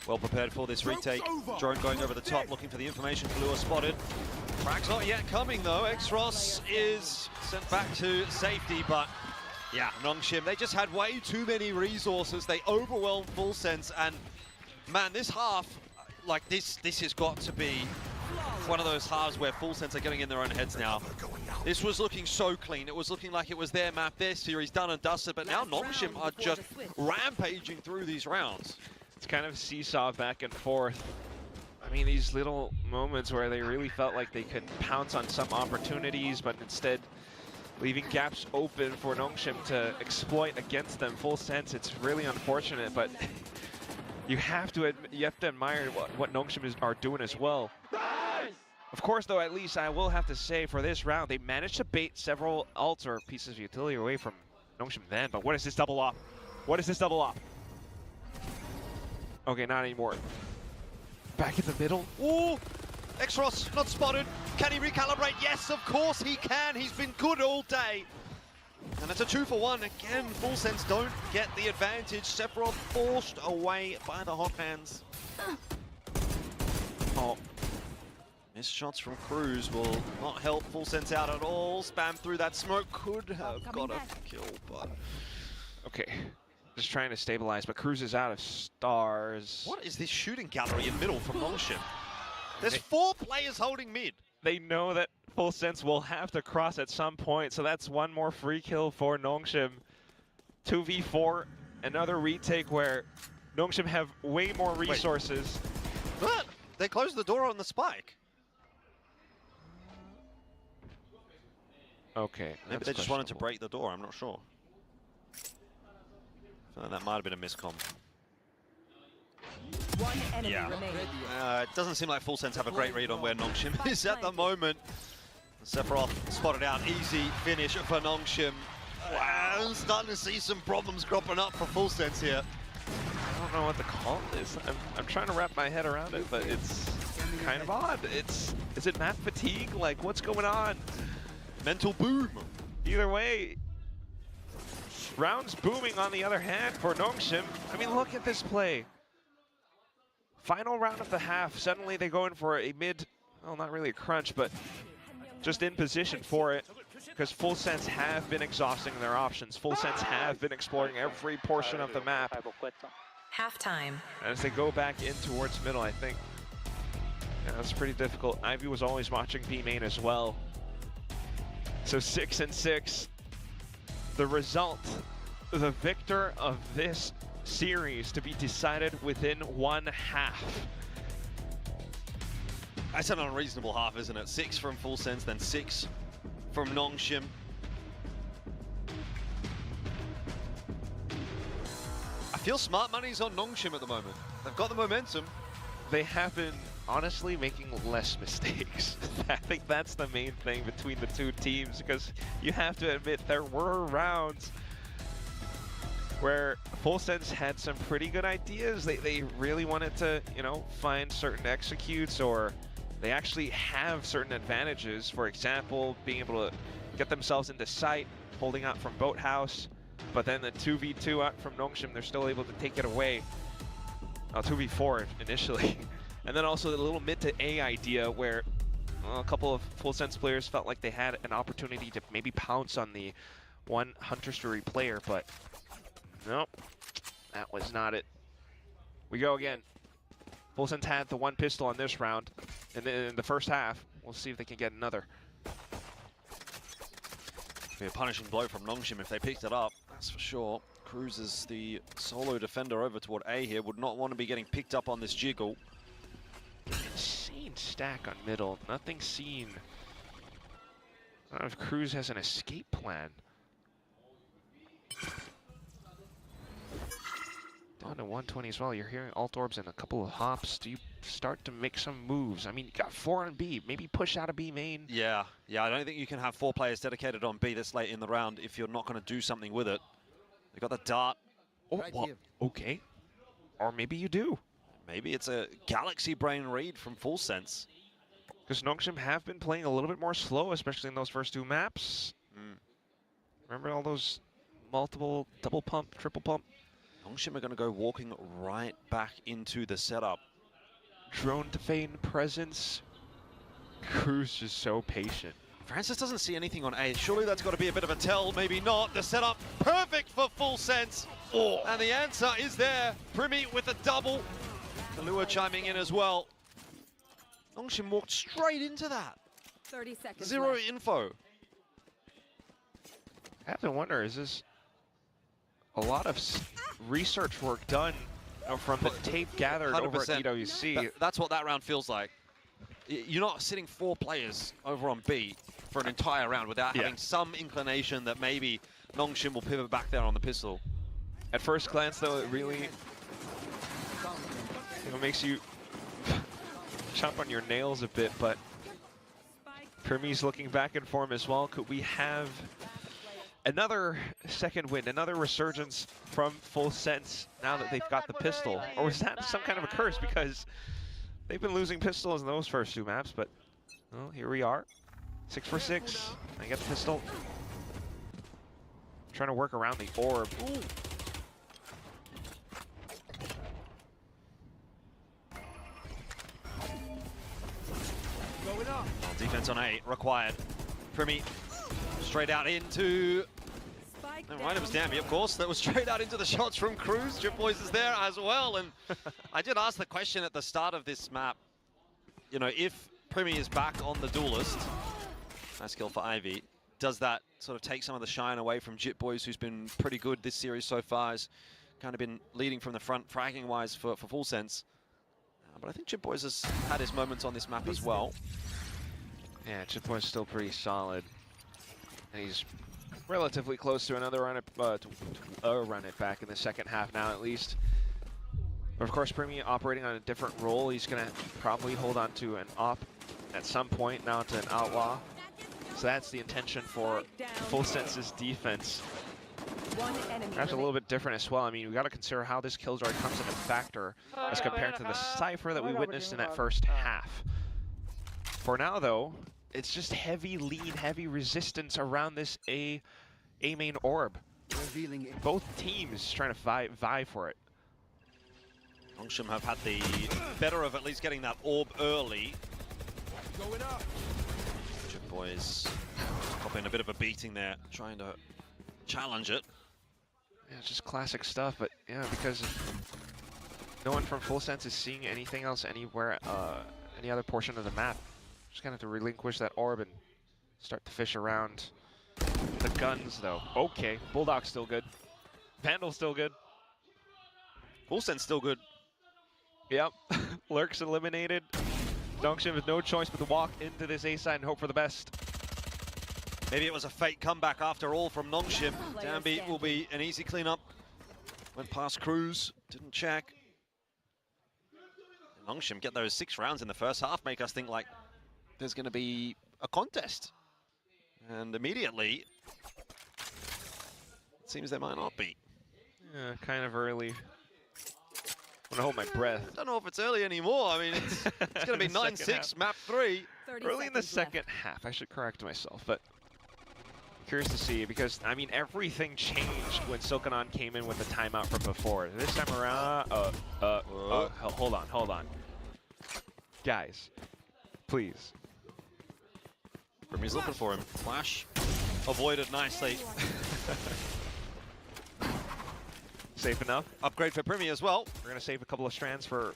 [SPEAKER 6] Well prepared for this retake. Drone going over the top, looking for the information. Lure spotted. Frag's not yet coming though. X-Ross is sent back to safety, but yeah, Nongshim, they just had way too many resources. They overwhelmed Full Sense, and man, this half, like this has got to be one of those halves where Full Sense are getting in their own heads now. This was looking so clean. It was looking like it was their map, their series, done and dusted, but now Nongshim are just rampaging through these rounds.
[SPEAKER 8] It's kind of seesaw back and forth. I mean, these little moments where they really felt like they could pounce on some opportunities, but instead leaving gaps open for Nongshim to exploit against them. Full Sense, it's really unfortunate, but you have to admire what Nongshim are doing as well. Of course, though, at least I will have to say for this round, they managed to bait several ults or pieces of utility away from Nongshim then, but what is this double op? What is this double op? Okay, not anymore. Back in the middle.
[SPEAKER 6] Ooh! X-Ross not spotted. Can he recalibrate? Yes, of course he can. He's been good all day. And it's a 2-for-1. Again, Full Sense don't get the advantage. Sephiroth forced away by the hot hands. Oh. Missed shots from Cruz will not help Full Sense out at all. Spam through that smoke could have got a kill, but...
[SPEAKER 8] Okay. Just trying to stabilize, but Cruz is out of stars.
[SPEAKER 6] What is this shooting gallery in middle from Nongshim? There's 4 players holding mid.
[SPEAKER 8] They know that Full Sense will have to cross at some point, so that's one more free kill for Nongshim. 2v4, another retake where Nongshim have way more resources.
[SPEAKER 6] But they closed the door on the spike.
[SPEAKER 8] Okay.
[SPEAKER 6] Maybe they just wanted to break the door, I'm not sure. I feel like that might have been a miscomm.
[SPEAKER 13] One enemy remaining.
[SPEAKER 6] It doesn't seem like Full Sense have a great read on where Nongshim is at the moment. Sephiroth spotted out, easy finish for Nongshim. Wow, I'm starting to see some problems cropping up for Full Sense here.
[SPEAKER 8] I don't know what the call is. I'm trying to wrap my head around it, but it's kind of odd. Is it map fatigue? Like, what's going on?
[SPEAKER 6] Mental boom.
[SPEAKER 8] Either way, rounds booming on the other hand for Nongshim. I mean, look at this play. Final round of the half, suddenly they go in for a mid, well, not really a crunch, but just in position for it, because Full Sense have been exhausting their options. Full Sense have been exploring every portion of the map.
[SPEAKER 13] Halftime.
[SPEAKER 8] And as they go back in towards middle, I think that's pretty difficult. Ivy was always watching B main as well. So 6-6. the result, the victor of this series to be decided within one half.
[SPEAKER 6] That's an unreasonable half, isn't it? 6 from Full Sense, then 6 from Nongshim. I feel smart money's on Nongshim at the moment. They've got the momentum.
[SPEAKER 8] They have been honestly making less mistakes. I think that's the main thing between the two teams, because you have to admit there were rounds where Full Sense had some pretty good ideas. They really wanted to, you know, find certain executes, or they actually have certain advantages. For example, being able to get themselves into sight, holding out from Boathouse, but then the 2v2 out from Nongshim, they're still able to take it away. 2v4 initially. And then also the little mid to A idea where a couple of Full Sense players felt like they had an opportunity to maybe pounce on the one Hunter Story player, but nope, that was not it. We go again. Full Sense had the one pistol on this round, and then in the first half, we'll see if they can get another.
[SPEAKER 6] Be a punishing blow from Nongshim if they picked it up, that's for sure. Cruz is the solo defender over toward A here, would not want to be getting picked up on this jiggle.
[SPEAKER 8] Insane stack on middle, nothing seen. I don't know if Cruz has an escape plan. Down to 120 as well. You're hearing alt orbs and a couple of hops. Do you start to make some moves? I mean, you got 4 on B. Maybe push out of B main.
[SPEAKER 6] Yeah, I don't think you can have 4 players dedicated on B this late in the round if you're not going to do something with it. They got the dart.
[SPEAKER 8] Oh, well, okay. Or maybe you do.
[SPEAKER 6] Maybe it's a galaxy brain read from Full Sense.
[SPEAKER 8] Because Nongshim have been playing a little bit more slow, especially in those first 2 maps. Remember all those multiple double pump, triple pump?
[SPEAKER 6] Nongshim are going to go walking right back into the setup.
[SPEAKER 8] Drone to feign presence. Cruz is so patient.
[SPEAKER 6] Francis doesn't see anything on A. Surely that's got to be a bit of a tell, maybe not. The setup perfect for Full Sense. Oh. And the answer is there. Primi with a double. Kalua chiming in as well. Nongshim walked straight into that.
[SPEAKER 13] 30 seconds.
[SPEAKER 6] 0
[SPEAKER 13] left.
[SPEAKER 6] info.
[SPEAKER 8] I have to wonder, is this a lot of research work done from the tape gathered
[SPEAKER 6] 100%.
[SPEAKER 8] over at EWC?
[SPEAKER 6] That's what that round feels like. You're not sitting 4 players over on B for an entire round without having some inclination that maybe Nongshim will pivot back there on the pistol.
[SPEAKER 8] At first glance, though, it really makes you chomp on your nails a bit, but Primi's looking back in form as well. Could we have another second win, another resurgence from Full Sense now that they've got the pistol? Or was that some kind of a curse, because they've been losing pistols in those first 2 maps, but well, here we are. 6 for 6. I get the pistol. Trying to work around the orb. Ooh.
[SPEAKER 6] Well, defense on A required. Primi straight out into... Never mind, it was Damby, of course. That was straight out into the shots from Cruz. Chip Boys is there as well. And I did ask the question at the start of this map, you know, if Primi is back on the duelist, nice kill for Ivy, does that sort of take some of the shine away from Jit Boys, who's been pretty good this series so far, has kind of been leading from the front, fragging-wise for Full Sense. But I think Jit Boys has had his moments on this map as well.
[SPEAKER 8] Yeah, Jit Boys still pretty solid. And he's relatively close to another run it back in the second half now, at least. But of course, Primi operating on a different role. He's going to probably hold on to an op at some point, now to an outlaw. So that's the intention for Full Sense's defense. That's a little bit different as well. I mean, we got to consider how this killjoy comes into factor as compared to the Cypher that we witnessed in that first half. For now, though, it's just heavy lead, heavy resistance around this A main orb. Both teams trying to vie for it.
[SPEAKER 6] Nongshim have had the better of at least getting that orb early. Chip Boys popping a bit of a beating there, trying to challenge it.
[SPEAKER 8] Yeah, it's just classic stuff, but yeah, because no one from Full Sense is seeing anything else anywhere, any other portion of the map. Just gonna have to relinquish that orb and start to fish around. The guns, though. Okay, Bulldog's still good. Vandal's still good.
[SPEAKER 6] Fulsen's still good.
[SPEAKER 8] Yep. Lurk's eliminated. Nongshim has no choice but to walk into this A side and hope for the best.
[SPEAKER 6] Maybe it was a fake comeback after all from Nongshim. Danby will be an easy cleanup. Went past Cruz, didn't check. Nongshim get those 6 rounds in the first half, make us think like there's going to be a contest. And immediately, it seems there might not be.
[SPEAKER 8] Yeah, kind of early. I'm gonna hold my breath.
[SPEAKER 6] I don't know if it's early anymore. I mean, it's going to be 9-6, map 3.
[SPEAKER 8] Early in the second half, I should correct myself, but curious to see because, I mean, everything changed when Silkanon came in with the timeout from before. This time around, hold on. Guys, please.
[SPEAKER 6] Premier's looking for him. Flash avoided nicely.
[SPEAKER 8] Safe enough.
[SPEAKER 6] Upgrade for Premier as well.
[SPEAKER 8] We're gonna save a couple of strands for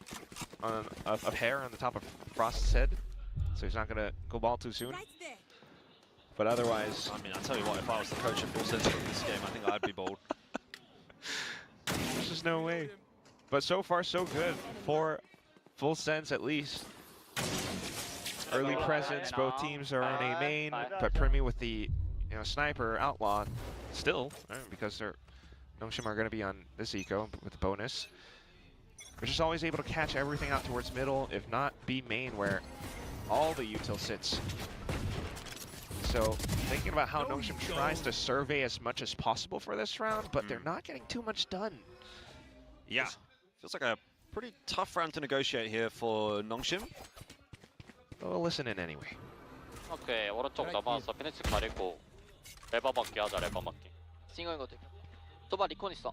[SPEAKER 8] of hair on the top of Frost's head, so he's not gonna go ball too soon. But otherwise,
[SPEAKER 6] I mean, I'll tell you what, if I was the coach of Full Sense in this game, I think I'd be bold.
[SPEAKER 8] There's just no way. But so far, so good for Full Sense, at least. Early presence, both teams are on A main, but Primi with the sniper outlaw still, because they're Nongshim are going to be on this eco with the bonus. They're just always able to catch everything out towards middle, if not B main, where all the util sits. So thinking about how Nongshim tries to survey as much as possible for this round, but they're not getting too much done.
[SPEAKER 6] Yeah, feels like a pretty tough round to negotiate here for Nongshim.
[SPEAKER 8] We'll listen in anyway.
[SPEAKER 7] 오케이, 오른쪽 넘어와서 피닉스 가리고 레버 먹기 하자, 레버 먹기. 싱어인 것도 또봐 리콘 있어.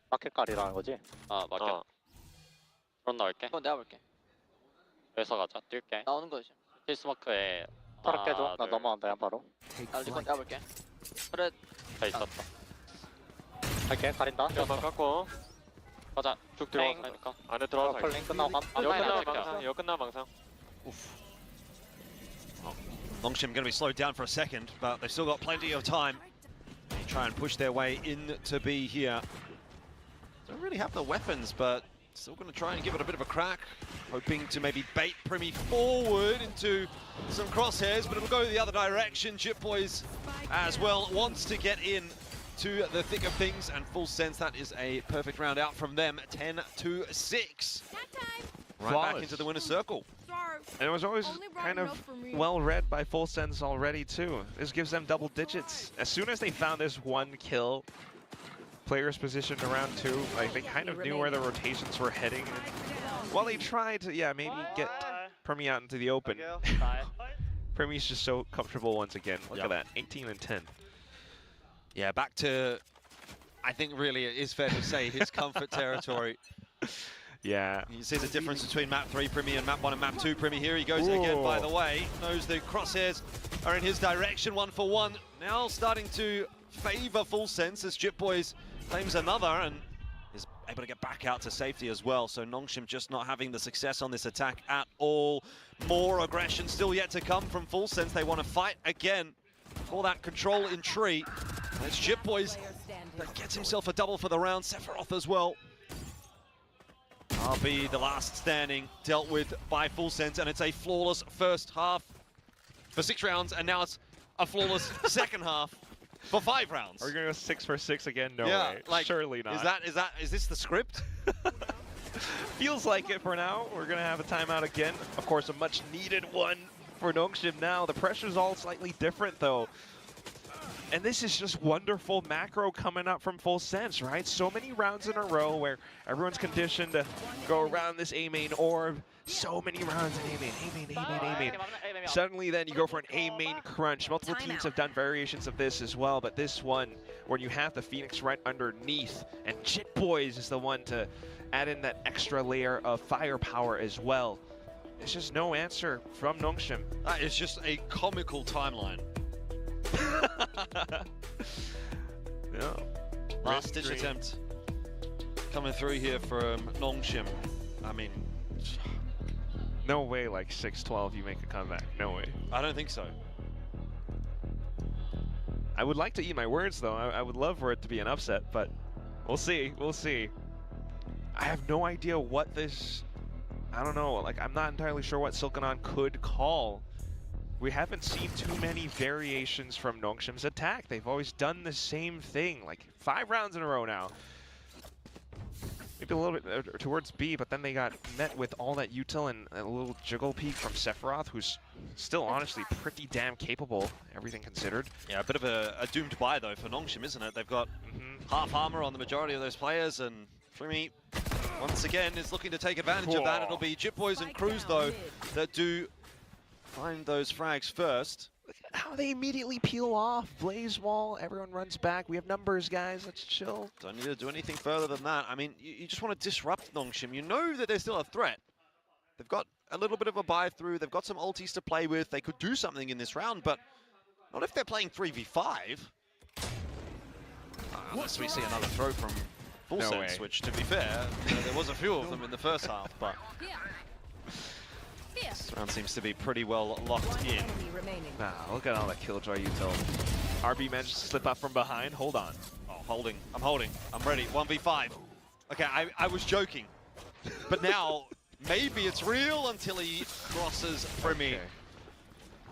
[SPEAKER 7] 마켓 가리라는 거지? 아, 마켓. 그럼 나올게. 그럼 내가 볼게. 여기서 가자, 뛸게. 나오는 거지. 필스마크에 타락 깨줘. 나 넘어간다, 야 바로. 나 리콘 내가 볼게. 그래. 다 있었다. 갈게, 가린다. 여기서 깎고. 가자, 쭉 들어가서 하니까. 안에 들어가서 갈게. 끝나고 감. 이거 끝나면 망상.
[SPEAKER 6] Nongshim going to be slowed down for a second, but they've still got plenty of time. They try and push their way into B here. Don't really have the weapons, but still going to try and give it a bit of a crack. Hoping to maybe bait Primi forward into some crosshairs, but it'll go the other direction. Chip Boys as well wants to get in to the thick of things, and Full Sense, that is a perfect round out from them. 10-6. Right back into the winner's circle.
[SPEAKER 8] And it was always kind of well read by Full Sense already too. This gives them double digits. As soon as they found this one kill, players positioned around 2, like they kind of knew where the rotations were heading. While they tried to, maybe get Primi out into the open. Primi's just so comfortable once again. Look at that, 18-10.
[SPEAKER 6] Yeah, back to, I think really it is fair to say, his comfort territory.
[SPEAKER 8] Yeah.
[SPEAKER 6] You see the difference between map 3 Primi and map 1 and map 2 Primi. Here he goes again, by the way. Knows the crosshairs are in his direction, 1 for 1. Now starting to favor Full Sense as Chip Boys claims another and is able to get back out to safety as well. So Nongshim just not having the success on this attack at all. More aggression still yet to come from Full Sense. They want to fight again for that control in tree. And it's Chip Boys that gets himself a double for the round. Sephiroth as well. I'll be the last standing dealt with by Full Sense, and it's a flawless first half for 6 rounds, and now it's a flawless second half for 5 rounds.
[SPEAKER 8] Are we gonna go 6 for 6 again? No way.
[SPEAKER 6] Like,
[SPEAKER 8] surely not.
[SPEAKER 6] Is this the script?
[SPEAKER 8] Feels like it for now. We're gonna have a timeout again. Of course, a much needed one for Nongshim now. The pressure's all slightly different though. And this is just wonderful macro coming up from Full Sense, right? So many rounds in a row where everyone's conditioned to go around this A main orb. So many rounds in A main, A main, A main, A main. Suddenly then you go for an A main crunch. Multiple teams have done variations of this as well, but this one, when you have the Phoenix right underneath, and Chip Boys is the one to add in that extra layer of firepower as well. There's just no answer from Nongshim.
[SPEAKER 6] That is just a comical timeline.
[SPEAKER 8] No.
[SPEAKER 6] Last ditch attempt coming through here from Nongshim. I mean,
[SPEAKER 8] no way like 6-12 you make a comeback. No way.
[SPEAKER 6] I don't think so.
[SPEAKER 8] I would like to eat my words, though. I would love for it to be an upset, but we'll see. We'll see. I have no idea what this... I don't know. Like, I'm not entirely sure what Silkanon could call. We haven't seen too many variations from Nongshim's attack. They've always done the same thing, like 5 rounds in a row now. Maybe a little bit towards B, but then they got met with all that util and a little jiggle peek from Sephiroth, who's still honestly pretty damn capable, everything considered.
[SPEAKER 6] Yeah, a bit of a doomed buy, though, for Nongshim, isn't it? They've got half armor on the majority of those players, and Primi, once again, is looking to take advantage of that. It'll be Jitboys and Cruz, though, that do find those frags first.
[SPEAKER 8] Look at how they immediately peel off. Blaze wall, everyone runs back. We have numbers, guys. Let's chill.
[SPEAKER 6] Don't need to do anything further than that. I mean, you just want to disrupt Nongshim. You know that they're still a threat. They've got a little bit of a buy-through. They've got some ultis to play with. They could do something in this round, but not if they're playing 3v5. Unless we see another throw from Full Sense, which, to be fair, there was a few of them in the first half, but this round seems to be pretty well locked in.
[SPEAKER 8] Nah, look at all that killjoy util. RB managed to slip up from behind. Hold on.
[SPEAKER 6] Oh, holding. I'm holding. I'm ready. 1v5. Okay, I was joking. But now, maybe it's real until he crosses Primi.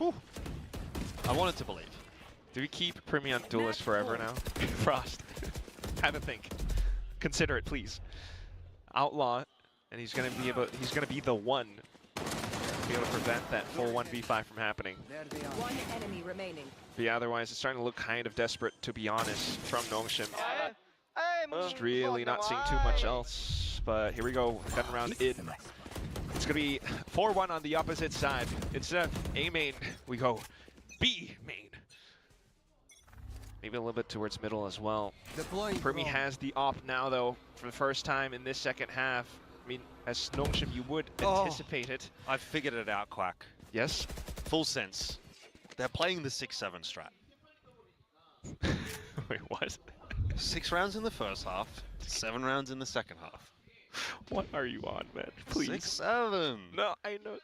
[SPEAKER 8] Okay.
[SPEAKER 6] I wanted to believe.
[SPEAKER 8] Do we keep Primi on Duelist forever now? Frost. Have a think. Consider it, please. Outlaw, and he's gonna be the one to be able to prevent that full 1v5 from happening.
[SPEAKER 13] One enemy remaining.
[SPEAKER 8] But yeah, otherwise it's starting to look kind of desperate, to be honest, from Nongshim. Just really not seeing too much else. But here we go, gun round in. It's gonna be 4-1 on the opposite side. Instead of A main, we go B main. Maybe a little bit towards middle as well. Primi has the op now, though, for the first time in this second half. I mean, as Nongshim, you would anticipate it.
[SPEAKER 6] I've figured it out, Quack.
[SPEAKER 8] Yes?
[SPEAKER 6] Full Sense. They're playing the 6-7 strat.
[SPEAKER 8] Wait, what?
[SPEAKER 6] 6 rounds in the first half, 7 rounds in the second half.
[SPEAKER 8] What are you on, man? Please.
[SPEAKER 6] 6-7.
[SPEAKER 8] No, I know.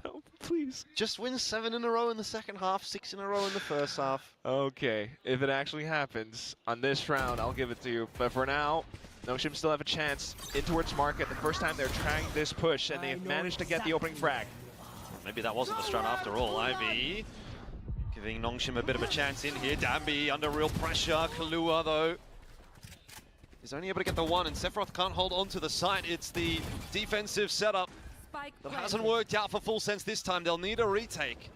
[SPEAKER 8] No, please.
[SPEAKER 6] Just win 7 in a row in the second half, 6 in a row in the first half.
[SPEAKER 8] Okay, if it actually happens on this round, I'll give it to you. But for now, Nongshim still have a chance in towards market. The first time they're trying this push, and they've managed to get the opening frag.
[SPEAKER 6] Maybe that wasn't the strat after all. Ivy giving Nongshim a bit of a chance in here. Dambi under real pressure. Kahlua, though, is only able to get the one, and Sephiroth can't hold on to the site. It's the defensive setup that hasn't worked out for Full Sense this time. They'll need a retake.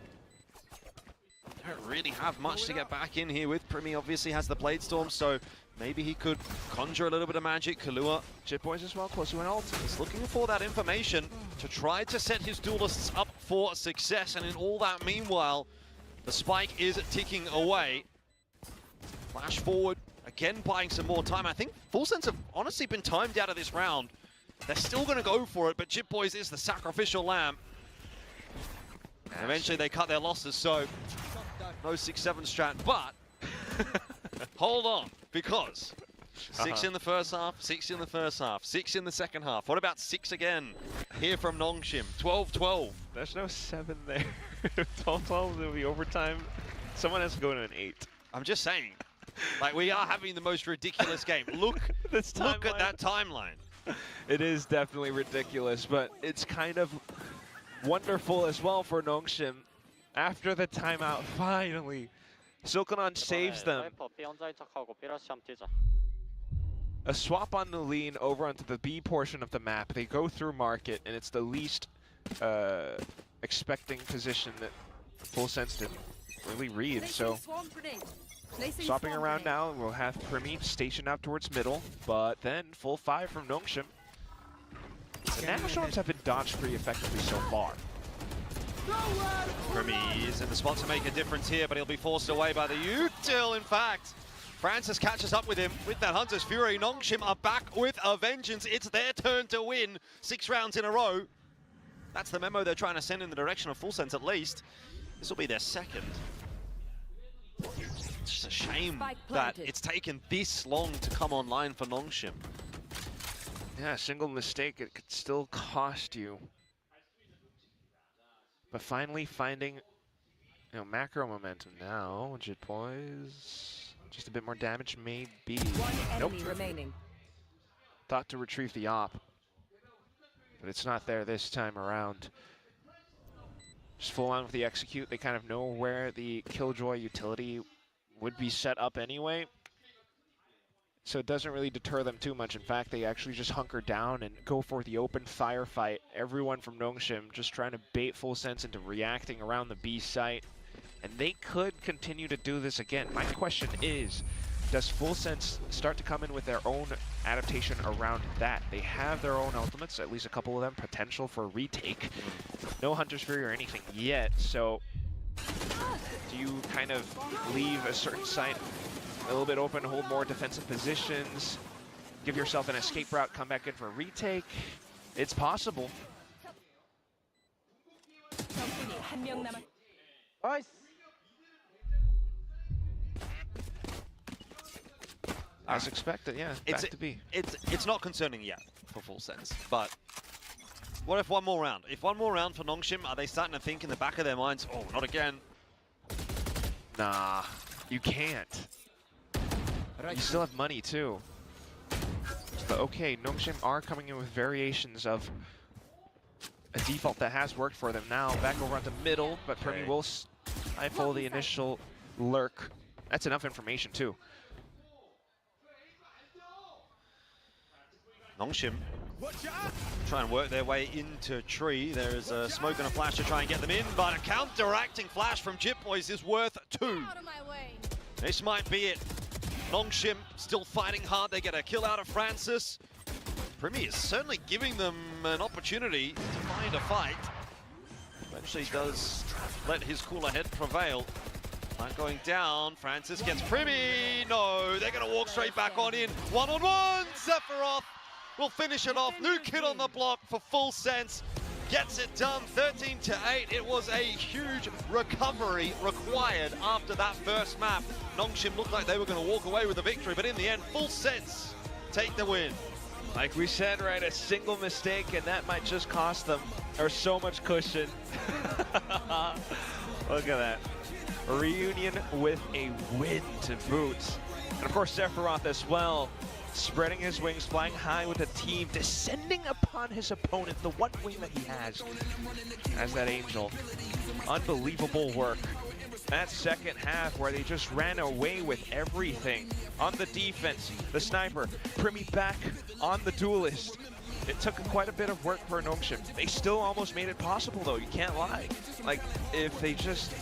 [SPEAKER 6] They don't really have much to get back in here with. Primi obviously has the Blade Storm, so maybe he could conjure a little bit of magic. Kahlua,
[SPEAKER 8] Jitboys as well, close to an ult.
[SPEAKER 6] He's looking for that information to try to set his duelists up for success, and in all that meanwhile, the spike is ticking away. Flash forward, again buying some more time. I think Full Sense have honestly been timed out of this round. They're still going to go for it, but Jitboys is the sacrificial lamb. And eventually they cut their losses, so no 6-7 strat, but hold on, because 6 in the first half, 6 in the first half, 6 in the second half. What about 6 again here from Nongshim? 12-12.
[SPEAKER 8] There's no 7 there. 12-12, it'll be overtime. Someone has to go to an 8.
[SPEAKER 6] I'm just saying, like, we are having the most ridiculous game. Look at that timeline.
[SPEAKER 8] It is definitely ridiculous, but it's kind of wonderful as well for Nongshim. After the timeout, finally, Silkanon saves them. A swap on the lean over onto the B portion of the map. They go through market, and it's the least expecting position that Full Sense didn't really read. So swapping around now, we'll have Primi stationed out towards middle, but then full 5 from Nongshim. The Nanostorms have been dodged pretty effectively so far.
[SPEAKER 6] Primi is in the spot to make a difference here, but he'll be forced away by the util, in fact. Francis catches up with him with that Hunter's Fury. Nongshim are back with a vengeance. It's their turn to win 6 rounds in a row. That's the memo they're trying to send in the direction of Full Sense, at least. This will be their second. It's just a shame that it's taken this long to come online for Nongshim.
[SPEAKER 8] Yeah, a single mistake, it could still cost you. But finally finding macro momentum now. Jit Poise, just a bit more damage, maybe.
[SPEAKER 13] One
[SPEAKER 8] Nope.
[SPEAKER 13] enemy remaining.
[SPEAKER 8] Thought to retrieve the op, but it's not there this time around. Just full on with the execute. They kind of know where the Killjoy utility would be set up anyway, so it doesn't really deter them too much. In fact, they actually just hunker down and go for the open firefight. Everyone from Nongshim just trying to bait Full Sense into reacting around the B site, and they could continue to do this again. My question is, does Full Sense start to come in with their own adaptation around that? They have their own ultimates, at least a couple of them, potential for retake. No Hunter's Fury or anything yet, so do you kind of leave a certain site a little bit open, hold more defensive positions, give yourself an escape route, come back in for a retake? It's possible. As expected, yeah. Back to B.
[SPEAKER 6] It's not concerning yet for Full Sense, but what if one more round? If one more round for Nongshim, are they starting to think in the back of their minds, oh, not again?
[SPEAKER 8] Nah, you can't. You still have money too. But okay, Nongshim are coming in with variations of a default that has worked for them now. Back over at the middle, but Premi will stifle the initial lurk. That's enough information too.
[SPEAKER 6] Nongshim try and work their way into tree. There is a smoke and a flash to try and get them in, but a counteracting flash from Jit Boys is worth 2. This might be it. Nongshim still fighting hard. They get a kill out of Francis. Premi is certainly giving them an opportunity to find a fight. Eventually does let his cooler head prevail. Not going down. Francis gets Premi. No, they're going to walk straight back on in. One-on-one. Sephiroth will finish it off. New kid on the block for Full Sense. Gets it done, 13-8. It was a huge recovery required after that first map. Nongshim looked like they were going to walk away with the victory, but in the end, Full Sense take the win.
[SPEAKER 8] Like we said, right, a single mistake and that might just cost them, or so much cushion. Look at that. A reunion with a win to boot. And of course, Sephiroth as well, spreading his wings, flying high with the team, descending upon his opponent, the one wing that he has as that angel. Unbelievable work. That second half where they just ran away with everything. On the defense, the sniper, Premi back on the duelist. It took quite a bit of work for Nongshim. They still almost made it possible though, you can't lie. Like, if they just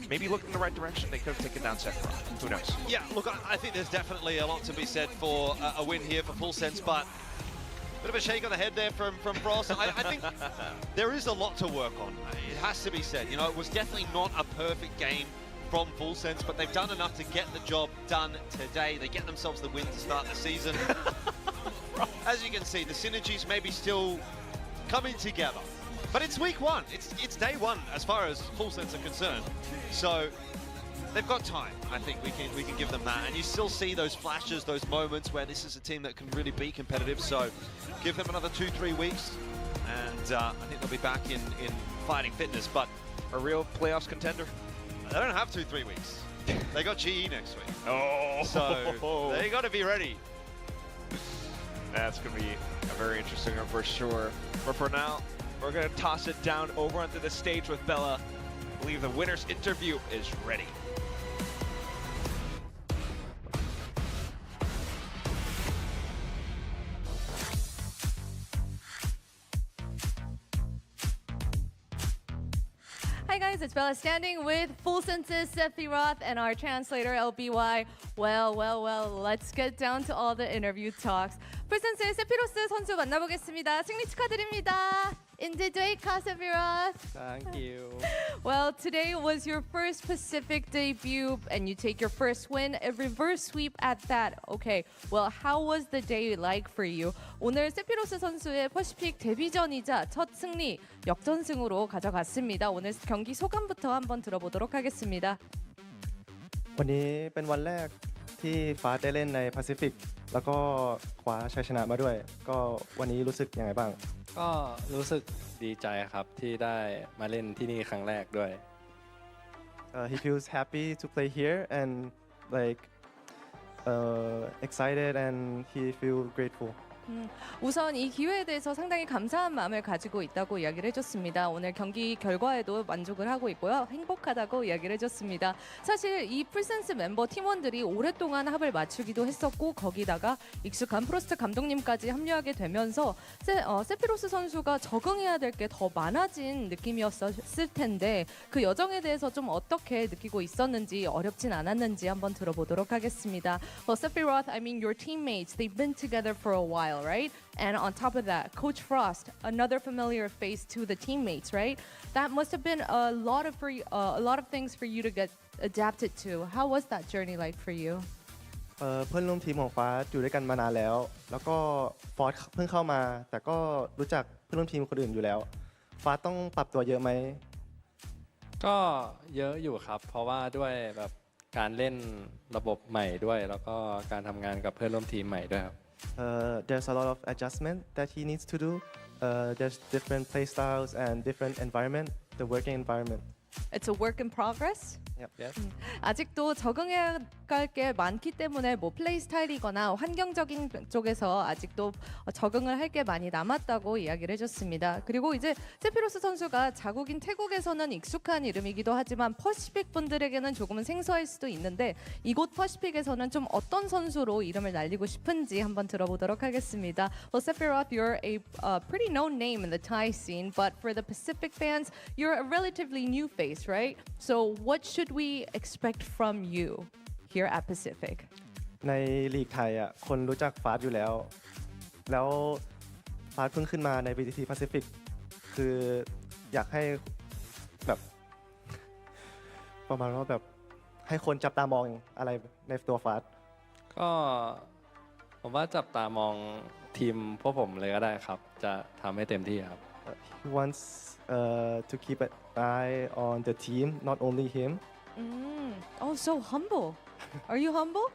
[SPEAKER 8] maybe looked in the right direction, they could have taken down Sephiroth. Who knows?
[SPEAKER 6] Yeah, look, I think there's definitely a lot to be said for a win here for Full Sense, but a bit of a shake on the head there from Frost. I think there is a lot to work on. It has to be said. You know, it was definitely not a perfect game from Full Sense, but they've done enough to get the job done today. They get themselves the win to start the season. As you can see, the synergies may be still coming together. But it's week 1. It's day 1 as far as Full Sense are concerned. So they've got time. I think we can give them that. And you still see those flashes, those moments where this is a team that can really be competitive. So give them another 2-3 weeks, and I think they'll be back in fighting fitness. But
[SPEAKER 8] a real playoffs contender.
[SPEAKER 6] They don't have 2-3 weeks. They got GE next week.
[SPEAKER 8] Oh,
[SPEAKER 6] so they got to be ready.
[SPEAKER 8] That's gonna be a very interesting one for sure. But for now, we're gonna toss it down over onto the stage with Bella. I believe the winner's interview is ready.
[SPEAKER 10] Hi guys, it's Bella standing with Full Sense's Sephiroth and our translator LBY. Well, let's get down to all the interview talks. Full Sense의 세피로스 선수 만나보겠습니다. 승리 축하드립니다. Indeed, Sephiroth.
[SPEAKER 14] Thank you.
[SPEAKER 10] Well, today was your first Pacific debut, and you take your first win, a reverse sweep at that. Okay, well, how was the day like for you? 오늘 세피로스 선수의 퍼시픽 데뷔전이자 첫 승리, 역전승으로 가져갔습니다. 오늘 경기 소감부터 한번 들어보도록 하겠습니다.
[SPEAKER 14] วันนี้เป็นวันแรกที่ฟ้าได้เล่นใน Pacific แล้วก็คว้าชัยชนะมาด้วยก็วันนี้รู้สึกยังไงบ้างก็รู้สึกดีใจครับที่ได้มาเล่นที่นี่ครั้งแรกด้วย he feels happy to play here and like excited and he feels grateful.
[SPEAKER 10] 우선 이 기회에 대해서 상당히 감사한 마음을 가지고 있다고 이야기를 해줬습니다. 오늘 경기 결과에도 만족을 하고 있고요. 행복하다고 이야기를 해줬습니다. 사실 이 풀센스 멤버 팀원들이 오랫동안 합을 맞추기도 했었고 거기다가 익숙한 프로스트 감독님까지 합류하게 되면서 세피로스 선수가 적응해야 될 게 더 많아진 느낌이었을 텐데 그 여정에 대해서 좀 어떻게 느끼고 있었는지 어렵진 않았는지 한번 들어보도록 하겠습니다. Well, Sephiroth, I mean your teammates, they've been together for a while. Right? And on top of that, Coach Frost, another familiar face to the teammates, right? That must have been a lot of things for you to get adapted to. How was that journey like for you?
[SPEAKER 14] เพื่อนร่วมทีมของฟ้าอยู่ด้วยกันมานานแล้วแล้วก็ฟอร์สเพิ่งเข้ามาแต่ก็รู้จักเพื่อนร่วมทีมคนอื่นอยู่แล้วฟ้าต้องปรับตัวเยอะไหม
[SPEAKER 15] ก็เยอะอยู่ครับเพราะว่าด้วยแบบการเล่นระบบใหม่ด้วยแล้วก็การทำงานกับเพื่อนร่วมทีมใหม่ด้วยครับ
[SPEAKER 14] There's a lot of adjustment that he needs to do. There's different play styles and different environment, the working environment.
[SPEAKER 10] It's a work in progress.
[SPEAKER 14] Yep.
[SPEAKER 10] 아직도 적응해야 할 게 많기 때문에 뭐 플레이 스타일이거나 환경적인 쪽에서 아직도 적응을 할 게 많이 남았다고 이야기를 해줬습니다. 그리고 이제 세피로스 선수가 자국인 태국에서는 익숙한 이름이기도 하지만 퍼시픽 분들에게는 조금은 생소할 수도 있는데 이곳 퍼시픽에서는 좀 어떤 선수로 이름을 날리고 싶은지 한번 들어보도록 하겠습니다. Well, Sephiroth, you're a pretty known name in the Thai scene, but for the Pacific fans, you're a relatively new face, right? So what should we expect from you here at Pacific?
[SPEAKER 14] ในลีกไทยคนรู้จักฟาสอยู่แล้วฟาสเพิ่งขึ้นมาใน VCT Pacific คืออยากให้แบบประมาณว่าแบบให้คนจับตามองอะไรในตัวฟาส
[SPEAKER 15] ก็ผมว่าจับตามองทีมพวกผมเลยก็ได้ครับจะทำให้เต็มที่ครับ
[SPEAKER 14] He wants to keep an eye on the team, not only him.
[SPEAKER 10] Oh, so humble. Are you humble?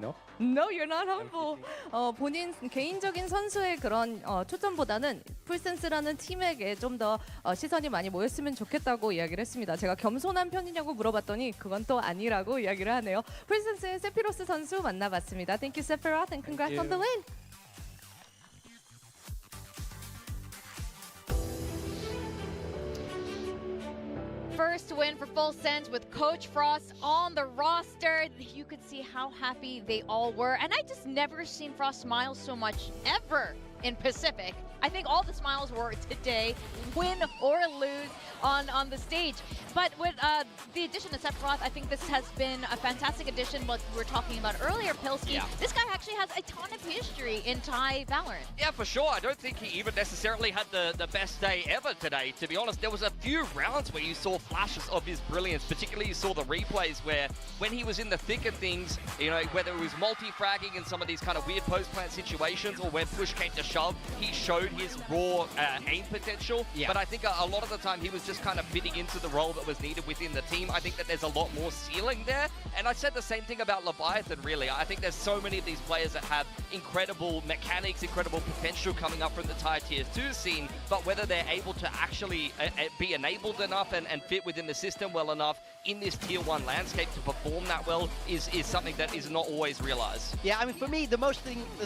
[SPEAKER 14] No.
[SPEAKER 10] No, you're not humble. 본인 개인적인 선수의 그런 초점보다는 풀센스라는 팀에게 좀 더 시선이 많이 모였으면 좋겠다고 이야기를 했습니다. 제가 겸손한 편이냐고 물어봤더니 그건 또 아니라고 이야기를 하네요. 풀센스의 세피로스 선수 만나봤습니다. Thank you, Sephiroth, and congrats on the win.
[SPEAKER 2] First win for Full Sense with Coach Frost on the roster. You could see how happy they all were. And I just never seen Frost smile so much ever in Pacific. I think all the smiles were today, win or lose on the stage. But with the addition of Sephiroth, I think this has been a fantastic addition. What we were talking about earlier, Pilsky, this guy actually has a ton of history in Thai Valorant.
[SPEAKER 3] Yeah, for sure. I don't think he even necessarily had the best day ever today, to be honest. There was a few rounds where you saw flashes of his brilliance, particularly you saw the replays where when he was in the thick of things, you know, whether it was multi-fragging in some of these kind of weird post-plant situations or when push came to shove, he showed his raw aim potential. But I think a lot of the time he was just kind of fitting into the role that was needed within the team. I think that there's a lot more ceiling there. And I said the same thing about Leviathan, really. I think there's so many of these players that have incredible mechanics, incredible potential coming up from the Thai Tier 2 scene, but whether they're able to actually be enabled enough and fit within the system well enough in this Tier 1 landscape to perform that well is something that is not always realized.
[SPEAKER 1] Yeah, I mean, for me, the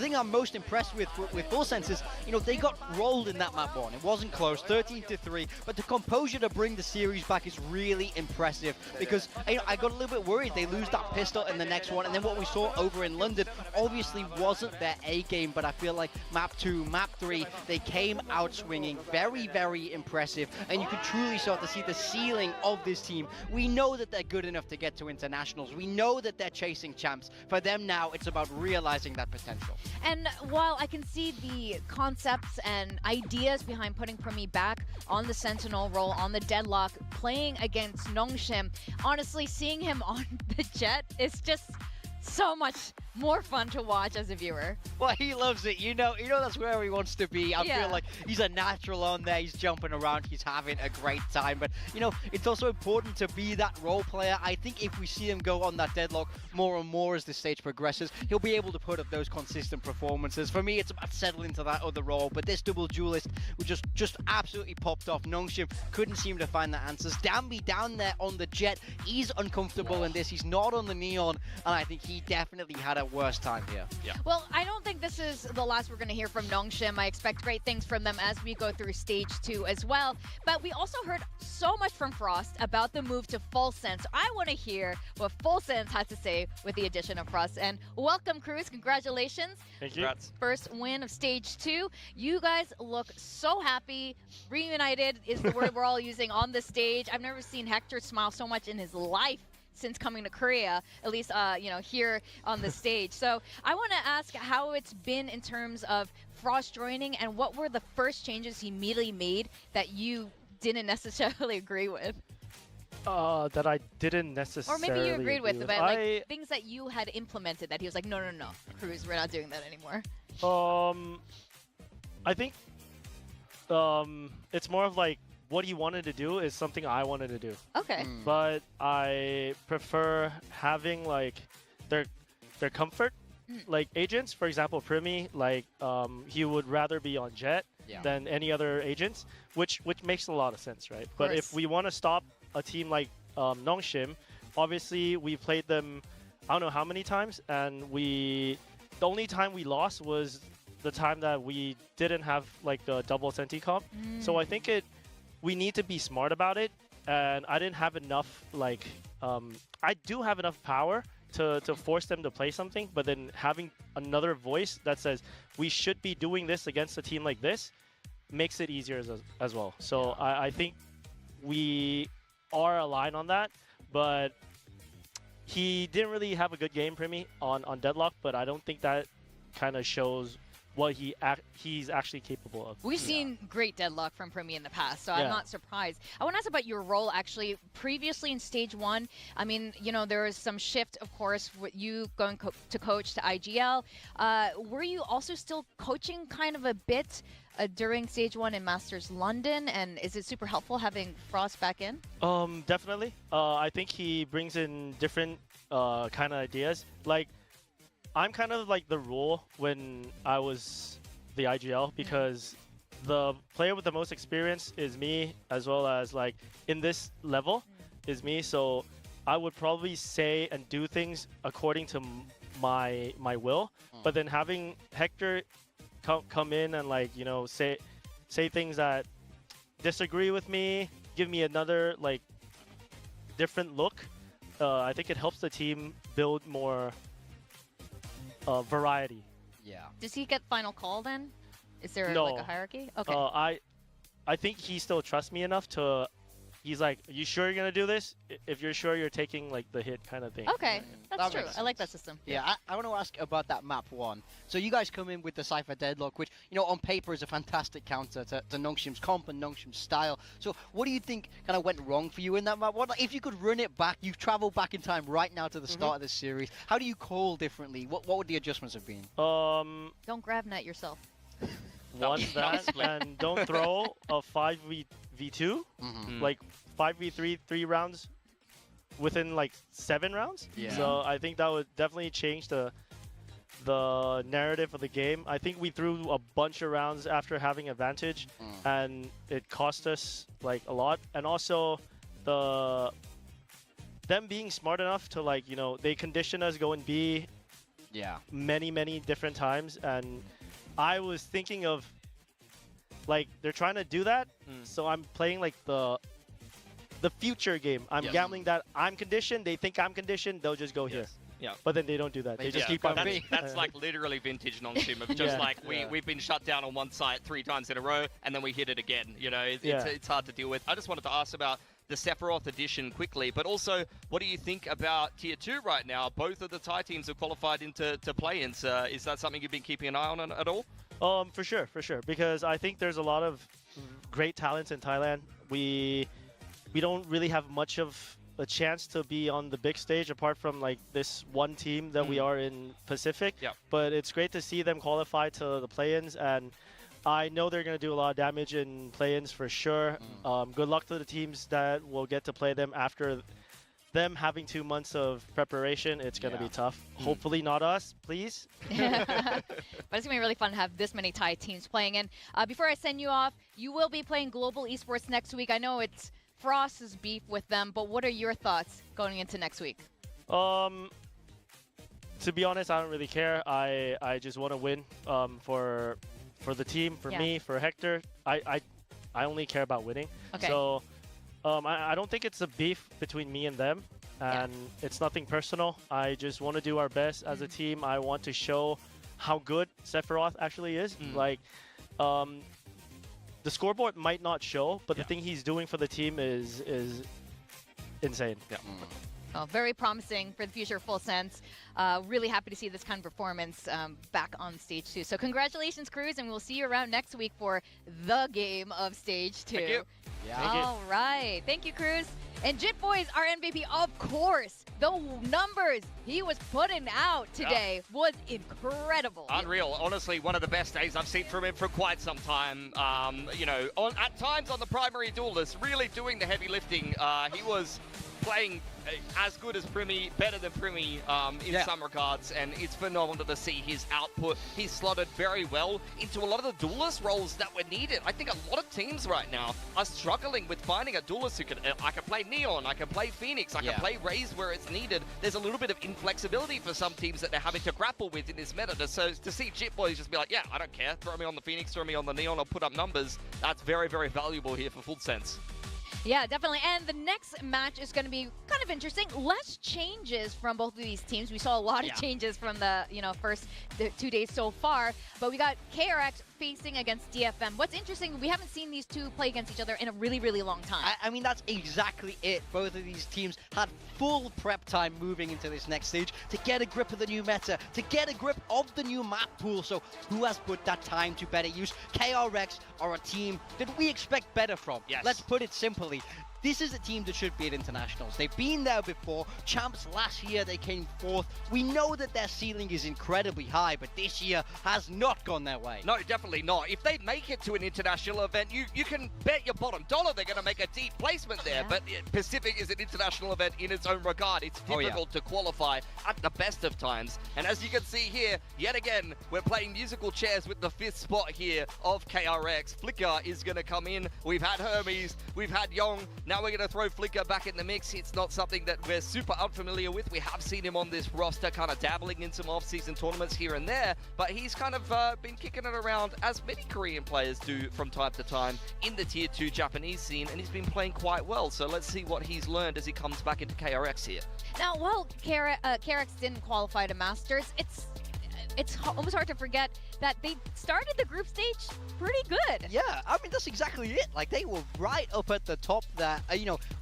[SPEAKER 1] thing I'm most impressed with Full Sense is, you know, they got rolled in that map one. It wasn't close, 13-3, but the composure to bring the series back is really impressive because, you know, I got a little bit worried they lose that pistol in the next one, and then what we saw over in London obviously wasn't their A game, but I feel like map 2, map 3, they came out swinging. Very, very impressive, and you could truly start to see the ceiling of this team. We know that they're good enough to get to internationals. We know that they're chasing champs. For them now, it's about realizing that potential.
[SPEAKER 2] And while I can see the concepts and ideas behind putting Premi back on the Sentinel role, on the Deadlock, playing against Nongshim, honestly, seeing him on the Jet is just so much more fun to watch as a viewer.
[SPEAKER 1] Well, he loves it. You know that's where he wants to be. I feel like he's a natural on there. He's jumping around. He's having a great time. But, it's also important to be that role player. I think if we see him go on that deadlock more and more as the stage progresses, he'll be able to put up those consistent performances. For me, it's about settling into that other role. But this double duelist just absolutely popped off. Nongshim couldn't seem to find the answers. Danby down there on the jet. He's uncomfortable in this. He's not on the neon. And I think he definitely had a worse time here.
[SPEAKER 2] Yeah. Well, I don't think this is the last we're going to hear from Nongshim. I expect great things from them as we go through stage 2 as well. But we also heard so much from Frost about the move to Full Sense. I want to hear what Full Sense had to say with the addition of Frost. And welcome, Cruz. Congratulations.
[SPEAKER 11] Thank you.
[SPEAKER 2] First win of stage 2. You guys look so happy. Reunited is the word we're all using on the stage. I've never seen Hector smile so much in his life since coming to Korea, at least, here on the stage. So I want to ask how it's been in terms of Frost joining, and what were the first changes he immediately made that you didn't necessarily agree with?
[SPEAKER 16] That I didn't necessarily
[SPEAKER 2] Or maybe you agreed with, but things that you had implemented that he was like, no, Cruz, we're not doing that anymore.
[SPEAKER 16] I think it's more of like, what he wanted to do is something I wanted to do.
[SPEAKER 2] Okay.
[SPEAKER 16] But I prefer having like their comfort, like agents. For example, Primi, like he would rather be on Jet than any other agents, which makes a lot of sense, right? But if we want to stop a team like Nongshim, obviously we played them, I don't know how many times, and the only time we lost was the time that we didn't have like the double Senti comp. So I think we need to be smart about it, and I didn't have enough, like, I do have enough power to force them to play something, but then having another voice that says, we should be doing this against a team like this, makes it easier as well. So I think we are aligned on that, but he didn't really have a good game, Primi, on Deadlock, but I don't think that kind of shows what he's actually capable of.
[SPEAKER 2] We've seen great Deadlock from Primi in the past, so I'm not surprised. I want to ask about your role, actually. Previously in Stage 1, I mean, there was some shift, of course, with you going to coach to IGL. Were you also still coaching kind of a bit during Stage 1 in Masters London, and is it super helpful having Frost back in?
[SPEAKER 16] Definitely. I think he brings in different kind of ideas. Like, I'm kind of like the rule when I was the IGL, because the player with the most experience is me, as well as like in this level is me. So I would probably say and do things according to my will. But then having Hector come in and like, say things that disagree with me, give me another like different look. I think it helps the team build more variety.
[SPEAKER 2] Yeah. Does he get final call then? Is there
[SPEAKER 16] No.
[SPEAKER 2] like a hierarchy? Okay.
[SPEAKER 16] I think he still trusts me enough to. He's like, "Are you sure you're gonna do this? If you're sure, you're taking like the hit kind of thing."
[SPEAKER 2] Okay, that's true. I like that system.
[SPEAKER 1] Yeah, I want to ask about that map 1. So you guys come in with the Cypher Deadlock, which, on paper is a fantastic counter to Nongshim's comp and Nongshim's style. So what do you think kind of went wrong for you in that map 1? Like, if you could run it back, you've traveled back in time right now to the start of this series. How do you call differently? What would the adjustments have been?
[SPEAKER 2] Don't grab net yourself.
[SPEAKER 16] One that, and don't throw a 5v2, like 5v3, 3 rounds within like 7 rounds.
[SPEAKER 1] Yeah.
[SPEAKER 16] So I think that would definitely change the narrative of the game. I think we threw a bunch of rounds after having advantage, and it cost us like a lot. And also them being smart enough to like, they conditioned us going B many different times, and I was thinking of like, they're trying to do that, so I'm playing like the future game. I'm gambling that I'm conditioned, they think I'm conditioned, they'll just go here.
[SPEAKER 3] Yeah.
[SPEAKER 16] But then they don't do that. They just keep on.
[SPEAKER 3] That's like literally vintage Nongshim of just like we've been shut down on one site 3 times in a row, and then we hit it again. It's hard to deal with. I just wanted to ask about the Sephiroth edition quickly, but also, what do you think about Tier 2 right now? Both of the Thai teams have qualified into play-ins. Is that something you've been keeping an eye on at all?
[SPEAKER 16] For sure, because I think there's a lot of great talents in Thailand. We don't really have much of a chance to be on the big stage apart from like this one team that we are in Pacific.
[SPEAKER 17] Yeah.
[SPEAKER 16] But it's great to see them qualify to the play-ins, and I know they're going to do a lot of damage in play-ins for sure. Good luck to the teams that will get to play them after them having 2 months of preparation. It's going to be tough. Hopefully not us, please.
[SPEAKER 2] But it's going to be really fun to have this many Thai teams playing. And before I send you off, you will be playing Global Esports next week. I know it's Frost's beef with them, but what are your thoughts going into next week?
[SPEAKER 16] To be honest, I don't really care. I just want to win for the team, for me, for Hector. I only care about winning.
[SPEAKER 2] Okay.
[SPEAKER 16] So I don't think it's a beef between me and them, and it's nothing personal. I just want to do our best as a team. I want to show how good Sephiroth actually is. Like, the scoreboard might not show, but the thing he's doing for the team is insane. Yeah.
[SPEAKER 2] Oh, very promising for the future of Full Sense. Really happy to see this kind of performance back on Stage 2. So congratulations, Cruz, and we'll see you around next week for the game of Stage 2.
[SPEAKER 17] Thank you.
[SPEAKER 2] All right. Thank you, Cruz. And Jit Boy's our MVP, of course. The numbers he was putting out today was incredible.
[SPEAKER 3] Unreal. Honestly, one of the best days I've seen from him for quite some time. You know, at times on the primary duelist, really doing the heavy lifting. He was playing as good as Primi, better than Primi in some regards, and it's phenomenal to see his output. He's slotted very well into a lot of the duelist roles that were needed. I think a lot of teams right now are struggling with finding a duelist who can, I can play Neon, I can play Phoenix, I can play Raze where it's needed. There's a little bit of inflexibility for some teams that they're having to grapple with in this meta. So to see Jit Boys just be like, yeah, I don't care, throw me on the Phoenix, throw me on the Neon, I'll put up numbers, that's very, very valuable here for Full Sense.
[SPEAKER 2] Yeah, definitely. And the next match is going to be kind of interesting. Less changes from both of these teams. We saw a lot of changes from the first 2 days so far. But we got KRX facing against DFM. What's interesting, we haven't seen these two play against each other in a really, really long time.
[SPEAKER 1] I mean, that's exactly it. Both of these teams had full prep time moving into this next stage to get a grip of the new meta, to get a grip of the new map pool. So who has put that time to better use? KRX are a team that we expect better from.
[SPEAKER 17] Yes.
[SPEAKER 1] Let's put it simply. This is a team that should be at internationals. They've been there before. Champs last year, they came fourth. We know that their ceiling is incredibly high, but this year has not gone their way.
[SPEAKER 3] No, definitely not. If they make it to an international event, you can bet your bottom dollar they're going to make a deep placement there. But Pacific is an international event in its own regard. It's difficult to qualify at the best of times. And as you can see here, yet again, we're playing musical chairs with the 5th spot here of KRX. Flicker is going to come in. We've had Hermes. We've had Yong. Now we're going to throw Flicker back in the mix. It's not something that we're super unfamiliar with. We have seen him on this roster kind of dabbling in some off-season tournaments here and there, but he's kind of been kicking it around as many Korean players do from time to time in the Tier 2 Japanese scene, and he's been playing quite well. So let's see what he's learned as he comes back into KRX here.
[SPEAKER 2] Now, while KRX didn't qualify to Masters, it's almost hard to forget that they started the group stage pretty good.
[SPEAKER 1] Yeah, I mean, that's exactly it. Like, they were right up at the top there.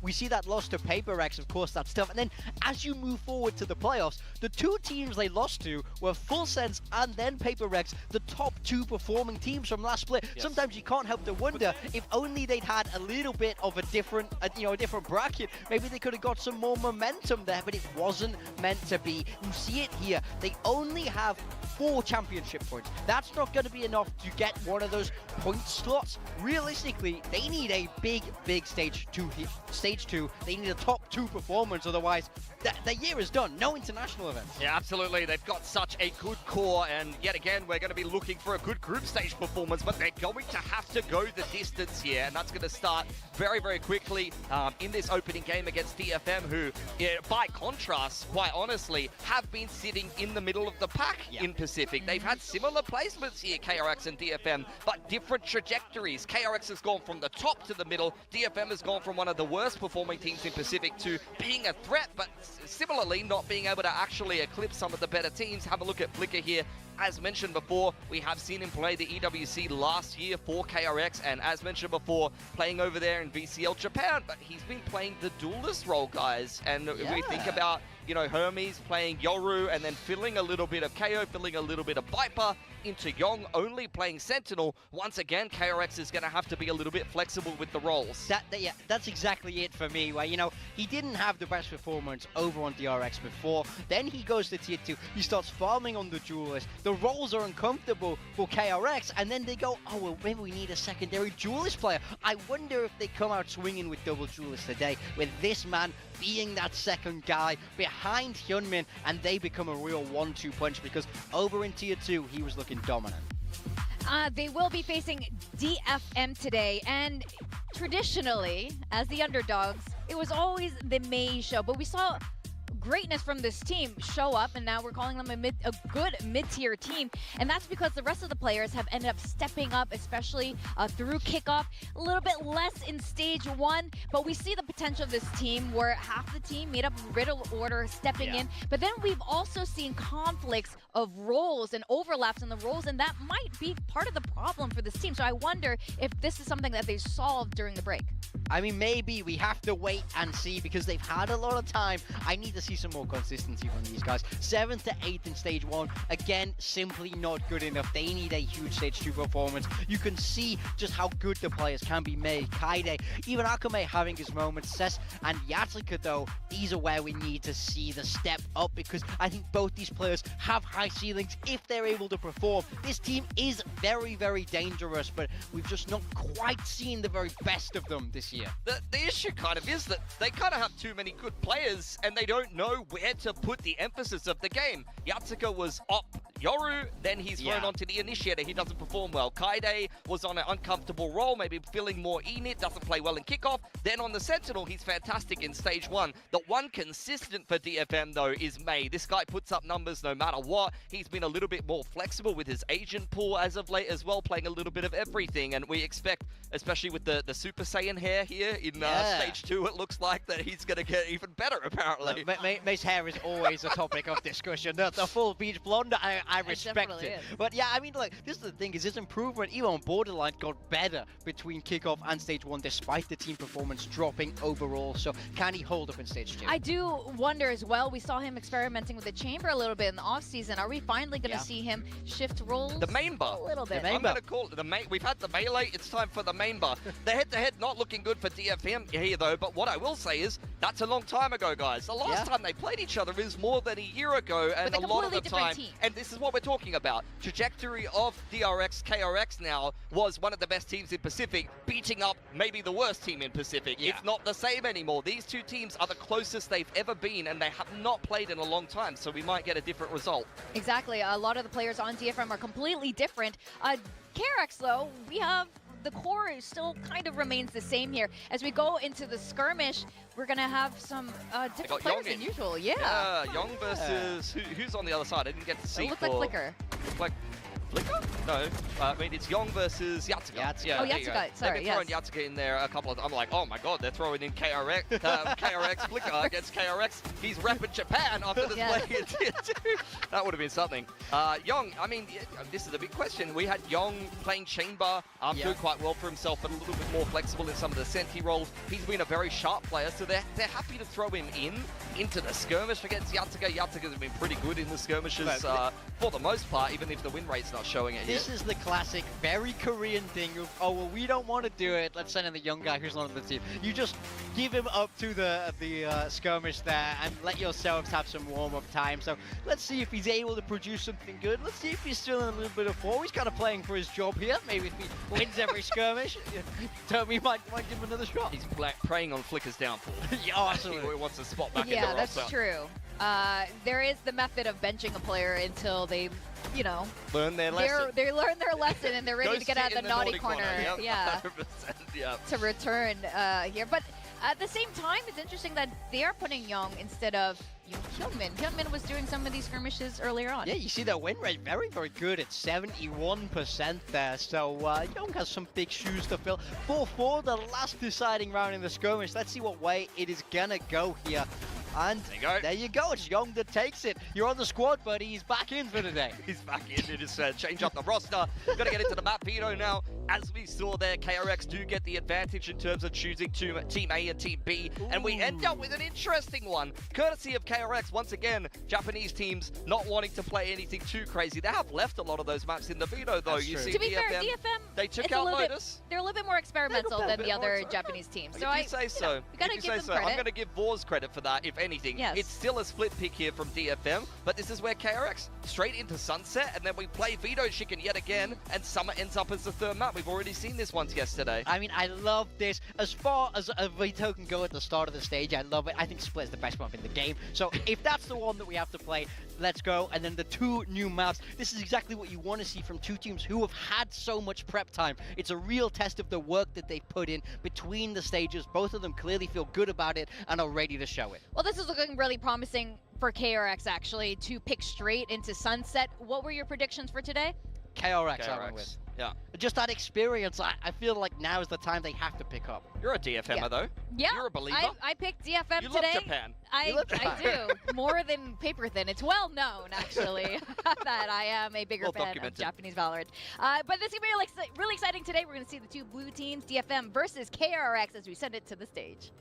[SPEAKER 1] We see that loss to PaperX, of course, that's tough. And then as you move forward to the playoffs, the two teams they lost to were Full Sense and then PaperX, the top 2 performing teams from last split. Yes. Sometimes you can't help to wonder if only they'd had a little bit of a different bracket, maybe they could have got some more momentum there, but it wasn't meant to be. You see it here. They only have 4 championship points. That's not going to be enough to get one of those point slots. Realistically, they need a big stage 2 here. Stage 2, they need a top 2 performance, otherwise the year is done. No international events.
[SPEAKER 3] Yeah, absolutely. They've got such a good core, and yet again, we're going to be looking for a good group stage performance, but they're going to have to go the distance here, and that's going to start very, very quickly in this opening game against DFM, who, by contrast, quite honestly, have been sitting in the middle of the pack in Pacific. They've had similar placements here, KRX and DFM, but different trajectories. KRX has gone from the top to the middle. DFM has gone from one of the worst performing teams in Pacific to being a threat, but similarly not being able to actually eclipse some of the better teams. Have a look at Flicker here. As mentioned before, we have seen him play the EWC last year for KRX, and as mentioned before, playing over there in VCL Japan, but he's been playing the duelist role, guys. And if we think about, you know, Hermes playing Yoru and then filling a little bit of KO, filling a little bit of Viper into Yong only playing Sentinel. Once again, KRX is going to have to be a little bit flexible with the roles.
[SPEAKER 1] Yeah, that's exactly it for me, where, you know, he didn't have the best performance over on DRX before. Then he goes to tier 2, he starts farming on the duelist. The roles are uncomfortable for KRX, and then they go, oh, well, maybe we need a secondary duelist player. I wonder if they come out swinging with double duelists today, with this man being that second guy behind Hyunmin, and they become a real 1-2 punch, because over in tier 2, he was looking dominant.
[SPEAKER 2] They will be facing DFM today, and traditionally, as the underdogs, it was always the May show, but we saw greatness from this team show up, and now we're calling them a good mid-tier team, and that's because the rest of the players have ended up stepping up, especially through kickoff. A little bit less in stage 1, but we see the potential of this team where half the team made up Riddle Order stepping in, but then we've also seen conflicts of roles and overlaps in the roles, and that might be part of the problem for this team. So I wonder if this is something that they solved during the break.
[SPEAKER 1] I mean, maybe we have to wait and see, because they've had a lot of time. I need to see some more consistency from these guys. 7th to 8th in stage 1, again, simply not good enough. They need a huge stage 2 performance. You can see just how good the players can be made. Kaide, even Akame having his moments. Ses and Yatsuka, though, these are where we need to see the step up, because I think both these players have high ceilings if they're able to perform. This team is very, very dangerous, but we've just not quite seen the very best of them this year.
[SPEAKER 3] The issue kind of is that they kind of have too many good players, and they don't know where to put the emphasis of the game. Yatsuka was up Yoru, then he's thrown onto the Initiator. He doesn't perform well. Kaide was on an uncomfortable role, maybe feeling more Enid, doesn't play well in kickoff. Then on the Sentinel, he's fantastic in stage 1. The one consistent for DFM, though, is May. This guy puts up numbers no matter what. He's been a little bit more flexible with his agent pool as of late as well, playing a little bit of everything. And we expect, especially with the Super Saiyan hair here in stage 2, it looks like that he's going to get even better, apparently.
[SPEAKER 1] May's hair is always a topic of discussion. The full beach blonde, I respect it. But yeah, I mean, like, this is the thing, is his improvement, even on Borderline, got better between kickoff and stage 1, despite the team performance dropping overall. So can he hold up in stage 2?
[SPEAKER 2] I do wonder as well. We saw him experimenting with the chamber a little bit in the offseason. Are we finally going to see him shift roles?
[SPEAKER 3] The main bar.
[SPEAKER 2] A little bit.
[SPEAKER 3] I'm going to call it the main. We've had the melee. It's time for the main bar. The head-to-head not looking good for DFM here, though. But what I will say is that's a long time ago, guys. The last time they played each other is more than a year ago, and a lot of the time. And this is what we're talking about. Trajectory of DRX, KRX now was one of the best teams in Pacific, beating up maybe the worst team in Pacific. It's not the same anymore. These two teams are the closest they've ever been, and they have not played in a long time, so we might get a different result.
[SPEAKER 2] Exactly. A lot of the players on DFM are completely different. KRX, though, we have the core still kind of remains the same here. As we go into the skirmish, we're going to have some different players than usual.
[SPEAKER 3] Yeah, Yong versus... Who's on the other side? I didn't get to see.
[SPEAKER 2] It looks like Flicker.
[SPEAKER 3] Like Flicker? No, I mean, it's Yong versus Yatsuka.
[SPEAKER 2] Yeah, Yatsuka, sorry,
[SPEAKER 3] They've been throwing Yatsuka in there a couple of times. I'm like, oh my god, they're throwing in KRX, KRX Flicker against KRX. He's repping Japan after this play in tier 2. That would have been something. Yong, I mean, this is a big question. We had Yong playing chamber, doing quite well for himself, but a little bit more flexible in some of the Senti roles. He's been a very sharp player, so they're happy to throw him into the skirmish against Yatsuka. Yatsuka's been pretty good in the skirmishes for the most part, even if the win rate's not showing it yet.
[SPEAKER 1] This is the classic, very Korean thing of, oh, well, we don't want to do it. Let's send in the young guy who's not on the team. You just give him up to the skirmish there and let yourselves have some warm-up time. So let's see if he's able to produce something good. Let's see if he's still in a little bit of form. He's kind of playing for his job here. Maybe if he wins every skirmish, Toby might give him another shot.
[SPEAKER 3] He's preying on Flicker's downfall.
[SPEAKER 1] Absolutely.
[SPEAKER 3] He wants to spot back in the roster.
[SPEAKER 2] Yeah, that's true. There is the method of benching a player until they, you know,
[SPEAKER 3] learn their lesson.
[SPEAKER 2] They learn their lesson and they're ready to get out of the naughty corner.
[SPEAKER 3] Yep,
[SPEAKER 2] yeah,
[SPEAKER 3] 100%,
[SPEAKER 2] to return here. But at the same time, it's interesting that they are putting Young instead of Hyunmin. Hyunmin was doing some of these skirmishes earlier on.
[SPEAKER 1] Yeah, you see their win rate very, very good at 71% there. So Young has some big shoes to fill. 4-4, the last deciding round in the skirmish. Let's see what way it is gonna go here. And there you go. It's Young that takes it. You're on the squad, buddy. He's back in for today.
[SPEAKER 3] He's back in. It is change up the roster. Got to get into the map veto now. As we saw there, KRX do get the advantage in terms of choosing Team A and Team B. Ooh. And we end up with an interesting one. Courtesy of KRX, once again, Japanese teams not wanting to play anything too crazy. They have left a lot of those maps in the veto, though. You see,
[SPEAKER 2] to be fair, DFM,
[SPEAKER 3] they took out Lotus.
[SPEAKER 2] They're a little bit more experimental than the other Japanese teams. So
[SPEAKER 3] if you say so.
[SPEAKER 2] We gotta give them credit.
[SPEAKER 3] I'm going to give Vors credit for that, if anything.
[SPEAKER 2] Yes.
[SPEAKER 3] It's still a split pick here from DFM, but this is where KRX straight into Sunset, and then we play Veto Chicken yet again, and Summer ends up as the third map. We've already seen this once yesterday.
[SPEAKER 1] I mean, I love this. As far as a Veto can go at the start of the stage, I love it. I think Split is the best map in the game. So if that's the one that we have to play, let's go. And then the two new maps. This is exactly what you want to see from two teams who have had so much prep time. It's a real test of the work that they've put in between the stages. Both of them clearly feel good about it and are ready to show it.
[SPEAKER 2] Well, this is looking really promising for KRX, actually, to pick straight into Sunset. What were your predictions for today?
[SPEAKER 1] KRX. I went with.
[SPEAKER 3] Yeah.
[SPEAKER 1] Just that experience, I feel like now is the time they have to pick up.
[SPEAKER 3] You're a DFMer, though.
[SPEAKER 2] Yeah.
[SPEAKER 3] You're a believer.
[SPEAKER 2] I picked DFM
[SPEAKER 3] you
[SPEAKER 2] today.
[SPEAKER 3] Love Japan.
[SPEAKER 2] I do. More than paper thin. It's well known, actually, that I am a bigger fan of Japanese Valorant. But this is going to be really exciting today. We're going to see the two blue teams, DFM versus KRX, as we send it to the stage.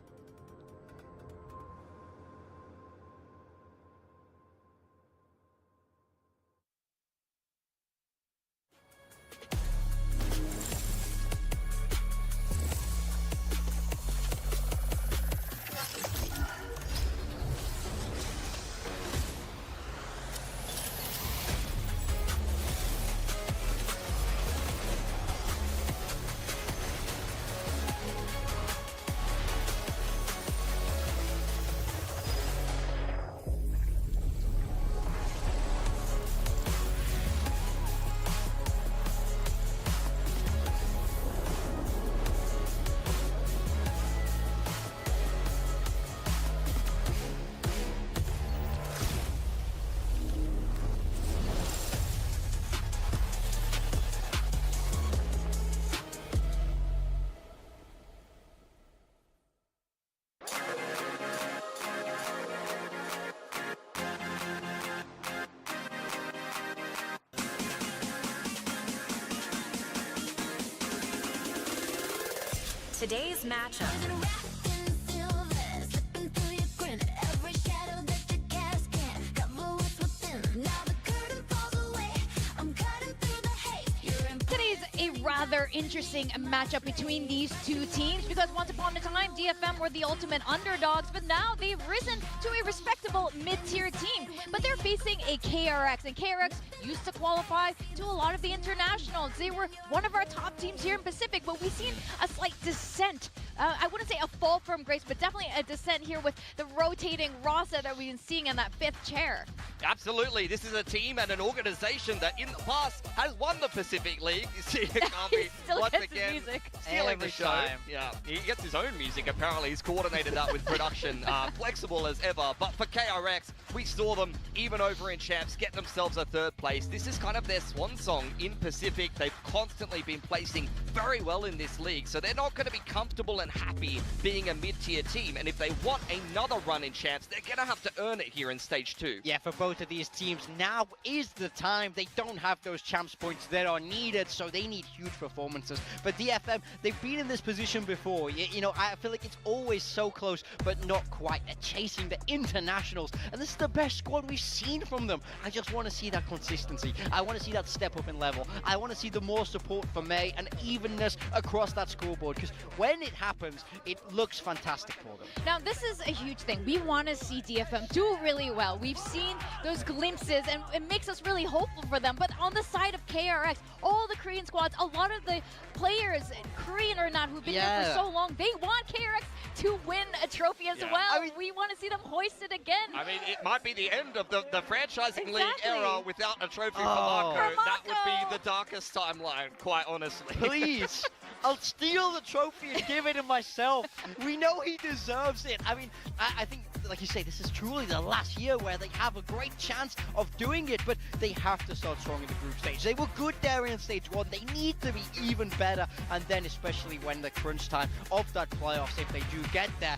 [SPEAKER 13] Today's matchup.
[SPEAKER 2] Today's a rather interesting matchup between these two teams because once upon a time, DFM were the ultimate underdogs, but now they've risen to a respectable mid-tier team. But they're facing a KRX, and KRX used to qualify to a lot of the internationals. They were one of our top teams here in Pacific, but we've seen a slight descent. I wouldn't say a fall from grace, but definitely a descent here with the rotating roster that we've been seeing in that fifth chair.
[SPEAKER 3] Absolutely. This is a team and an organization that in the past has won the Pacific League. You see, Kami once again stealing the show.
[SPEAKER 1] Time.
[SPEAKER 3] Yeah, he gets his own music apparently. He's coordinated that with production. Flexible as ever. But for KRX, we saw them even over in Champs get themselves a third place. This is kind of their swan song in Pacific. They've constantly been placing very well in this league, so they're not going to be comfortable and happy being a mid-tier team. And if they want another run in Champs, they're going to have to earn it here in Stage 2.
[SPEAKER 1] Yeah, for both of these teams, now is the time. They don't have those Champs points that are needed, so they need huge performances. But DFM, they've been in this position before. You know, I feel like it's always so close, but not quite. They're chasing the internationals, and this is the best squad we've seen from them. I just want to see that consistency. I want to see that step up in level. I want to see the more support for May and evenness across that scoreboard, because when it happens, it looks fantastic for them.
[SPEAKER 2] Now, this is a huge thing. We want to see DFM do really well. We've seen those glimpses, and it makes us really hopeful for them. But on the side of KRX, all the Korean squads, a lot of the players, Korean or not, who've been here for so long, they want KRX to win a trophy as well. I mean, we want to see them hoist it again.
[SPEAKER 3] I mean, it might be the end of the franchising league era without a trophy for Marco. That would be the darkest timeline, quite honestly.
[SPEAKER 1] Please. I'll steal the trophy and give it to myself. We know he deserves it. I mean, I think, like you say, this is truly the last year where they have a great chance of doing it, but they have to start strong in the group stage. They were good there in Stage 1. They need to be even better, and then especially when the crunch time of that playoffs, if they do get there,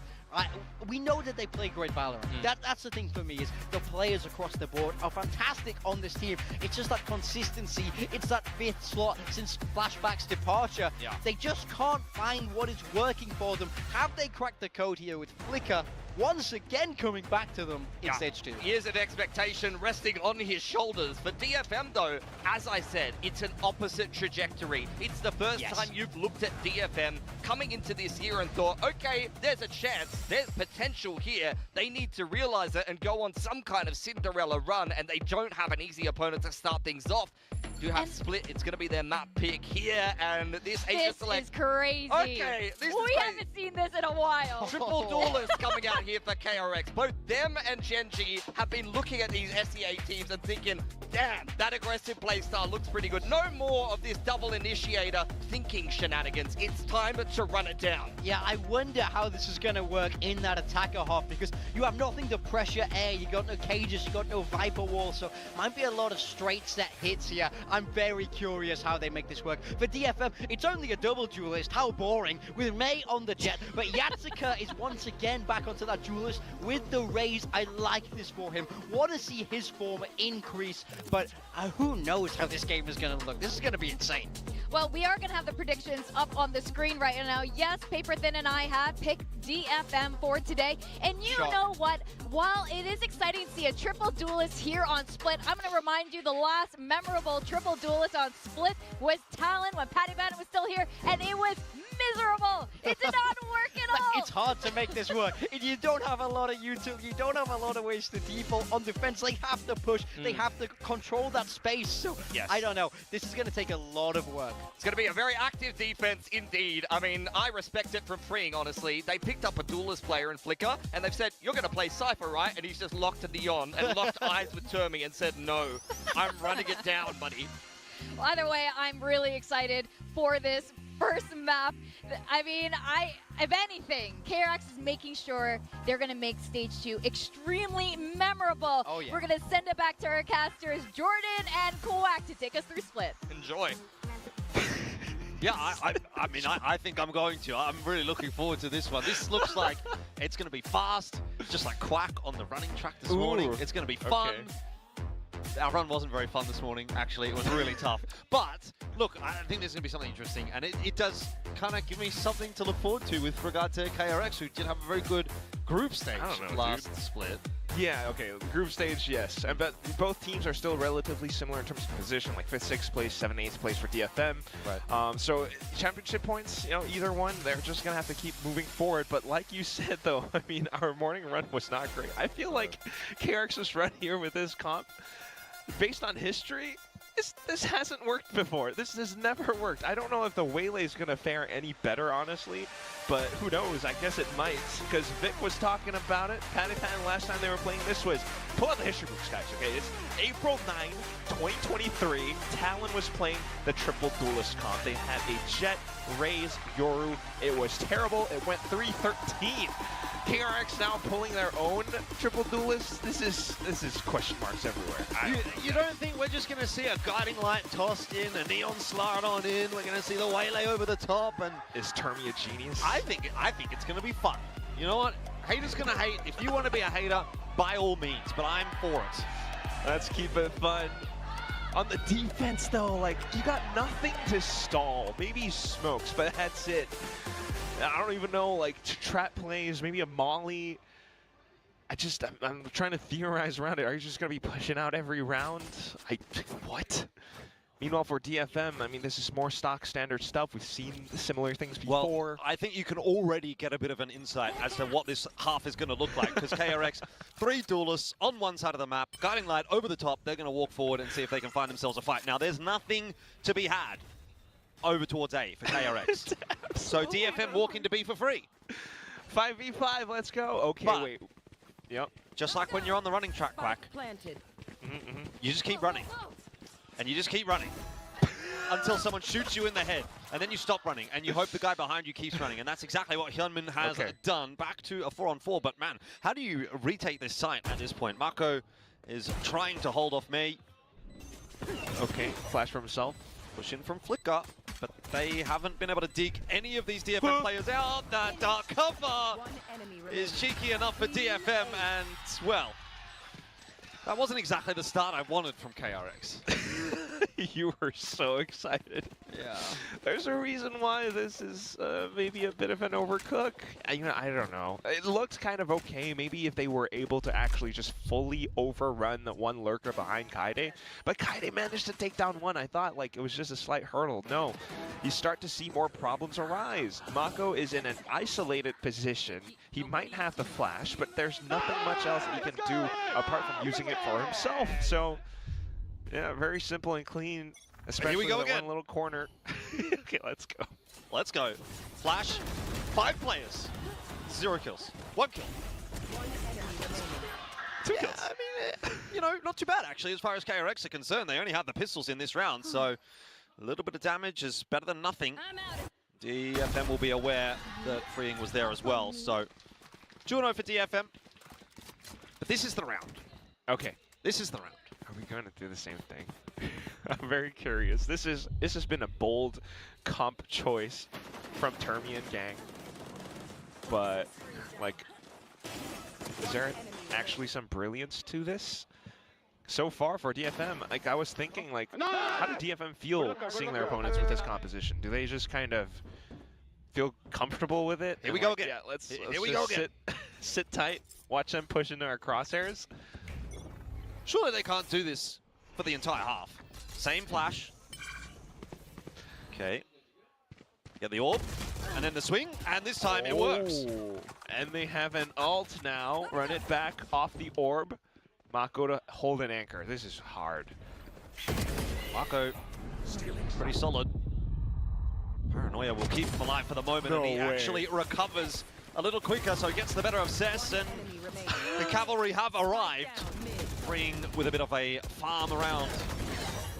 [SPEAKER 1] we know that they play great Valorant. That's the thing for me, is the players across the board are fantastic on this team. It's just that consistency. It's that 5th slot since Flashback's departure.
[SPEAKER 6] Yeah.
[SPEAKER 1] They just can't find what is working for them. Have they cracked the code here with Flicker once again coming back to them in Stage 2?
[SPEAKER 3] Here's an expectation resting on his shoulders. For DFM though, as I said, it's an opposite trajectory. It's the first time you've looked at DFM coming into this year and thought, okay, there's a chance, there's potential here. They need to realize it and go on some kind of Cinderella run, and they don't have an easy opponent to start things off. You have Split, it's going to be their map pick here, and this agent select.
[SPEAKER 2] This is crazy.
[SPEAKER 3] Okay, this is
[SPEAKER 2] we haven't seen this in a while.
[SPEAKER 3] Triple duelist coming out here for KRX. Both them and Genji have been looking at these SEA teams and thinking, damn, that aggressive playstyle looks pretty good. No more of this double initiator thinking shenanigans. It's time to run it down.
[SPEAKER 1] Yeah, I wonder how this is going to work in that attacker half, because you have nothing to pressure air, you got no cages, you got no Viper wall, so might be a lot of straight set hits here. I'm very curious how they make this work. For DFM, it's only a double duelist. How boring, with Mei on the jet, but Yatsuka is once again back onto that duelist with the raise. I like this for him. Want to see his form increase, but who knows how this game is going to look. This is going to be insane.
[SPEAKER 2] Well, we are going to have the predictions up on the screen right now. Yes, Paper Thin and I have picked DFM for today. And you know what? While it is exciting to see a triple duelist here on Split, I'm going to remind you the last memorable triple duelist on Split was Talon when Patty Bannon was still here, and it was miserable. It did not work at all.
[SPEAKER 1] It's hard to make this work. You don't have a lot of utility. You don't have a lot of ways to default on defense. They have to push. They have to control that space. So I don't know. This is going to take a lot of work.
[SPEAKER 3] It's going to be a very active defense indeed. I mean, I respect it from Freeing, honestly. They picked up a duelist player in Flicker, and they've said, you're going to play Cypher, right? And he's just locked to Neon and locked eyes with Termi and said, no, I'm running it down, buddy.
[SPEAKER 2] Well, either way, I'm really excited for this first map. I mean, if anything, KRX is making sure they're going to make Stage 2 extremely memorable.
[SPEAKER 3] Oh, yeah.
[SPEAKER 2] We're going to send it back to our casters, Jordan and Quack, to take us through Split.
[SPEAKER 3] Enjoy.
[SPEAKER 6] Yeah, I mean, I think I'm going to. I'm really looking forward to this one. This looks like it's going to be fast, just like Quack on the running track this morning. It's going to be fun. Our run wasn't very fun this morning, actually. It was really tough. But, look, I think there's going to be something interesting. And it does kind of give me something to look forward to with regard to KRX, who did have a very good group stage last split.
[SPEAKER 8] Yeah, okay, group stage, yes. I bet both teams are still relatively similar in terms of position, like 5th, 6th place, 7th, 8th place for DFM.
[SPEAKER 6] Right.
[SPEAKER 8] So championship points, you know, either one, they're just going to have to keep moving forward. But like you said, though, I mean, our morning run was not great. I feel like KRX's run here with this comp, based on history, this hasn't worked before. This has never worked. I don't know if the Waylay is going to fare any better, honestly, but who knows? I guess it might, because Vic was talking about it. Patty Pan, last time they were playing this was, pull out the history books, guys, okay? It's April 9, 2023. Talon was playing the triple duelist comp. They had a Jet, Raze, Yoru. It was terrible. It went 3-13. KRX now pulling their own triple duelist. This is question marks everywhere.
[SPEAKER 6] You don't think we're just going to see a guiding light tossed in, a neon slide on in? We're going to see the Waylay over the top, and
[SPEAKER 8] is Termi a genius?
[SPEAKER 6] I think it's going to be fun. You know what? Haters going to hate. If you want to be a hater, by all means, but I'm for it.
[SPEAKER 8] Let's keep it fun. On the defense, though, like, you got nothing to stall. Maybe smokes, but that's it. I don't even know, like, trap plays, maybe a molly. I'm trying to theorize around it. Are you just going to be pushing out every round? What? Meanwhile, for DFM, I mean, this is more stock standard stuff. We've seen similar things before.
[SPEAKER 6] Well, I think you can already get a bit of an insight as to what this half is going to look like, because KRX, 3 duelists on one side of the map, guiding light over the top. They're going to walk forward and see if they can find themselves a fight. Now, there's nothing to be had over towards A for KRX. So DFM walking to B for free.
[SPEAKER 8] 5v5, let's go. Okay,
[SPEAKER 6] but,
[SPEAKER 8] wait. Yep.
[SPEAKER 6] Just like when you're on the running track, Quack. You just keep running. And you just keep running until someone shoots you in the head. And then you stop running, and you hope the guy behind you keeps running. And that's exactly what Hyunmin has done. Back to a 4-on-4. But, man, how do you retake this site at this point? Marco is trying to hold off Mei.
[SPEAKER 8] Okay, flash for himself.
[SPEAKER 6] Push in from Flicker, but they haven't been able to dig any of these DFM players out. That dark cover is cheeky enough for DFM, and, well, that wasn't exactly the start I wanted from KRX.
[SPEAKER 8] You were so excited.
[SPEAKER 6] Yeah.
[SPEAKER 8] There's a reason why this is maybe a bit of an overcook. I don't know. It looked kind of okay. Maybe if they were able to actually just fully overrun the one lurker behind Kaide. But Kaide managed to take down one. I thought like it was just a slight hurdle. No, you start to see more problems arise. Mako is in an isolated position. He might have the flash, but there's nothing much else he can do apart from using it for himself. So, yeah, very simple and clean, especially
[SPEAKER 6] here we go
[SPEAKER 8] in
[SPEAKER 6] again.
[SPEAKER 8] One little corner. Okay, let's go.
[SPEAKER 6] Let's go. Flash, 5 players, 0 kills, 1 kill. 2 kills. I mean, you know, not too bad actually as far as KRX are concerned. They only have the pistols in this round, so a little bit of damage is better than nothing. DFM will be aware that freeing was there as well, so 2-0 for DFM. But this is the round.
[SPEAKER 8] Okay.
[SPEAKER 6] This is the round.
[SPEAKER 8] Are we going to do the same thing? I'm very curious. This has been a bold comp choice from Termian Gang. But, like, is there actually some brilliance to this? So far for DFM, like, I was thinking, like, how do DFM feel seeing their opponents with this composition? Do they just kind of feel comfortable with it?
[SPEAKER 6] Here we go again.
[SPEAKER 8] Yeah, let's
[SPEAKER 6] Here we go again.
[SPEAKER 8] sit tight, watch them push into our crosshairs.
[SPEAKER 6] Surely they can't do this for the entire half. Same flash. Okay. Get the orb, and then the swing, and this time it works.
[SPEAKER 8] And they have an ult now. Run it back off the orb. Mako to hold an anchor. This is hard.
[SPEAKER 6] Mako, pretty solid. Paranoia will keep him alive for the moment, and he actually recovers a little quicker, so he gets the better of Cess, and the cavalry have arrived. Freeing with a bit of a farm around.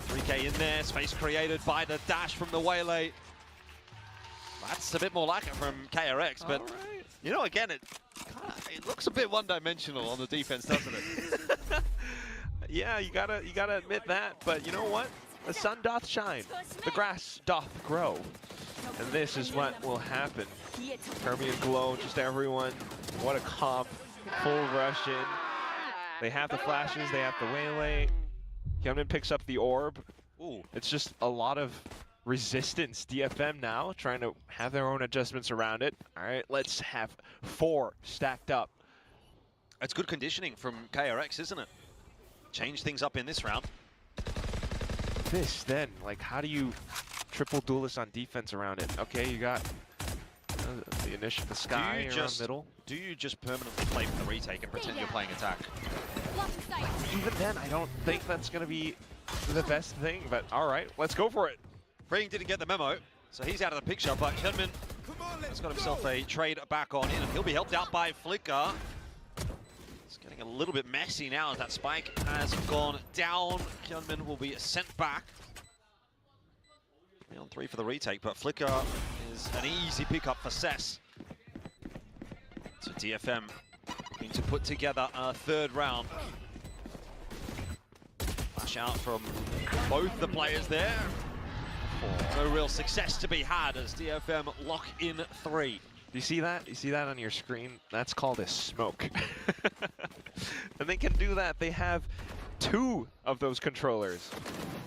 [SPEAKER 6] 3K in there, space created by the dash from the Waylay. That's a bit more like it from KRX, but you know, again, it looks a bit one-dimensional on the defense, doesn't it?
[SPEAKER 8] Yeah, you gotta admit that, but you know what? The sun doth shine, the grass doth grow, and this is what will happen. Termian Glow, just everyone, what a comp, full rush in. They have the flashes, they have the Waylay. Hyunmin picks up the orb.
[SPEAKER 6] Ooh.
[SPEAKER 8] It's just a lot of resistance. DFM now trying to have their own adjustments around it. All right, let's have 4 stacked up.
[SPEAKER 6] That's good conditioning from KRX, isn't it? Change things up in this round.
[SPEAKER 8] This then, like, how do you triple duelist on defense around it? Okay, you got the initial, the sky around middle.
[SPEAKER 6] Do you just permanently play for the retake and pretend you're playing attack?
[SPEAKER 8] Even then, I don't think that's going to be the best thing, but all right, let's go for it.
[SPEAKER 6] Freeing didn't get the memo, so he's out of the picture, but Hyunmin has got himself a trade back on in, and he'll be helped out by Flicker. It's getting a little bit messy now as that spike has gone down. Hyunmin will be sent back. 3-on-3 for the retake, but Flicker is an easy pickup for Cess. So DFM need to put together a 3rd round. Flash out from both the players there. No real success to be had as DFM lock in 3.
[SPEAKER 8] Do you see that? You see that on your screen? That's called a smoke. And they can do that. They have 2 of those controllers.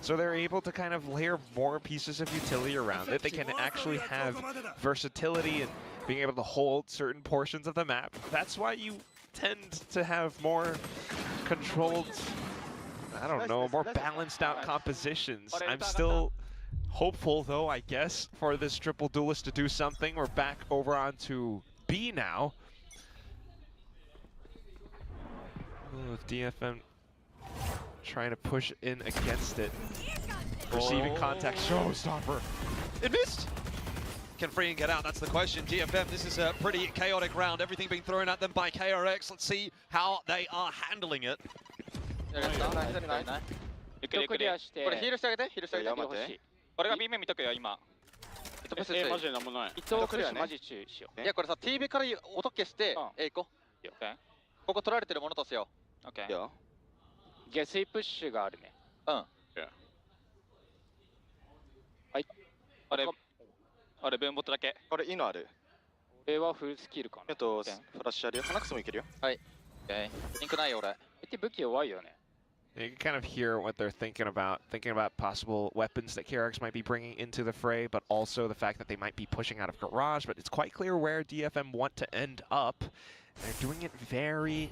[SPEAKER 8] So they're able to kind of layer more pieces of utility around it. They can actually have versatility and being able to hold certain portions of the map. That's why you tend to have more controlled, I don't know, more balanced out compositions. I'm still hopeful though, I guess, for this triple duelist to do something. We're back over onto B now. Ooh, DFM trying to push in against it. Receiving contact, showstopper.
[SPEAKER 6] It missed! Can Freeing get out? That's the question. DFM, this is a pretty chaotic round. Everything being thrown at them by KRX. Let's see how they are handling it.
[SPEAKER 9] ゆっくりゆっくり。これヒールしてあげて、ヒールしてあげて。俺が B 面見とくよ、今。マジでなんもない。伊藤クリアマジ注意しよう。いや、これさ、TV から音消して、行こう。ここ取られてるものとしよう。オッケー。下水プッシュがあるね。うん。あれ、ベンボットだけ。
[SPEAKER 17] これ、いいのある。
[SPEAKER 9] 俺はフルスキルかな。
[SPEAKER 17] フラッシュあるよ。鼻くそもいけるよ。
[SPEAKER 9] はい。リンクないよ、俺。武器弱いよね。
[SPEAKER 8] You can kind of hear what they're thinking about possible weapons that KRX might be bringing into the fray, but also the fact that they might be pushing out of garage. But it's quite clear where DFM want to end up. They're doing it very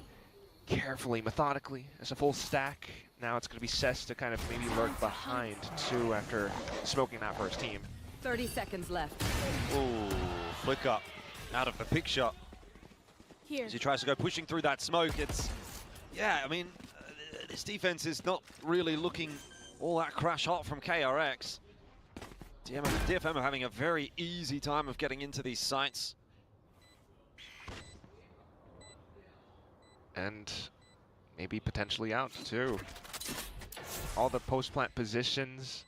[SPEAKER 8] carefully, methodically, as a full stack. Now it's going to be Cess to kind of maybe lurk behind too after smoking that first team.
[SPEAKER 13] 30 seconds left.
[SPEAKER 6] Ooh, Flicker out of the picture.
[SPEAKER 10] Here.
[SPEAKER 6] As he tries to go pushing through that smoke, it's, yeah, I mean, this defense is not really looking all that crash hot from KRX. DFM are having a very easy time of getting into these sites.
[SPEAKER 8] And maybe potentially out too. All the post-plant positions.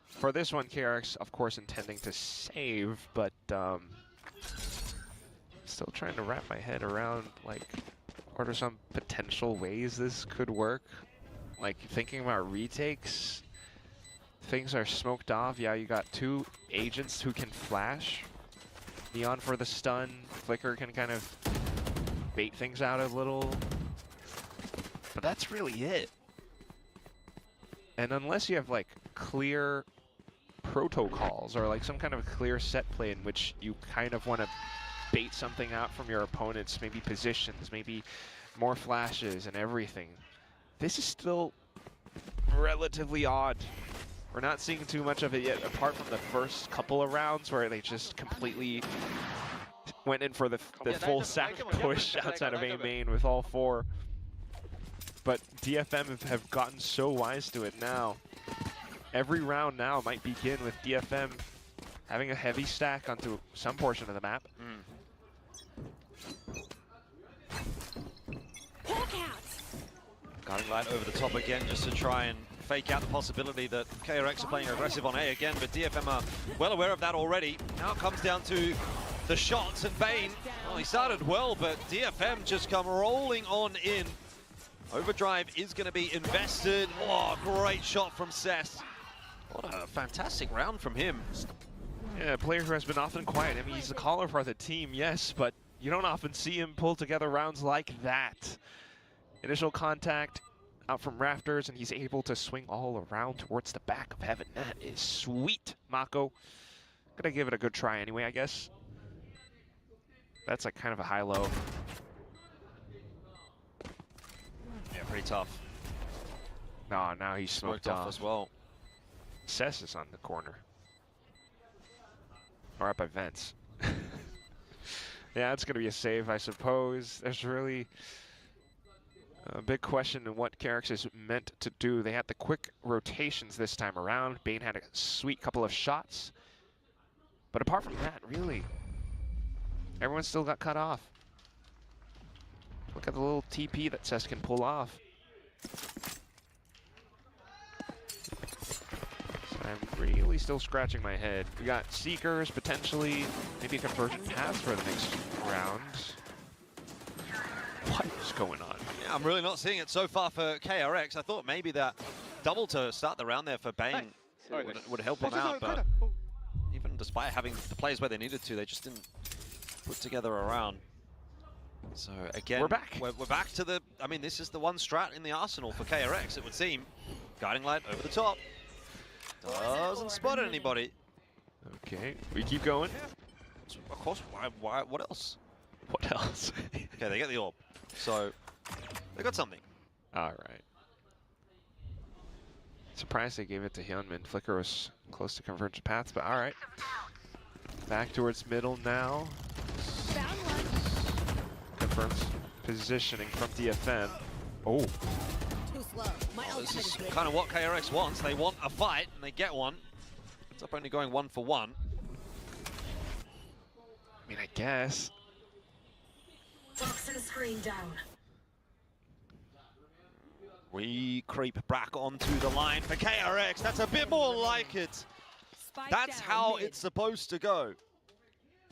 [SPEAKER 8] For this one, KRX, of course, intending to save, but still trying to wrap my head around, like, what are some potential ways this could work? Like, thinking about retakes, things are smoked off. Yeah, you got 2 agents who can flash. Neon for the stun. Flicker can kind of bait things out a little. But that's really it. And unless you have, like, clear protocols or, like, some kind of clear set play in which you kind of want to bait something out from your opponents, maybe positions, maybe more flashes and everything, this is still relatively odd. We're not seeing too much of it yet, apart from the first couple of rounds where they just completely went in for the full sack push outside of A main with all 4. But DFM have gotten so wise to it now. Every round now might begin with DFM having a heavy stack onto some portion of the map.
[SPEAKER 6] Guiding light over the top again just to try and fake out the possibility that KRX are playing aggressive on A again, but DFM are well aware of that already. Now it comes down to the shots, and Bane, well, he started well, but DFM just come rolling on in. Overdrive is going to be invested. Oh, great shot from Cess. What a fantastic round from him.
[SPEAKER 8] Yeah, a player who has been often quiet. I mean, he's the caller for the team, yes, but you don't often see him pull together rounds like that. Initial contact out from rafters, and he's able to swing all around towards the back of heaven. That is sweet, Mako. Gonna give it a good try anyway, I guess. That's like kind of a high-low.
[SPEAKER 6] Yeah, pretty tough.
[SPEAKER 8] No, now he's smoked off
[SPEAKER 6] as well.
[SPEAKER 8] Cess is on the corner. Or up by Vents. Yeah, it's gonna be a save, I suppose. There's really a big question in what KRX is meant to do. They had the quick rotations this time around. Bane had a sweet couple of shots. But apart from that, really, everyone still got cut off. Look at the little TP that Cess can pull off. So I'm really still scratching my head. We got Seekers, potentially, maybe a conversion pass for the next round. What is going on?
[SPEAKER 6] Yeah, I'm really not seeing it so far for KRX. I thought maybe that double to start the round there for Bane would help him out, but even despite having the plays where they needed to, they just didn't put together a round. So again,
[SPEAKER 8] we're back.
[SPEAKER 6] We're back to the, I mean, this is the one strat in the arsenal for KRX, it would seem. Guiding light over the top. Doesn't spot anybody.
[SPEAKER 8] Okay, we keep going.
[SPEAKER 6] Of course, why, what else?
[SPEAKER 8] What else?
[SPEAKER 6] Okay, they get the orb. So, they got something.
[SPEAKER 8] All right. Surprised they gave it to Hyunmin. Flicker was close to convergent paths, but all right. Back towards middle now. Confirms positioning from DFM. Oh.
[SPEAKER 6] Well, this is kind of what KRX wants. They want a fight, and they get one. It's up only going 1 for 1.
[SPEAKER 8] I mean, I guess.
[SPEAKER 13] Toxin screen down.
[SPEAKER 6] We creep back onto the line for KRX. That's a bit more like it. That's how it's supposed to go.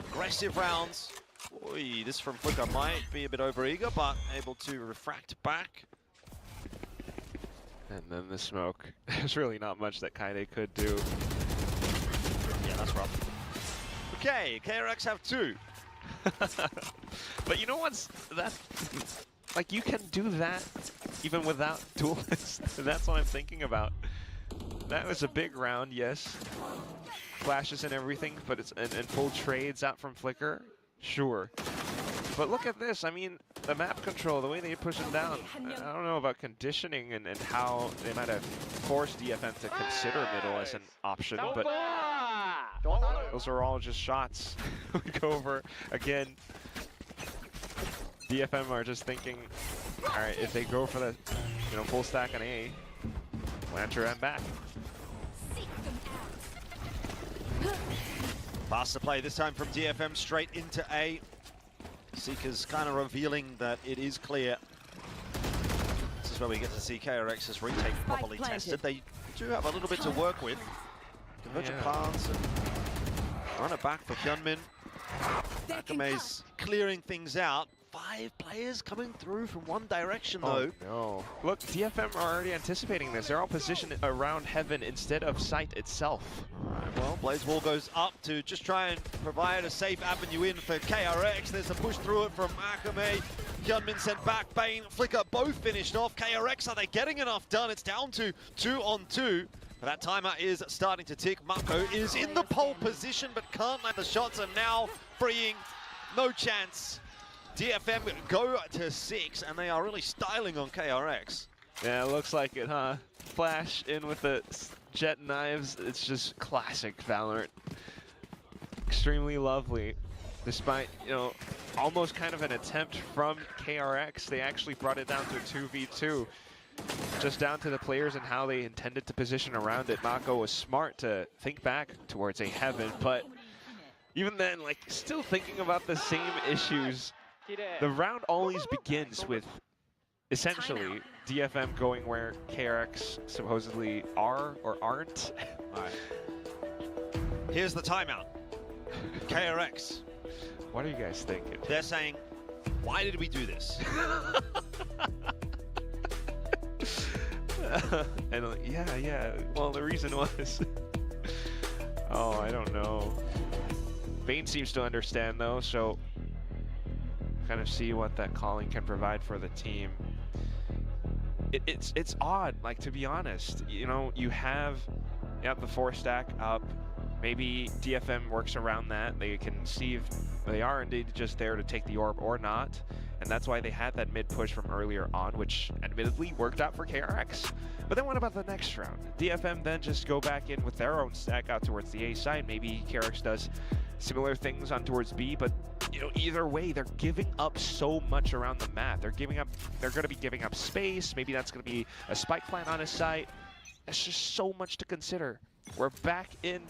[SPEAKER 6] Aggressive rounds. Oy, this from Flicker might be a bit overeager, but able to refract back.
[SPEAKER 8] And then the smoke. There's really not much that Kaide could do.
[SPEAKER 6] Yeah,
[SPEAKER 17] That's rough.
[SPEAKER 5] Okay, KRX have 2. But you know what's that? Like, you can do that even without Duelist. That's what I'm thinking about. That was a big round, yes. Flashes and everything, but it's and full trades out from Flicker. Sure. But look at this. I mean, the map control, the way they push him down. I don't know about conditioning and how they might have forced DFM to consider middle as an option, but those are all just shots. We go over again. DFM are just thinking, all right, if they go for the full stack on A, Lancer and back.
[SPEAKER 6] Faster play this time from DFM straight into A. Seeker's kind of revealing that it is clear. This is where we get to see KRX's retake properly tested. They do have a little bit to work with. Convergent plants and run it back for Hyunmin. Akame's clearing things out. 5 players coming through from one direction, though.
[SPEAKER 5] Oh, no. Look, DFM are already anticipating this. They're all positioned around Heaven instead of site itself.
[SPEAKER 6] Right, well, Blaze Wall goes up to just try and provide a safe avenue in for KRX. There's a push through it from Akame. Hyunmin sent back. Bane, Flicker both finished off. KRX, are they getting enough done? It's down to 2 on 2. But that timer is starting to tick. Mako is in the pole position, but can't land the shots, and now freeing. No chance. DFM go to 6, and they are really styling on KRX.
[SPEAKER 5] Yeah, it looks like it, huh? Flash in with the jet knives. It's just classic Valorant. Extremely lovely. Despite, almost kind of an attempt from KRX, they actually brought it down to 2v2. Just down to the players and how they intended to position around it. Mako was smart to think back towards a Heaven, but even then, still thinking about the same issues. The round always begins with, essentially, DFM going where KRX supposedly are or aren't.
[SPEAKER 6] All right. Here's the timeout. KRX.
[SPEAKER 5] What are you guys thinking?
[SPEAKER 6] They're saying, why did we do this?
[SPEAKER 5] And yeah. Well, the reason was, oh, I don't know. Bane seems to understand though, so kind of see what that calling can provide for the team. It's odd, to be honest. You have the 4 stack up. Maybe DFM works around that. They can see if they are indeed just there to take the orb or not. And that's why they had that mid push from earlier on, which admittedly worked out for KRX. But then what about the next round? DFM then just go back in with their own stack out towards the A side. Maybe KRX does similar things on towards B, but either way, they're giving up so much around the map. They're going to be giving up space. Maybe that's going to be a spike plant on his site. That's just so much to consider. We're back in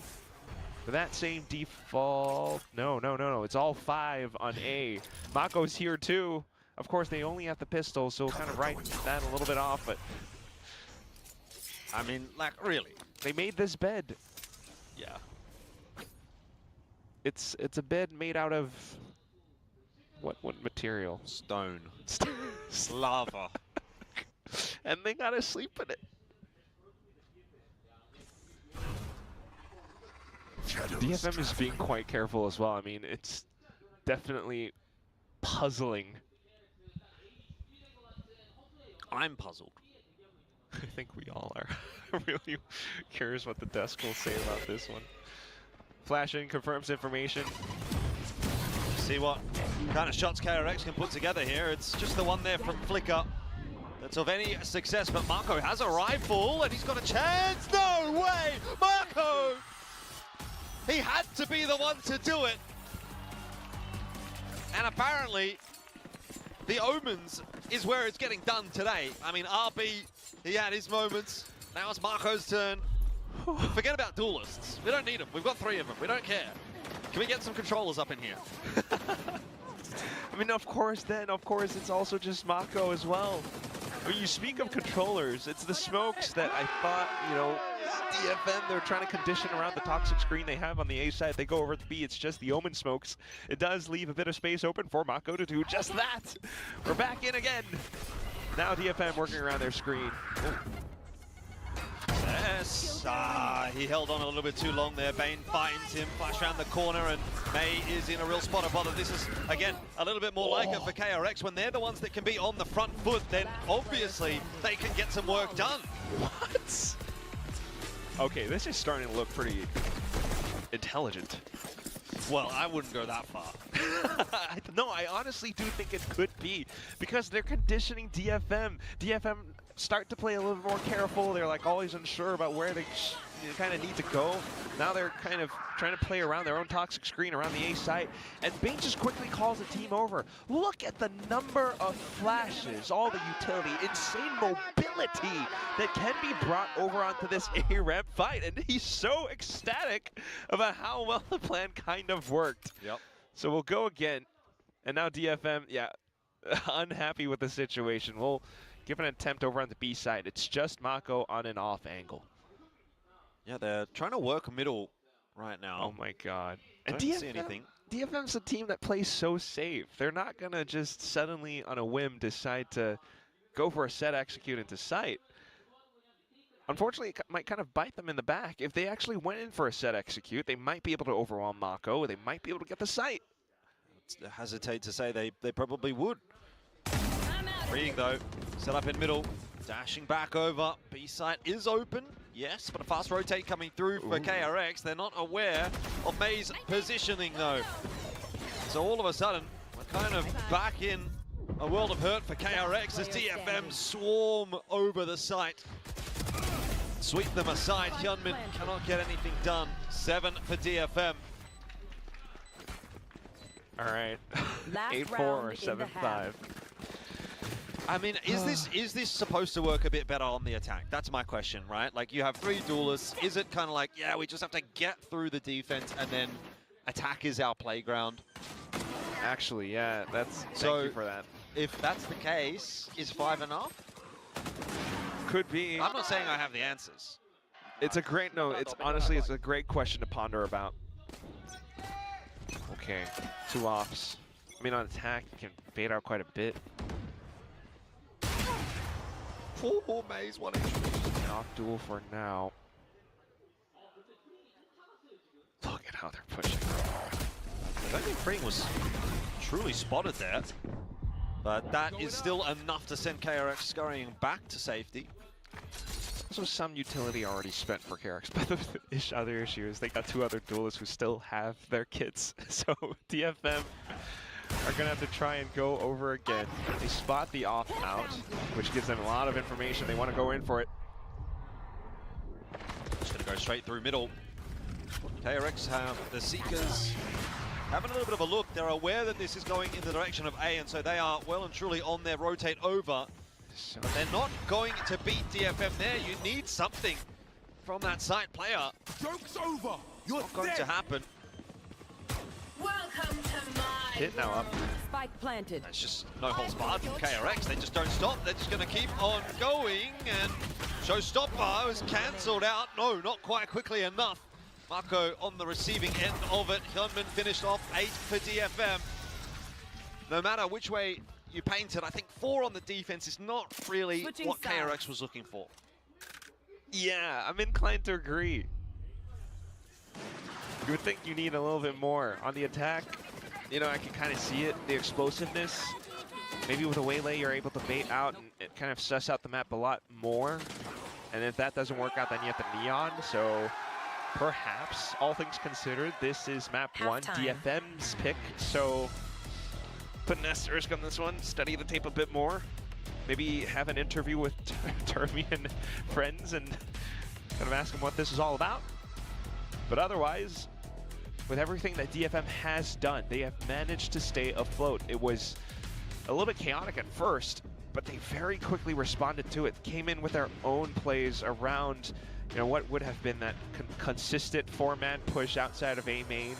[SPEAKER 5] that same default. No. It's all 5 on A. Mako's here too. Of course, they only have the pistol, so kind of write that a little bit off, but
[SPEAKER 6] I mean, really,
[SPEAKER 5] they made this bed.
[SPEAKER 6] Yeah.
[SPEAKER 5] It's a bed made out of what material?
[SPEAKER 6] Stone. Lava.
[SPEAKER 5] And they gotta sleep in it. DFM is being quite careful as well. I mean, it's definitely puzzling.
[SPEAKER 6] I'm puzzled.
[SPEAKER 5] I think we all are. I'm really curious what the desk will say about this one. Flash in, confirms information.
[SPEAKER 6] See what kind of shots KRX can put together here. It's just the one there from Flicker that's of any success, but Mako has a rifle and he's got a chance. No way! Mako! He had to be the one to do it. And apparently, the Omens is where it's getting done today. I mean, RB, he had his moments. Now it's Marco's turn. Forget about duelists. We don't need them. We've got 3 of them. We don't care. Can we get some controllers up in here?
[SPEAKER 5] I mean, of course, it's also just Mako as well. When you speak of controllers, it's the smokes that I thought, DFM, they're trying to condition around the toxic screen they have on the A side. They go over to B, it's just the Omen smokes. It does leave a bit of space open for Mako to do just that. We're back in again. Now DFM working around their screen.
[SPEAKER 6] Yes, he held on a little bit too long there. Bane finds him, flash around the corner, and May is in a real spot of bother. This is, again, a little bit more like it for KRX. When they're the ones that can be on the front foot, then obviously they can get some work done.
[SPEAKER 8] What? Okay, this is starting to look pretty intelligent.
[SPEAKER 6] Well, I wouldn't go that far.
[SPEAKER 8] No, I honestly do think it could be, because they're conditioning DFM. DFM start to play a little more careful. They're like always unsure about where they kind of need to go. Now they're kind of trying to play around their own toxic screen around the A site, and Bane just quickly calls the team over. Look at the number of flashes, all the utility, insane mobility that can be brought over onto this A-ramp fight, and he's so ecstatic about how well the plan kind of worked.
[SPEAKER 6] Yep.
[SPEAKER 8] So we'll go again, and now DFM, yeah, unhappy with the situation. We'll give an attempt over on the B side. It's just Mako on an off angle.
[SPEAKER 6] Yeah, they're trying to work middle right now.
[SPEAKER 8] Oh my god.
[SPEAKER 6] And
[SPEAKER 8] And
[SPEAKER 6] don't see anything.
[SPEAKER 8] DFM's a team that plays so safe. They're not going to just suddenly on a whim decide to go for a set execute into sight. Unfortunately, it might kind of bite them in the back. If they actually went in for a set execute, they might be able to overwhelm Mako. They might be able to get the sight.
[SPEAKER 6] I hesitate to say they probably would. Reading though, set up in middle, dashing back over. B site is open, yes, but a fast rotate coming through for KRX. They're not aware of May's positioning though. So all of a sudden, we're kind of back in a world of hurt for KRX as DFM swarm over the site. Sweep them aside, Hyunmin cannot get anything done. 7 for DFM.
[SPEAKER 8] All right, 8-4 or 7-5.
[SPEAKER 6] I mean, is this supposed to work a bit better on the attack? That's my question, right? Like, you have 3 duelists. Is it kind of like, yeah, we just have to get through the defense and then attack is our playground?
[SPEAKER 8] Actually, yeah, thank you for that.
[SPEAKER 6] If that's the case, is 5 enough?
[SPEAKER 8] Could be.
[SPEAKER 6] I'm not saying I have the answers.
[SPEAKER 8] It's a great, honestly, it's a great question to ponder about. Okay, 2 offs. I mean, on attack, you can bait out quite a bit.
[SPEAKER 6] Oh, Maze 1 HP.
[SPEAKER 8] An off duel for now. Look at how they're pushing.
[SPEAKER 6] I don't think Freeing was truly spotted there, but that is still enough to send KRX scurrying back to safety.
[SPEAKER 8] Also, some utility already spent for KRX, but the other issue is they got 2 other duelists who still have their kits. So DFM are going to have to try and go over again. They spot the off out, which gives them a lot of information. They want to go in for it.
[SPEAKER 6] Just going to go straight through middle. KRX have the Seekers having a little bit of a look. They're aware that this is going in the direction of A, and so they are well and truly on their rotate over. But they're not going to beat DFM there. You need something from that site player.
[SPEAKER 18] Joke's over. You're
[SPEAKER 6] not going to happen.
[SPEAKER 13] Welcome to my
[SPEAKER 8] Hit now up.
[SPEAKER 13] Spike planted.
[SPEAKER 6] That's just no holds barred from KRX. They just don't stop. They're just going to keep on going, and Showstopper is cancelled out. No, not quite quickly enough. Mako on the receiving end of it. Hyunmin finished off 8 for DFM. No matter which way you paint it, I think 4 on the defense is not really what KRX was looking for.
[SPEAKER 8] Yeah, I'm inclined to agree. You would think you need a little bit more on the attack. You know, I can kind of see it, the explosiveness. Maybe with a waylay, you're able to bait out and kind of suss out the map a lot more. And if that doesn't work out, then you have the neon. So perhaps, all things considered, this is map 1, DFM's pick. So put an asterisk on this one, study the tape a bit more. Maybe have an interview with Termi and friends and kind of ask them what this is all about. But otherwise, with everything that DFM has done, they have managed to stay afloat. It was a little bit chaotic at first, but they very quickly responded to it. Came in with their own plays around, you know, what would have been that consistent 4-man push outside of A main.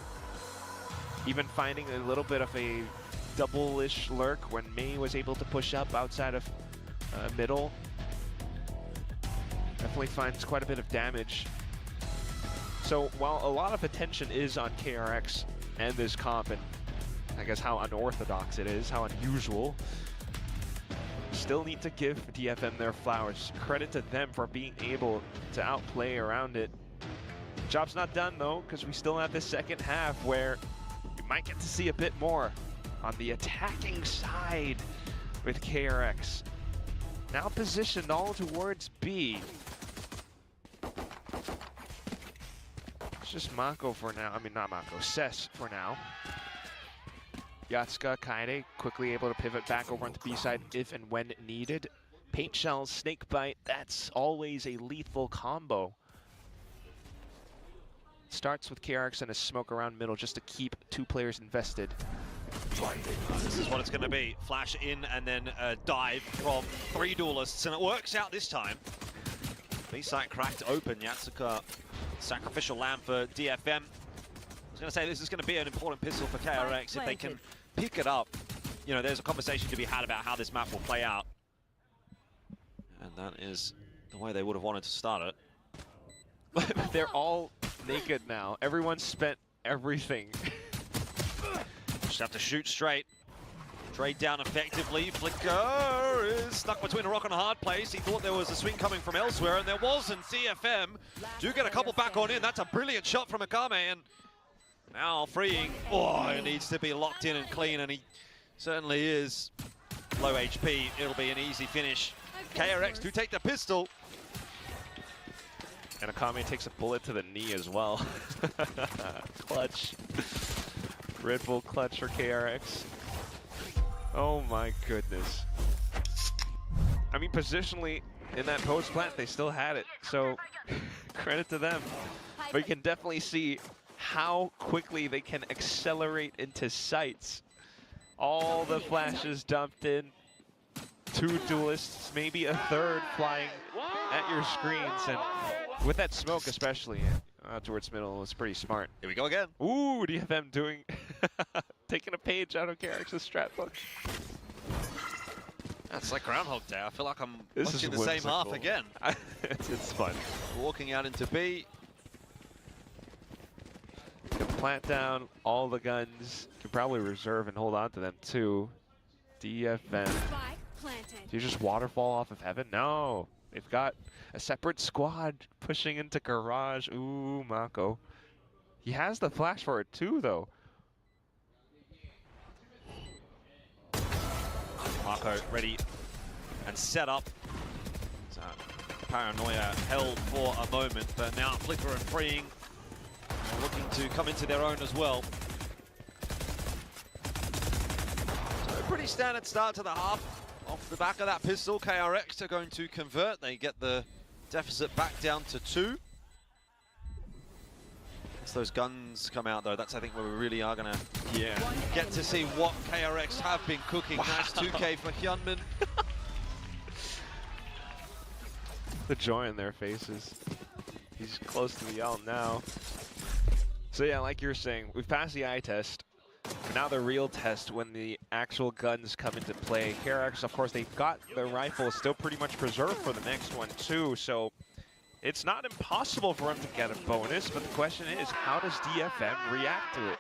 [SPEAKER 8] Even finding a little bit of a double-ish lurk when May was able to push up outside of middle. Definitely finds quite a bit of damage. So while a lot of attention is on KRX and this comp, and I guess how unorthodox it is, how unusual, still need to give DFM their flowers. Credit to them for being able to outplay around it. Job's not done though, because we still have this second half where we might get to see a bit more on the attacking side with KRX. Now positioned all towards B. It's just Mako for now. I mean, not Mako, Cess for now. Yatsuka, Kaede quickly able to pivot back over onto B side if and when needed. Paint shells, snake bite, that's always a lethal combo. Starts with KRX and a smoke around middle just to keep two players invested.
[SPEAKER 6] This is what it's going to be. Flash in and then a dive from three duelists, and it works out this time. B-side cracked open. Yatsuka, sacrificial lamb for DFM. I was going to say this is going to be an important pistol for KRX if they can pick it up. You know, there's a conversation to be had about how this map will play out. And that is the way they would have wanted to start it.
[SPEAKER 8] They're all naked now. Everyone spent everything.
[SPEAKER 6] Just have to shoot straight. Trade down effectively. Flicker is stuck between a rock and a hard place. He thought there was a swing coming from elsewhere, and there wasn't. DFM do get a couple back on in. That's a brilliant shot from Akame, and now freeing. Oh, it needs to be locked in and clean, and he certainly is. Low HP. It'll be an easy finish. KRX do take the pistol.
[SPEAKER 8] And Akame takes a bullet to the knee as well. Clutch. Red Bull clutch for KRX. Oh my goodness. I mean, positionally, in that post plant, they still had it. So, credit to them. But you can definitely see how quickly they can accelerate into sights. All the flashes dumped in. Two duelists, maybe a third flying at your screens. And with that smoke especially, towards middle was pretty smart.
[SPEAKER 6] Here we go again.
[SPEAKER 8] Ooh, DFM doing, taking a page out of KRX's strat book.
[SPEAKER 6] That's like Groundhog Day. I feel like I'm
[SPEAKER 8] This
[SPEAKER 6] watching
[SPEAKER 8] is
[SPEAKER 6] the same half
[SPEAKER 8] whimsical.
[SPEAKER 6] again.
[SPEAKER 8] It's fun.
[SPEAKER 6] Walking out into B.
[SPEAKER 8] Can plant down all the guns. Can probably reserve and hold on to them too. DFM. Do you just waterfall off of heaven? No. They've got a separate squad pushing into garage. Ooh, Mako. He has the flash for it too, though.
[SPEAKER 6] Mako ready and set up. So, Paranoia held for a moment, but now Flicker and Freeing are looking to come into their own as well. So a pretty standard start to the half. Off the back of that pistol, KRX are going to convert. They get the deficit back down to 2. Once those guns come out, though, that's, I think, where we really are going to get to see what KRX have been cooking. Wow. That's 2K for Hyunmin.
[SPEAKER 8] The joy in their faces. He's close to the L now. So yeah, like you were saying, we've passed the eye test. Now the real test when the actual guns come into play. KRX, of course, they've got the rifle still pretty much preserved for the next one too, so it's not impossible for them to get a bonus, but the question is, how does DFM react to it?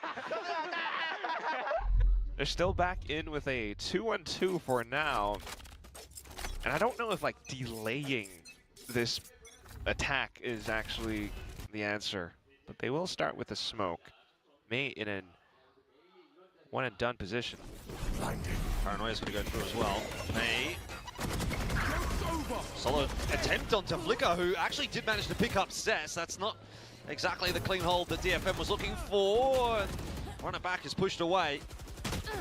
[SPEAKER 8] They're still back in with a 2-on-2 for now, and I don't know if like delaying this attack is actually the answer, but they will start with a smoke. May in an one and done position.
[SPEAKER 6] Paranoia's going to go through as well. May. Solid attempt onto Flicker, who actually did manage to pick up Cess. That's not exactly the clean hold that DFM was looking for. Runner back is pushed away.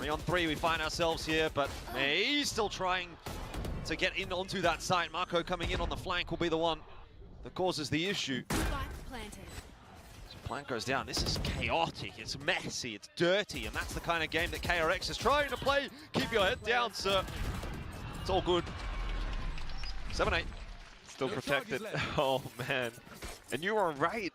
[SPEAKER 6] 3-on-3 we find ourselves here, but May still trying to get in onto that site. Mako coming in on the flank will be the one that causes the issue. Plant goes down. This is chaotic, it's messy, it's dirty, and that's the kind of game that KRX is trying to play. Keep your head down, sir. It's all good. 7-8.
[SPEAKER 8] Still protected. Oh, man. And you are right.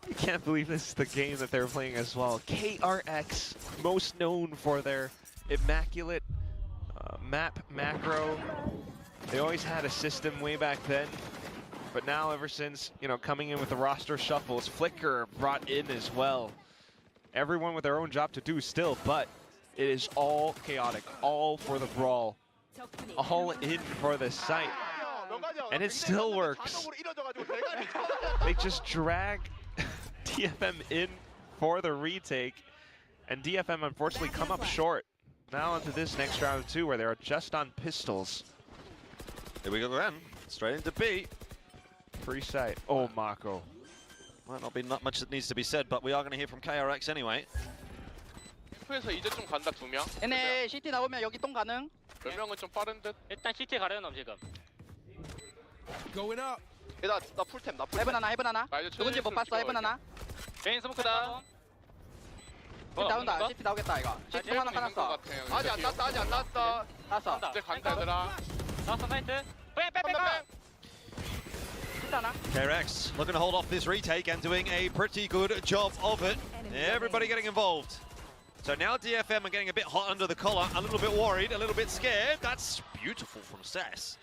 [SPEAKER 8] I can't believe this is the game that they're playing as well. KRX, most known for their immaculate map macro. They always had a system way back then. But now, ever since, you know, coming in with the roster shuffles, Flicker brought in as well. Everyone with their own job to do still, but it is all chaotic, all for the brawl. all in for the site. And it still works. They just drag DFM in for the retake. And DFM unfortunately come up short. Now into this next round too, where they are just on pistols.
[SPEAKER 6] Here we go again. Straight into B.
[SPEAKER 8] Free site. Oh, Mako.
[SPEAKER 6] Might not be much that needs to be said, but we are going to hear from KRX anyway.
[SPEAKER 9] 에서 이제 좀 간다 2명. 얘네 CT 나오면 여기 똥 가능. 몇 명은 좀 빠른 듯. 일단 CT 가려는 놈 지금.
[SPEAKER 18] Going up.
[SPEAKER 9] 나 풀템 나 풀템. 해븐 하나. 누군지 못 봤어. 해븐 하나. 메인 스모크다. 나온다. CT 나오겠다 이거. CT 하나 깔았어. 아직 안 났다. 났어. 이제 간다 얘들아. 나왔어 사이트. 빼.
[SPEAKER 6] KRX looking to hold off this retake and doing a pretty good job of it. Everybody getting involved. So now DFM are getting a bit hot under the collar, a little bit worried, a little bit scared. That's beautiful from Cess.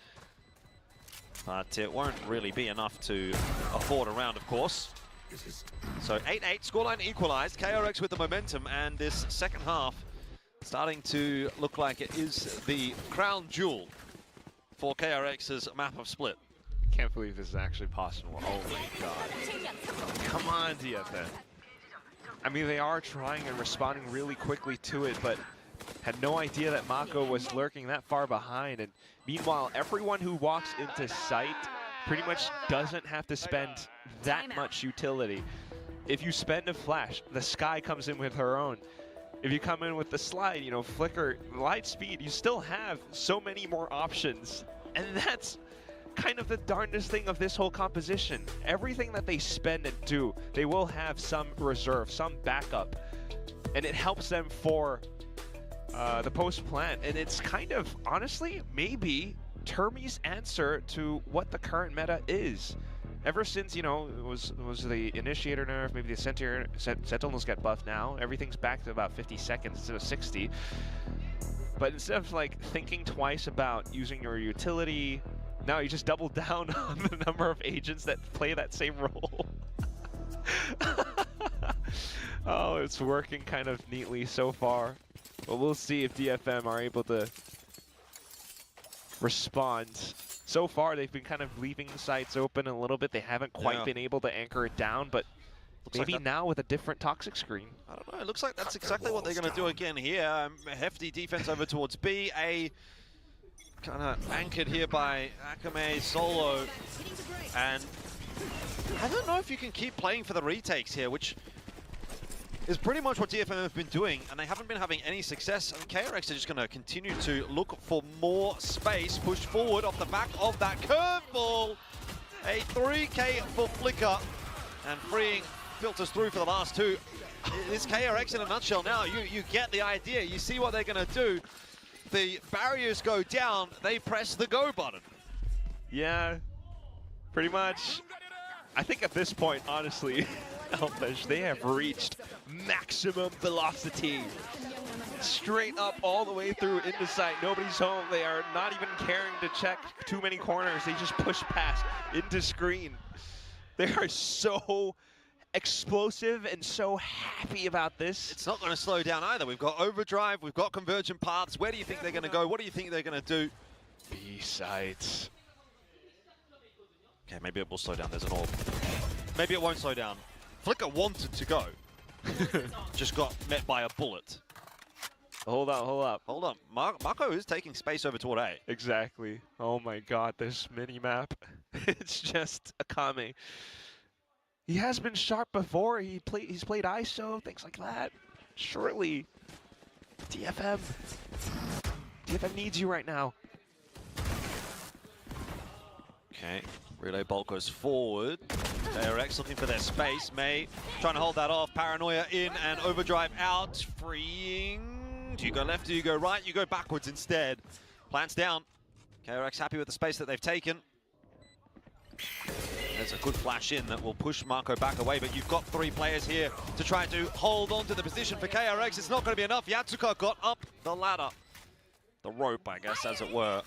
[SPEAKER 6] But it won't really be enough to afford a round, of course. So 8-8, scoreline equalized. KRX with the momentum, and this second half starting to look like it is the crown jewel for KRX's map of split.
[SPEAKER 8] Can't believe this is actually possible. Oh my god. Come on, DFM. I mean, they are trying and responding really quickly to it, but had no idea that Mako was lurking that far behind. And meanwhile, everyone who walks into sight pretty much doesn't have to spend that much utility. If you spend a flash, the Sky comes in with her own. If you come in with the slide, you know, flicker, light speed, you still have so many more options. And that's kind of the darndest thing of this whole composition. Everything that they spend and do, they will have some reserve, some backup. And it helps them for the post-plant. And it's kind of, honestly, maybe Termi's answer to what the current meta is. Ever since, you know, it was the Initiator nerf, maybe the Sentinels get buffed now, everything's back to about 50 seconds instead of 60. But instead of, like, thinking twice about using your utility, now you just double down on the number of agents that play that same role. Oh, it's working kind of neatly so far. But we'll see if DFM are able to respond. So far, they've been kind of leaving the sites open a little bit. They haven't quite been able to anchor it down, but looks maybe like now with a different toxic screen.
[SPEAKER 6] I don't know. It looks like that's exactly what they're going to do again here. A hefty defense over towards B. A kind of anchored here by Akame solo. And I don't know if you can keep playing for the retakes here, which is pretty much what DFM have been doing, and they haven't been having any success. And KRX are just going to continue to look for more space, push forward off the back of that curveball. A 3K for Flicker, and freeing filters through for the last two. It's KRX in a nutshell now. You get the idea. You see what they're going to do. The barriers go down, they press the go button.
[SPEAKER 8] Yeah, pretty much. I think at this point, honestly, they have reached maximum velocity. Straight up all the way through into sight. Nobody's home. They are not even caring to check too many corners. They just push past into screen. They are so explosive and so happy about this.
[SPEAKER 6] It's not going to slow down either. We've got overdrive, we've got convergent paths. Where do you think they're going to go? What do you think they're going to do?
[SPEAKER 8] B sites.
[SPEAKER 6] Okay, maybe it will slow down. There's an orb. Maybe it won't slow down. Flicker wanted to go. Just got met by a bullet.
[SPEAKER 8] Hold up.
[SPEAKER 6] Hold on. Mako is taking space over toward A.
[SPEAKER 8] Exactly. Oh my god, this mini-map. It's just Akame. He has been sharp before. He's played ISO, things like that. Surely, DFM needs you right now.
[SPEAKER 6] Okay, relay bolt goes forward. KRX looking for their space. May trying to hold that off. Paranoia in and overdrive out. Freeing. Do you go left? Do you go right? You go backwards instead. Plants down. KRX happy with the space that they've taken. There's a good flash in that will push Mako back away, but you've got three players here to try to hold on to the position for KRX. It's not going to be enough. Yatsuka got up the ladder. The rope, I guess, as it were.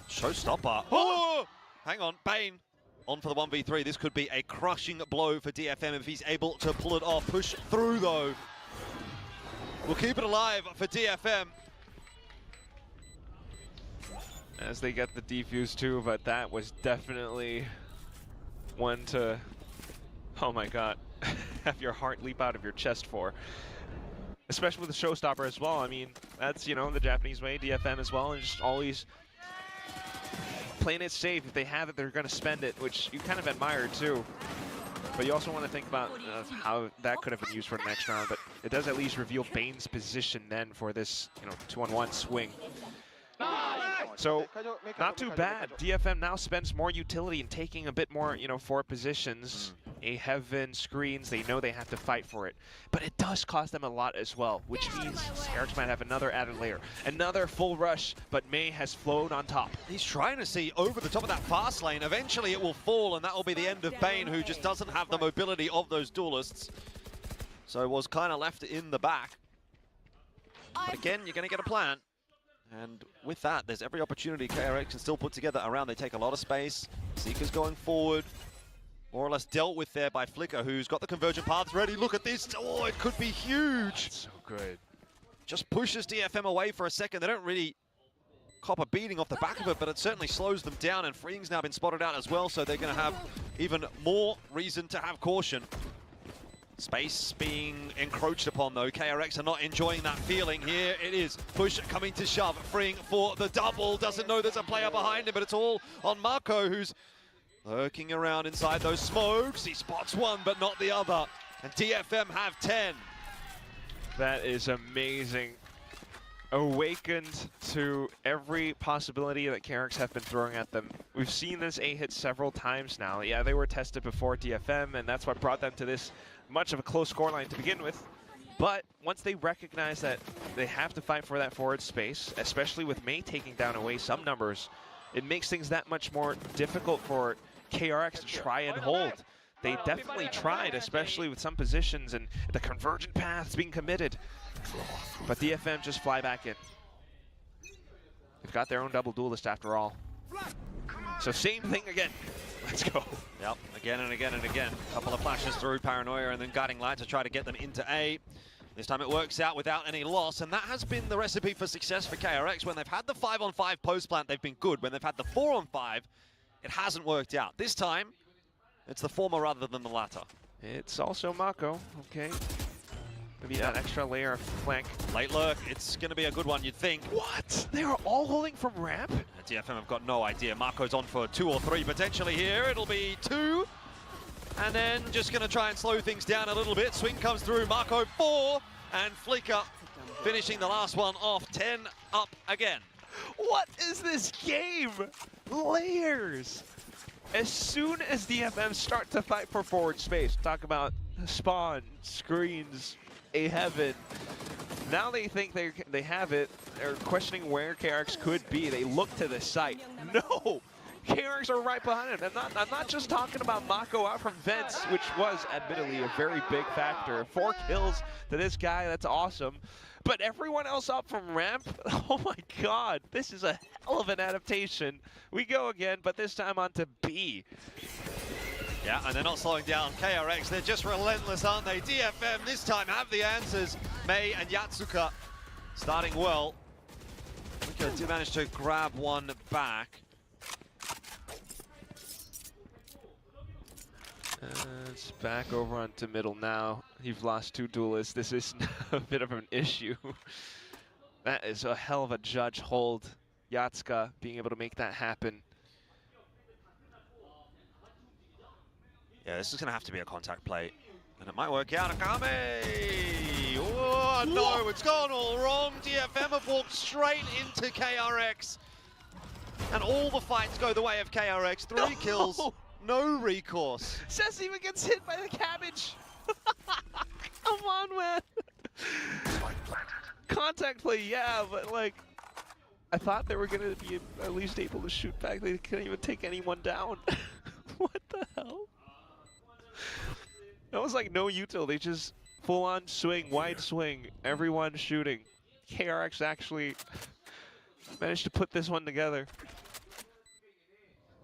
[SPEAKER 6] Showstopper. Oh! Hang on, Bane on for the 1v3. This could be a crushing blow for DFM if he's able to pull it off. Push through, though. We'll keep it alive for DFM.
[SPEAKER 8] as they get the defuse too, but that was definitely one to, oh my god, have your heart leap out of your chest for. Especially with the showstopper as well. I mean, that's, you know, the Japanese way, DFM as well, and just always playing it safe. If they have it, they're going to spend it, which you kind of admire too. But you also want to think about how that could have been used for the next round, but it does at least reveal Bane's position then for this, you know, 2-on-1 swing. So, not too bad. DFM now spends more utility in taking a bit more, you know, forward positions. A heaven screens, they know they have to fight for it. But it does cost them a lot as well, which means KRX might have another added layer. Another full rush, but May has flown on top.
[SPEAKER 19] He's trying to see over the top of that fast lane. Eventually it will fall, and that will be the end of Bane, who just doesn't have the mobility of those duelists. So was kind of left in the back. But again, you're going to get a plan. And with that, there's every opportunity KRX can still put together around. They take a lot of space. Seeker's going forward. More or less dealt with there by Flicker, who's got the convergent paths ready. Look at this. Oh, it could be huge.
[SPEAKER 8] That's so good.
[SPEAKER 19] Just pushes DFM away for a second. They don't really cop a beating off the back of it, but it certainly slows them down. And Freeing's now been spotted out as well, so they're going to have even more reason to have caution. Space being encroached upon, though. KRX are not enjoying that feeling. Here it is. Push coming to shove. Freeing for the double. Doesn't know there's a player behind him, but it's all on Marco, who's lurking around inside those smokes. He spots one, but not the other. And DFM have 10.
[SPEAKER 8] That is amazing. Awakened to every possibility that KRX have been throwing at them. We've seen this A hit several times now. Yeah, they were tested before DFM, and that's what brought them to this much of a close scoreline to begin with. But once they recognize that they have to fight for that forward space, especially with May taking down away some numbers, it makes things that much more difficult for KRX to try and hold. They definitely tried, especially with some positions and the convergent paths being committed. But DFM just fly back in. They've got their own double duelist after all. So same thing again. Let's go.
[SPEAKER 19] Yep, again and again and again. Couple of flashes through Paranoia and then Guiding Light to try to get them into A. This time it works out without any loss, and that has been the recipe for success for KRX. When they've had the 5-on-5 post plant, they've been good. When they've had the 4-on-5, it hasn't worked out. This time, it's the former rather than the latter.
[SPEAKER 8] It's also Mako, okay. Maybe that extra layer of flank.
[SPEAKER 19] Late lurk, it's going to be a good one, you'd think.
[SPEAKER 8] What? They are all holding from ramp?
[SPEAKER 19] DFM have got no idea. Marco's on for 2 or 3 potentially here. It'll be 2. And then just going to try and slow things down a little bit. Swing comes through, Marco 4, and Flicker finishing the last one off. 10 up again.
[SPEAKER 8] What is this game? Layers. As soon as DFM start to fight for forward space, talk about spawn, screens, a heaven. Now they think they have it. They're questioning where KRX could be. They look to the site. No! KRX are right behind him. I'm not just talking about Mako out from vents, which was admittedly a very big factor. 4 kills to this guy, that's awesome. But everyone else up from ramp, oh my god, this is a hell of an adaptation. We go again, but this time on to B.
[SPEAKER 19] Yeah, and they're not slowing down. KRX, they're just relentless, aren't they? DFM this time have the answers. May and Yatsuka starting well. We did manage to grab one back.
[SPEAKER 8] It's back over onto middle now. You've lost 2 duelists. This is a bit of an issue. That is a hell of a judge hold. Yatsuka being able to make that happen.
[SPEAKER 19] Yeah, this is going to have to be a contact play. And it might work out. Akame! Oh, no, it's gone all wrong. DFM have walked straight into KRX. And all the fights go the way of KRX. 3 kills, no recourse.
[SPEAKER 8] Cess even gets hit by the cabbage. Come on, man. Contact play, yeah, but like, I thought they were going to be at least able to shoot back. They couldn't even take anyone down. What the hell? That was like no util. They just full-on swing, wide swing, everyone shooting. KRX actually managed to put this one together.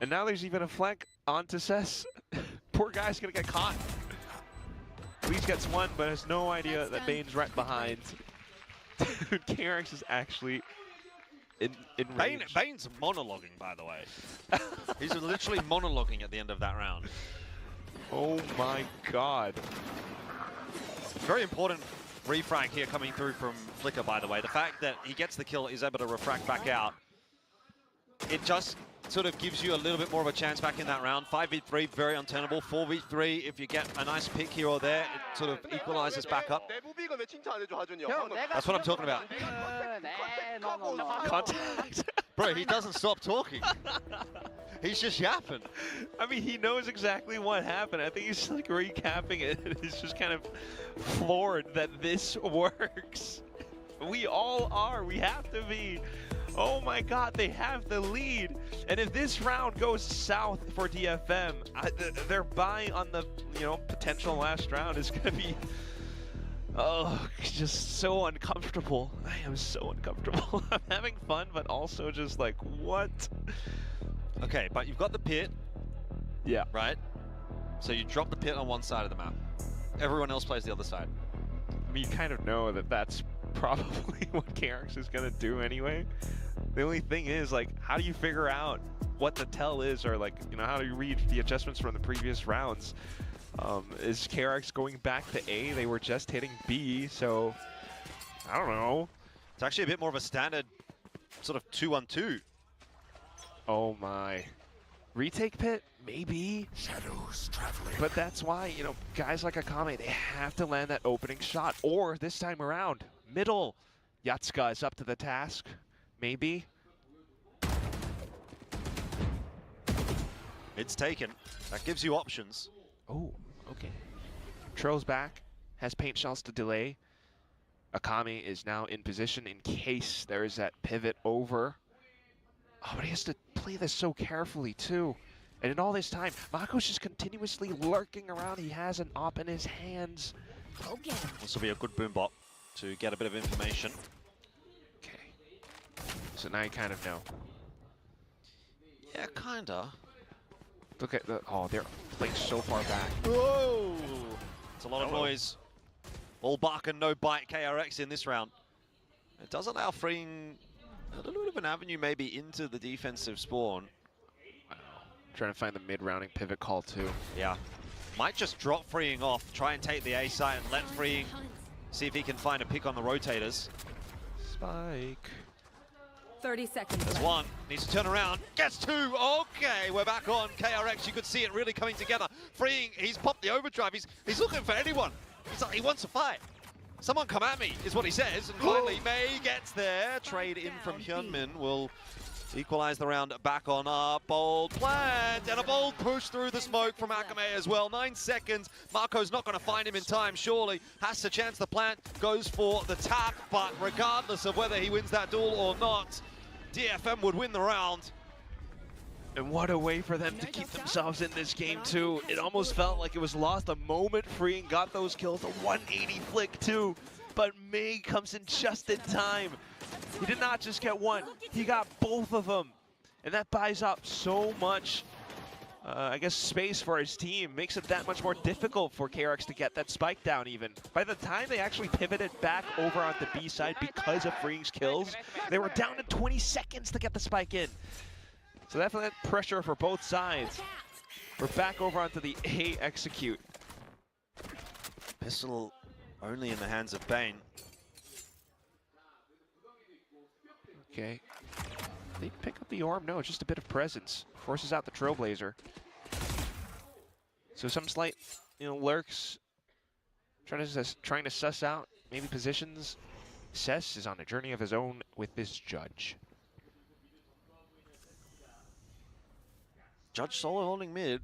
[SPEAKER 8] And now there's even a flank onto Cess. Poor guy's gonna get caught. At least gets one, but has no idea that Bane's right behind. Dude, KRX is actually
[SPEAKER 19] Bane's monologuing, by the way. He's literally monologuing at the end of that round.
[SPEAKER 8] Oh my god.
[SPEAKER 19] Very important refrag here coming through from Flicker, by the way. The fact that he gets the kill, is able to refract back out. It just sort of gives you a little bit more of a chance back in that round. 5v3, very untenable. 4v3, if you get a nice pick here or there, it sort of equalizes back up. That's what I'm talking about.
[SPEAKER 8] Contact.
[SPEAKER 19] Bro, he doesn't stop talking. He's just yapping.
[SPEAKER 8] I mean, he knows exactly what happened. I think he's like recapping it. He's just kind of floored that this works. We all are. We have to be. Oh my god, they have the lead. And if this round goes south for DFM, their buy on the potential last round is going to be just so uncomfortable. I am so uncomfortable. I'm having fun, but also just like, what?
[SPEAKER 19] Okay, but you've got the pit.
[SPEAKER 8] Yeah.
[SPEAKER 19] Right? So you drop the pit on one side of the map. Everyone else plays the other side.
[SPEAKER 8] I mean, you kind of know that that's probably what KRX is going to do anyway. The only thing is, like, how do you figure out what the tell is, or like, how do you read the adjustments from the previous rounds? Is KRX going back to A? They were just hitting B, so I don't know.
[SPEAKER 19] It's actually a bit more of a standard sort of 2-on-2.
[SPEAKER 8] Oh my. Retake pit? Maybe.
[SPEAKER 18] Shadows traveling.
[SPEAKER 8] But that's why, guys like Akame, they have to land that opening shot. Or this time around, middle. Yatsuka is up to the task. Maybe.
[SPEAKER 19] It's taken. That gives you options.
[SPEAKER 8] Oh, okay. Trill's back. Has paint shells to delay. Akame is now in position in case there is that pivot over. Oh, but he has to play this so carefully, too. And in all this time, Mako's just continuously lurking around. He has an op in his hands.
[SPEAKER 19] Okay. This will be a good boom bot to get a bit of information.
[SPEAKER 8] Okay. So now you kind of know.
[SPEAKER 19] Yeah, kinda.
[SPEAKER 8] Look at the... Oh, they're playing so far back.
[SPEAKER 19] Whoa! It's a lot of noise. All bark and no bite KRX in this round. It does allow freeing a little bit of an avenue maybe into the defensive spawn.
[SPEAKER 8] Wow. Trying to find the mid-rounding pivot call too.
[SPEAKER 19] Yeah. Might just drop freeing off, try and take the A site and let freeing see if he can find a pick on the rotators.
[SPEAKER 8] Spike.
[SPEAKER 13] 30 seconds
[SPEAKER 19] There's
[SPEAKER 13] left.
[SPEAKER 19] one, needs to turn around, gets two, okay, we're back on. KRX, you could see it really coming together. Freeing, he's popped the overdrive, he's looking for anyone. He's like, he wants to fight. Someone come at me, is what he says, and finally May gets there. Trade in from Hyunmin will equalize the round back on a bold plant, and a bold push through the smoke from Akame as well. 9 seconds, Marco's not going to find him in time, surely. Has to chance the plant, goes for the tap, but regardless of whether he wins that duel or not, DFM would win the round.
[SPEAKER 8] And what a way for them to keep themselves in this game too. It almost felt like it was lost the moment Freeing got those kills. A 180 flick too, but May comes in just in time. He did not just get one, he got both of them. And that buys up so much, I guess, space for his team. Makes it that much more difficult for KRX to get that spike down even. By the time they actually pivoted back over on the B side because of Freeing's kills, they were down to 20 seconds to get the spike in. So definitely that pressure for both sides. We're back over onto the A execute.
[SPEAKER 19] Pistol only in the hands of Bane.
[SPEAKER 8] Okay. They pick up the orb? No, it's just a bit of presence. Forces out the Trailblazer. So some slight, lurks. Trying to suss out maybe positions. Cess is on a journey of his own with this Judge.
[SPEAKER 19] Judge solo holding mid.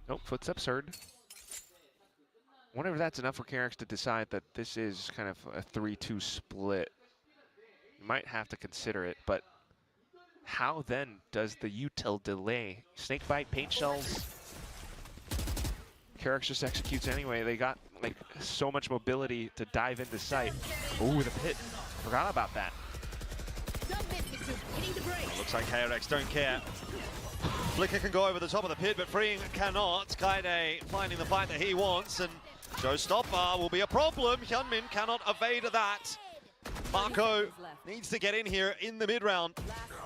[SPEAKER 8] Nope, footsteps heard. Wonder if that's enough for KRX to decide that this is kind of a 3-2 split. You might have to consider it, but how then does the util delay? Snakebite, paint shells. KRX just executes anyway. They got like so much mobility to dive into sight. Ooh, the pit. Forgot about that.
[SPEAKER 19] Looks like KRX don't care. Flicker can go over the top of the pit, but Freeing cannot. Kaide finding the fight that he wants, and showstopper will be a problem. Hyunmin cannot evade that. Marco needs to get in here in the mid-round.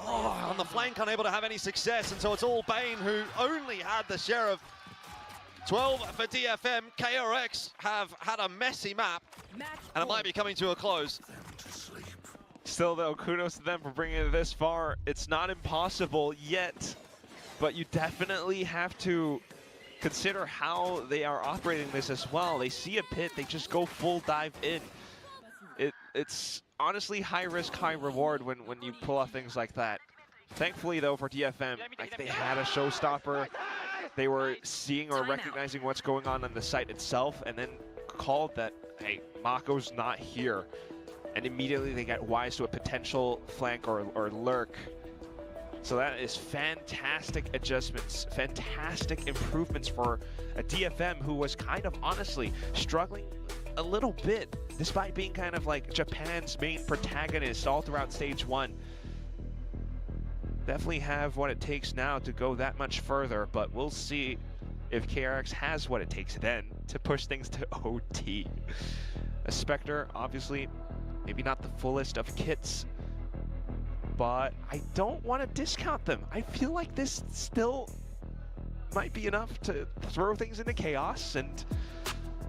[SPEAKER 19] Oh, on the flank, unable to have any success, and so it's all Bane who only had the share of 12 for DFM. KRX have had a messy map, and it might be coming to a close.
[SPEAKER 8] Still, though, kudos to them for bringing it this far. It's not impossible yet, but you definitely have to consider how they are operating this as well. They see a pit, they just go full dive in. It's honestly high risk, high reward when you pull off things like that. Thankfully, though, for DFM, like, they had a showstopper. They were seeing or recognizing what's going on the site itself, and then called that, hey, Mako's not here. And immediately they got wise to a potential flank or lurk. So that is fantastic adjustments, fantastic improvements for a DFM who was kind of honestly struggling a little bit, despite being kind of like Japan's main protagonist all throughout stage 1. Definitely have what it takes now to go that much further, but we'll see if KRX has what it takes then to push things to OT. A Spectre, obviously, maybe not the fullest of kits, but I don't want to discount them. I feel like this still might be enough to throw things into chaos, and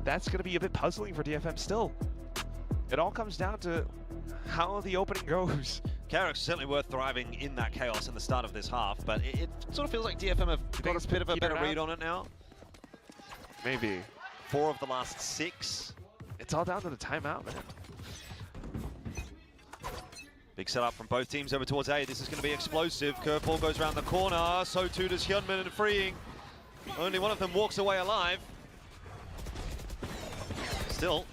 [SPEAKER 8] that's going to be a bit puzzling for DFM still. It all comes down to how the opening goes.
[SPEAKER 19] KRX certainly worth thriving in that chaos in the start of this half, but it sort of feels like DFM have got a bit of a better read on it now.
[SPEAKER 8] Maybe.
[SPEAKER 19] 4 of the last 6.
[SPEAKER 8] It's all down to the timeout, man.
[SPEAKER 19] Big setup from both teams over towards A. This is going to be explosive. Curveball goes around the corner. So too does Hyunmin and Freeing. Only one of them walks away alive. Still,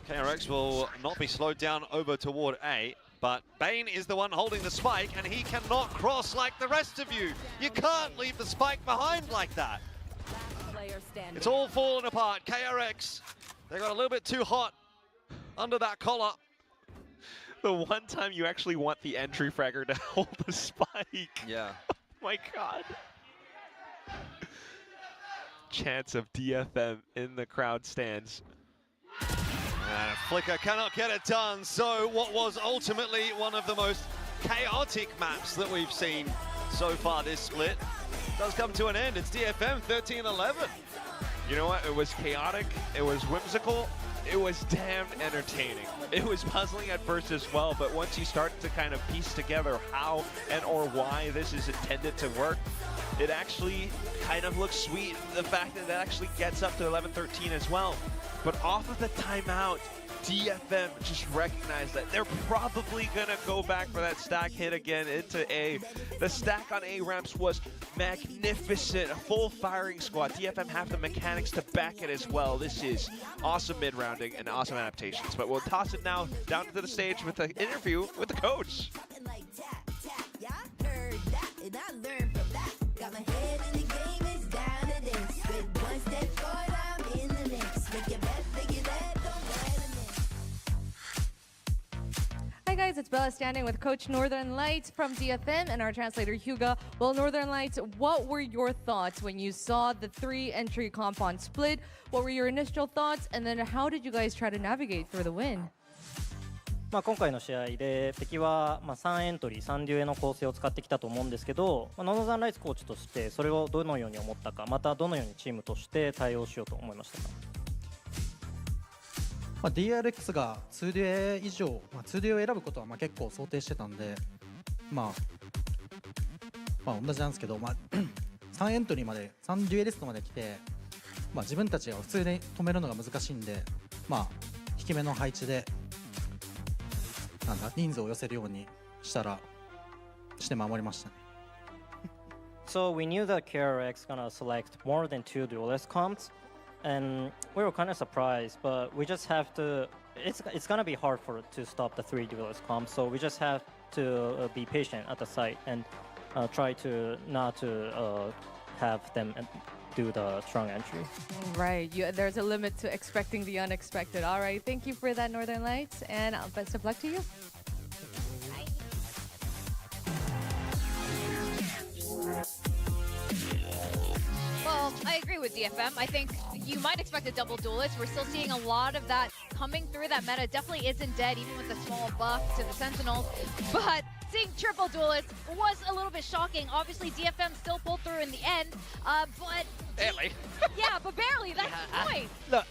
[SPEAKER 19] KRX will not be slowed down over toward A. But Bane is the one holding the spike, and he cannot cross like the rest of you. You can't leave the spike behind like that. It's all falling apart. KRX, they got a little bit too hot under that collar.
[SPEAKER 8] The one time you actually want the entry fragger to hold the spike.
[SPEAKER 19] Yeah.
[SPEAKER 8] Oh my god. Chance of DFM in the crowd stands.
[SPEAKER 19] And Flicker cannot get it done, so what was ultimately one of the most chaotic maps that we've seen so far this split does come to an end. It's DFM 13-11.
[SPEAKER 8] You know what? It was chaotic, it was whimsical, it was damn entertaining. It was puzzling at first as well, but once you start to kind of piece together how and or why this is intended to work, it actually kind of looks sweet. The fact that it actually gets up to 11-13 as well. But off of the timeout, DFM just recognized that they're probably gonna go back for that stack hit again into A. The stack on A ramps was magnificent, a full firing squad. DFM have the mechanics to back it as well. This is awesome mid-rounding and awesome adaptations. But we'll toss it now down to the stage with an interview with the coach.
[SPEAKER 10] Hi guys, it's Bella standing with Coach Northern Lights from DFM and our translator Hugo. Well, Northern Lights, what were your thoughts when you saw the 3-entry compound split? What were your initial thoughts? And then how did you guys try to navigate through the win?
[SPEAKER 11] 今回の試合で敵は3エントリー3デュエの構成を使ってきたと思うんですけど、ノーザンライツコーチとしてそれをどのように思ったか、またどのようにチームとして対応しようと思いましたか。
[SPEAKER 20] DRX が2デュエ以上、2デュエを選ぶことは結構想定してたんで、同じなんですけど、3エントリーまで3デュエリストまで来て、自分たちが普通に止めるのが難しいんで、低めの配置で人数を寄せるようにして守りましたね。
[SPEAKER 11] So we knew that KRX gonna select more than 2 duelist comps, and we were kind of surprised, but we just have to. It's gonna be hard to stop the 3 duelist comps, so we just have to be patient at the site and try to not to have them do the strong entry.
[SPEAKER 10] Right, there's a limit to expecting the unexpected. All right, thank you for that, Northern Lights, and best of luck to you.
[SPEAKER 2] Well, I agree with DFM. I think you might expect a double duelist. We're still seeing a lot of that coming through. That meta definitely isn't dead, even with the small buff to the Sentinels. But seeing triple duelists was a little bit shocking. Obviously, DFM still pulled through in the end, but...
[SPEAKER 3] Barely.
[SPEAKER 2] Yeah, but barely. That's the point.
[SPEAKER 1] Look,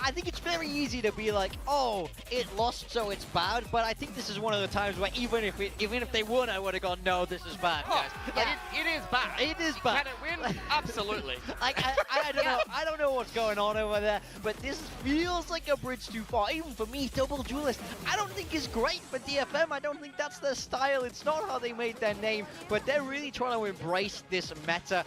[SPEAKER 1] I think it's very easy to be like, oh, it lost, so it's bad. But I think this is one of the times where even if they won, I would have gone, no, this is bad, guys.
[SPEAKER 3] Like, it is bad.
[SPEAKER 1] It is bad.
[SPEAKER 3] Can it win? Absolutely.
[SPEAKER 1] Like, I don't know. I don't know what's going on over there, but this feels like a bridge too far. Even for me, double duelist, I don't think is great for DFM. I don't think that's their style. It's not how they made their name, but they're really trying to embrace this meta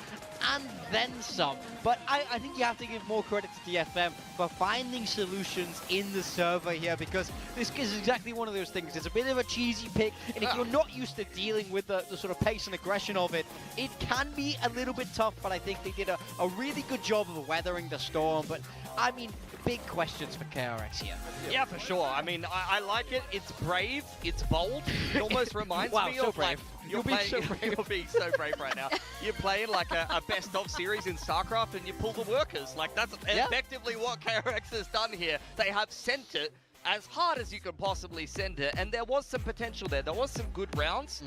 [SPEAKER 1] and then some. But I think you have to give more credit to DFM for finding solutions in the server here, because this is exactly one of those things. It's a bit of a cheesy pick, and if you're not used to dealing with the sort of pace and aggression of it, it can be a little bit tough, but I think they did a really good job of weathering the storm. But I mean, big questions for KRX here.
[SPEAKER 3] Yeah, for sure. I mean, I like it. It's brave. It's bold. It almost reminds me of like... You're being so brave right now. You're playing like a best-of series in StarCraft and you pull the workers. Like, that's effectively what KRX has done here. They have sent it as hard as you could possibly send it, and there was some potential there. There was some good rounds,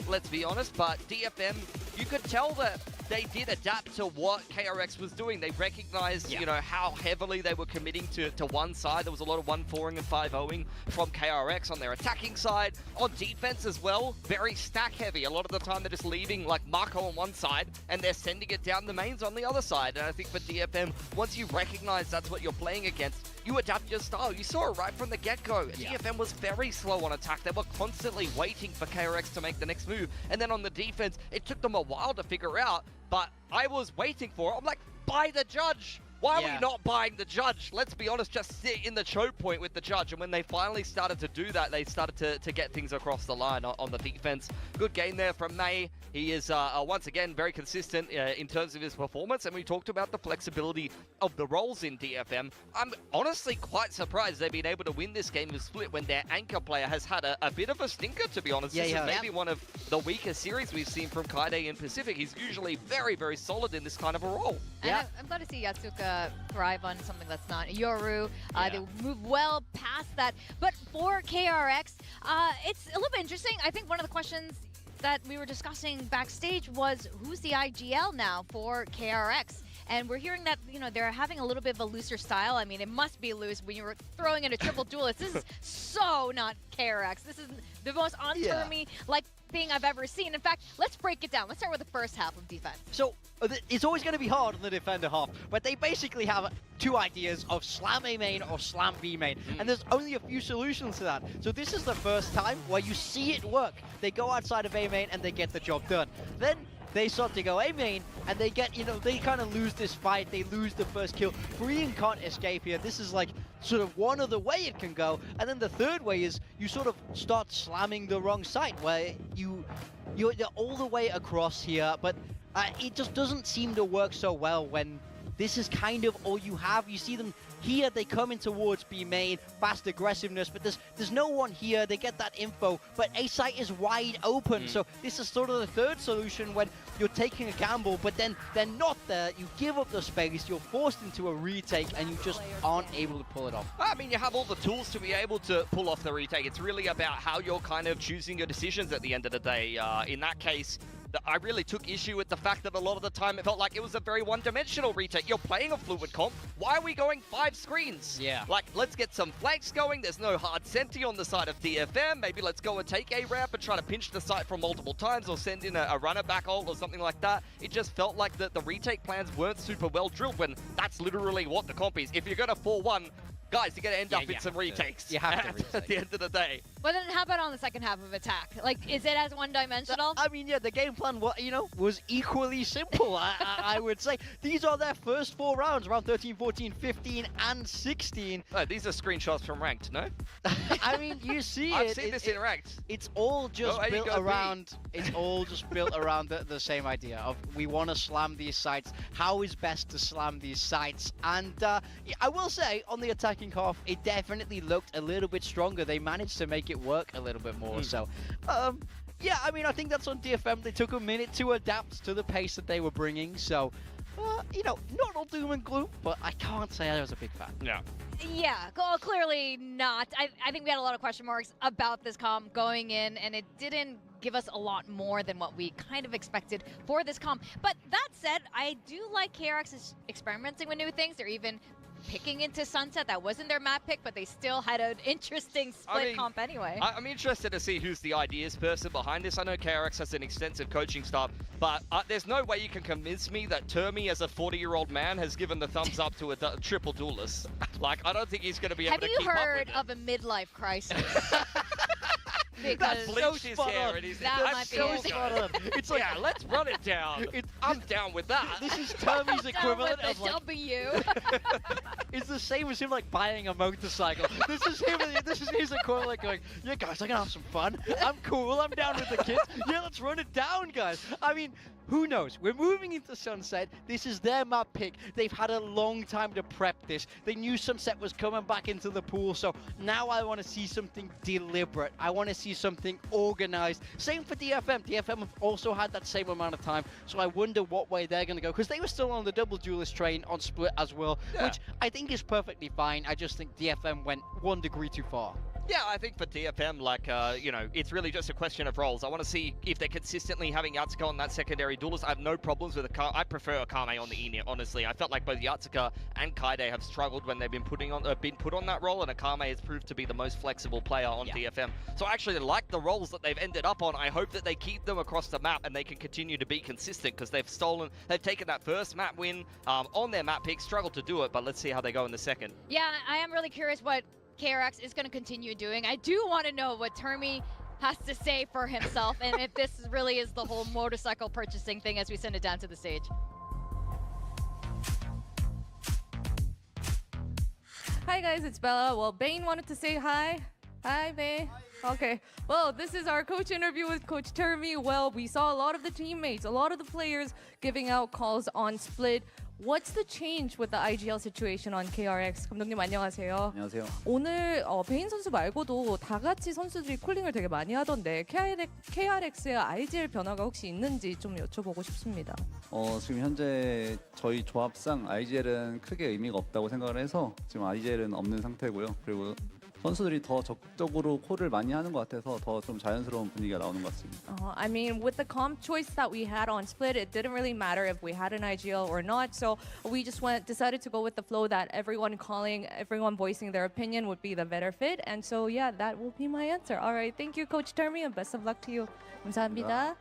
[SPEAKER 3] let's be honest, but DFM, you could tell that they did adapt to what KRX was doing. They recognized, you know, how heavily they were committing to one side. There was a lot of 1-4ing and 5-0ing from KRX on their attacking side. On defense as well, very stack heavy. A lot of the time they're just leaving like Marco on one side and they're sending it down the mains on the other side. And I think for DFM, once you recognize that's what you're playing against, you adapt your style. You saw it right from the get-go. DFM was very slow on attack. They were constantly waiting for KRX to make the next move. And then on the defense, it took them a while to figure out, but I was waiting for it. I'm like, buy the judge. Why are we not buying the judge? Let's be honest, just sit in the choke point with the judge. And when they finally started to do that, they started to get things across the line on the defense. Good game there from May. He is, once again, very consistent in terms of his performance. And we talked about the flexibility of the roles in DFM. I'm honestly quite surprised they've been able to win this game of Split when their anchor player has had a bit of a stinker, to be honest. This is maybe one of the weaker series we've seen from Kaide in Pacific. He's usually very, very solid in this kind of a role.
[SPEAKER 2] And I'm glad to see Yatsuka thrive on something that's not Yoru. They move well past that. But for KRX, it's a little bit interesting. I think one of the questions that we were discussing backstage was, who's the IGL now for KRX? And we're hearing that, you know, they're having a little bit of a looser style. I mean, it must be loose when you were throwing in a triple duelist. This is so not KRX. This is the most on-termy like thing I've ever seen. In fact, let's break it down. Let's start with the first half of defense.
[SPEAKER 1] So it's always going to be hard on the defender half, but they basically have two ideas of slam A main or slam B main, and there's only a few solutions to that. So this is the first time where you see it work. They go outside of A main and they get the job done. Then they start to go A main and they get, you know, they kind of lose this fight. They lose the first kill. Korean can't escape here. This is like sort of one other way it can go. And then the third way is you sort of start slamming the wrong side where you're all the way across here, but it just doesn't seem to work so well when this is kind of all you have. You see them here, they come in towards B main, fast aggressiveness, but there's no one here. They get that info, but A site is wide open. So this is sort of the third solution when you're taking a gamble, but then they're not there. You give up the space, you're forced into a retake, and you just aren't able to pull it off.
[SPEAKER 3] I mean, you have all the tools to be able to pull off the retake. It's really about how you're kind of choosing your decisions at the end of the day. In that case, I really took issue with the fact that a lot of the time it felt like it was a very one-dimensional retake. You're playing a fluid comp. Why are we going 5 screens?
[SPEAKER 1] Yeah.
[SPEAKER 3] Like, let's get some flanks going. There's no hard senti on the side of DFM. Maybe let's go and take a ramp and try to pinch the site from multiple times or send in a runner back ult or something like that. It just felt like the retake plans weren't super well drilled when that's literally what the comp is. If you're going to 4-1, guys, you're going to end up in some retakes.
[SPEAKER 1] You have to retake.
[SPEAKER 3] At the end of the day.
[SPEAKER 2] But then how about on the second half of attack? Like, is it as one-dimensional?
[SPEAKER 1] I mean, yeah, the game plan, you know, was equally simple, I would say. These are their first 4 rounds, round 13, 14, 15, and 16.
[SPEAKER 3] Oh, these are screenshots from Ranked, no?
[SPEAKER 1] I mean, you see
[SPEAKER 3] I've seen this in Ranked.
[SPEAKER 1] It's all just built around. It's all just built around the same idea of we want to slam these sites. How is best to slam these sites? And I will say, on the attacking half, it definitely looked a little bit stronger. They managed to make it work a little bit more. So, yeah, I mean, I think that's on DFM. They took a minute to adapt to the pace that they were bringing. So, you know, not all doom and gloom, but I can't say I was a big fan.
[SPEAKER 8] Yeah.
[SPEAKER 2] Yeah, clearly not. I think we had a lot of question marks about this comp going in, and it didn't give us a lot more than what we kind of expected for this comp. But that said, I do like KRX is experimenting with new things. They're even picking into Sunset. That wasn't their map pick, but they still had an interesting split comp anyway.
[SPEAKER 3] I'm interested to see who's the ideas person behind this. I know KRX has an extensive coaching staff, but there's no way you can convince me that Termi, as a 40-year-old man, has given the thumbs up to a triple duelist. Like, I don't think he's going to be able to keep up with it.
[SPEAKER 2] Have you heard of a midlife crisis?
[SPEAKER 3] That bleached his hair and he's
[SPEAKER 2] so
[SPEAKER 1] spot on.
[SPEAKER 3] It's like, yeah, let's run it down. I'm down with that.
[SPEAKER 1] This is Termi's equivalent of like...
[SPEAKER 2] W.
[SPEAKER 1] It's the same as him like buying a motorcycle. This is his equivalent going, yeah guys, I'm gonna have some fun. I'm cool, I'm down with the kids. Yeah, let's run it down, guys. I mean, who knows? We're moving into Sunset. This is their map pick. They've had a long time to prep this. They knew Sunset was coming back into the pool, so now I want to see something deliberate. I want to see something organized. Same for DFM. DFM have also had that same amount of time, so I wonder what way they're going to go, because they were still on the double duelist train on Split as well, which I think is perfectly fine. I just think DFM went 1 degree too far.
[SPEAKER 3] Yeah, I think for DFM, like, you know, it's really just a question of roles. I want to see if they're consistently having Yatsuka on that secondary duelist. I have no problems with I prefer Akame on the E-Net, honestly. I felt like both Yatsuka and Kaide have struggled when they've been put on that role, and Akame has proved to be the most flexible player on DFM. So I actually like the roles that they've ended up on. I hope that they keep them across the map and they can continue to be consistent, because they've taken that first map win on their map pick, struggled to do it, but let's see how they go in the second.
[SPEAKER 2] Yeah, I am really curious what KRX is going to continue doing. I do want to know what Termi has to say for himself, and if this really is the whole motorcycle purchasing thing as we send it down to the stage.
[SPEAKER 10] Hi guys, it's Bella. Well, Bane wanted to say hi. Hi, Bane. Okay, well, this is our coach interview with Coach Termi. Well, we saw a lot of the teammates, a lot of the players giving out calls on Split. What's the change with the IGL situation on KRX? 감독님 안녕하세요.
[SPEAKER 19] 안녕하세요.
[SPEAKER 10] 오늘 베인 선수 말고도 다 같이 선수들이 콜링을 되게 많이 하던데 KRX의 IGL 변화가 혹시 있는지 좀 여쭤보고 싶습니다.
[SPEAKER 19] 지금 현재 저희 조합상 IGL은 크게 의미가 없다고 생각을 해서 지금 IGL은 없는 상태고요. 그리고 선수들이 더 적극적으로 콜을 많이 하는 것 같아서 더 좀 자연스러운 분위기가 나오는 것 같습니다.
[SPEAKER 10] I mean, with the comp choice that we had on Split, it didn't really matter if we had an IGL or not. So we just decided to go with the flow that everyone calling, everyone voicing their opinion would be the better fit. And so, yeah, that will be my answer. All right, thank you, Coach Termi, and best of luck to you. 감사합니다.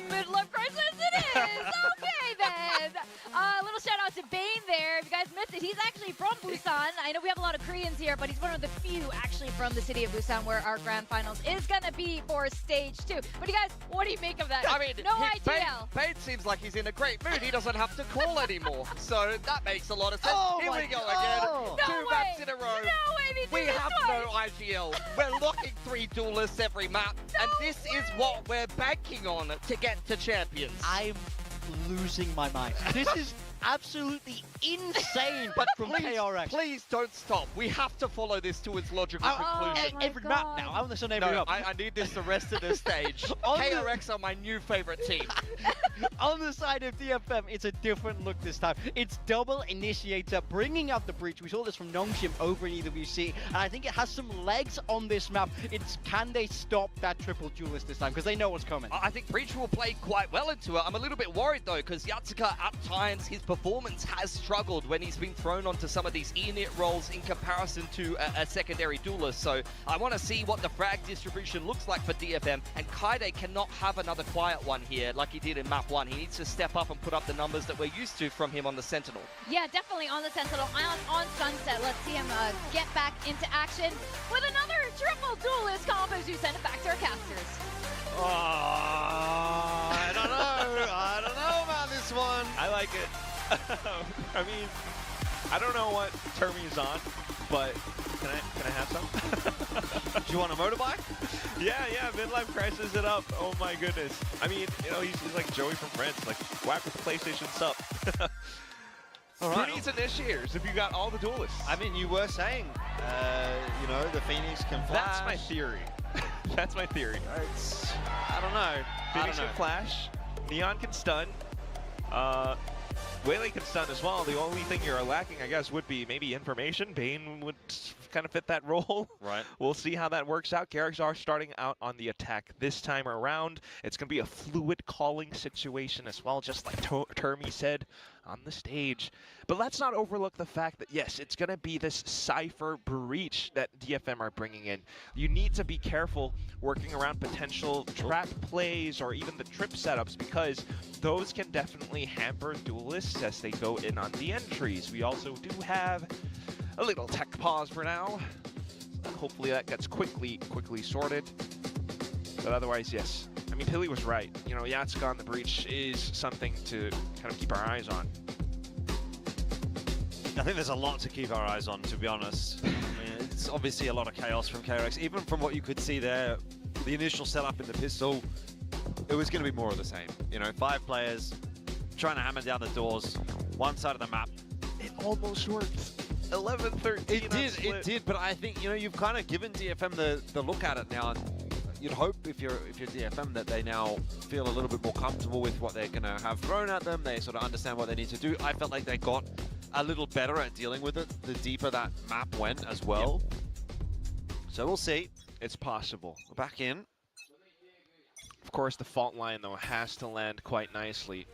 [SPEAKER 2] Midlife crisis it is! Okay then! A little shout out to Bane there. If you guys missed it, he's actually from Busan. I know we have a lot of Koreans here, but he's one of the few actually from the city of Busan where our grand finals is gonna be for Stage 2. But you guys, what do you make of that?
[SPEAKER 3] I mean,
[SPEAKER 2] no IGL.
[SPEAKER 3] Bane seems like he's in a great mood. He doesn't have to call anymore. So that makes a lot of sense. Here we go again.
[SPEAKER 2] No
[SPEAKER 3] 2 maps in a row.
[SPEAKER 2] No way
[SPEAKER 3] We have no IGL. We're locking 3 duelists every map. And this is what we're banking on to get to champions.
[SPEAKER 1] I'm losing my mind. This is absolutely insane, but from KRX.
[SPEAKER 3] Please don't stop. We have to follow this to its logical conclusion.
[SPEAKER 1] Every map now. I want this on every map.
[SPEAKER 3] I need this the rest of the stage. KRX are my new favorite team.
[SPEAKER 1] On the side of DFM, it's a different look this time. It's double initiator, bringing out the breach. We saw this from Nongshim over in EWC, and I think it has some legs on this map. Can they stop that triple duelist this time? Because they know what's coming.
[SPEAKER 3] I think Breach will play quite well into it. I'm a little bit worried though, because Yatsuka at times, his performance has struggled when he's been thrown onto some of these E-Net roles in comparison to a secondary duelist. So I want to see what the frag distribution looks like for DFM, and Kaide cannot have another quiet one here like he did in map 1. He needs to step up and put up the numbers that we're used to from him on the Sentinel.
[SPEAKER 2] Yeah, definitely on the Sentinel, on Sunset. Let's see him get back into action with another triple duelist comp as we send it back to our casters.
[SPEAKER 5] I don't know about this one. I like it. I mean, I don't know what Termi is on, but can I have some?
[SPEAKER 19] Do you want a motorbike?
[SPEAKER 5] Yeah, midlife crisis it up. Oh my goodness. I mean, you know, he's like Joey from Friends, like whack with the PlayStation sup.
[SPEAKER 19] All right.
[SPEAKER 5] Who needs initiators if you got all the duelists?
[SPEAKER 19] I mean, you were saying, you know, the Phoenix can flash.
[SPEAKER 5] That's my theory.
[SPEAKER 8] That's my theory.
[SPEAKER 19] I don't know.
[SPEAKER 8] Phoenix can flash. Neon can stun. Whaley can stun as well. The only thing you're lacking, I guess, would be maybe information. Bane would kind of fit that role.
[SPEAKER 19] Right.
[SPEAKER 8] We'll see how that works out. KRX are starting out on the attack this time around. It's going to be a fluid calling situation as well, just like Termi said on the stage. But let's not overlook the fact that, yes, it's going to be this Cypher breach that DFM are bringing in. You need to be careful working around potential trap plays or even the trip setups, because those can definitely hamper duelists as they go in on the entries. We also do have a little tech pause for now. Hopefully that gets quickly sorted. But otherwise, yes. I mean, Hilly was right. You know, Yatsuka on the breach is something to kind of keep our eyes on.
[SPEAKER 19] I think there's a lot to keep our eyes on, to be honest. I mean, it's obviously a lot of chaos from KRX. Even from what you could see there, the initial setup in the pistol, it was going to be more of the same. You know, 5 players trying to hammer down the doors, one side of the map.
[SPEAKER 8] It almost worked. 11-13.
[SPEAKER 19] It did, but I think, you know, you've kind of given DFM the look at it now, and you'd hope if you're DFM that they now feel a little bit more comfortable with what they're going to have thrown at them. They sort of understand what they need to do. I felt like they got a little better at dealing with it the deeper that map went as well. Yep. So we'll see.
[SPEAKER 8] It's possible.
[SPEAKER 19] We're back in.
[SPEAKER 8] Of course, the fault line, though, has to land quite nicely.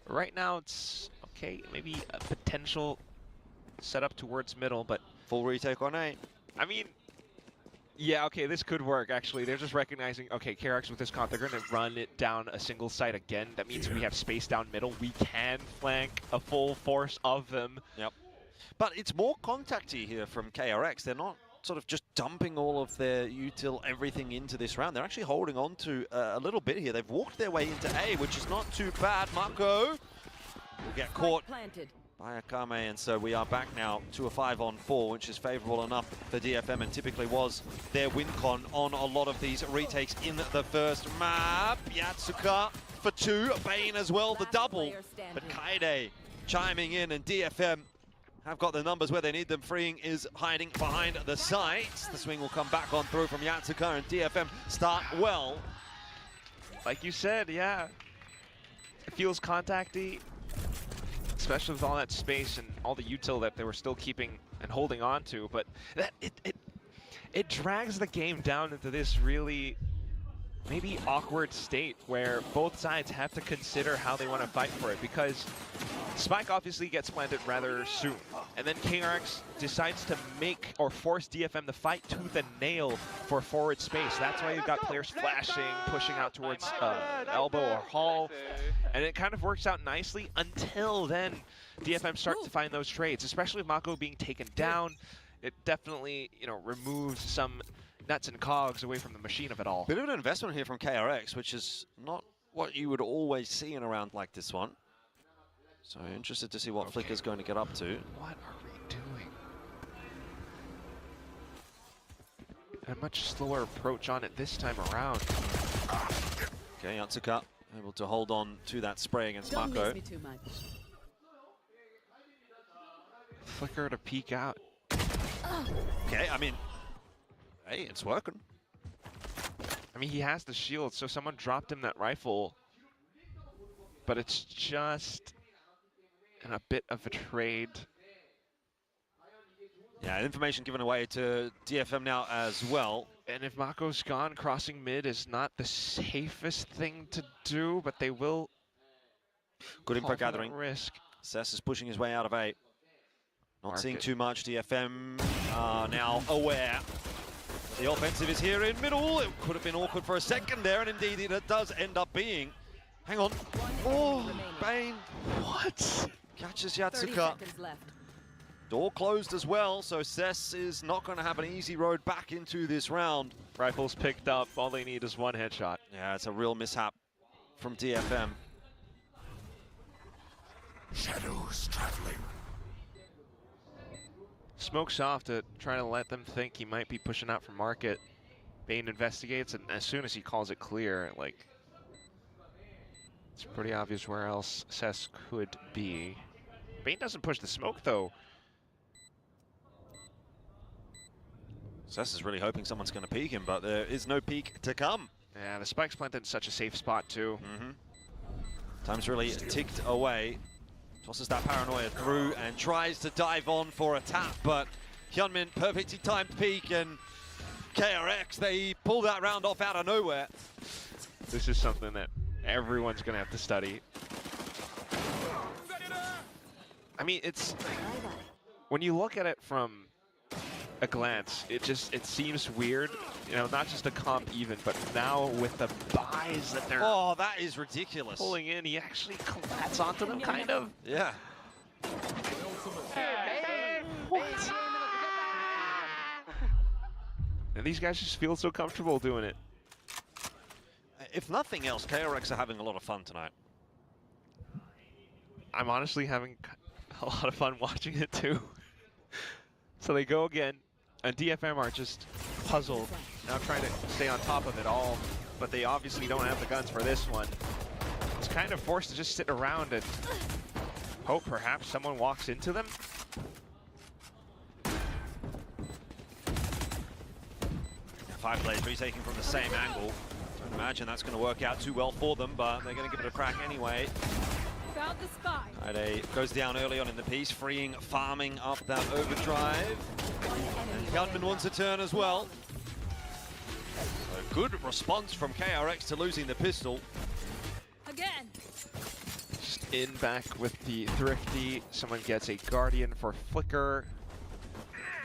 [SPEAKER 8] Right now, it's okay, maybe a potential setup towards middle, but
[SPEAKER 19] full retake on A.
[SPEAKER 8] I mean, yeah, okay, this could work, actually. They're just recognizing, okay, KRX with this comp, they're going to run it down a single site again. That means we have space down middle. We can flank a full force of them.
[SPEAKER 19] Yep. But it's more contacty here from KRX. They're not sort of just dumping all of their util, everything into this round. They're actually holding on to a little bit here. They've walked their way into A, which is not too bad. Marco will get caught by Akame, and so we are back now to a 5-on-4, which is favorable enough for DFM and typically was their win con on a lot of these retakes in the first map. Yatsuka for 2, Bane as well, the double, but Kaide chiming in, and DFM have got the numbers where they need them. Freeing is hiding behind the sights. The swing will come back on through from Yatsuka, and DFM start well.
[SPEAKER 8] Like you said, yeah. It feels contacty, especially with all that space and all the util that they were still keeping and holding on to. But that it drags the game down into this really maybe awkward state where both sides have to consider how they want to fight for it, because Spike obviously gets planted rather soon, and then KRX decides to make or force DFM to fight tooth and nail for forward space. That's why you've got players flashing, pushing out towards elbow or hall, and it kind of works out nicely until then DFM start to find those trades, especially with Mako being taken down. It definitely, you know, removes some nuts and cogs away from the machine of it all.
[SPEAKER 19] Bit of an investment here from KRX, which is not what you would always see in a round like this one. So interested to see what Flicker's going to get up to.
[SPEAKER 8] What are we doing? A much slower approach on it this time around.
[SPEAKER 19] Okay, Yatsuka able to hold on to that spray against Mako.
[SPEAKER 8] Flicker to peek out.
[SPEAKER 19] Okay, I mean, hey, it's working.
[SPEAKER 8] I mean, he has the shield, so someone dropped him that rifle. But it's just in a bit of a trade.
[SPEAKER 19] Yeah, information given away to DFM now as well.
[SPEAKER 8] And if Mako's gone, crossing mid is not the safest thing to do, but they will.
[SPEAKER 19] Good info gathering.
[SPEAKER 8] Risk.
[SPEAKER 19] Cess is pushing his way out of A. Not seeing too much. DFM are now aware. The offensive is here in middle. It could have been awkward for a second there, and indeed it does end up being. Hang on. Oh, Bane.
[SPEAKER 8] What?
[SPEAKER 19] Catches Yatsuka. Door closed as well, so Cess is not going to have an easy road back into this round.
[SPEAKER 8] Rifles picked up. All they need is one headshot.
[SPEAKER 19] Yeah, it's a real mishap from DFM.
[SPEAKER 18] Shadows traveling.
[SPEAKER 8] Smoke's off to try to let them think he might be pushing out for market. Bane investigates, and as soon as he calls it clear, like, it's pretty obvious where else Cess could be. Bane doesn't push the smoke, though.
[SPEAKER 19] Cess is really hoping someone's going to peek him, but there is no peek to come.
[SPEAKER 8] Yeah, the spike's planted in such a safe spot too.
[SPEAKER 19] Time's really ticked away. Tosses that paranoia through and tries to dive on for a tap, but Hyunmin perfectly timed peek, and KRX, they pull that round off out of nowhere.
[SPEAKER 8] This is something that everyone's going to have to study. I mean, it's when you look at it from a glance, it seems weird, you know, not just a comp even, but now with the buys that they're
[SPEAKER 19] that is ridiculous.
[SPEAKER 8] Pulling in, he actually collats onto them, kind of.
[SPEAKER 19] Yeah.
[SPEAKER 8] What? And these guys just feel so comfortable doing it.
[SPEAKER 19] If nothing else, KRX are having a lot of fun tonight.
[SPEAKER 8] I'm honestly having a lot of fun watching it too. So they go again, and DFM are just puzzled, now trying to stay on top of it all, but they obviously don't have the guns for this one. It's kind of forced to just sit around and hope perhaps someone walks into them.
[SPEAKER 19] Five players retaking from the same angle. Don't imagine that's going to work out too well for them, but they're going to give it a crack anyway.
[SPEAKER 2] Found the spy.
[SPEAKER 19] Kaide goes down early on in the piece, freeing farming up that overdrive. And Hyunmin wants a turn as well. So good response from KRX to losing the pistol.
[SPEAKER 2] Again.
[SPEAKER 8] Just in back with the Thrifty. Someone gets a Guardian for Flicker.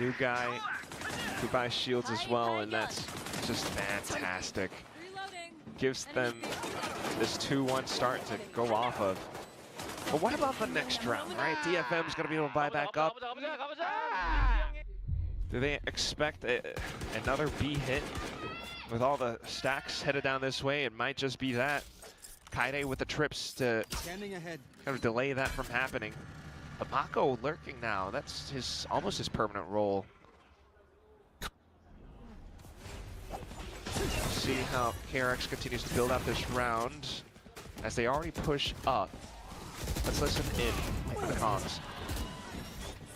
[SPEAKER 8] New guy who buys shields as well, and that's just fantastic. Gives them this 2-1 start to go off of. But what about the next round, right? DFM's going to be able to buy back up. Do they expect another B hit? With all the stacks headed down this way, it might just be that. Kaide with the trips to kind of delay that from happening. But Mako lurking now. That's almost his permanent role. See how KRX continues to build out this round as they already push up. Let's listen in for the comms.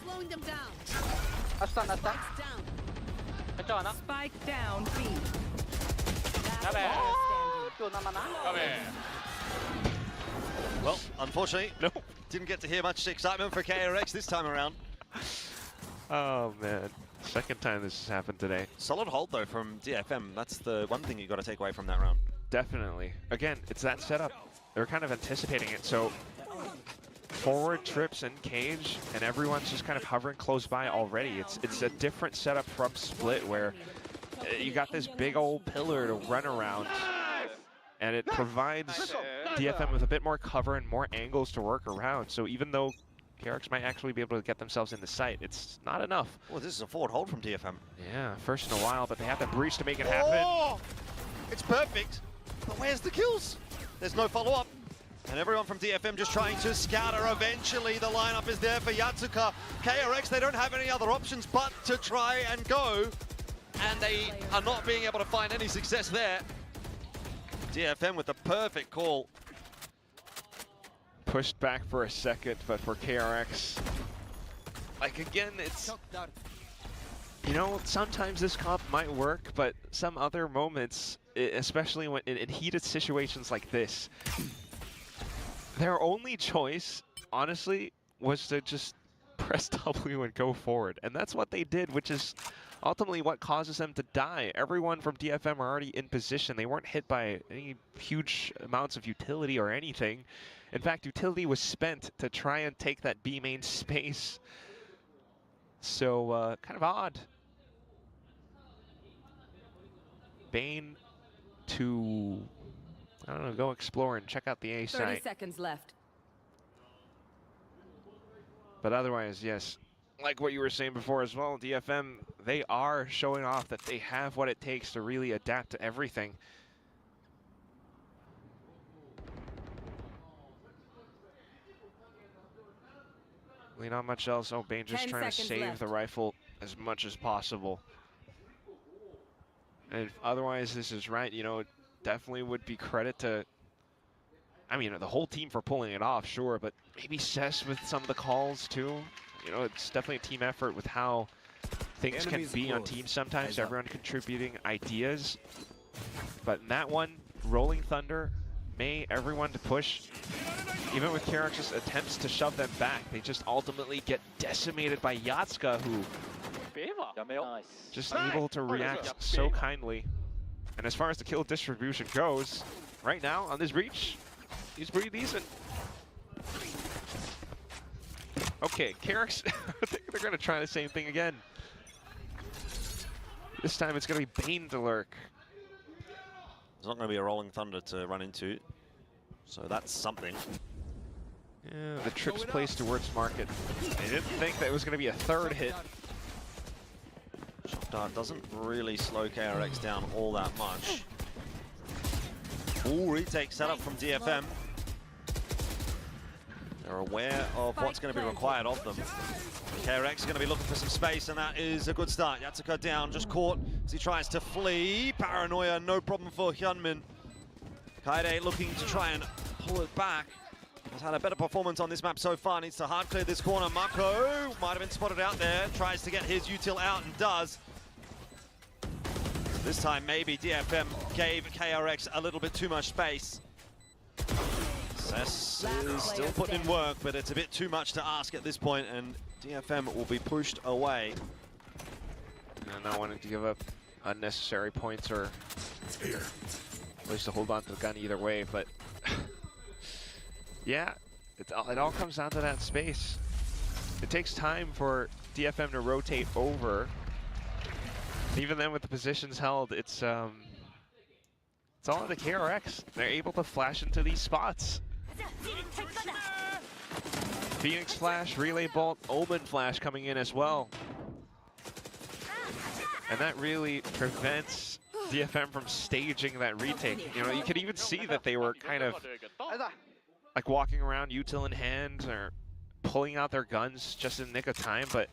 [SPEAKER 13] Slowing them down.
[SPEAKER 21] Spike down B.
[SPEAKER 19] Well, unfortunately, didn't get to hear much excitement for KRX this time around.
[SPEAKER 8] Oh man, second time this has happened today.
[SPEAKER 19] Solid hold though from DFM. That's the one thing you got to take away from that round.
[SPEAKER 8] Definitely. Again, it's that setup. They're kind of anticipating it. So forward trips and cage, and everyone's just kind of hovering close by already. It's a different setup from Split where you got this big old pillar to run around, and it provides DFM with a bit more cover and more angles to work around. So even though KRX might actually be able to get themselves in the sight, it's not enough.
[SPEAKER 19] Well, this is a forward hold from DFM.
[SPEAKER 8] Yeah, first in a while, but they have to breach to make it happen.
[SPEAKER 19] Oh, it's perfect. But where's the kills? There's no follow-up. And everyone from DFM just trying to scatter. Eventually, the lineup is there for Yatsuka. KRX, they don't have any other options but to try and go. And they are not being able to find any success there. DFM with the perfect call.
[SPEAKER 8] Pushed back for a second, but for KRX, like again, it's, you know, sometimes this comp might work, but some other moments, especially when in heated situations like this, their only choice, honestly, was to just press W and go forward. And that's what they did, which is ultimately what causes them to die. Everyone from DFM are already in position. They weren't hit by any huge amounts of utility or anything. In fact, utility was spent to try and take that B main space. So, kind of odd. Bane to, I don't know, go explore and check out the A site.
[SPEAKER 13] 30 seconds left.
[SPEAKER 8] But otherwise, yes, like what you were saying before as well, DFM, they are showing off that they have what it takes to really adapt to everything. Really not much else. Oh, Bane just trying to save the rifle as much as possible. And otherwise, this is right, you know, it definitely would be credit to, I mean, the whole team for pulling it off, sure, but maybe Cess with some of the calls too. You know, it's definitely a team effort with how things can be on teams sometimes, everyone contributing ideas. But in that one, Rolling Thunder, everyone to push. Even with KRX's attempts to shove them back, they just ultimately get decimated by Yatsuka, who just able to react so kindly. And as far as the kill distribution goes, right now on this breach, he's pretty decent. Okay, KRX, they're going to try the same thing again. This time it's going to be Bane to lurk.
[SPEAKER 19] There's not going to be a Rolling Thunder to run into, so that's something.
[SPEAKER 8] Yeah, the trips placed towards market. They didn't think that it was going to be a third hit.
[SPEAKER 19] Shock Dart doesn't really slow KRX down all that much. Full retake setup from DFM. They're aware of what's going to be required of them. KRX is going to be looking for some space, and that is a good start. Yatsuka down, just caught as he tries to flee. Paranoia, no problem for Hyunmin. Kaede looking to try and pull it back. Has had a better performance on this map so far. Needs to hard clear this corner. Mako might have been spotted out there. Tries to get his util out and does. This time maybe DFM gave KRX a little bit too much space. Cess is still putting in work, but it's a bit too much to ask at this point, and DFM will be pushed away.
[SPEAKER 8] And not wanting to give up unnecessary points or at least to hold on to the gun either way, but yeah, it all comes down to that space. It takes time for DFM to rotate over. Even then, with the positions held, it's all on the KRX. They're able to flash into these spots. Phoenix Flash, Relay Bolt, Omen Flash coming in as well. And that really prevents DFM from staging that retake. You know, you could even see that they were kind of like walking around util in hand or pulling out their guns just in the nick of time, but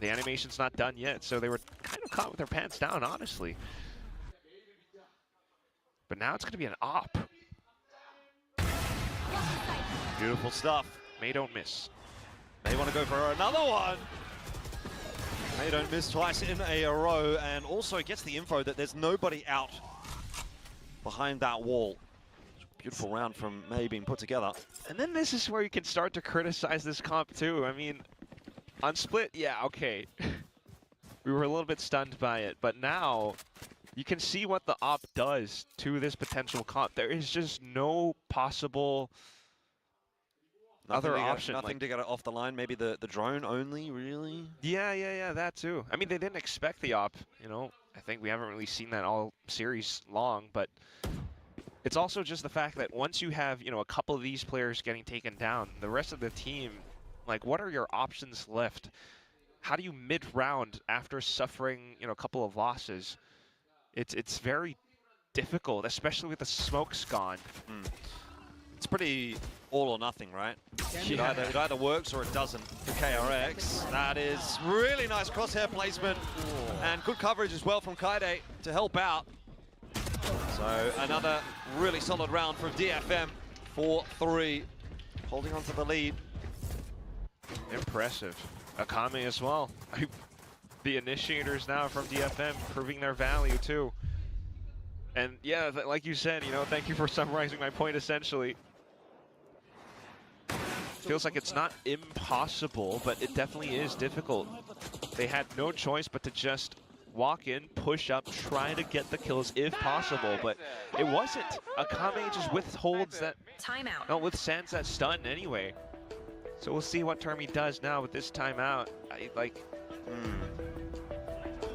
[SPEAKER 8] the animation's not done yet, so they were kind of caught with their pants down, honestly. But now it's going to be an op.
[SPEAKER 19] Beautiful stuff.
[SPEAKER 8] May don't miss.
[SPEAKER 19] They want to go for another one. They don't miss twice in a row, and also gets the info that there's nobody out behind that wall. Beautiful round from May being put together.
[SPEAKER 8] And then this is where you can start to criticize this comp too. I mean, on Split, yeah, okay. We were a little bit stunned by it, but now you can see what the op does to this potential comp. There is just no possible other option.
[SPEAKER 19] Nothing to get it off the line. Maybe the drone only, really?
[SPEAKER 8] Yeah, that too. I mean, they didn't expect the op, you know. I think we haven't really seen that all series long, but it's also just the fact that once you have, you know, a couple of these players getting taken down, the rest of the team, like, what are your options left? How do you mid-round after suffering, you know, a couple of losses? It's very difficult, especially with the smokes gone.
[SPEAKER 19] It's pretty all or nothing, right? Yeah. It either works or it doesn't for KRX. That is really nice crosshair placement. And good coverage as well from Kaede to help out. So another really solid round from DFM. 4-3, holding on to the lead.
[SPEAKER 8] Impressive. Akame as well. The initiators now from DFM proving their value too. And yeah, like you said, you know, thank you for summarizing my point essentially. Feels like it's not impossible, but it definitely is difficult. They had no choice but to just walk in, push up, try to get the kills if possible, but it wasn't. Akame just withholds that timeout. No, withstands that stun anyway. So we'll see what Termi does now with this timeout.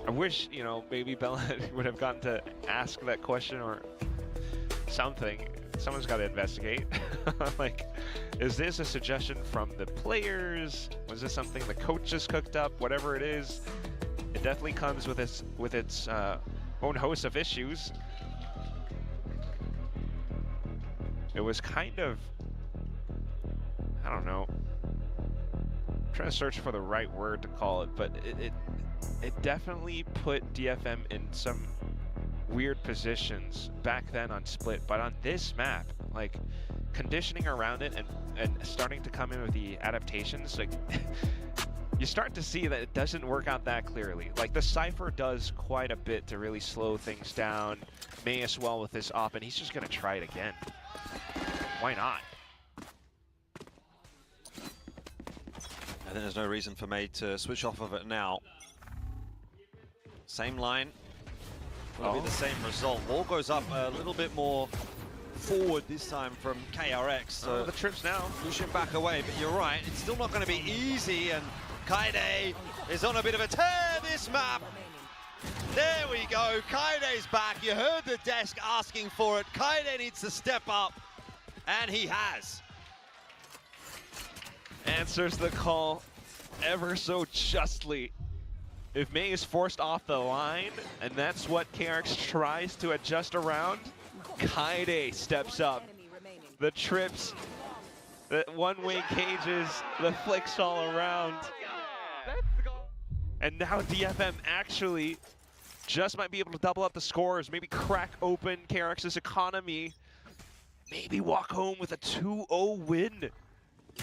[SPEAKER 8] I wish, you know, maybe Bella would have gotten to ask that question or something. Someone's got to investigate. Like, is this a suggestion from the players? Was this something the coach just cooked up? Whatever it is, it definitely comes with its own host of issues. It was kind of, I don't know. I'm trying to search for the right word to call it, but it definitely put DFM in some weird positions back then on Split, but on this map, like, conditioning around it and starting to come in with the adaptations, like, you start to see that it doesn't work out that clearly. Like, the Cypher does quite a bit to really slow things down. May as well with this op, and he's just going to try it again. Why not?
[SPEAKER 19] I think there's no reason for May to switch off of it now. Same line. Will be the same result. Wall goes up a little bit more forward this time from KRX. So
[SPEAKER 8] the trips now.
[SPEAKER 19] Pushing back away, but you're right. It's still not going to be easy, and Kaide is on a bit of a tear this map. There we go. Kaide's back. You heard the desk asking for it. Kaide needs to step up, and he has.
[SPEAKER 8] Answers the call ever so justly. If May is forced off the line, and that's what KRX tries to adjust around, Kaide steps up. The trips, the one-way cages, the flicks all around. And now DFM actually just might be able to double up the scores, maybe crack open KRX's economy, maybe walk home with a 2-0 win.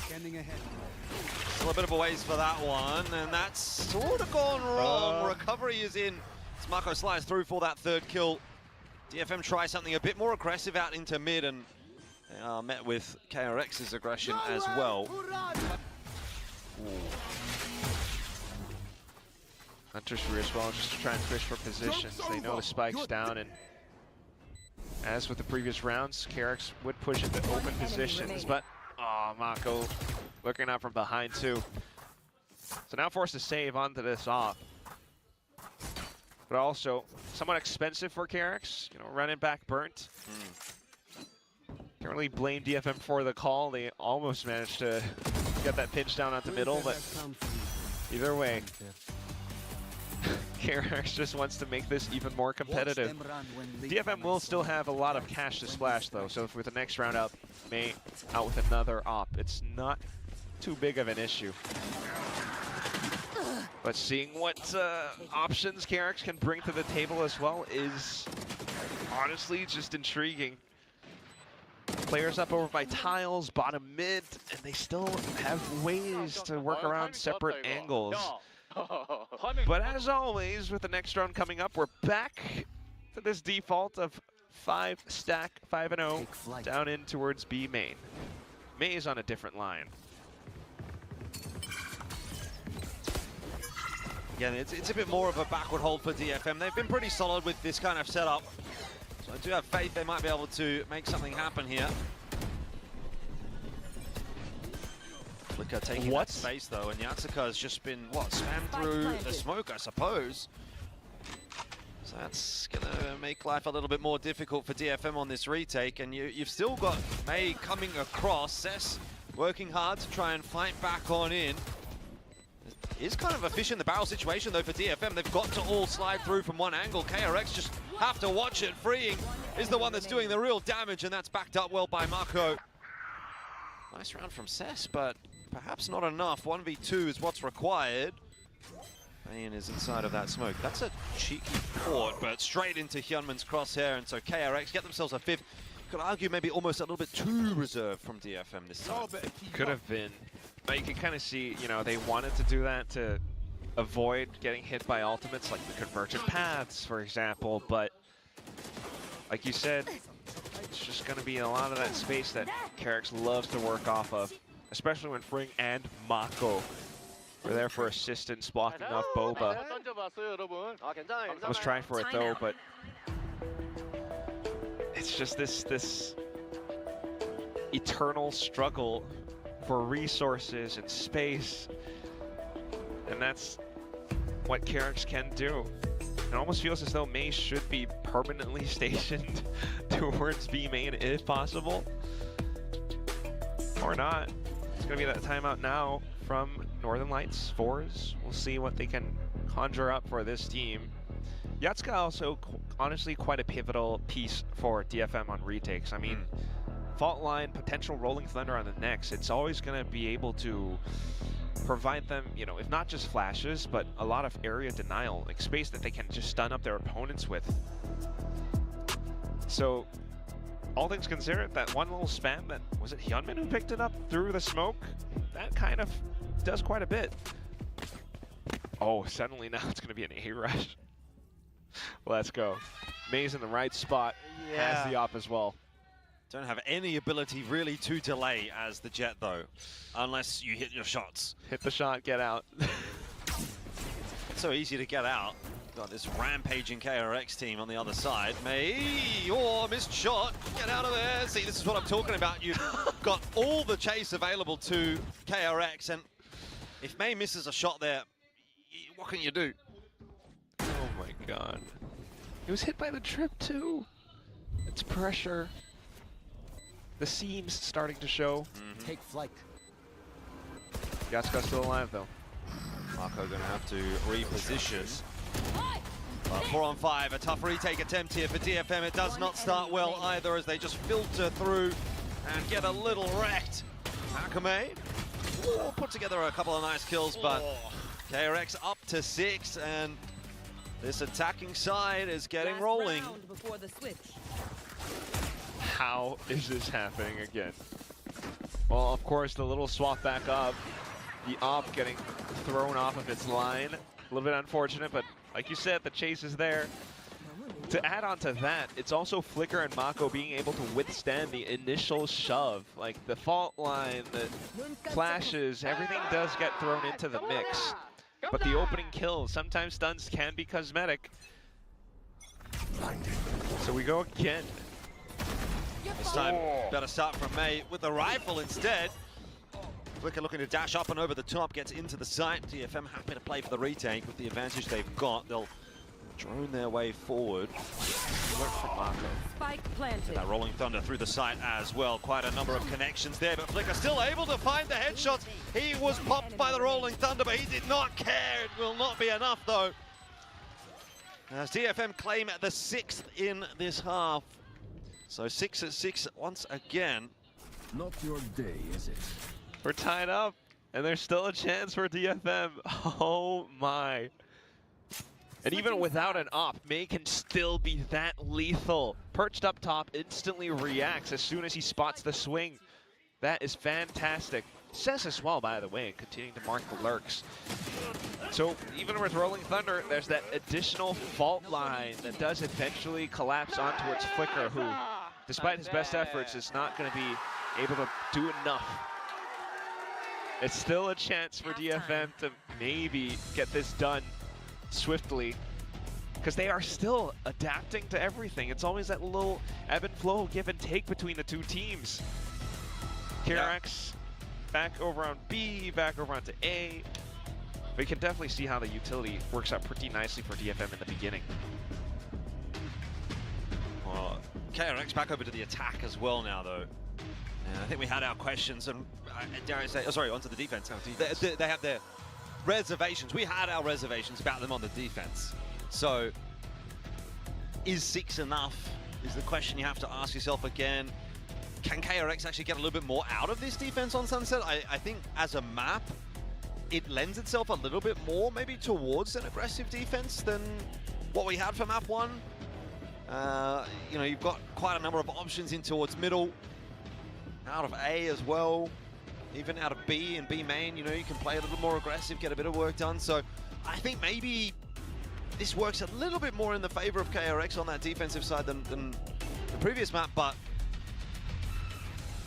[SPEAKER 4] Standing ahead.
[SPEAKER 19] Still a bit of a ways for that one, and that's sort of gone wrong. Recovery is in. As Marco slides through for that third kill. DFM try something a bit more aggressive out into mid, and they are met with KRX's aggression as well.
[SPEAKER 8] Hunter's free as well, just to try and fish for positions. They know the spike's down, and as with the previous rounds, KRX would push into open positions, but Mako looking out from behind too. So now forced to save onto this off. But also somewhat expensive for KRX, you know, running back burnt. Can't really blame DFM for the call. They almost managed to get that pinch down onto middle, but either way, KRX just wants to make this even more competitive. DFM will still have a lot of cash to splash though, so if with the next round up, May out with another op, it's not too big of an issue. But seeing what options KRX can bring to the table as well is honestly just intriguing. Players up over by tiles, bottom mid, and they still have ways to work around separate angles. But as always, with the next round coming up, we're back to this default of 5-stack, 5-0, down in towards B main. May is on a different line.
[SPEAKER 19] Again, it's a bit more of a backward hold for DFM. They've been pretty solid with this kind of setup. So I do have faith they might be able to make something happen here. Flicker taking that space though, and Yatsuka has just been, spammed through the smoke, I suppose. So that's gonna make life a little bit more difficult for DFM on this retake, and you've still got May coming across. Cess working hard to try and fight back on in. It is kind of a fish in the barrel situation though for DFM. They've got to all slide through from one angle. KRX just have to watch it. Freeing is the one that's doing the real damage, and that's backed up well by Mako. Nice round from Cess, but perhaps not enough. 1v2 is what's required. Bayan is inside of that smoke. That's a cheeky port, but straight into Hyunmin's crosshair, and so KRX get themselves a fifth. Could argue maybe almost a little bit too reserved from DFM this time.
[SPEAKER 8] Could have been. But you can kind of see, you know, they wanted to do that to avoid getting hit by ultimates like the convergent paths, for example, but like you said, it's just going to be a lot of that space that KRX loves to work off of, especially when Fring and Mako were there for assistance, blocking off Boba. I was trying for it though, but it's just this eternal struggle for resources and space, and that's what KRX can do. It almost feels as though May should be permanently stationed towards B main if possible, or not. It's gonna be that timeout now from Northern Lights Fours. We'll see what they can conjure up for this team. Yatsuka also honestly quite a pivotal piece for DFM on retakes. I mean, fault line, potential rolling thunder on the next, it's always going to be able to provide them, you know, if not just flashes, but a lot of area denial, like space that they can just stun up their opponents with. So, all things considered, that one little spam that, was it Hyunmin who picked it up through the smoke? That kind of does quite a bit. Oh, suddenly now it's going to be an A rush. Let's go. May's in the right spot. Has the op as well.
[SPEAKER 19] Don't have any ability really to delay as the Jet though, unless you hit your shots.
[SPEAKER 8] Hit the shot, get out.
[SPEAKER 19] It's so easy to get out. Got this rampaging KRX team on the other side. May, missed shot. Get out of there. See, this is what I'm talking about. You've got all the chase available to KRX, and if May misses a shot there, what can you do?
[SPEAKER 8] Oh my god. He was hit by the trip too. It's pressure. The seams starting to show.
[SPEAKER 4] Take flight.
[SPEAKER 8] Yatsuka's still alive though.
[SPEAKER 19] Marco gonna have to reposition. 4 on 5, a tough retake attempt here for DFM. It does not start well either as they just filter through and get a little wrecked. Akame put together a couple of nice kills, but KRX up to 6, and this attacking side is getting rolling.
[SPEAKER 8] How is this happening again? Well, of course, the little swap back up. The op getting thrown off of its line. A little bit unfortunate, but like you said, the chase is there. To add on to that, it's also Flicker and Mako being able to withstand the initial shove. Like the fault line, the flashes, everything does get thrown into the mix. But the opening kills, sometimes stuns can be cosmetic. So we go again.
[SPEAKER 19] This time, better start from May with the rifle instead. Flicker looking to dash up and over the top, gets into the site. DFM happy to play for the retake with the advantage they've got. They'll drone their way forward. Work from Marco.
[SPEAKER 21] Spike planted.
[SPEAKER 19] That rolling thunder through the site as well. Quite a number of connections there, but Flicker still able to find the headshots. He was popped by the rolling thunder, but he did not care. It will not be enough though. As DFM claim the 6th in this half. So 6 at 6 once again.
[SPEAKER 18] Not your day, is it?
[SPEAKER 8] We're tied up, and there's still a chance for DFM. Oh my. And even without an op, May can still be that lethal. Perched up top, instantly reacts as soon as he spots the swing. That is fantastic. Says as well, by the way, continuing to mark the lurks. So even with Rolling Thunder, there's that additional fault line that does eventually collapse onto its Flicker, who, despite his best efforts, is not going to be able to do enough. It's still a chance for DFM to maybe get this done swiftly, because they are still adapting to everything. It's always that little ebb and flow, give and take between the two teams. KRX back over on B, back over onto A. We can definitely see how the utility works out pretty nicely for DFM in the beginning.
[SPEAKER 19] Well, KRX back over to the attack as well now, though. And I think we had our questions, and dare I say, onto the defense. They have their reservations. We had our reservations about them on the defense. So, is 6 enough? Is the question you have to ask yourself again. Can KRX actually get a little bit more out of this defense on Sunset? I think as a map, it lends itself a little bit more maybe towards an aggressive defense than what we had for map 1. You know, you've got quite a number of options in towards middle. Out of A as well, even out of B and B main, you know, you can play a little more aggressive, get a bit of work done. So I think maybe this works a little bit more in the favor of KRX on that defensive side than the previous map, but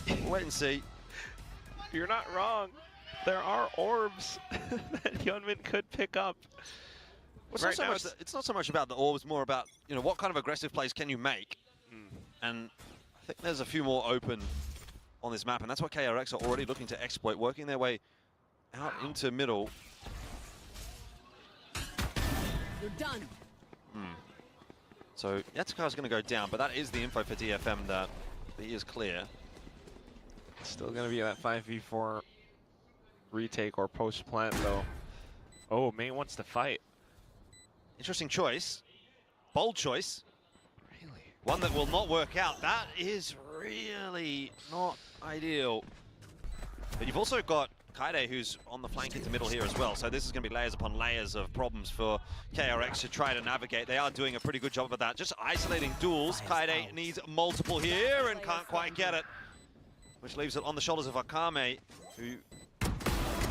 [SPEAKER 19] we'll wait and see.
[SPEAKER 8] You're not wrong. There are orbs that Hyunmin could pick up.
[SPEAKER 19] Well, it's not so much about the orbs, more about, you know, what kind of aggressive plays can you make? And I think there's a few more open on this map, and that's what KRX are already looking to exploit, working their way out into middle.
[SPEAKER 13] You're done.
[SPEAKER 19] So Yatsuka's going to go down, but that is the info for DFM that he is clear.
[SPEAKER 8] Still going to be that 5v4 retake or post-plant, though. Oh, May wants to fight.
[SPEAKER 19] Interesting choice. Bold choice.
[SPEAKER 8] Really?
[SPEAKER 19] One that will not work out. That is really not ideal. But you've also got Kaide, who's on the flank into middle here as well. So this is going to be layers upon layers of problems for KRX to try to navigate. They are doing a pretty good job of that. Just isolating duels. Kaide needs multiple here and can't quite get it. Which leaves it on the shoulders of Akame, who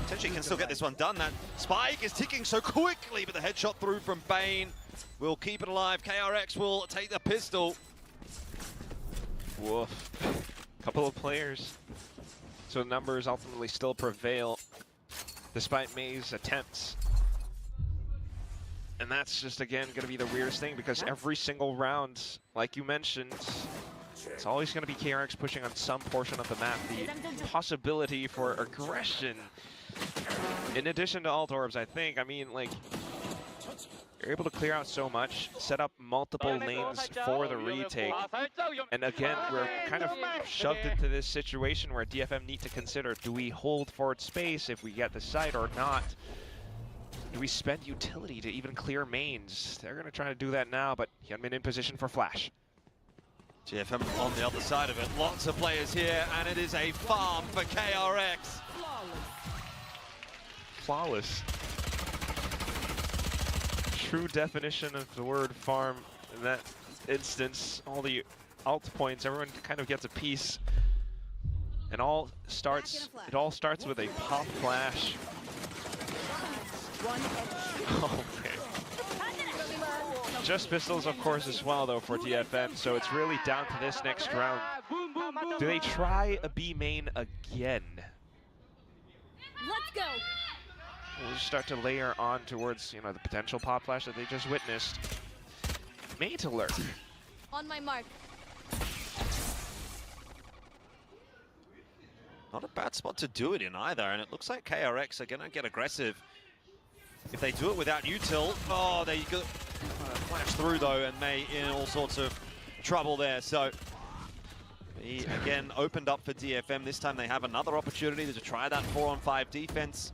[SPEAKER 19] Potentially can still get this one done. That spike is ticking so quickly, but the headshot through from Bane will keep it alive. KRX will take the pistol.
[SPEAKER 8] Woof. Couple of players. So numbers ultimately still prevail, despite May's attempts. And that's just, again, going to be the weirdest thing, because every single round, like you mentioned, it's always going to be KRX pushing on some portion of the map. The possibility for aggression, in addition to alt orbs, I think. I mean, like, you're able to clear out so much, set up multiple lanes for the retake. And again, we're kind of shoved into this situation where DFM need to consider, do we hold forward space if we get the site or not? Do we spend utility to even clear mains? They're going to try to do that now, but Hyunmin in position for flash.
[SPEAKER 19] DFM on the other side of it. Lots of players here, and it is a farm for KRX.
[SPEAKER 8] Flawless. True definition of the word farm in that instance. All the alt points, everyone kind of gets a piece. And it all starts with a pop flash. Oh, man. Just pistols, of course, as well, though, for DFM, so it's really down to this next round. Do they try a B main again?
[SPEAKER 2] Let's go.
[SPEAKER 8] We'll just start to layer on towards, you know, the potential pop flash that they just witnessed. May to lurk.
[SPEAKER 2] On my mark.
[SPEAKER 19] Not a bad spot to do it in either, and it looks like KRX are gonna get aggressive. If they do it without util, oh, they go flash through though, and May in all sorts of trouble there. So he again opened up for DFM. This time they have another opportunity to try that 4-on-5 defense.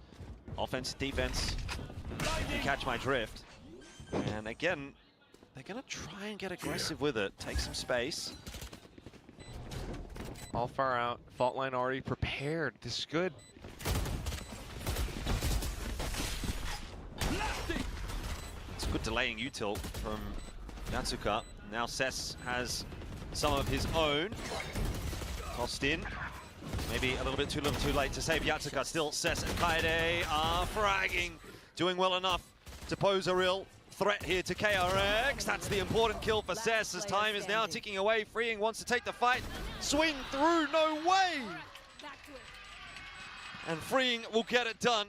[SPEAKER 19] Offense, defense, if you catch my drift. And again, they're gonna try and get aggressive with it, take some space.
[SPEAKER 8] All far out, fault line already prepared. This is good.
[SPEAKER 19] It's good delaying util from Yatsuka. Now Cess has some of his own. Tossed in. Maybe a little bit too late to save Yatsuka. Still, Cess and Kaede are fragging. Doing well enough to pose a real threat here to KRX. That's the important kill for Cess as time is now ticking away. Freeing wants to take the fight. Swing through, no way! And Freeing will get it done.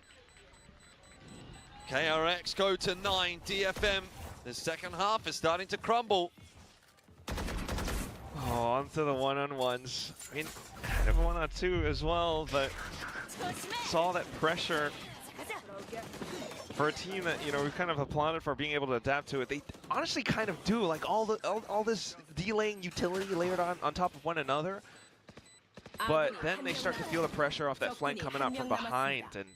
[SPEAKER 19] KRX go to 9. DFM, the second half is starting to crumble.
[SPEAKER 8] Oh, onto the one-on-ones. I mean, kind of 1-on-2 as well, but saw that pressure for a team that, you know, we kind of applauded for being able to adapt to it. They honestly kind of do, like all this delaying utility layered on top of one another. But then they start to feel the pressure off that flank coming up from behind, and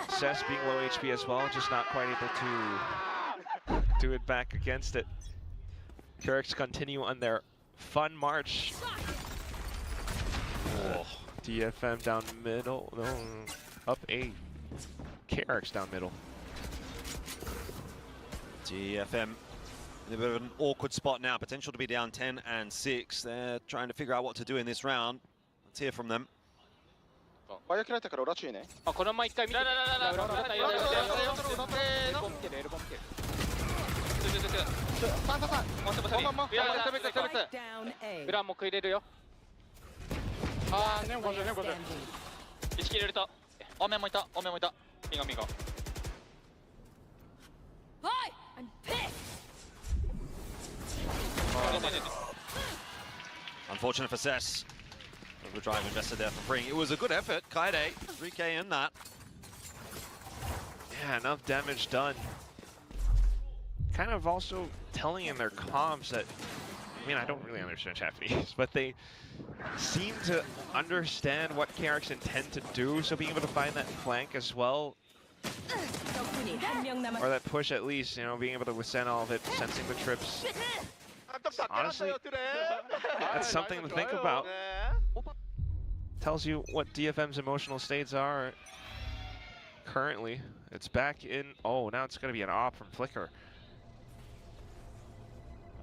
[SPEAKER 8] Cess being low HP as well, just not quite able to do it back against it. KRX continue on their fun march. Oh, DFM down middle, no, up 8. KRX down middle.
[SPEAKER 19] DFM in a bit of an awkward spot now, potential to be down 10 and 6. They're trying to figure out what to do in this round. Let's hear from them.
[SPEAKER 17] ワイヤー切られたから裏注意ね。
[SPEAKER 9] あ、このまま一回見て。裏もう食いれるよ。あー、ネオ50、ネオ50。1キル入れた。オメンもいた、オメンもいた。ミガミガ。
[SPEAKER 19] Unfortunate for Cess. Overdrive invested there for Freeing. It was a good effort. Kaede, 3K in that.
[SPEAKER 8] Yeah, enough damage done. Kind of also telling in their comms that, I mean, I don't really understand Japanese, but they seem to understand what KRX intend to do, so being able to find that flank as well, or that push at least, you know, being able to withstand all of it, sensing the trips. Honestly, that's something to think about. Tells you what DFM's emotional states are currently. It's back in, oh, now it's going to be an op from Flicker.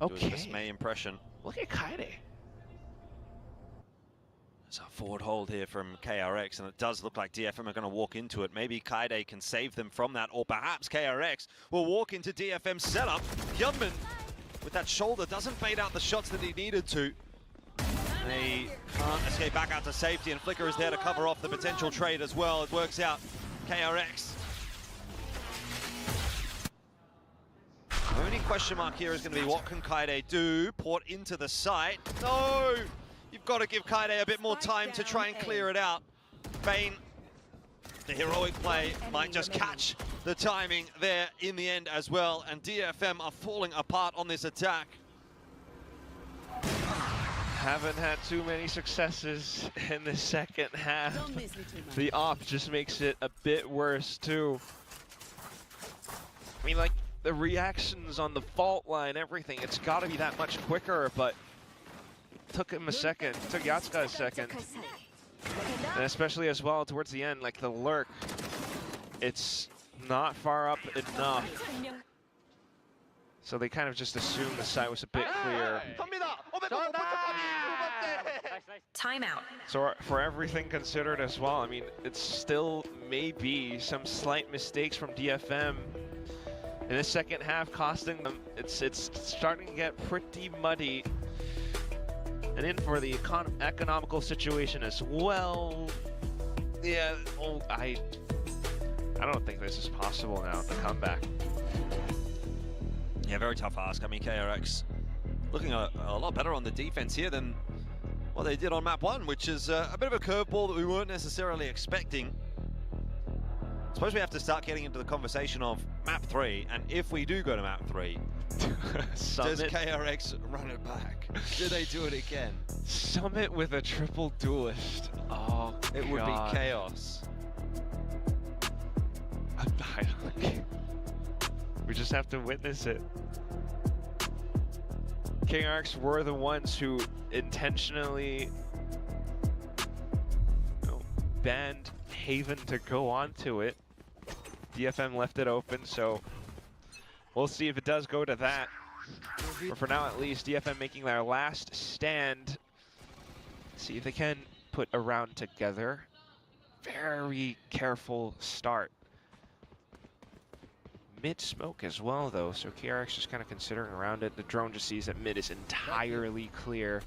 [SPEAKER 8] Okay.
[SPEAKER 19] This May impression.
[SPEAKER 8] Look at Kaede.
[SPEAKER 19] It's a forward hold here from KRX, and it does look like DFM are going to walk into it. Maybe Kaide can save them from that, or perhaps KRX will walk into DFM's setup. Hyunmin, with that shoulder, doesn't bait out the shots that he needed to. They can't escape back out to safety, and Flicker is there to cover off the potential trade as well. It works out. KRX. The only question mark here is going to be what can Kaide do? Port into the site. No! You've got to give Kaide a bit more time to try and clear it out. Bane, the heroic play, might just catch the timing there in the end as well. And DFM are falling apart on this attack.
[SPEAKER 8] Haven't had too many successes in the second half. The op just makes it a bit worse too. I mean, like, the reactions on the fault line, everything, it's got to be that much quicker, but took him a second, took Yatsuka a second. And especially as well towards the end, like the lurk, it's not far up enough. So they kind of just assumed the site was a bit clear.
[SPEAKER 21] Timeout.
[SPEAKER 8] So for everything considered as well, I mean, it's still maybe some slight mistakes from DFM in the second half costing them. It's starting to get pretty muddy. And in for the economical situation as well. Yeah, well, I don't think this is possible now, the comeback.
[SPEAKER 19] Yeah, very tough ask. I mean, KRX looking a lot better on the defense here than what they did on map 1, which is a bit of a curveball that we weren't necessarily expecting. I suppose we have to start getting into the conversation of map 3, and if we do go to map 3, does KRX run it back? Do they do it again?
[SPEAKER 8] Summit with a triple duelist. Oh,
[SPEAKER 19] it would be chaos.
[SPEAKER 8] We just have to witness it. KRX were the ones who intentionally banned Haven to go onto it. DFM left it open, so we'll see if it does go to that. But for now, at least, DFM making their last stand. See if they can put a round together. Very careful start. Mid smoke as well, though, so KRX just kind of considering around it. The drone just sees that mid is entirely clear.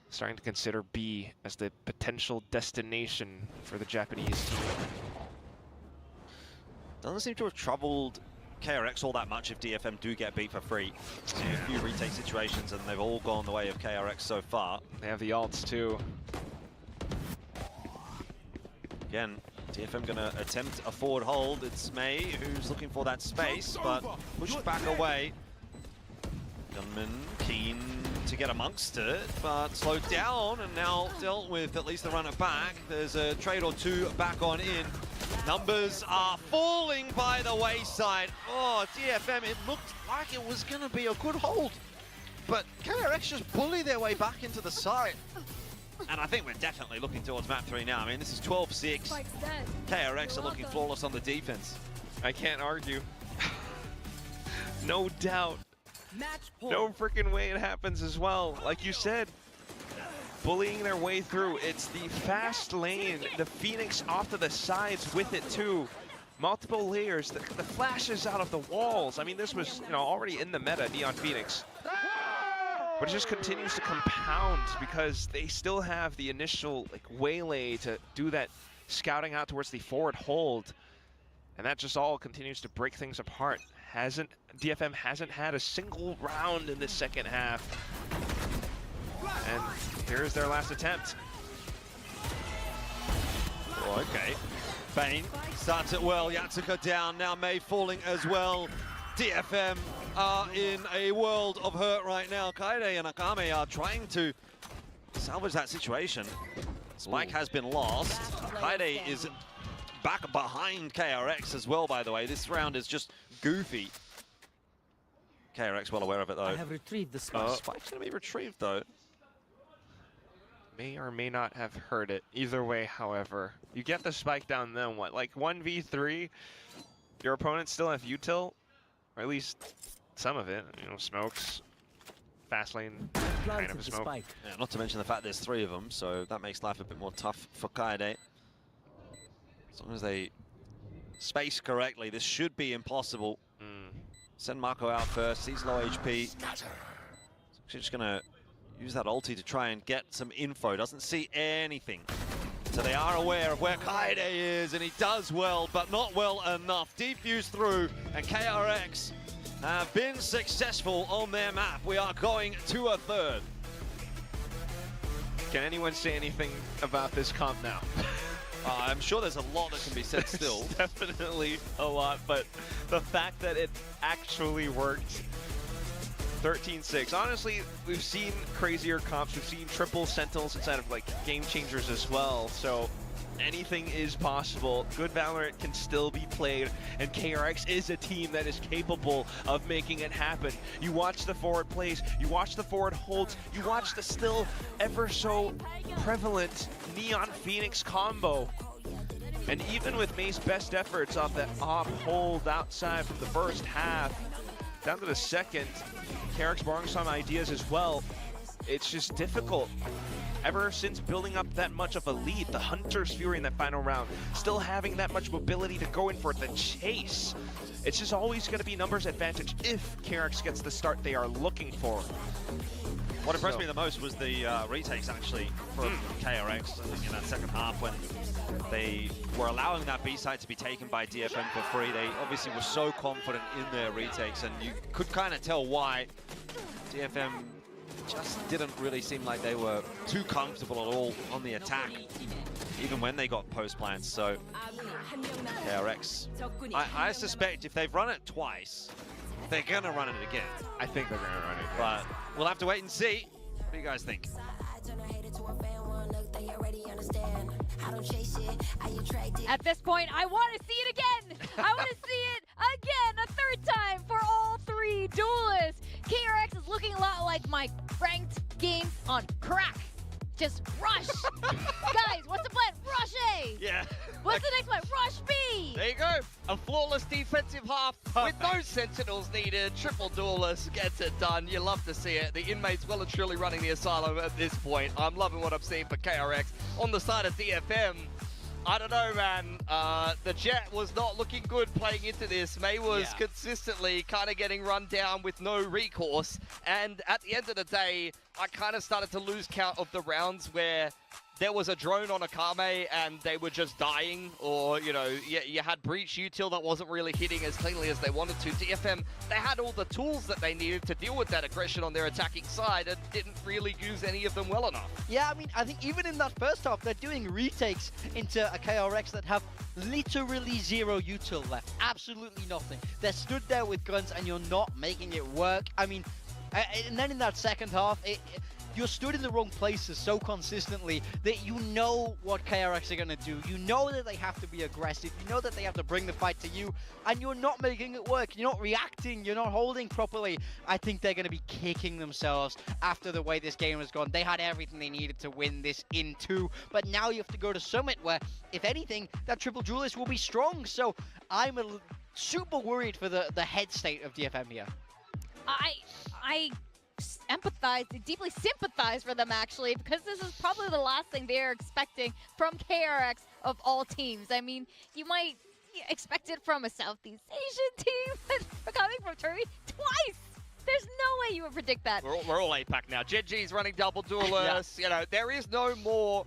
[SPEAKER 8] Starting to consider B as the potential destination for the Japanese team.
[SPEAKER 19] Doesn't seem to have troubled KRX all that much if DFM do get beat for free. Seen a few retake situations and they've all gone the way of KRX so far.
[SPEAKER 8] They have the ults too.
[SPEAKER 19] Again, DFM gonna attempt a forward hold. It's May who's looking for that space, but pushed back away. Gunman keen to get amongst it, but slowed down and now dealt with at least the run it back. There's a trade or two back on in. Numbers are falling by the wayside. Oh, DFM, it looked like it was gonna be a good hold, but KRX just bully their way back into the site. And I think we're definitely looking towards map 3 now. I mean, this is 12-6. KRX are looking flawless on the defense.
[SPEAKER 8] I can't argue. No doubt. No freaking way it happens as well. Like you said, bullying their way through. It's the fast lane. The Phoenix off to the sides with it too. Multiple layers. The flashes out of the walls. I mean, this was already in the meta, Neon Phoenix. But it just continues to compound because they still have the initial waylay to do that scouting out towards the forward hold. And that just all continues to break things apart. DFM hasn't had a single round in this second half. And here's their last attempt.
[SPEAKER 19] Oh, okay. Bane starts it well. Yatsuka down. Now May falling as well. DFM are in a world of hurt right now. Kaide and Akame are trying to salvage that situation. Spike has been lost. Kaide is back behind KRX as well, by the way. This round is just goofy. KRX well aware of it, though.
[SPEAKER 21] I have retrieved the spike.
[SPEAKER 19] Spike's going to be retrieved, though.
[SPEAKER 8] May or may not have heard it. Either way, however, you get the spike down, then what? Like 1v3, your opponents still have util, or at least some of it. Smokes fast lane kind of a smoke.
[SPEAKER 19] Yeah, not to mention the fact there's 3 of them, so that makes life a bit more tough for Kaede. As long as they space correctly, this should be impossible. Send Marco out first, he's low HP. She's just gonna use that ulti to try and get some info, doesn't see anything. So they are aware of where Kaede is, and he does well, but not well enough. Defuse through, and KRX have been successful on their map. We are going to a 3rd.
[SPEAKER 8] Can anyone say anything about this comp now?
[SPEAKER 19] I'm sure there's a lot that can be said still.
[SPEAKER 8] Definitely a lot, but the fact that it actually worked. 13-6. Honestly, we've seen crazier comps. We've seen triple Sentinels inside of like game changers as well. So anything is possible. Good Valorant can still be played, and KRX is a team that is capable of making it happen. You watch the forward plays, you watch the forward holds, you watch the still ever so prevalent Neon Phoenix combo. And even with May's best efforts off that op hold outside from the first half, down to the second, KRX borrowing some ideas as well. It's just difficult. Ever since building up that much of a lead, the Hunter's Fury in that final round, still having that much mobility to go in for the chase. It's just always going to be numbers advantage if KRX gets the start they are looking for.
[SPEAKER 19] What impressed me the most was the retakes, actually, from KRX in that second half when they were allowing that B-side to be taken by DFM for free. They obviously were so confident in their retakes, and you could kind of tell why. DFM just didn't really seem like they were too comfortable at all on the attack, even when they got post plants. So KRX, I suspect if they've run it twice, they're gonna run it again.
[SPEAKER 8] I think they're gonna run it again.
[SPEAKER 19] But we'll have to wait and see. What do you guys think?
[SPEAKER 2] At this point, I want to see it again. I want to see it again, a 3rd time for all 3 duelists. KRX is looking a lot like my ranked game on crack. Just rush. Guys, what's the plan? Rush A.
[SPEAKER 3] Yeah.
[SPEAKER 2] What's the next plan? Rush B.
[SPEAKER 3] There you go. A flawless defensive half with no sentinels needed. Triple duelist gets it done. You love to see it. The inmates well and truly running the asylum at this point. I'm loving what I'm seeing for KRX. On the side of DFM, I don't know, man. The Jet was not looking good playing into this. May was consistently kind of getting run down with no recourse. And at the end of the day, I kind of started to lose count of the rounds where there was a drone on a Kame and they were just dying, or, you know, you had Breach Util that wasn't really hitting as cleanly as they wanted to. DFM, they had all the tools that they needed to deal with that aggression on their attacking side and didn't really use any of them well enough.
[SPEAKER 1] Yeah, I mean, I think even in that first half, they're doing retakes into a KRX that have literally 0 util left. Absolutely nothing. They're stood there with guns and you're not making it work. I mean, and then in that second half, you're stood in the wrong places so consistently that you know what KRX are going to do. You know that they have to be aggressive. You know that they have to bring the fight to you, and you're not making it work. You're not reacting. You're not holding properly. I think they're going to be kicking themselves after the way this game has gone. They had everything they needed to win this in 2, but now you have to go to Summit where, if anything, that triple duelist will be strong. So I'm super worried for the head state of DFM here.
[SPEAKER 2] I empathize, deeply sympathize for them, actually, because this is probably the last thing they're expecting from KRX of all teams. I mean, you might expect it from a Southeast Asian team, but coming from Turkey twice. There's no way you would predict that.
[SPEAKER 3] We're all APAC now. Genji's running double duelists. You know, there is no more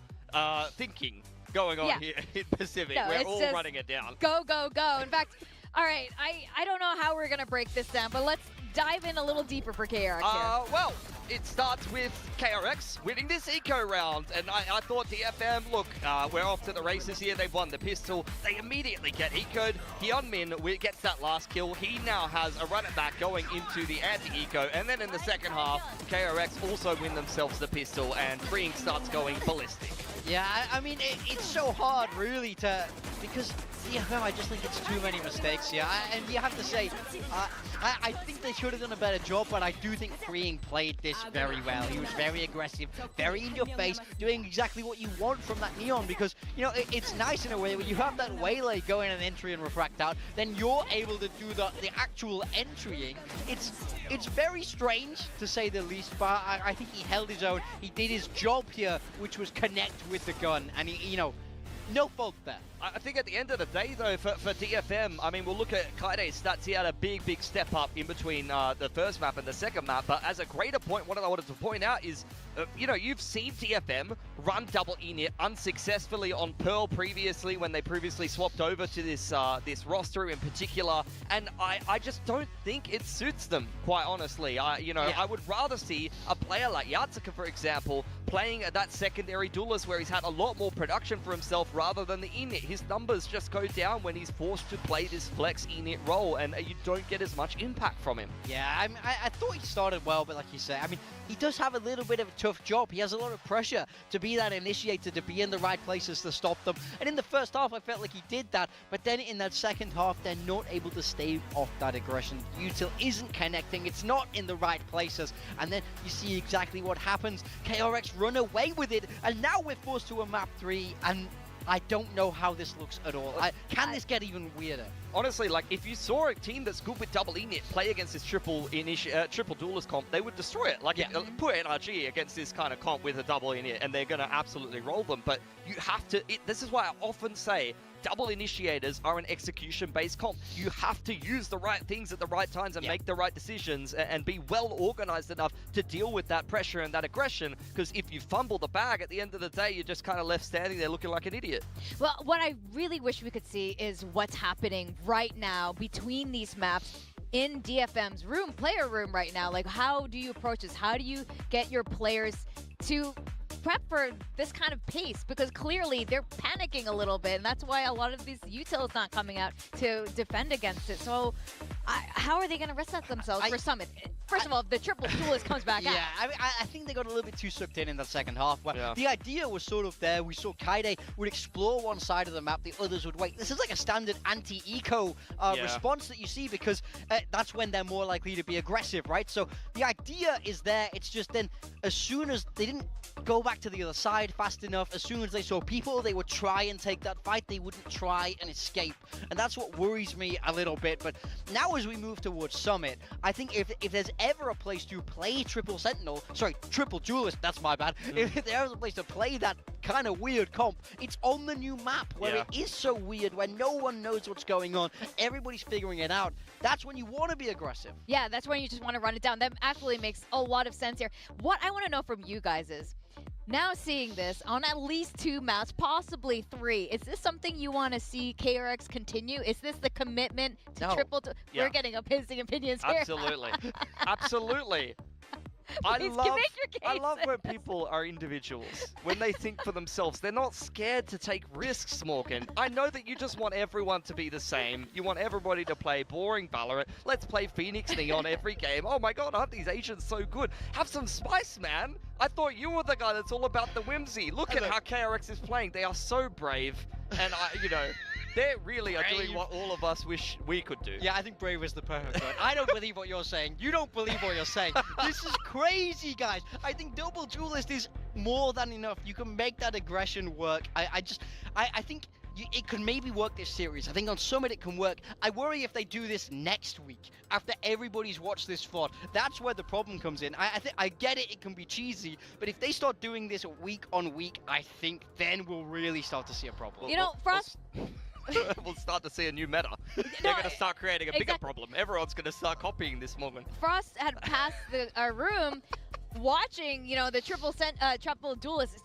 [SPEAKER 3] thinking going on here in Pacific.
[SPEAKER 2] No,
[SPEAKER 3] we're all running it down.
[SPEAKER 2] Go, go, go. In fact, all right, I don't know how we're going to break this down, but let's dive in a little deeper for KRX here.
[SPEAKER 3] Well, it starts with KRX winning this eco round, and I thought DFM, look, we're off to the races here. They've won the pistol. They immediately get eco'd. Hyunmin gets that last kill. He now has a run it back going into the anti-eco, and then in the second half, KRX also win themselves the pistol, and Freeing starts going ballistic.
[SPEAKER 1] Yeah, I mean, it's so hard, really, because DFM, I just think it's too many mistakes here. And you have to say, I think they should have done a better job, but I do think Freeing played this very well. He was very aggressive, very in your face, doing exactly what you want from that Neon, because, you know, it's nice in a way when you have that waylay go in an entry and refract out, then you're able to do the actual entrying. It's very strange, to say the least, but I think he held his own. He did his job here, which was connect with the gun, and he, you know, no fault there.
[SPEAKER 3] I think at the end of the day, though, for DFM, I mean, we'll look at Kaide's stats. He had a big step up in between the first map and the second map. But as a greater point, what I wanted to point out is, you know, you've seen DFM run double init unsuccessfully on Pearl previously when they previously swapped over to this roster in particular. And I just don't think it suits them, quite honestly. You know, I would rather see a player like Yatsuka, for example, playing at that secondary duelist where he's had a lot more production for himself rather than the init. His numbers just go down when he's forced to play this flex init role, and you don't get as much impact from him.
[SPEAKER 1] Yeah, I thought he started well, but like you say, I mean, he does have a little bit of a tough job. He has a lot of pressure to be that initiator, to be in the right places to stop them. And in the first half, I felt like he did that, but then in that second half, they're not able to stave off that aggression. Util isn't connecting, it's not in the right places, and then you see exactly what happens. KRX run away with it, and now we're forced to a map 3, and I don't know how this looks at all. Can this get even weirder?
[SPEAKER 3] Honestly, like, if you saw a team that's good with double init play against this triple duelist comp, they would destroy it. Like, put NRG against this kind of comp with a double init, and they're going to absolutely roll them. But you have to, this is why I often say, double initiators are an execution-based comp. You have to use the right things at the right times and make the right decisions and be well organized enough to deal with that pressure and that aggression, because if you fumble the bag, at the end of the day, you're just kind of left standing there looking like an idiot.
[SPEAKER 2] Well, what I really wish we could see is what's happening right now between these maps in DFM's player room right now. Like, how do you approach this? How do you get your players to prep for this kind of pace? Because clearly they're panicking a little bit, and that's why a lot of these utils not coming out to defend against it. So how are they going to reset themselves for Summit? First of all, the triple duelist comes back out.
[SPEAKER 1] Yeah, I think they got a little bit too sucked in that second half. But the idea was sort of there. We saw Kaide would explore one side of the map, the others would wait. This is like a standard anti-eco response that you see, because that's when they're more likely to be aggressive, right? So the idea is there. It's just then, as soon as they didn't go back to the other side fast enough, as soon as they saw people, they would try and take that fight. They wouldn't try and escape. And that's what worries me a little bit. But now as we move towards Summit, I think if there's ever a place to play triple duelist, that's my bad. If there's a place to play that kind of weird comp, it's on the new map where it is so weird, where no one knows what's going on. Everybody's figuring it out. That's when you want to be aggressive.
[SPEAKER 2] Yeah, that's when you just want to run it down. That actually makes a lot of sense here. What I want to know from you guys is, now seeing this on at least 2 maps, possibly 3, is this something you want to see KRX continue? Is this the commitment to triple? We're getting opposing opinions here.
[SPEAKER 3] Absolutely. Absolutely. I love when people are individuals, when they think for themselves. They're not scared to take risks, Morgan. I know that you just want everyone to be the same. You want everybody to play boring Valorant. Let's play Phoenix Neon every game. Oh my god, aren't these Asians so good? Have some spice, man. I thought you were the guy that's all about the whimsy. Look at how KRX is playing. They are so brave. And, they really are doing what all of us wish we could do.
[SPEAKER 1] Yeah, I think brave is the perfect word. I don't believe what you're saying. You don't believe what you're saying. This is crazy, guys. I think double duelist is more than enough. You can make that aggression work. I think it could maybe work this series. I think on Summit it can work. I worry if they do this next week, after everybody's watched this VOD. That's where the problem comes in. I get it, it can be cheesy, but if they start doing this week on week, I think then we'll really start to see a problem.
[SPEAKER 2] You know, Frost...
[SPEAKER 3] We'll start to see a new meta. They're going to start creating a bigger problem. Everyone's going to start copying this moment.
[SPEAKER 2] Frost had passed our room watching, the triple duelist.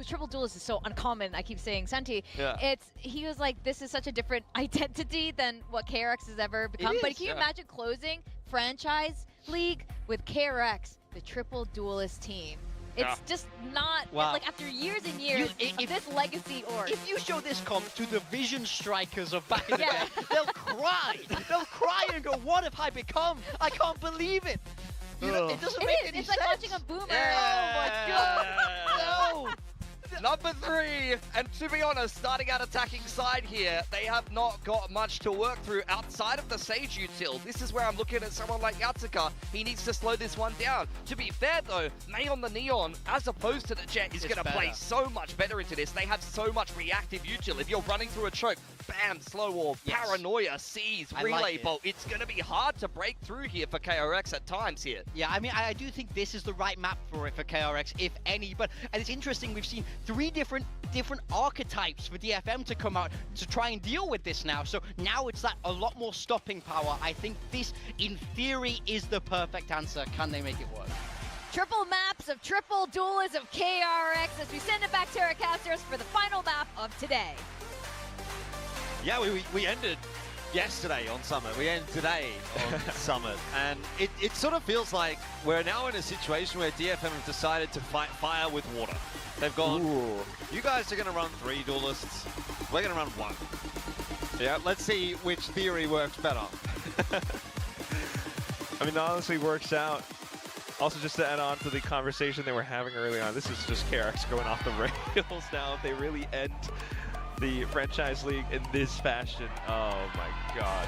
[SPEAKER 2] Triple duelist is so uncommon. I keep saying Senti. Yeah. He was like, this is such a different identity than what KRX has ever become. But can you imagine closing franchise league with KRX, the triple duelist team? It's just not, like, after years and years of this legacy org.
[SPEAKER 1] If you show this comp to the Vision Strikers of back in the day, they'll cry. They'll cry and go, what have I become? I can't believe it. It doesn't make any sense.
[SPEAKER 2] It's like watching a boomer.
[SPEAKER 1] Oh my god. No.
[SPEAKER 3] Number 3, and to be honest, starting out attacking side here, they have not got much to work through outside of the Sage util. This is where I'm looking at someone like Yatsuka. He needs to slow this one down. To be fair though, May on the Neon, as opposed to the Jet, is going to play so much better into this. They have so much reactive util. If you're running through a choke, bam, slow wall, paranoia, seize, relay bolt. It's going to be hard to break through here for KRX at times here.
[SPEAKER 1] Yeah, I mean, I do think this is the right map for it for KRX, if any. But and it's interesting, we've seen 3 different archetypes for DFM to come out to try and deal with this now. So now it's that a lot more stopping power. I think this, in theory, is the perfect answer. Can they make it work?
[SPEAKER 2] Triple maps of triple duelists of KRX as we send it back to our casters for the final map of today.
[SPEAKER 19] Yeah, we ended yesterday on Summit. We end today on Summit. And it sort of feels like we're now in a situation where DFM have decided to fight fire with water. They've gone, you guys are going to run 3 duelists. We're going to run 1. Yeah, let's see which theory works better.
[SPEAKER 8] I mean, it honestly works out. Also, just to add on to the conversation they were having early on, this is just KRX going off the rails now. If they really end the franchise league in this fashion, oh my god.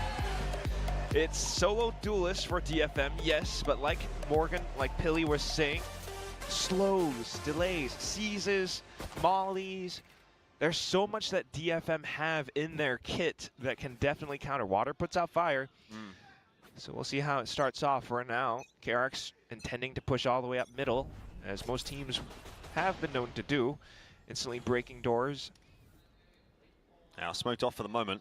[SPEAKER 8] It's solo duelists for DFM, yes, but like Morgan, like Pilly was saying, slows, delays, seizes, mollies. There's so much that DFM have in their kit that can definitely counter. Water puts out fire. So we'll see how it starts off. For now, KRX intending to push all the way up middle, as most teams have been known to do, instantly breaking doors.
[SPEAKER 19] Now smoked off for the moment.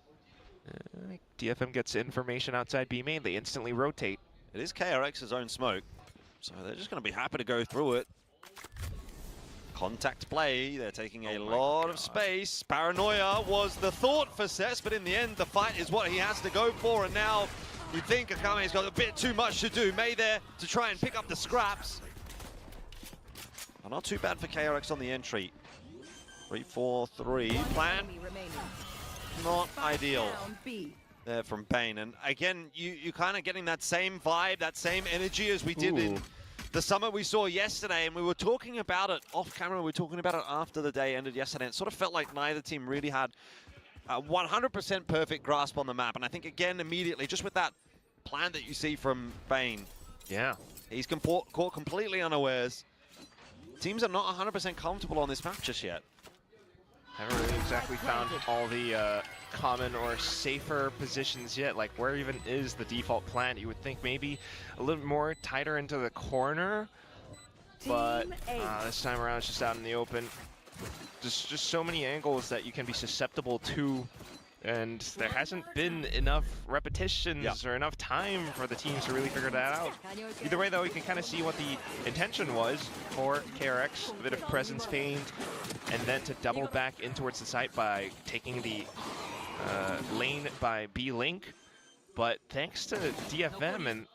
[SPEAKER 8] DFM gets information outside B main. They instantly rotate.
[SPEAKER 19] It is KRX's own smoke, so they're just going to be happy to go through it. Contact play. They're taking a lot of space. Paranoia was the thought for Cess, but in the end, the fight is what he has to go for. And now you think Akame's got a bit too much to do. May there to try and pick up the scraps. Well, not too bad for KRX on the entry. 3-4-3 plan. Not ideal there from Bane. And again, you kind of getting that same vibe, that same energy as we did in the summit we saw yesterday. And we were talking about it off camera. We were talking about it after the day ended yesterday. It sort of felt like neither team really had a 100% perfect grasp on the map. And I think, again, immediately, just with that plan that you see from Bane.
[SPEAKER 8] Yeah.
[SPEAKER 19] He's caught completely unawares. Teams are not 100% comfortable on this map just yet.
[SPEAKER 8] Haven't really exactly found all the common or safer positions yet. Like, where even is the default plan? You would think maybe a little more tighter into the corner. But this time around, it's just out in the open. Just so many angles that you can be susceptible to. And there hasn't been enough repetitions or enough time for the teams to really figure that out. Either way, though, you can kind of see what the intention was for KRX. A bit of presence feint, and then to double back in towards the site by taking the lane by B-Link. But thanks to DFM and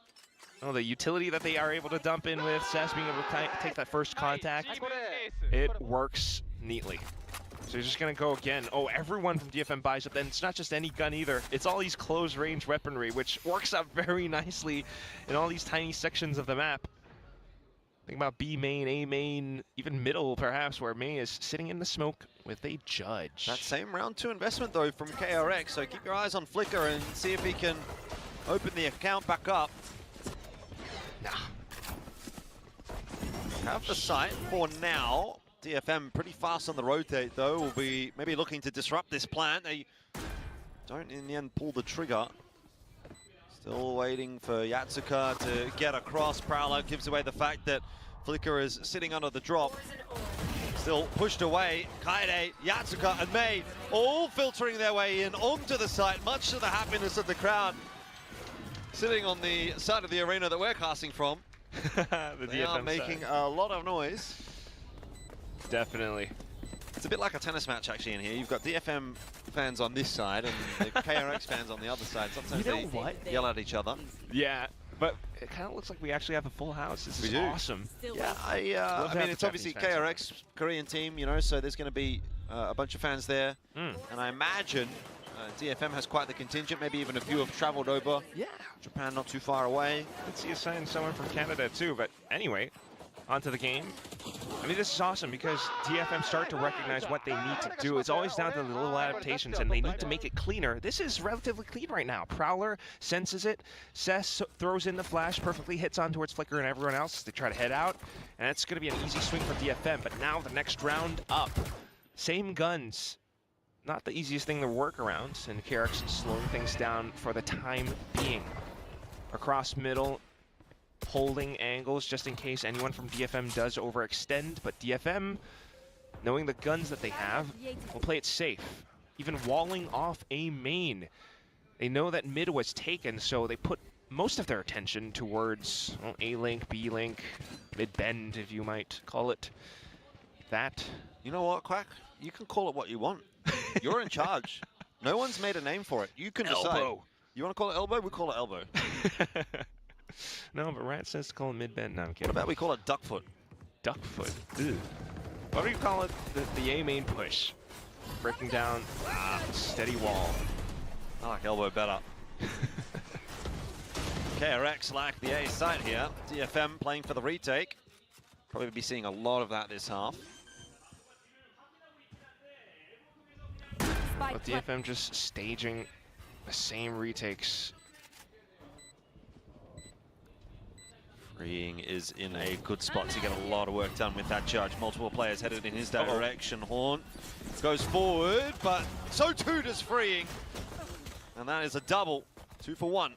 [SPEAKER 8] the utility that they are able to dump in with, Cess being able to take that first contact, it works neatly. So he's just going to go again. Oh, everyone from DFM buys up. And it's not just any gun either. It's all these close-range weaponry, which works out very nicely in all these tiny sections of the map. Think about B main, A main, even middle, perhaps, where May is sitting in the smoke with a judge.
[SPEAKER 19] That same round 2 investment, though, from KRX. So keep your eyes on Flicker and see if he can open the account back up. Nah. Have the site for now. DFM pretty fast on the rotate, though. Will be maybe looking to disrupt this plan. They don't, in the end, pull the trigger. Still waiting for Yatsuka to get across. Prowler gives away the fact that Flicker is sitting under the drop. Still pushed away. Kaede, Yatsuka, and May all filtering their way in onto the site, much to the happiness of the crowd. Sitting on the side of the arena that we're casting from. They are making a lot of noise.
[SPEAKER 8] Definitely.
[SPEAKER 19] It's a bit like a tennis match, actually, in here. You've got DFM fans on this side and the KRX fans on the other side. Sometimes they yell at each other.
[SPEAKER 8] Yeah, but it kind of looks like we actually have a full house. This is awesome.
[SPEAKER 19] Yeah, I mean, it's obviously KRX, Korean team, you know, so there's going to be a bunch of fans there. And I imagine DFM has quite the contingent. Maybe even a few have traveled over.
[SPEAKER 8] Yeah.
[SPEAKER 19] Japan not too far away.
[SPEAKER 8] Let's see a sign someone from Canada, too. But anyway, onto the game. I mean, this is awesome because DFM start to recognize what they need to do. It's always down to the little adaptations, and they need to make it cleaner. This is relatively clean right now. Prowler senses it. Cess throws in the flash, perfectly hits on towards Flicker and everyone else. They try to head out, and it's going to be an easy swing for DFM. But now the next round up, same guns. Not the easiest thing to work around, and KRX is slowing things down for the time being. Across middle, holding angles just in case anyone from DFM does overextend, but DFM, knowing the guns that they have, will play it safe, even walling off A main. They know that mid was taken, so they put most of their attention towards A link, B link, mid bend, if you might call it that.
[SPEAKER 19] You know what, Quack? You can call it what you want. You're in charge. No one's made a name for it. You can decide.
[SPEAKER 8] Elbow.
[SPEAKER 19] You want to call it elbow? We call it elbow.
[SPEAKER 8] No, but Rat says to call it mid-bend. No, I'm kidding.
[SPEAKER 19] What about we call it duck foot?
[SPEAKER 8] Duck foot? Ew. What do you call it? The A main push. Breaking down steady wall.
[SPEAKER 19] I like elbow better. KRX like the A side here. DFM playing for the retake. Probably be seeing a lot of that this half.
[SPEAKER 8] But DFM just staging the same retakes.
[SPEAKER 19] Freeing is in a good spot to get a lot of work done with that judge. Multiple players headed in his direction. Horn goes forward, but so too does Freeing. And that is a double. 2 for 1.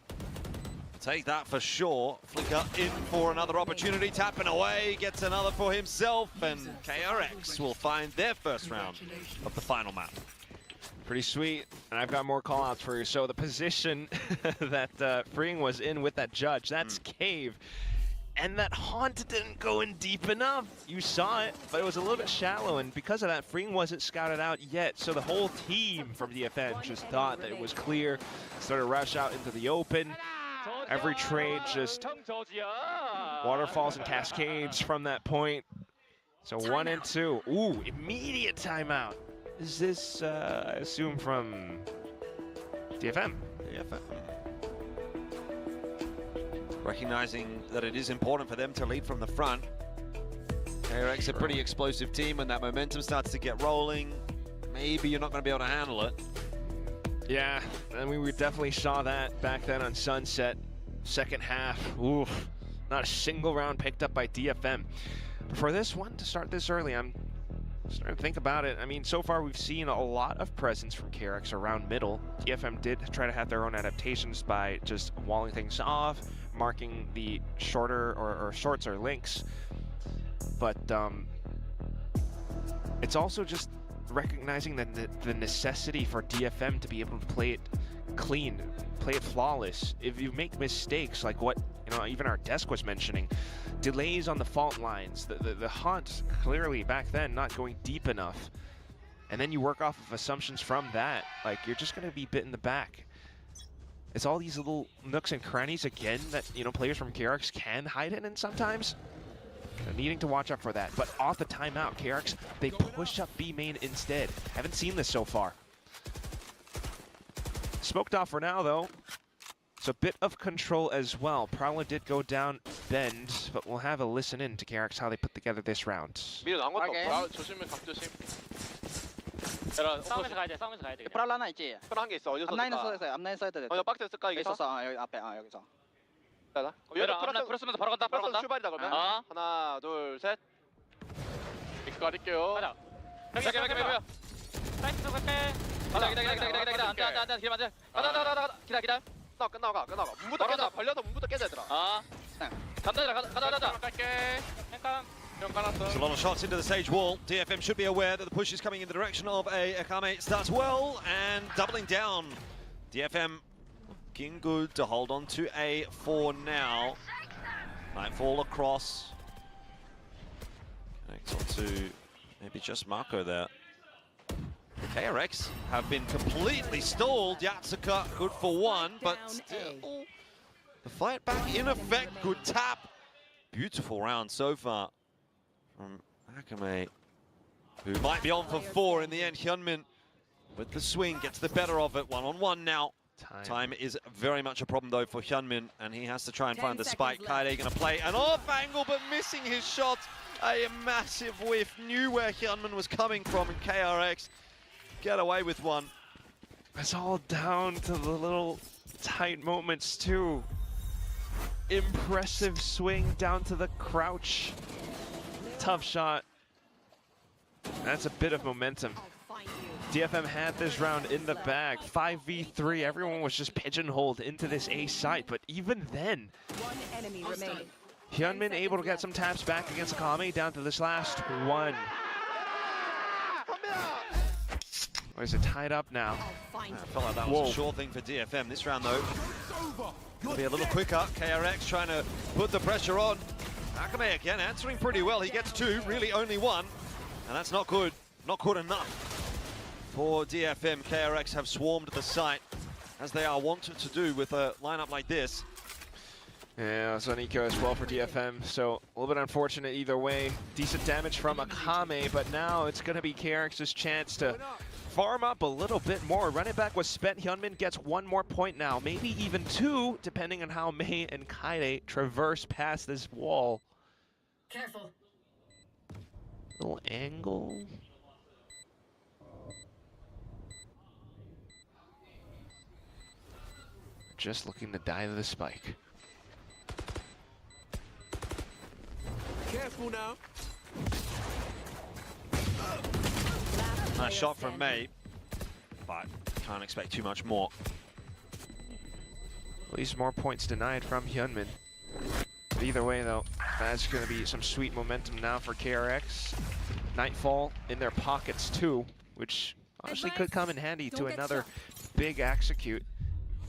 [SPEAKER 19] Take that for sure. Flicker in for another opportunity. Tapping away, gets another for himself. And KRX will find their first round of the final map.
[SPEAKER 8] Pretty sweet, and I've got more callouts for you. So the position that Freeing was in with that judge, that's Cave. And that haunt didn't go in deep enough. You saw it, but it was a little bit shallow, and because of that, Freeing wasn't scouted out yet. So the whole team from DFM just thought that it was clear, started to rush out into the open. Every trade just waterfalls and cascades from that point. So 1 and 2. Ooh, immediate timeout. Is this, I assume, from DFM?
[SPEAKER 19] DFM. Recognizing that it is important for them to lead from the front. KRX a pretty explosive team. When that momentum starts to get rolling, maybe you're not going to be able to handle it.
[SPEAKER 8] Yeah, I mean, we definitely saw that back then on Sunset. Second half, oof, not a single round picked up by DFM. For this one, to start this early, I'm starting to think about it. I mean, so far we've seen a lot of presence from KRX around middle. DFM did try to have their own adaptations by just walling things off, marking the shorter or shorts or links. But it's also just recognizing the necessity for DFM to be able to play it clean, play it flawless. If you make mistakes, like what even our desk was mentioning, delays on the fault lines, the haunt clearly back then not going deep enough, and then you work off of assumptions from that, like you're just going to be bit in the back. It's all these little nooks and crannies again that players from KRX can hide in, and sometimes needing to watch out for that. But off the timeout, KRX, they push up B main instead. Haven't seen this so far. Smoked off for now, though. It's a bit of control as well. Prowler did go down bend, but we'll have a listen in to KRX how they put together this round.
[SPEAKER 9] 싸움에서 가야 돼, 싸움에서 가야 돼.
[SPEAKER 17] 브라울 하나 있지?
[SPEAKER 9] 브라울 한개 있어. 어디서
[SPEAKER 17] 앞라인에서 쏘세요. 앞라인 써야 돼.
[SPEAKER 9] 박스 쓸까 여기
[SPEAKER 17] 있었어. 여기 앞에. 여기서.
[SPEAKER 9] 앞라인 풀었으면서 바로 간다. 바로 간다. 출발이다 그러면. 하나, 둘, 셋. 믹스 가릴게요. 가자. 여기. 나이스 갈게. 기다. 안돼. 기다 안돼. 가다. 기다. 끝나가. 문부터 깨자. 벌려서 문부터 깨자 얘들아. 가자. 갈게.
[SPEAKER 19] There's a lot of shots into the stage wall. DFM should be aware that the push is coming in the direction of A. Akame starts well and doubling down. DFM looking good to hold on to A for now. Nightfall across. Connects onto maybe just Marco there. KRX have been completely stalled. Yatsuka good for 1, but still the fight back in effect. Good tap. Beautiful round so far from Akame, who might be on for 4 in the end. Hyunmin with the swing gets the better of it. 1-on-1 now. Time is very much a problem, though, for Hyunmin, and he has to try and find the spike. Kaide going to play an off angle, but missing his shot. A massive whiff. Knew where Hyunmin was coming from, and KRX get away with one.
[SPEAKER 8] It's all down to the little tight moments, too. Impressive swing down to the crouch. Tough shot. That's a bit of momentum. DFM had this round in the bag. 5v3. Everyone was just pigeonholed into this A site, but even then, Hyunmin able to get some taps back against Akame down to this last one. Or is it tied up now?
[SPEAKER 19] I felt like that was a sure thing for DFM. This round, though, will be a little quicker. KRX trying to put the pressure on. Akame again answering pretty well. He gets two, really only one. And that's not good. Not good enough for DFM. KRX have swarmed the site, as they are wanted to do with a lineup like this.
[SPEAKER 8] Yeah, so Nico as well for DFM, so a little bit unfortunate either way. Decent damage from Akame, but now it's going to be KRX's chance to farm up a little bit more. Run it back was spent. Hyunmin gets one more point now, maybe even two, depending on how Mei and Kaide traverse past this wall.
[SPEAKER 21] Careful.
[SPEAKER 8] Little angle. Just looking to die to the spike.
[SPEAKER 18] Careful now.
[SPEAKER 19] Nice shot from Mei, but can't expect too much more.
[SPEAKER 8] At least more points denied from Hyunmin. But either way, though, that's going to be some sweet momentum now for KRX. Nightfall in their pockets, too, which honestly could come in handy to another big execute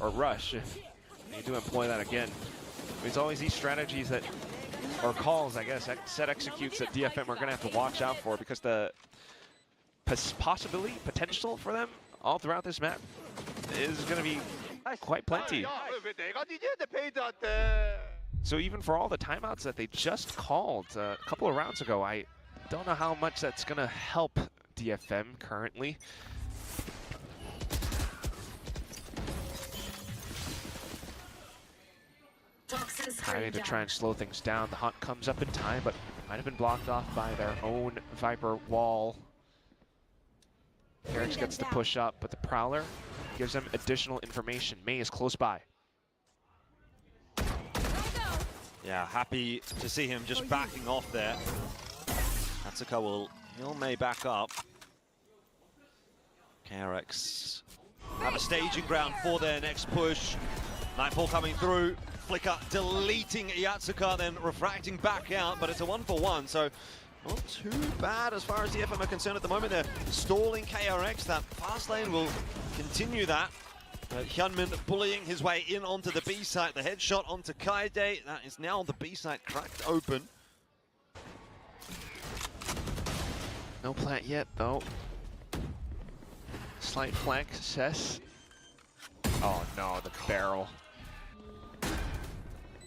[SPEAKER 8] or rush if you do employ that again. There's always these strategies that, or calls, I guess, set executes that DFM are going to have to watch out for, because the potential for them all throughout this map is going to be quite plenty. So even for all the timeouts that they just called a couple of rounds ago, I don't know how much that's going to help DFM currently. Trying to try and slow things down. The hunt comes up in time, but might have been blocked off by their own Viper wall. KRX gets to push up, but the Prowler gives them additional information. Mei is close by.
[SPEAKER 19] Yeah, happy to see him just backing off there. Atsuka will heal Mei back up. KRX have a staging ground for their next push. Nightfall coming through. Flicker deleting Yatsuka, then refracting back out, but it's a 1-for-1, so not too bad as far as DFM are concerned at the moment. They're stalling KRX. That fast lane will continue that. Hyunmin bullying his way in onto the B site. The headshot onto Kaide. That is now the B site cracked open.
[SPEAKER 8] No plant yet, though. Slight flank success. Oh no, the barrel.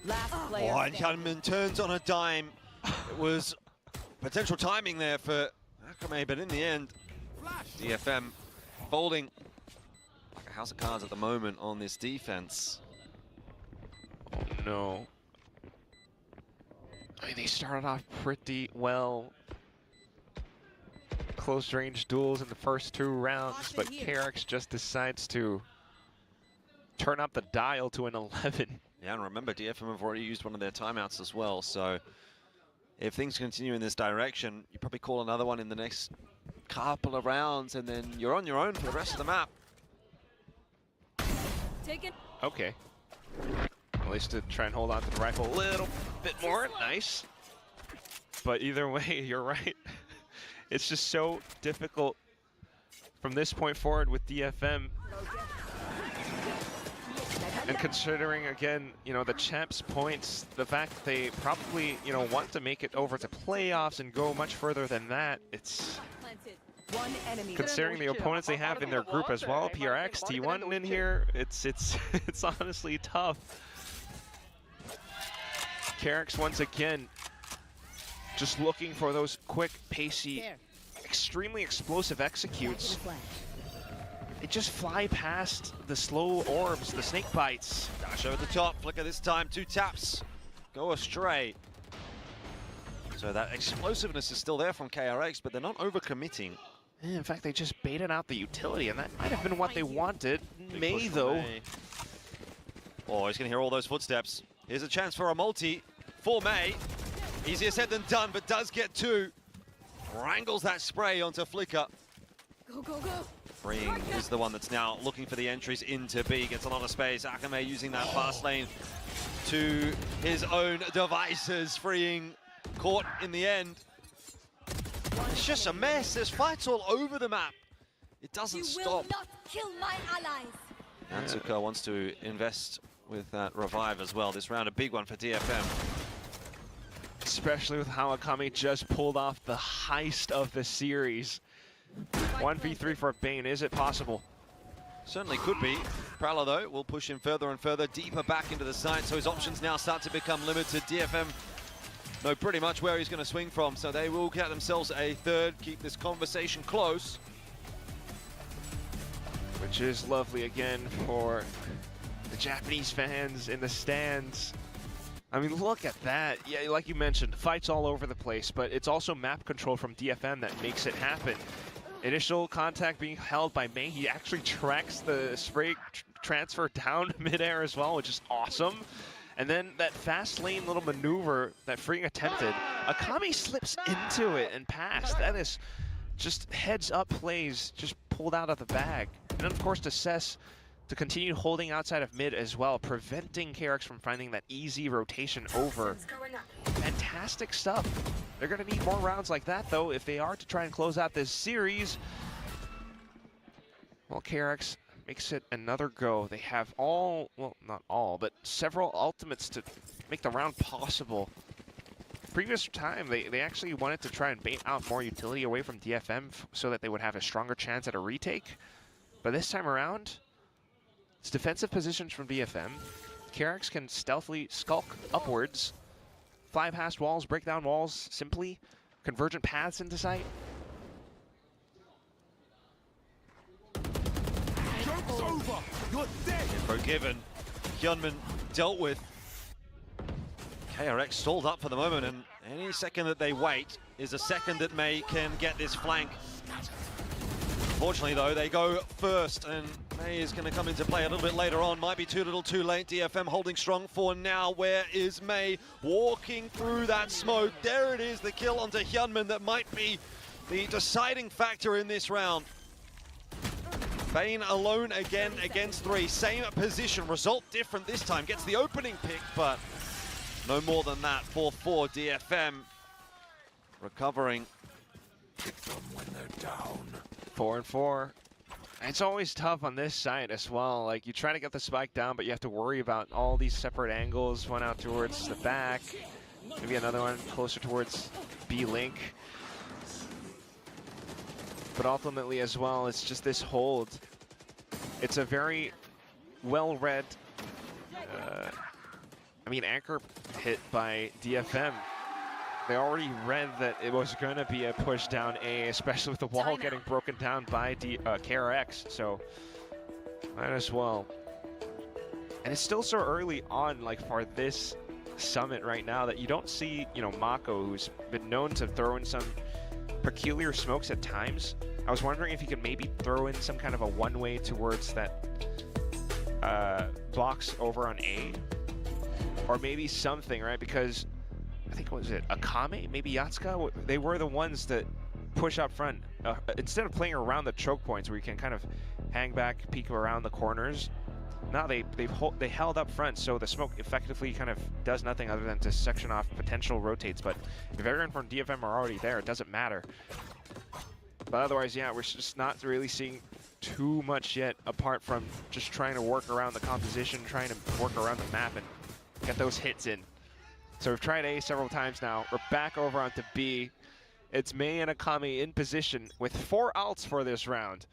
[SPEAKER 19] Oh, and Hyunmin turns on a dime. It was potential timing there for Akame, but in the end, DFM folding like a house of cards at the moment on this defense.
[SPEAKER 8] Oh no. I mean, they started off pretty well. Close range duels in the first two rounds, but KRX just decides to turn up the dial to an 11.
[SPEAKER 19] Yeah, and remember, DFM have already used one of their timeouts as well, so if things continue in this direction, you probably call another one in the next couple of rounds, and then you're on your own for the rest of the map.
[SPEAKER 8] Okay. At least to try and hold on to the rifle a little bit more. Nice. But either way, you're right. It's just so difficult from this point forward with DFM. And considering, again, you know, the champs' points, the fact that they probably, you know, want to make it over to playoffs and go much further than that, it's... Considering the opponents they have in their group as well, PRX, T1 in here, it's honestly tough. KRX once again, just looking for those quick, pacey, extremely explosive executes. they just fly past the slow orbs, the snake bites.
[SPEAKER 19] Dash over the top, Flicker this time, 2 taps, go astray. So that explosiveness is still there from KRX, but they're not overcommitting.
[SPEAKER 8] In fact, they just baited out the utility, and that might have been what they wanted. May, though.
[SPEAKER 19] Oh, he's going to hear all those footsteps. Here's a chance for a multi for May. Easier said than done, but does get 2. Wrangles that spray onto Flicker.
[SPEAKER 2] Go, go, go.
[SPEAKER 19] Freeing is the one that's now looking for the entries into B. Gets a lot of space. Akame using that fast lane to his own devices. Freeing caught in the end. It's just a mess. There's fights all over the map. It doesn't stop.
[SPEAKER 2] You will not kill my allies.
[SPEAKER 19] Natsuka wants to invest with that revive as well. This round, a big one for DFM.
[SPEAKER 8] Especially with how Akame just pulled off the heist of the series. 1v3 for Bane, is it possible?
[SPEAKER 19] Certainly could be. Prowler, though, will push him further and further, deeper back into the site, so his options now start to become limited. DFM know pretty much where he's going to swing from, so they will get themselves a third, keep this conversation close.
[SPEAKER 8] Which is lovely again for the Japanese fans in the stands. I mean, look at that. Yeah, like you mentioned, fights all over the place, but it's also map control from DFM that makes it happen. Initial contact being held by May. He actually tracks the spray transfer down midair as well, which is awesome. And then that fast lane little maneuver that Freeing attempted, Akame slips into it and passed. That is just heads up plays just pulled out of the bag. And then of course to Cess to continue holding outside of mid as well, preventing KRX from finding that easy rotation over. Fantastic stuff. They're gonna need more rounds like that though if they are to try and close out this series. Well, KRX makes it another go. They have all, well, not all, but several ultimates to make the round possible. Previous time, they actually wanted to try and bait out more utility away from DFM so that they would have a stronger chance at a retake. But this time around, it's defensive positions from DFM. KRX can stealthily skulk upwards, fly past walls, break down walls simply, convergent paths into sight.
[SPEAKER 18] Joke's over! You're dead!
[SPEAKER 19] Forgiven. Hyunmin dealt with. KRX stalled up for the moment, and any second that they wait is a second that May can get this flank. Unfortunately, though, they go first, and May is going to come into play a little bit later on. Might be too little too late. DFM holding strong for now. Where is May? Walking through that smoke. There it is, the kill onto Hyunmin that might be the deciding factor in this round. Bane alone again against 3. Same position, result different this time. Gets the opening pick, but no more than that for DFM. Recovering.
[SPEAKER 18] Pick them when they're down.
[SPEAKER 8] 4 and 4. It's always tough on this side as well. Like, you try to get the spike down, but you have to worry about all these separate angles. One out towards the back, maybe another one closer towards B-Link. But ultimately as well, it's just this hold. It's a very well-read, anchor hit by DFM. They already read that it was going to be a push down A, especially with the wall getting broken down by KRX, so might as well. And it's still so early on, like, for this summit right now that you don't see, Mako, who's been known to throw in some peculiar smokes at times. I was wondering if he could maybe throw in some kind of a one-way towards that box over on A, or maybe something, right? Because I think, what was it, Akame, maybe Yatsuka? They were the ones that push up front. Instead of playing around the choke points where you can kind of hang back, peek around the corners, now they held up front, so the smoke effectively kind of does nothing other than to section off potential rotates. But if everyone from DFM are already there, it doesn't matter. But otherwise, yeah, we're just not really seeing too much yet, apart from just trying to work around the composition, trying to work around the map and get those hits in. So we've tried A several times now. We're back over onto B. It's May and Akame in position with 4 ults for this round.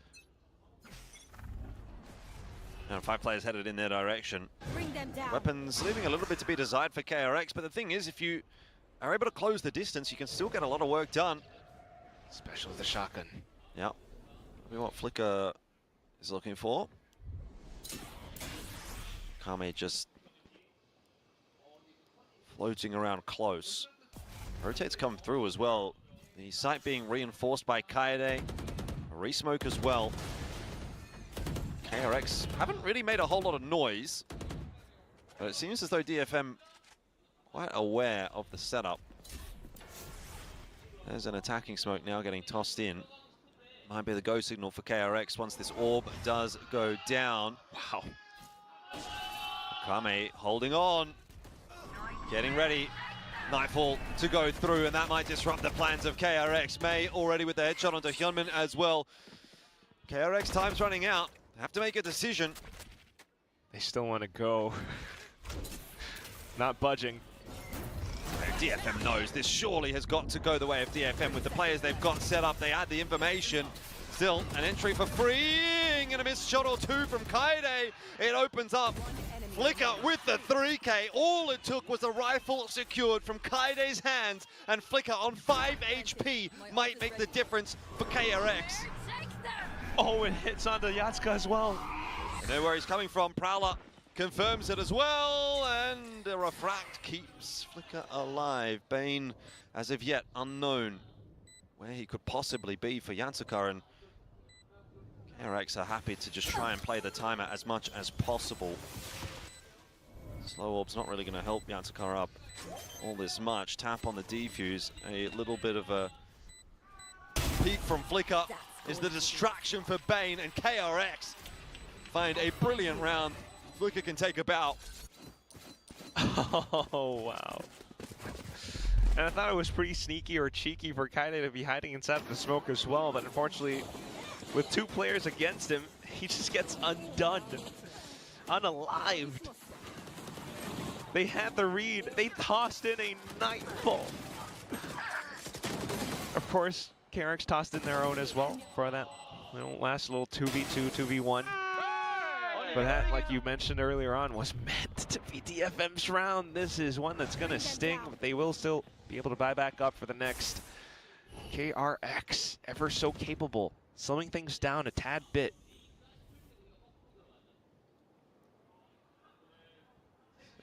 [SPEAKER 19] And 5 players headed in their direction.
[SPEAKER 2] Bring them down.
[SPEAKER 19] Weapons leaving a little bit to be desired for KRX, but the thing is, if you are able to close the distance, you can still get a lot of work done.
[SPEAKER 8] Especially with the shotgun.
[SPEAKER 19] Yeah. We want Flicker is looking for. Kame just floating around close. Rotates come through as well. The site being reinforced by Kaede. A resmoke as well. KRX haven't really made a whole lot of noise, but it seems as though DFM quite aware of the setup. There's an attacking smoke now getting tossed in. Might be the go signal for KRX once this orb does go down. Wow. Kame holding on, getting ready. Nightfall to go through, and that might disrupt the plans of KRX. May already with the headshot onto Hyunmin as well. KRX time's running out. They have to make a decision.
[SPEAKER 8] They still want to go. Not budging.
[SPEAKER 19] DFM knows this surely has got to go the way of DFM with the players they've got set up. They had the information. Still, an entry for freeing and a missed shot or two from Kaede. It opens up. Flicker with the 3K. All it took was a rifle secured from Kaede's hands, and Flicker on 5 HP might make the difference for KRX.
[SPEAKER 8] Oh, it hits onto Yatsuka as well.
[SPEAKER 19] You know where he's coming from. Prowler confirms it as well, and a refract keeps Flicker alive. Bane, as of yet, unknown where he could possibly be for Yatsuka, and KRX are happy to just try and play the timer as much as possible. Slow Orb's not really going to help Yatsuka up all this much. Tap on the defuse, a little bit of a peek from Flicker is the distraction for Bane, and KRX find a brilliant round. Flicker can take a bow.
[SPEAKER 8] Oh, wow. And I thought it was pretty sneaky or cheeky for Kaede to be hiding inside of the smoke as well, but unfortunately, with 2 players against him, he just gets undone, unalived. They had the read. They tossed in a Nightfall. Of course, KRX tossed in their own as well for that last little 2v2, 2v1. But that, like you mentioned earlier on, was meant to be DFM's round. This is one that's going to sting, but they will still be able to buy back up for the next. KRX, ever so capable, slowing things down a tad bit.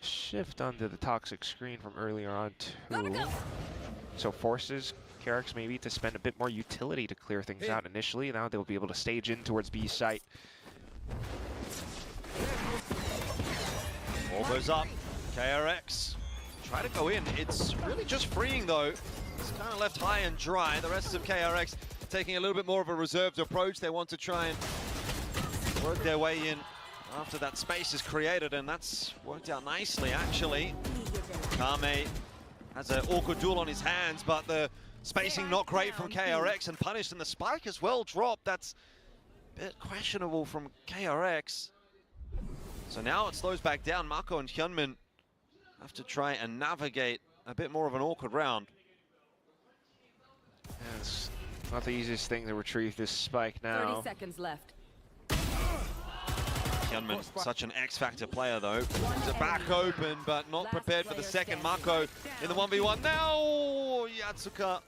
[SPEAKER 8] Shift onto the toxic screen from earlier on too. So forces KRX maybe to spend a bit more utility to clear things out initially. Now they'll be able to stage in towards B site.
[SPEAKER 19] All goes up. KRX try to go in. It's really just freeing though. It's kind of left high and dry. The rest of KRX taking a little bit more of a reserved approach. They want to try and work their way in after that space is created, and that's worked out nicely actually. Kame has an awkward duel on his hands, but the spacing not great from KRX and punished, and the spike as well dropped. That's a bit questionable from KRX. So now it slows back down. Mako and Hyunmin have to try and navigate a bit more of an awkward round.
[SPEAKER 8] Yeah, it's not the easiest thing to retrieve this spike now.
[SPEAKER 13] 30 seconds left.
[SPEAKER 19] Hyunmin, such an X-Factor player though. He's a back open, but not prepared for the second. Mako in the 1v1 now. Yatsuka,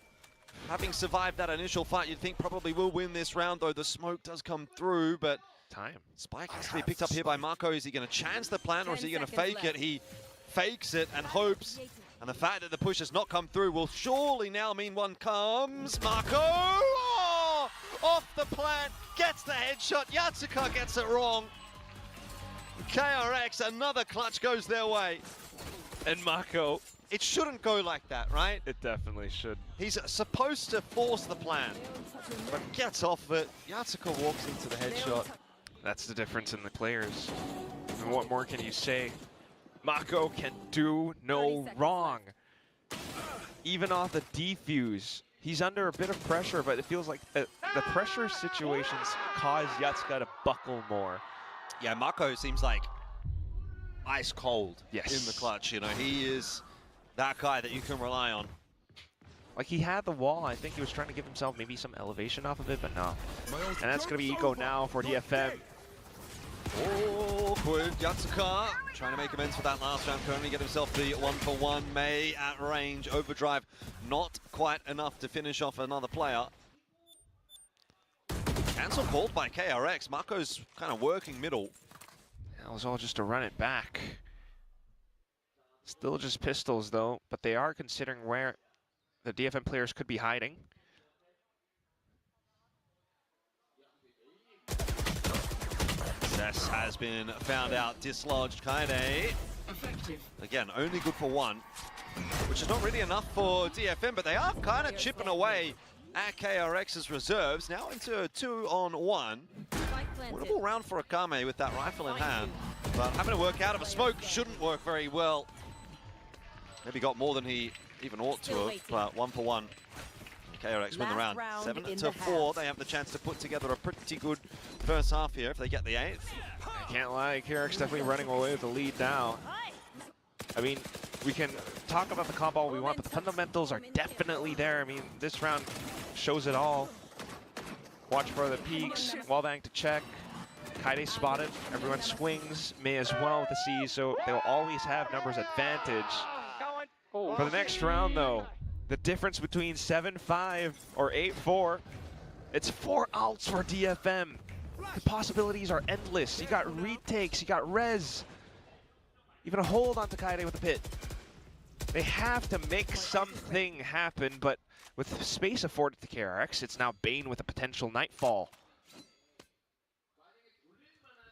[SPEAKER 19] having survived that initial fight, you'd think probably will win this round, though the smoke does come through, but
[SPEAKER 8] time.
[SPEAKER 19] Spike has to be picked up here by Mako. Is he going to chance the plan, or is he going to fake it? He fakes it and hopes. And the fact that the push has not come through will surely now mean one comes. Mako! Oh! Off the plant, gets the headshot. Yatsuka gets it wrong. KRX, another clutch goes their way.
[SPEAKER 8] And Mako.
[SPEAKER 19] It shouldn't go like that, right?
[SPEAKER 8] It definitely should.
[SPEAKER 19] He's supposed to force the plan, but gets off it. Yatsuka walks into the headshot.
[SPEAKER 8] That's the difference in the players. And what more can you say? Mako can do no wrong. Even off the defuse, he's under a bit of pressure, but it feels like the pressure situations cause Yatsuka to buckle more.
[SPEAKER 19] Yeah, Mako seems like ice cold
[SPEAKER 8] in
[SPEAKER 19] the clutch. You know, he is that guy that you can rely on.
[SPEAKER 8] Like, he had the wall. I think he was trying to give himself maybe some elevation off of it, but no. And that's going to be eco now for DFM.
[SPEAKER 19] Awkward. Yatsuka trying to make amends for that last round. Currently get himself the 1-for-1. May at range. Overdrive not quite enough to finish off another player. Cancel called by KRX. Marco's kind of working middle.
[SPEAKER 8] That was all just to run it back. Still just pistols though, but they are considering where the DFM players could be hiding.
[SPEAKER 19] Cess has been found out, dislodged. Kaede, again, only good for one, which is not really enough for DFM, but they are kind of chipping away at KRX's reserves. Now into a 2-on-1. Winnable round for Akame with that rifle in hand, but having to work out of a smoke shouldn't work very well. Maybe got more than he even ought to have, but 1 for 1. KRX win the round. 7-4. They have the chance to put together a pretty good first half here if they get the 8th.
[SPEAKER 8] I can't lie, KRX definitely running away with the lead now. I mean, we can talk about the comp all we want, but the fundamentals are definitely there. I mean, this round shows it all. Watch for the peaks, wallbang to check. Kaede spotted, everyone swings, may as well with the C, so they'll always have numbers advantage. For the next round though, the difference between 7-5 or 8-4, it's 4 ults for DFM. The possibilities are endless. You got retakes, you got res, even a hold onto Kaede with the pit. They have to make something happen, but with space afforded to KRX, it's now Bane with a potential Nightfall.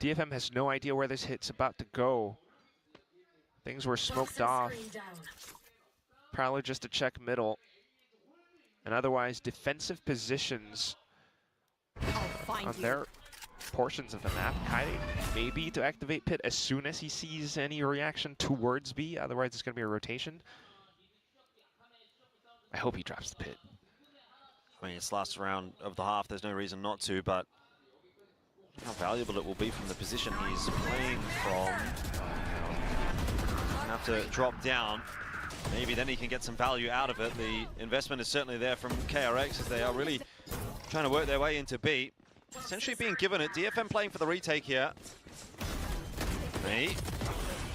[SPEAKER 8] DFM has no idea where this hit's about to go. Things were smoked off. Probably just to check middle. And otherwise, defensive positions on their portions of the map. Kaede maybe to activate pit as soon as he sees any reaction towards B. Otherwise, it's going to be a rotation. I hope he drops the pit.
[SPEAKER 19] I mean, it's last round of the half. There's no reason not to, but how valuable it will be from the position he's playing from. Have to drop down. Maybe then he can get some value out of it. The investment is certainly there from KRX as they are really trying to work their way into B. Essentially being given it. DFM playing for the retake here. Me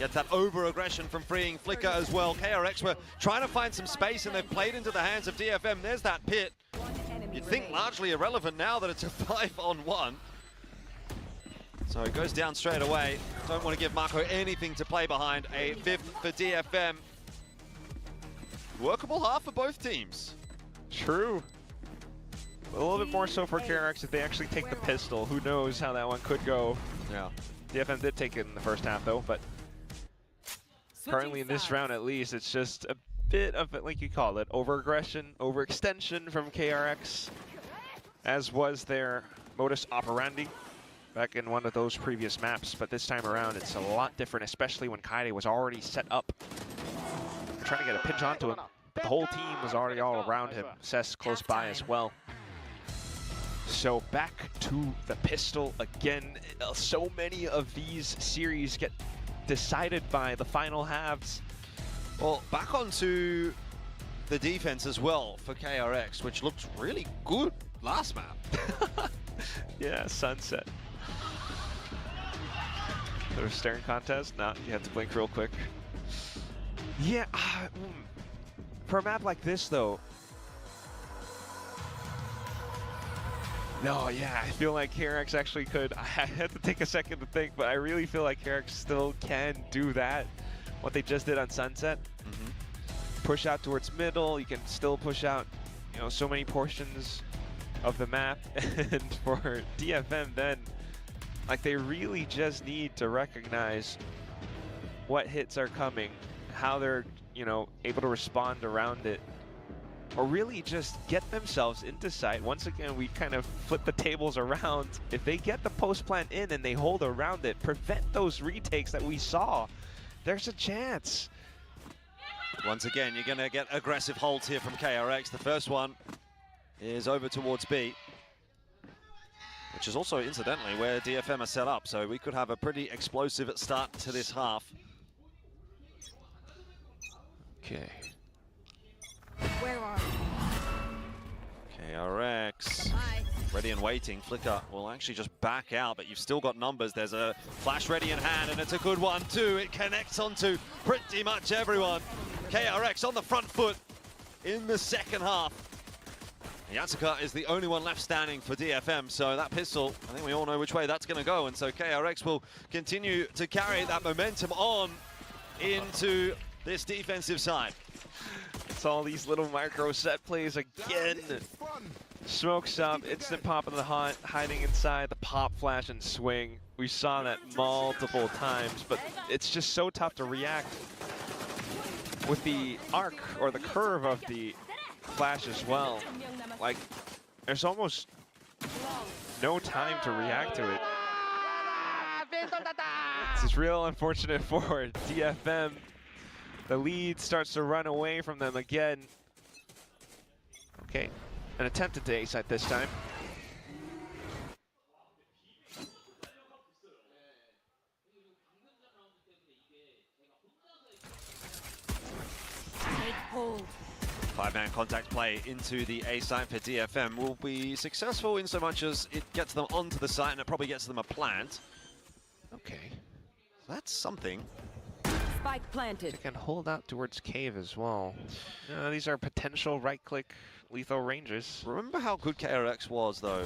[SPEAKER 19] gets that over-aggression from freeing Flicker as well. KRX were trying to find some space and they've played into the hands of DFM. There's that pit. You'd think largely irrelevant now that it's a 5-on-1. So it goes down straight away. Don't want to give Marco anything to play behind. A 5th for DFM. Workable half for both teams.
[SPEAKER 8] True. A little bit more so for KRX if they actually take the pistol. Who knows how that one could go.
[SPEAKER 19] Yeah.
[SPEAKER 8] DFM did take it in the first half though, but currently in this round at least, it's just a bit of, like you call it, over-aggression, overextension from KRX, as was their modus operandi back in one of those previous maps. But this time around, it's a lot different, especially when Kaede was already set up. They're trying to get a pinch onto him, but the whole team was already all around him. Cess close by as well. So back to the pistol again. So many of these series get decided by the final halves.
[SPEAKER 19] Well, back onto the defense as well for KRX, which looked really good last map.
[SPEAKER 8] Yeah, Sunset. There's a staring contest? No, you have to blink real quick. Yeah, for a map like this though, no, yeah, I feel like KRX actually could. I had to take a second to think, but I really feel like KRX still can do that. What they just did on Sunset. Push out towards middle, you can still push out, you know, so many portions of the map. And for DFM then, like they really just need to recognize what hits are coming, how they're, you know, able to respond around it, or really just get themselves into sight. Once again, we kind of flip the tables around. If they get the post plant in and they hold around it, prevent those retakes that we saw, there's a chance.
[SPEAKER 19] Once again, you're going to get aggressive holds here from KRX. The first one is over towards B, which is also incidentally where DFM are set up. So we could have a pretty explosive start to this half.
[SPEAKER 8] Okay.
[SPEAKER 2] Where are
[SPEAKER 19] KRX ready and waiting. Flicker will actually just back out, but you've still got numbers. There's a flash ready in hand, and it's a good one too. It connects onto pretty much everyone. KRX on the front foot in the second half. Yatsuka is the only one left standing for DFM, so that pistol, I think we all know which way that's going to go, and so KRX will continue to carry that momentum on into this defensive side.
[SPEAKER 8] It's all these little micro set plays again. Smokes up, instant pop of the haunt, hiding inside the pop, flash, and swing. We saw that multiple times, but it's just so tough to react with the arc or the curve of the flash as well. Like, there's almost no time to react to it. This is real unfortunate for DFM. The lead starts to run away from them again. Okay, an attempted to ace at this time.
[SPEAKER 2] Take hold.
[SPEAKER 19] 5-man contact play into the A site for DFM will be successful in so much as it gets them onto the site and it probably gets them a plant.
[SPEAKER 8] Okay.
[SPEAKER 19] That's something.
[SPEAKER 13] Spike planted.
[SPEAKER 8] They can hold out towards cave as well. These are potential right-click lethal ranges.
[SPEAKER 19] Remember how good KRX was, though,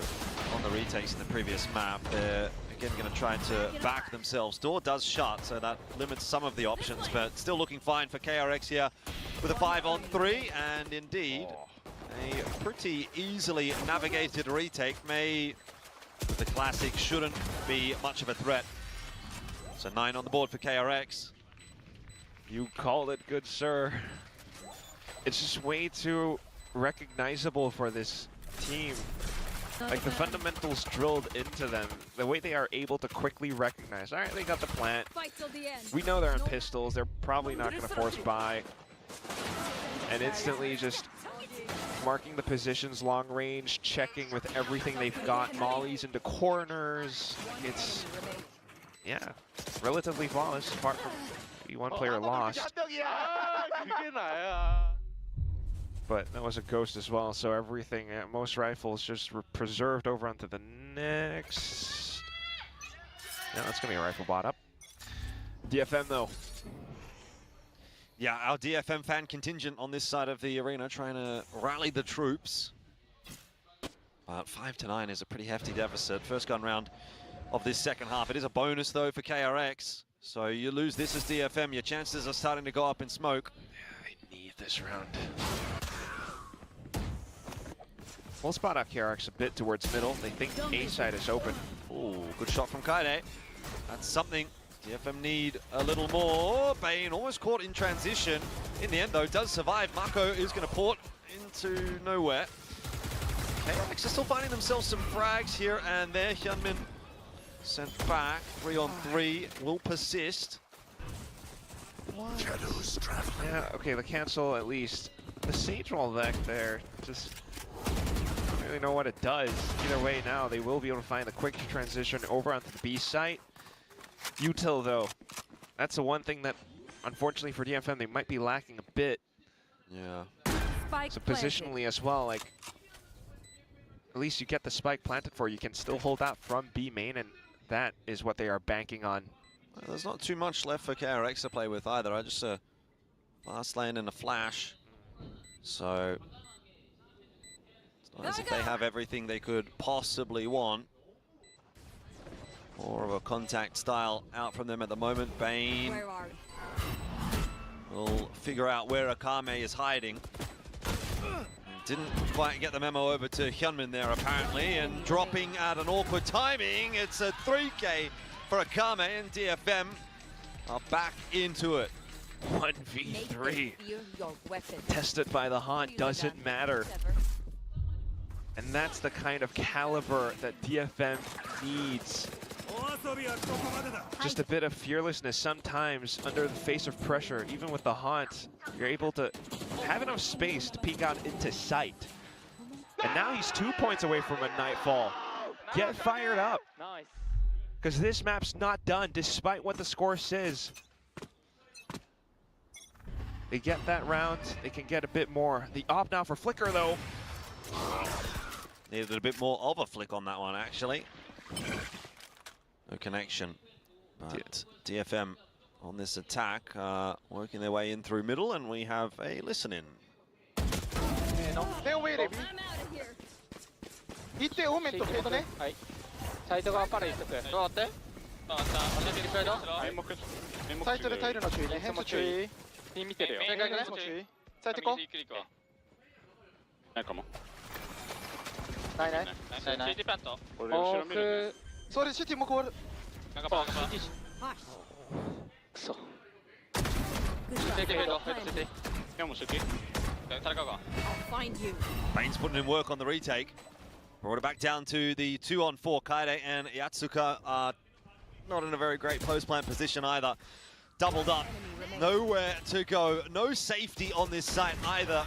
[SPEAKER 19] on the retakes in the previous map. They're, again, going to try to back themselves. Door does shut, so that limits some of the options, but still looking fine for KRX here with a 5-on-3, and indeed, a pretty easily navigated retake. The classic shouldn't be much of a threat. So 9 on the board for KRX.
[SPEAKER 8] You called it, good sir. It's just way too recognizable for this team. Like, the fundamentals drilled into them, the way they are able to quickly recognize. All right, they got the plant. We know they're on pistols. They're probably not going to force buy. And instantly just marking the positions long range, checking with everything they've got, mollies into corners. It's, yeah, relatively flawless, apart from one player lost. But that was a ghost as well, so everything at most rifles just preserved over onto the next. Yeah, that's gonna be a rifle bot up. DFM though.
[SPEAKER 19] Yeah, our DFM fan contingent on this side of the arena trying to rally the troops. But 5-9 is a pretty hefty deficit. First gun round of this second half. It is a bonus though for KRX. So you lose this as DFM, your chances are starting to go up in smoke.
[SPEAKER 8] Yeah, they need this round. We'll spot out KRX a bit towards middle. They think A side is open.
[SPEAKER 19] Ooh, good shot from Kaide. That's something. DFM need a little more. Bane almost caught in transition. In the end though, does survive. Mako is going to port into nowhere. KRX are still finding themselves some frags here and there. Hyunmin sent back. 3-on-3 will persist.
[SPEAKER 18] Shadows traveling.
[SPEAKER 8] Yeah, okay, the cancel at least. The Sage roll back there, just don't really know what it does. Either way now, they will be able to find the quick transition over onto the B site. Util though, that's the one thing that, unfortunately for DFM, they might be lacking a bit.
[SPEAKER 19] Yeah.
[SPEAKER 8] So positionally as well, like, at least you get the spike planted for, you can still hold out from B main, and that is what they are banking on.
[SPEAKER 19] Well, there's not too much left for KRX to play with either. I just fast lane and a flash. So it's not as if they have everything they could possibly want. More of a contact style out from them at the moment. Bane will figure out where Akame is hiding. Didn't quite get the memo over to Hyunmin there apparently, and dropping at an awkward timing. It's a 3K for Akame, and DFM are back into it.
[SPEAKER 8] 1v3. Tested by the Haunt, doesn't matter. And that's the kind of caliber that DFM needs. Just a bit of fearlessness sometimes under the face of pressure. Even with the Haunt, you're able to have enough space to peek out into sight. And now he's 2 points away from a Nightfall. Get fired up.
[SPEAKER 9] Nice.
[SPEAKER 8] Because this map's not done, despite what the score says. They get that round, they can get a bit more. The op now for Flicker though.
[SPEAKER 19] Needed a bit more of a flick on that one actually. No connection. But DFM on this attack, working their way in through middle, and we have a listen in.
[SPEAKER 17] 行ってオーメンとフェードね。はい。サイト側パレ一足。どうだって？サイトでタイルの注意ね。変数注意。ピン見てるよ。正解ね。サイト行こう。
[SPEAKER 9] ないかも。
[SPEAKER 17] ないない。
[SPEAKER 9] ないない。シティプラント。
[SPEAKER 17] それシティもこう。なんかパー。くそ。シティフェード。シティ。いやもうシティ。誰かが。
[SPEAKER 19] Bane's putting in work on the retake. Brought it back down to the 2-on-4. Kaede and Yatsuka are not in a very great post plant position either. Doubled up. Nowhere to go. No safety on this site either.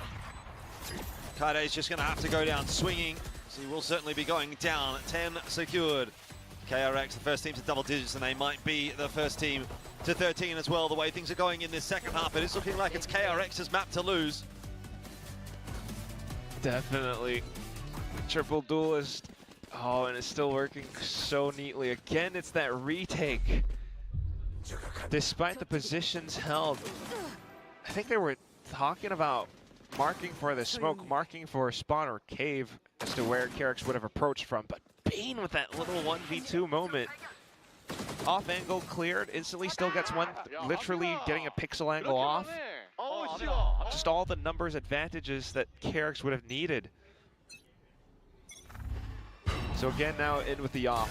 [SPEAKER 19] Kaede is just going to have to go down swinging. So he will certainly be going down. 10 secured. KRX, the first team to double digits, and they might be the first team to 13 as well, the way things are going in this second half. It is looking like it's KRX's map to lose.
[SPEAKER 8] Definitely. Triple duelist. Oh, and it's still working so neatly. Again, it's that retake. Despite the positions held, I think they were talking about marking for the smoke, marking for spawn or cave as to where KRX would have approached from. But Bane with that little 1v2 moment. Off angle cleared, instantly still gets one, literally getting a pixel angle off. Just all the numbers advantages that KRX would have needed. So again, now in with the off.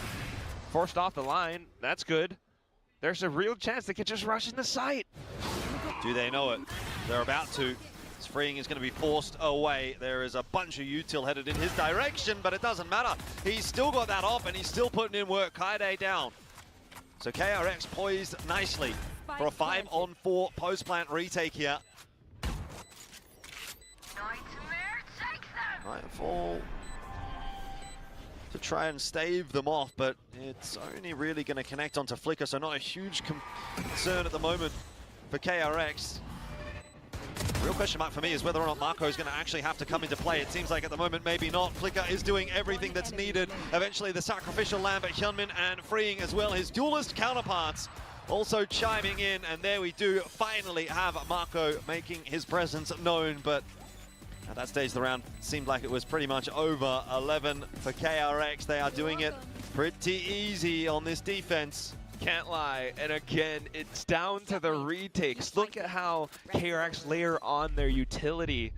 [SPEAKER 8] Forced off the line, that's good. There's a real chance they could just rush in the site.
[SPEAKER 19] Do they know it? They're about to. This freeing is going to be forced away. There is a bunch of util headed in his direction, but it doesn't matter. He's still got that off and he's still putting in work. Kaede down. So KRX poised nicely for a 5-on-4 post-plant retake here. Nightfall to try and stave them off, but it's only really going to connect onto Flicker, so not a huge concern at the moment for KRX. Real question mark for me is whether or not Marco is going to actually have to come into play. It seems like at the moment maybe not. Flicker is doing everything that's needed. Eventually the sacrificial lamb, but Hyunmin and freeing as well his duelist counterparts also chiming in, and there we do finally have Marco making his presence known, but at that stage the round seemed like it was pretty much over. 11 for KRX. They are doing it pretty easy on this defense.
[SPEAKER 8] Can't lie, and again, it's down to the retakes. Look at how KRX layer on their utility.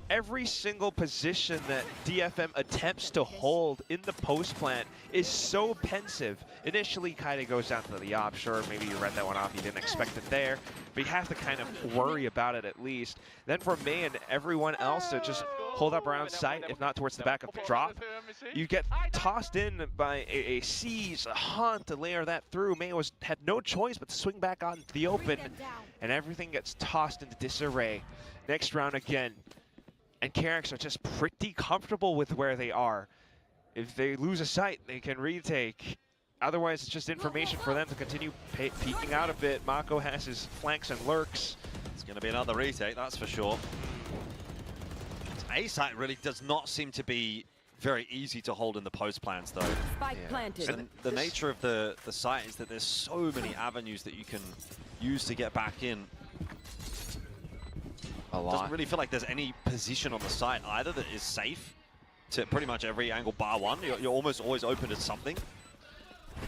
[SPEAKER 8] Every single position that DFM attempts to hold in the post plant is so pensive. Initially, Kaede goes down to the op. Sure, maybe you read that one off, you didn't expect it there, but you have to kind of worry about it at least. Then for May and everyone else to just hold up around sight, if not towards the back of the drop, you get tossed in by a seize, a hunt to layer that through. May had no choice but to swing back out into the open, and everything gets tossed into disarray. Next round again. And KRX are just pretty comfortable with where they are. If they lose a site, they can retake. Otherwise, it's just information for them to continue peeking out a bit. Mako has his flanks and lurks.
[SPEAKER 19] It's going to be another retake, that's for sure. A site really does not seem to be very easy to hold in the post plans, though.
[SPEAKER 13] Spike planted.
[SPEAKER 19] And the nature of the site is that there's so many avenues that you can use to get back in. Doesn't really feel like there's any position on the site either that is safe to pretty much every angle bar one. You're almost always open to something.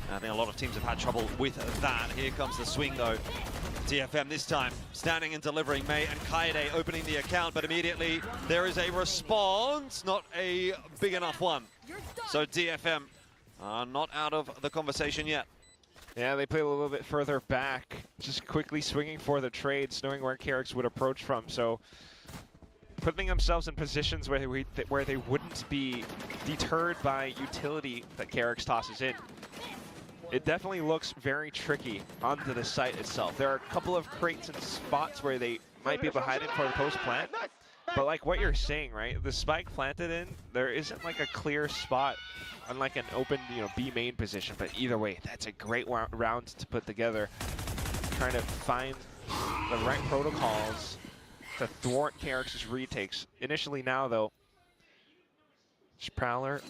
[SPEAKER 19] And I think a lot of teams have had trouble with that. Here comes the swing though. DFM this time standing and delivering. May and Kaede opening the account, but immediately there is a response, not a big enough one. So DFM are not out of the conversation yet.
[SPEAKER 8] Yeah, they play a little bit further back, just quickly swinging for the trades, knowing where KRX would approach from. So putting themselves in positions where they wouldn't be deterred by utility that KRX tosses in. It definitely looks very tricky onto the site itself. There are a couple of crates and spots where they might be able to hide it for the post plant. But like what you're saying, right? The spike planted in, there isn't like a clear spot unlike an open, B main position. But either way, that's a great round to put together. Trying to find the right protocols to thwart KRX's retakes. Initially now, though, Prowler,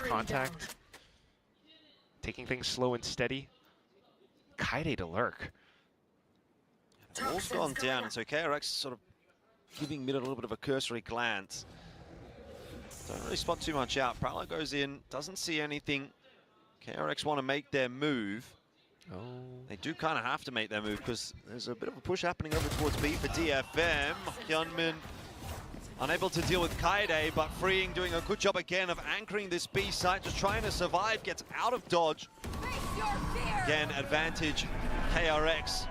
[SPEAKER 8] contact, taking things slow and steady. Kaede to lurk.
[SPEAKER 19] The wall's gone down, and so KRX sort of giving mid a little bit of a cursory glance. Don't really spot too much out. Prowler goes in, doesn't see anything. KRX want to make their move.
[SPEAKER 8] Oh.
[SPEAKER 19] They do kind of have to make their move because there's a bit of a push happening over towards B for DFM. Hyunmin unable to deal with Kaede, but Freeing doing a good job again of anchoring this B site, just trying to survive, gets out of dodge. Again, advantage KRX.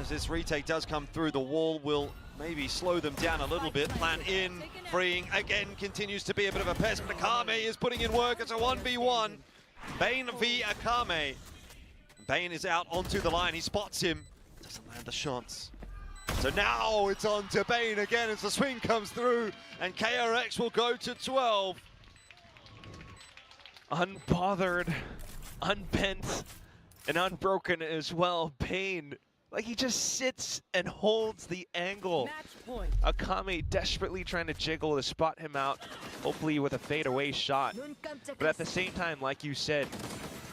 [SPEAKER 19] As this retake does come through, the wall will maybe slow them down a little bit. Plant in, Freeing again continues to be a bit of a pest, but Akame is putting in work. It's a 1v1. Bane v Akame. Bane is out onto the line, he spots him, doesn't land the shots. So now it's on to Bane again as the swing comes through, and KRX will go to 12.
[SPEAKER 8] Unbothered, unbent, and unbroken as well. Bane, like he just sits and holds the angle. Akame desperately trying to jiggle to spot him out, hopefully with a fadeaway shot. But at the same time, like you said,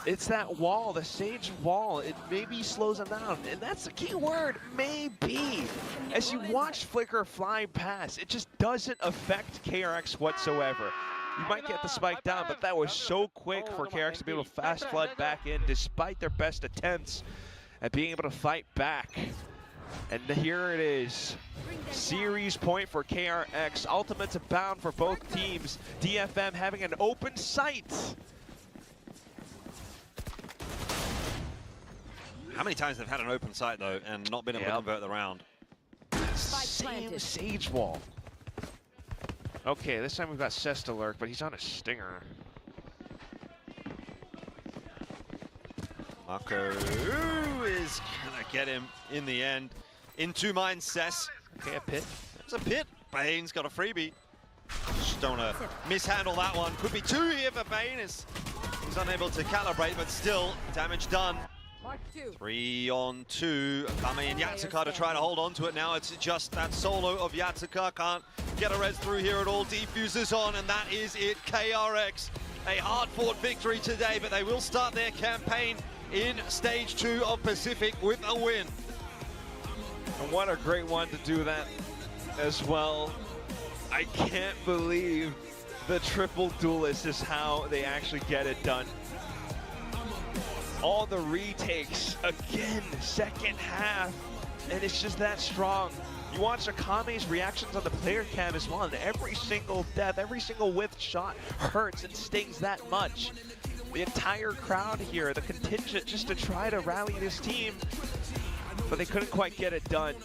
[SPEAKER 8] it's that wall, the Sage wall. It maybe slows them down, and that's the key word, maybe. As you watch Flicker fly past, it just doesn't affect KRX whatsoever. You might get the spike down, but that was so quick for KRX to be able to fast flood back in despite their best attempts at being able to fight back. And here it is. Series point for KRX. Ultimates abound for both teams. DFM having an open sight.
[SPEAKER 19] How many times they've had an open sight though and not been able to convert the round?
[SPEAKER 8] Same Sage wall. Okay, this time we've got Cesta lurk, but he's on a stinger.
[SPEAKER 19] Marco is gonna get him in the end. In two minds, Cess.
[SPEAKER 8] Okay, a pit.
[SPEAKER 19] It's a pit. Bane's got a freebie. Just don't wanna mishandle that one. Could be two here for Bane. He's unable to calibrate, but still damage done. 3 on 2. Akame and Yatsuka to try to hold on to it now. It's just that solo of Yatsuka. Can't get a res through here at all. Defuses on, and that is it. KRX, a hard-fought victory today, but they will start their campaign in Stage 2 of Pacific with a win.
[SPEAKER 8] And what a great one to do that as well. I can't believe the triple duelist is how they actually get it done. All the retakes, again, second half, and it's just that strong. You watch Akame's reactions on the player cam as well, and every single death, every single whiff shot hurts and stings that much. The entire crowd here, the contingent, just to try to rally this team, but they couldn't quite get it done.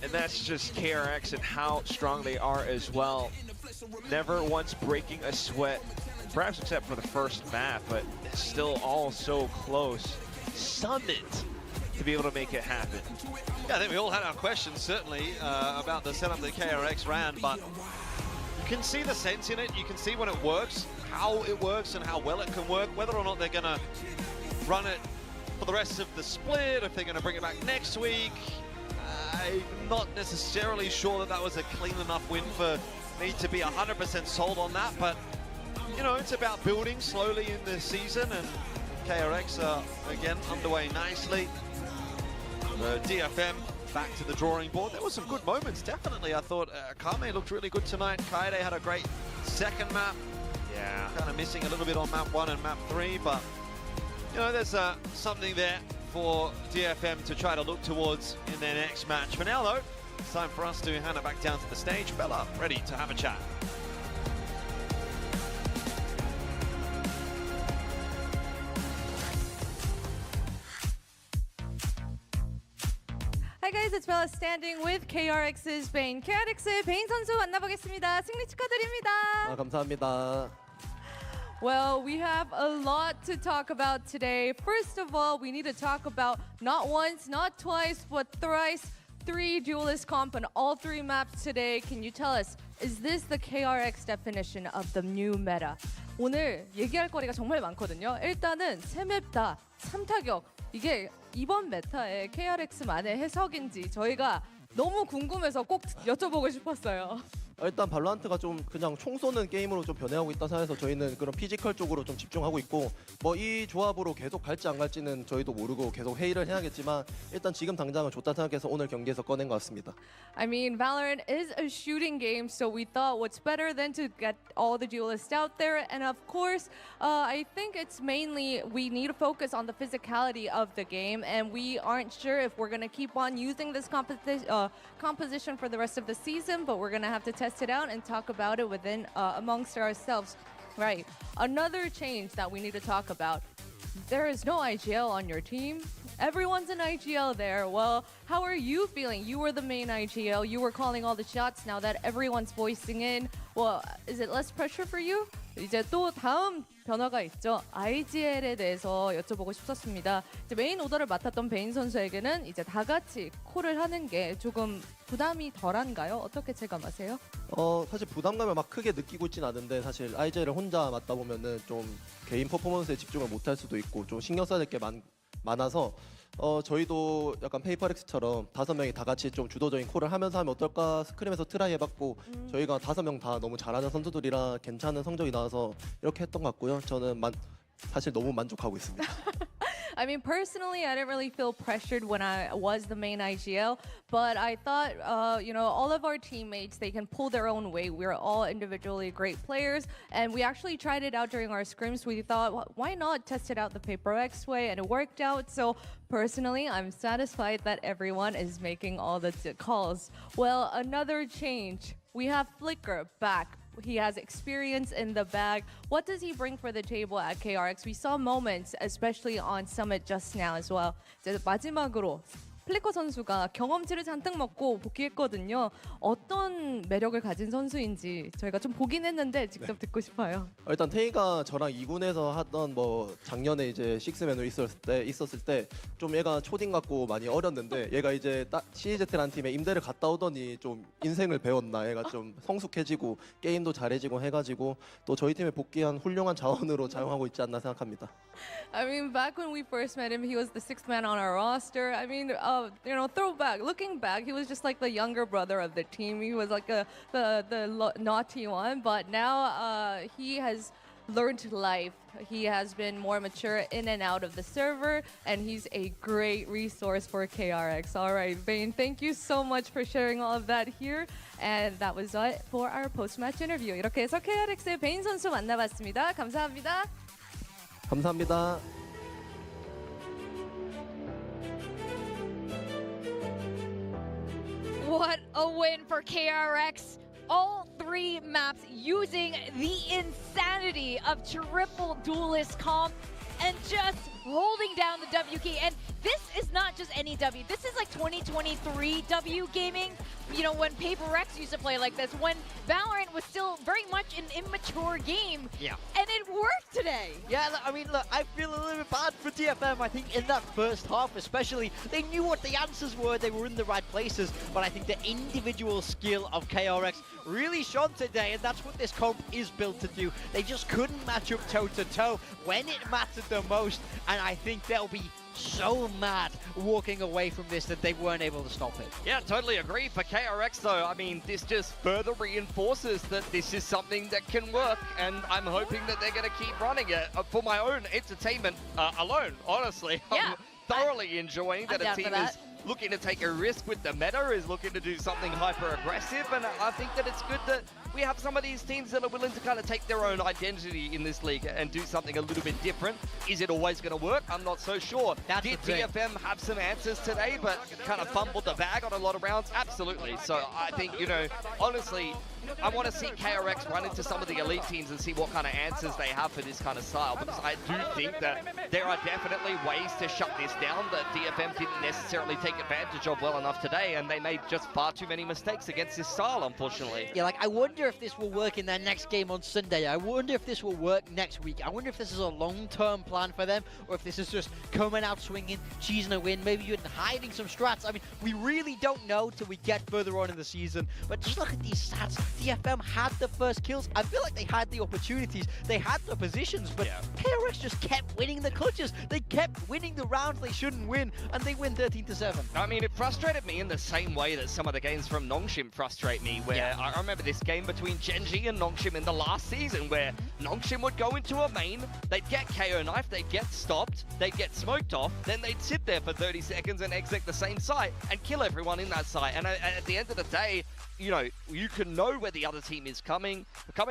[SPEAKER 8] And that's just KRX and how strong they are as well. Never once breaking a sweat. Perhaps except for the first map, but it's still all so close. Summit to be able to make it happen.
[SPEAKER 19] Yeah, I think we all had our questions, certainly, about the setup that KRX ran, but you can see the sense in it. You can see when it works, how it works, and how well it can work. Whether or not they're going to run it for the rest of the split, if they're going to bring it back next week, I'm not necessarily sure that that was a clean enough win for me to be 100% sold on that, but you know, it's about building slowly in the season, and KRX are again underway nicely. The DFM back to the drawing board. There were some good moments, definitely. I thought Akame looked really good tonight. Kaede had a great second map.
[SPEAKER 8] Yeah.
[SPEAKER 19] Kind of missing a little bit on map 1 and map 3, but you know, there's something there for DFM to try to look towards in their next match. For now, though, it's time for us to hand it back down to the stage. Bella, ready to have a chat.
[SPEAKER 10] Hi guys, it's Bella standing with KRX's Bane. KRX의 베인 선수 만나보겠습니다. 승리 축하드립니다.
[SPEAKER 4] 감사합니다.
[SPEAKER 10] Well, we have a lot to talk about today. First of all, we need to talk about not once, not twice, but thrice, 3 duelist comp on all 3 maps today. Can you tell us, is this the KRX definition of the new meta? 오늘 얘기할 거리가 정말 많거든요. 일단은 3맵 다 3타격. 이게 이번 메타의 KRX만의 해석인지 저희가 너무 궁금해서 꼭 여쭤보고 싶었어요.
[SPEAKER 14] 일단 발로란트가 좀 그냥 총 쏘는 게임으로 좀 변해가고 있다 생각해서 저희는 그런 피지컬 쪽으로 좀 집중하고 있고 뭐 이 조합으로 계속 갈지 안 갈지는 저희도 모르고 계속 회의를 해야겠지만 일단 지금 당장은 좋다 생각해서 오늘 경기에서 꺼낸 것 같습니다.
[SPEAKER 10] I mean, Valorant is a shooting game, so we thought what's better than to get all the duelists out there. And of course, I think it's mainly we need to focus on the physicality of the game, and we aren't sure if we're going to keep on using this composition for the rest of the season, but we're going to have to test it out and talk about it within amongst ourselves. Right. Another change that we need to talk about. There is no IGL on your team. Everyone's an IGL there. Well, how are you feeling? You were the main IGL. You were calling all the shots. Now that everyone's voicing in, well, is it less pressure for you? 이제 또 다음 변화가 있죠. IGL에 대해서 여쭤보고 싶었습니다. 이제 메인 오더를 맡았던 베인 선수에게는 이제 다 같이 콜을 하는 게 조금 부담이 덜한가요? 어떻게 체감하세요?
[SPEAKER 14] 사실 부담감을 막 크게 느끼고 있진 않은데 사실 IGL을 혼자 맡다 보면은 좀 개인 퍼포먼스에 집중을 못할 수도 있고 좀 신경 써야 될 게 많아서 저희도 약간 페이퍼렉스처럼 5명이 다 같이 좀 주도적인 콜을 하면서 하면 어떨까 스크림에서 트라이 해봤고 저희가 5명 다 너무 잘하는 선수들이라 괜찮은 성적이 나와서 이렇게 했던 것 같고요. 저는 사실 너무 만족하고 있습니다.
[SPEAKER 10] I mean, personally, I didn't really feel pressured when I was the main IGL, but I thought, all of our teammates, they can pull their own weight. We're all individually great players, and we actually tried it out during our scrims. We thought, why not test it out the PaperX way, and it worked out. So personally, I'm satisfied that everyone is making all the calls. Well, another change. We have Flicker back. He has experience in the bag. What does he bring for the table at KRX? We saw moments, especially on Summit just now as well. 이제 마지막으로 플리커 선수가 경험치를 잔뜩 먹고 복귀했거든요. 어떤 매력을 가진 선수인지 저희가 좀 보긴 했는데 직접 듣고 싶어요.
[SPEAKER 14] 일단 태희가 저랑 2군에서 하던 작년에 이제 식스맨으로 있었을 때 좀 얘가 초딩 같고 많이 어렸는데 얘가 이제 CJ라는 팀에 임대를 갔다 오더니 좀 인생을 배웠나 얘가 좀 성숙해지고 게임도 잘해지고 해가지고 또 저희 팀에 복귀한 훌륭한 자원으로 작용하고 있지 않나 생각합니다.
[SPEAKER 10] I mean, back when we first met him, he was the 6th man on our roster. I mean, throwback, looking back, he was just like the younger brother of the team. He was like the naughty one, but now he has learned life. He has been more mature in and out of the server, and he's a great resource for KRX. All right, Vane, thank you so much for sharing all of that here. And that was it for our post-match interview. 이렇게 해서 KRX의 베인 선수 만나봤습니다. 감사합니다.
[SPEAKER 14] 감사합니다.
[SPEAKER 2] What a win for KRX. All 3 maps using the insanity of triple duelist comp and just holding down the W key. And this is not just any W. This is like 2023 W gaming. You know, when PaperX used to play like this, when Valorant was still very much an immature game.
[SPEAKER 1] Yeah.
[SPEAKER 2] And it worked today.
[SPEAKER 1] Yeah, I mean, look, I feel a little bit bad for DFM. I think in that first half especially, they knew what the answers were. They were in the right places. But I think the individual skill of KRX really shone today, and that's what this comp is built to do. They just couldn't match up toe-to-toe when it mattered the most, and I think they'll be so mad walking away from this that they weren't able to stop it.
[SPEAKER 3] Yeah, totally agree. For KRX though, I mean, this just further reinforces that this is something that can work, and I'm hoping that they're going to keep running it for my own entertainment alone, honestly.
[SPEAKER 2] Yeah.
[SPEAKER 3] I'm thoroughly enjoying that a team is looking to take a risk with the meta, is looking to do something hyper-aggressive, and I think that it's good that we have some of these teams that are willing to kind of take their own identity in this league and do something a little bit different. Is it always going to work? I'm not so sure. Did DFM have some answers today, but kind of fumbled the bag on a lot of rounds? Absolutely. So I think, honestly, I want to see KRX run into some of the elite teams and see what kind of answers they have for this kind of style, because I do think that there are definitely ways to shut this down that DFM didn't necessarily take advantage of well enough today, and they made just far too many mistakes against this style, unfortunately.
[SPEAKER 1] Yeah, I wonder if this will work in their next game on Sunday. I wonder if this will work next week. I wonder if this is a long-term plan for them, or if this is just coming out swinging, cheesing a win, maybe even hiding some strats. I mean, we really don't know till we get further on in the season, but just look at these stats. DFM had the first kills. I feel like they had the opportunities, they had the positions, but KRX just kept winning the clutches. They kept winning the rounds they shouldn't win, and they win 13-7.
[SPEAKER 3] I mean, it frustrated me in the same way that some of the games from Nongshim frustrate me, where I remember this game between Genji and Nongshim in the last season, where Nongshim would go into a main, they'd get KO knifed, they'd get stopped, they'd get smoked off, then they'd sit there for 30 seconds and exit the same site and kill everyone in that site. And at the end of the day, you know, you can know where the other team is coming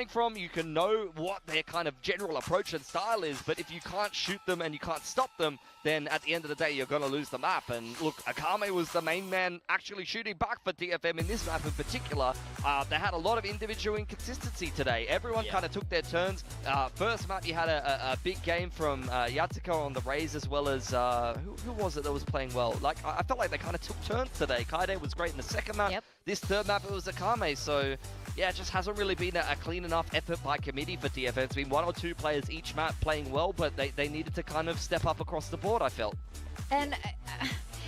[SPEAKER 3] from, you can know what their kind of general approach and style is, but if you can't shoot them and you can't stop them, then at the end of the day, you're going to lose the map. And look, Akame was the main man actually shooting back for DFM in this map in particular. They had a lot of individual inconsistency today. Everyone kind of took their turns. First map, you had a big game from Yatsuko on the Raze, as well as, who was it that was playing well? Like, I felt like they kind of took turns today. Kaide was great in the second map. This third map, it was Akame. So, yeah, it just hasn't really been a clean enough effort by committee for DFM. It's been one or two players each map playing well, but they needed to kind of step up across the board, I felt.
[SPEAKER 2] And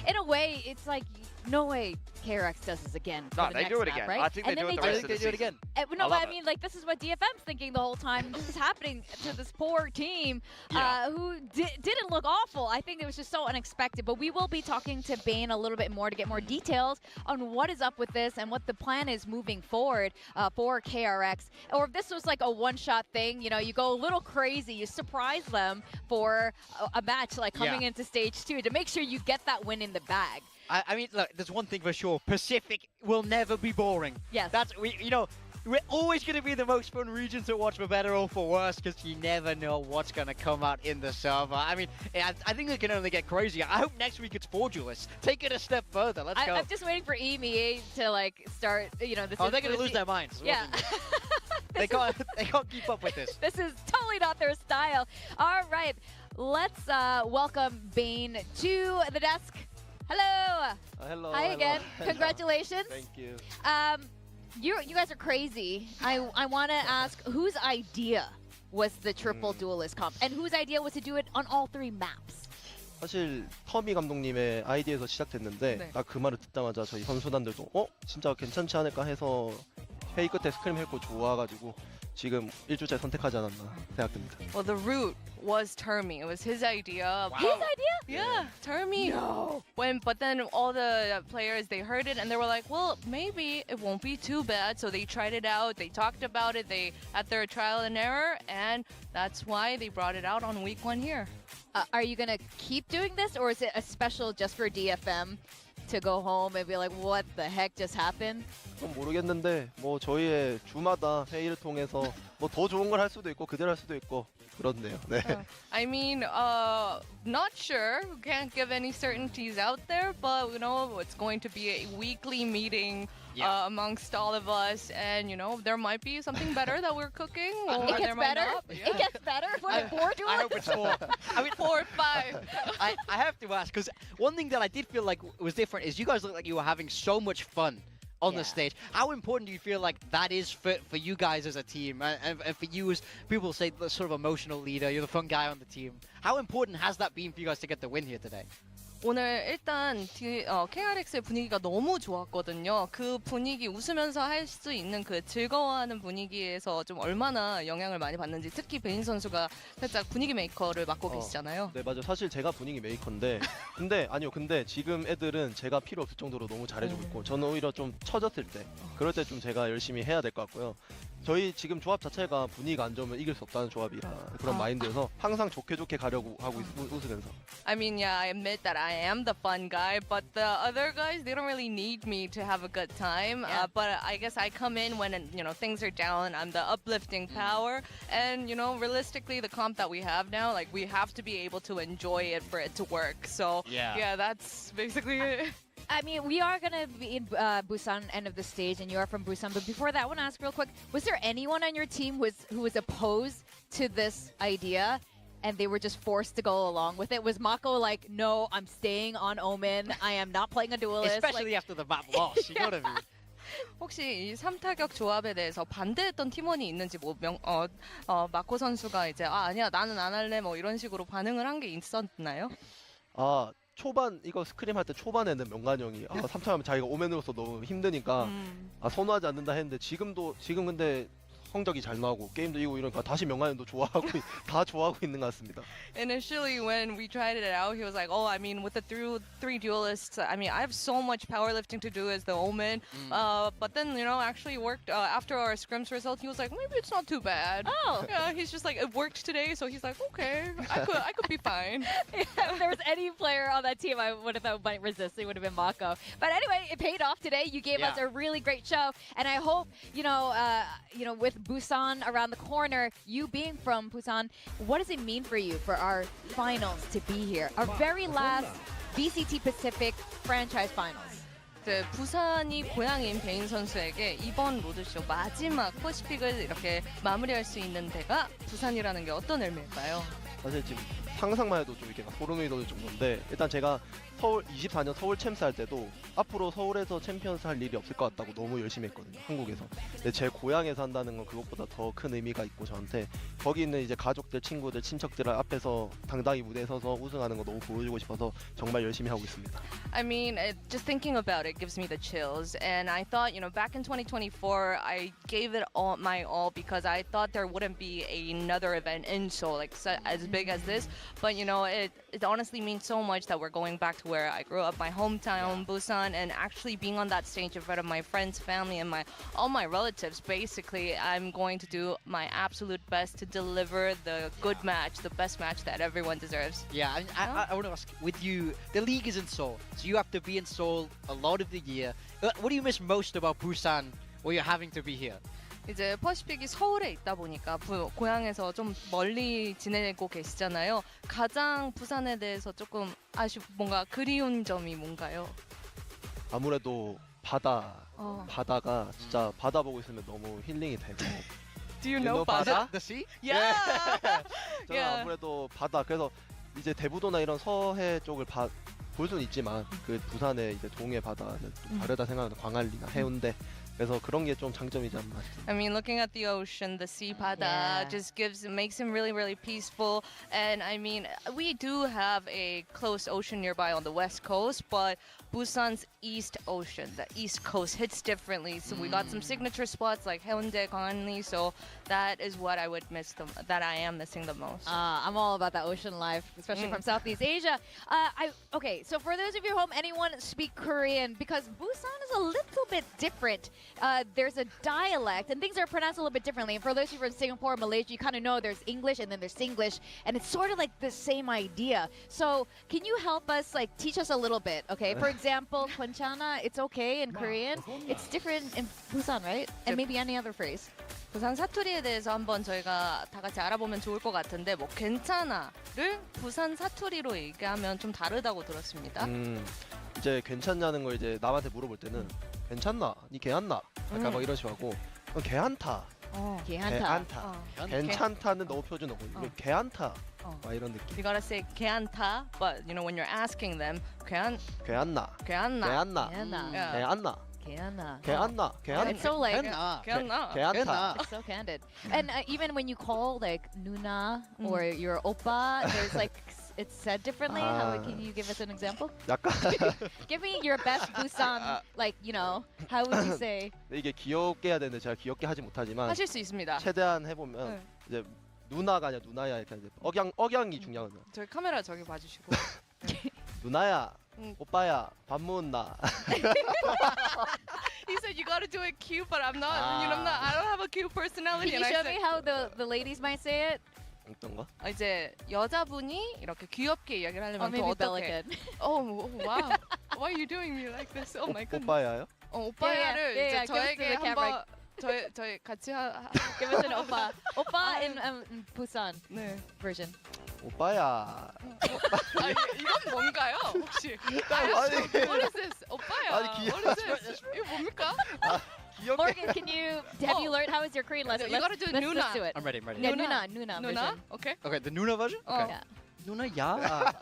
[SPEAKER 2] in a way, it's like, no way KRX does this again.
[SPEAKER 3] No, they do it again.
[SPEAKER 2] Right?
[SPEAKER 3] I think they do it the rest of the season.
[SPEAKER 1] again.
[SPEAKER 2] No, but I mean, like, this is what DFM's thinking the whole time. This is happening to this poor team who didn't look awful. I think it was just so unexpected. But we will be talking to Bane a little bit more to get more details on what is up with this and what the plan is moving forward for KRX. Or if this was like a one-shot thing, you know, you go a little crazy, you surprise them for a match like coming into stage 2 to make sure you get that win in the bag.
[SPEAKER 1] I mean, look, there's one thing for sure. Pacific will never be boring.
[SPEAKER 2] Yes.
[SPEAKER 1] You know, we're always going to be the most fun region to watch, for better or for worse, because you never know what's going to come out in the server. I mean, I think it can only get crazier. I hope next week it's 4 duelists. Take it a step further. Let's go.
[SPEAKER 2] I'm just waiting for EMEA to, like, start, you know, this
[SPEAKER 1] they're going to lose their minds.
[SPEAKER 2] Yeah.
[SPEAKER 1] They can't keep up with this.
[SPEAKER 2] This is totally not their style. All right. Let's welcome Bane to the desk. Hello.
[SPEAKER 14] Hello.
[SPEAKER 2] Hi again. Congratulations.
[SPEAKER 14] Thank you.
[SPEAKER 2] You guys are crazy. I want to ask, whose idea was the triple duelist comp, and whose idea was to do it on all 3 maps?
[SPEAKER 14] 사실 터미 감독님의 아이디어에서 시작됐는데 딱 그 말을 듣자마자 저희 선수단들도 진짜 괜찮지 않을까 해서 회의 끝에 스크림 했고 좋아가지고 지금 1주째 선택하지 않았나 생각됩니다.
[SPEAKER 4] Well, the route was Termi. It was his idea.
[SPEAKER 2] His idea?
[SPEAKER 4] Yeah, Termi.
[SPEAKER 2] No.
[SPEAKER 4] But then all the players, they heard it and they were like, well, maybe it won't be too bad. So they tried it out. They talked about it. They had their trial and error, and that's why they brought it out on week 1 here.
[SPEAKER 2] Are you gonna keep doing this, or is it a special just for DFM to go home and be like, what the heck just happened?
[SPEAKER 14] 그건 모르겠는데 뭐 저희의 주마다 회의를 통해서 뭐 더 좋은 걸 할 수도 있고 그대로 할 수도 있고 그렇네요. 네.
[SPEAKER 4] I mean, not sure. We can't give any certainties out there, but you know, it's going to be a weekly meeting amongst all of us, and you know, there might be something better that we're cooking. Or
[SPEAKER 2] it gets better.
[SPEAKER 4] Yeah.
[SPEAKER 2] It gets better. What, 4 duelists?
[SPEAKER 1] I hope it's 4.
[SPEAKER 4] I mean, 4 or 5.
[SPEAKER 1] I have to ask, because one thing that I did feel like was different is you guys look like you were having so much fun on the stage. How important do you feel like that is for you guys as a team, and for you as people say the sort of emotional leader, you're the fun guy on the team? How important has that been for you guys to get the win here today?
[SPEAKER 4] 오늘 일단 KRX의 분위기가 너무 좋았거든요. 그 분위기, 웃으면서 할 수 있는 그 즐거워하는 분위기에서 좀 얼마나 영향을 많이 받는지, 특히 베인 선수가 살짝 분위기 메이커를 맡고 계시잖아요.
[SPEAKER 14] 네, 맞아요. 사실 제가 분위기 메이커인데 근데 지금 애들은 제가 필요 없을 정도로 너무 잘해주고 있고 저는 오히려 좀 처졌을 때 그럴 때 좀 제가 열심히 해야 될 것 같고요. 저희 지금 조합 자체가 분위기가 안 좋으면 이길 수 없다는 조합이라 그런 마인드여서 항상 좋게 가려고 하고 웃으면서.
[SPEAKER 4] I mean, yeah, I admit that I am the fun guy, but the other guys, they don't really need me to have a good time. But I guess I come in when, you know, things are down. I'm the uplifting power. And, you know, realistically, the comp that we have now, like, we have to be able to enjoy it for it to work. So, yeah that's basically it.
[SPEAKER 2] I mean, we are going to be in Busan end of the stage, and you are from Busan. But before that, I want to ask real quick, was there anyone on your team who was opposed to this idea, and they were just forced to go along with it? Was Mako like, no, I'm staying on Omen, I am not playing a duelist?
[SPEAKER 1] Especially after the map loss, you know what I mean?
[SPEAKER 4] 혹시 이 3타격 조합에 대해서 반대했던 팀원이 있는지 마코 선수가 이제 아니야 나는 안 할래 뭐 이런 식으로 반응을 한 게 있었나요?
[SPEAKER 14] 초반 이거 스크림 할 때 초반에는 명관 형이 3타하면 자기가 오맨으로서 너무 힘드니까 선호하지 않는다 했는데 지금 근데 성적이 잘 나오고 게임도 이기고 이러니까 다시 명한현도 좋아하고 다 좋아하고 있는 것 같습니다.
[SPEAKER 4] Initially, when we tried it out, he was like, "Oh, I mean, with the three duelists, I mean, I have so much powerlifting to do as the Omen." But then, actually worked after our scrims result. He was like, "Maybe it's not too bad."
[SPEAKER 2] Oh,
[SPEAKER 4] yeah. He's just like, it worked today, so he's like, "Okay, I could be fine."
[SPEAKER 2] If there was any player on that team I would have thought might resist, it would have been Mako. But anyway, it paid off today. You gave us a really great show, and I hope with Busan around the corner, you being from Busan, what does it mean for you for our finals to be here? Our very last VCT Pacific franchise finals.
[SPEAKER 4] 부산이 고향인 베인 선수에게 이번 로드쇼 마지막 퍼시픽을 이렇게 마무리할 수 있는 데가 부산이라는 게 어떤 의미일까요?
[SPEAKER 14] 사실 지금 상상만 해도 좀 이렇게 소름이 돋을 정도인데 일단 제가 서울 24년 서울 챔스 할 때도 앞으로 서울에서 챔피언스 할 일이 없을 것 같다고 너무 열심히 했거든요. 한국에서. 근데 제 고향에서 한다는 건 그것보다 더 큰 의미가 있고 저한테 거기 있는 이제 가족들, 친구들, 친척들 앞에서 당당히 무대에 서서 우승하는 거 너무 보여주고 싶어서 정말 열심히 하고 있습니다.
[SPEAKER 4] I mean, just thinking about it gives me the chills. And I thought, back in 2024, I gave it all my all because I thought there wouldn't be another event in Seoul as big as this. But it honestly means so much that we're going back to where I grew up, my hometown, Busan, and actually being on that stage in front of my friends, family, and all my relatives. Basically, I'm going to do my absolute best to deliver the good match, the best match that everyone deserves.
[SPEAKER 1] Yeah, I want to ask, with you, the league is in Seoul, so you have to be in Seoul a lot of the year. What do you miss most about Busan, where you're having to be here?
[SPEAKER 4] 이제 퍼시픽이 서울에 있다 보니까 고향에서 좀 멀리 지내고 계시잖아요. 가장 부산에 대해서 조금 뭔가 그리운 점이 뭔가요?
[SPEAKER 14] 아무래도 바다가 진짜 바다 보고 있으면 너무 힐링이 되고.
[SPEAKER 4] Do you know 바다?
[SPEAKER 1] The sea?
[SPEAKER 4] Yeah.
[SPEAKER 14] 저는 아무래도 바다. 그래서 이제 대부도나 이런 서해 쪽을 볼 수는 있지만 그 부산의 이제 동해 바다는 좀 다르다 생각하는 광안리나 해운대. 그래서 그런 게 좀 장점이지 않나 싶습니다.
[SPEAKER 4] I mean, looking at the ocean, the sea 바다 just makes him really, really peaceful. And I mean, we do have a close ocean nearby on the west coast, but Busan's East Ocean, the East Coast hits differently. So we got some signature spots like Haeundae, Gangneung. So that is what I would miss that I am missing the most.
[SPEAKER 2] I'm all about that ocean life, especially from Southeast Asia. Okay, so for those of you at home, anyone speak Korean, because Busan is a little bit different. There's a dialect, and things are pronounced a little bit differently. And for those of you from Singapore, Malaysia, you kind of know there's English and then there's Singlish, and it's sort of like the same idea. So can you help us, teach us a little bit, okay? For example, Kwanchana, it's okay in Korean. It's different in Busan, right? And maybe any other phrase.
[SPEAKER 4] 부산 사투리에 대해서 한번 저희가 다 같이 알아보면 좋을 것 같은데 뭐 괜찮아를 부산 사투리로 얘기하면 좀 다르다고 들었습니다.
[SPEAKER 14] 이제 괜찮냐는 걸 이제 남한테 물어볼 때는 괜찮나? 니 개안나? 약간 막 이런 식으로 하고 개안타. 개안타. 괜찮다는 너무 표준어고 이거 개안타. 막 이런 느낌.
[SPEAKER 4] You gotta say 개안타, but when you're asking them 개안나.
[SPEAKER 14] 개안나.
[SPEAKER 2] It's so like
[SPEAKER 4] 개안나.
[SPEAKER 2] It's so candid. And even when you call Nuna or your oppa, there's it's said differently. Can you give us an example?
[SPEAKER 14] 약간
[SPEAKER 2] Give me your best Busan, how would you say?
[SPEAKER 14] 이게 귀엽게 해야 되는데 제가 귀엽게 하지 못하지만
[SPEAKER 4] 하실 수 있습니다.
[SPEAKER 14] 최대한 해보면 이제 누나가 아니라 누나야 이렇게 이제 억양이 중요하거든요.
[SPEAKER 4] 저희 카메라 저기 봐주시고.
[SPEAKER 14] 누나야, 오빠야, 밥 먹었나?
[SPEAKER 4] He said you gotta do it cute, but I'm not. I don't have a cute personality.
[SPEAKER 2] Can you show me how the ladies might say it?
[SPEAKER 14] 어떤 거?
[SPEAKER 4] 이제 여자분이 이렇게 귀엽게 이야기를 하려면 또 어떻게?
[SPEAKER 2] Oh,
[SPEAKER 4] wow. Why are you doing me like this? Oh my goodness.
[SPEAKER 14] 오빠야요?
[SPEAKER 4] 오빠야를 이제 저에게 한번 저희 같이
[SPEAKER 2] Give us an oppa. Oppa in Busan version.
[SPEAKER 14] 오빠야.
[SPEAKER 4] 이건 뭔가요? 혹시? What is this? 오빠야. What is this? 이거 뭡니까?
[SPEAKER 2] Morgan, have you learned how is your Korean lesson?
[SPEAKER 4] You gotta do Nuna.
[SPEAKER 2] Let's do it.
[SPEAKER 1] I'm ready.
[SPEAKER 2] Yeah, Nuna version.
[SPEAKER 4] Okay.
[SPEAKER 1] Okay, the Nuna version? Okay.
[SPEAKER 2] Yeah.
[SPEAKER 1] Nuna, ya.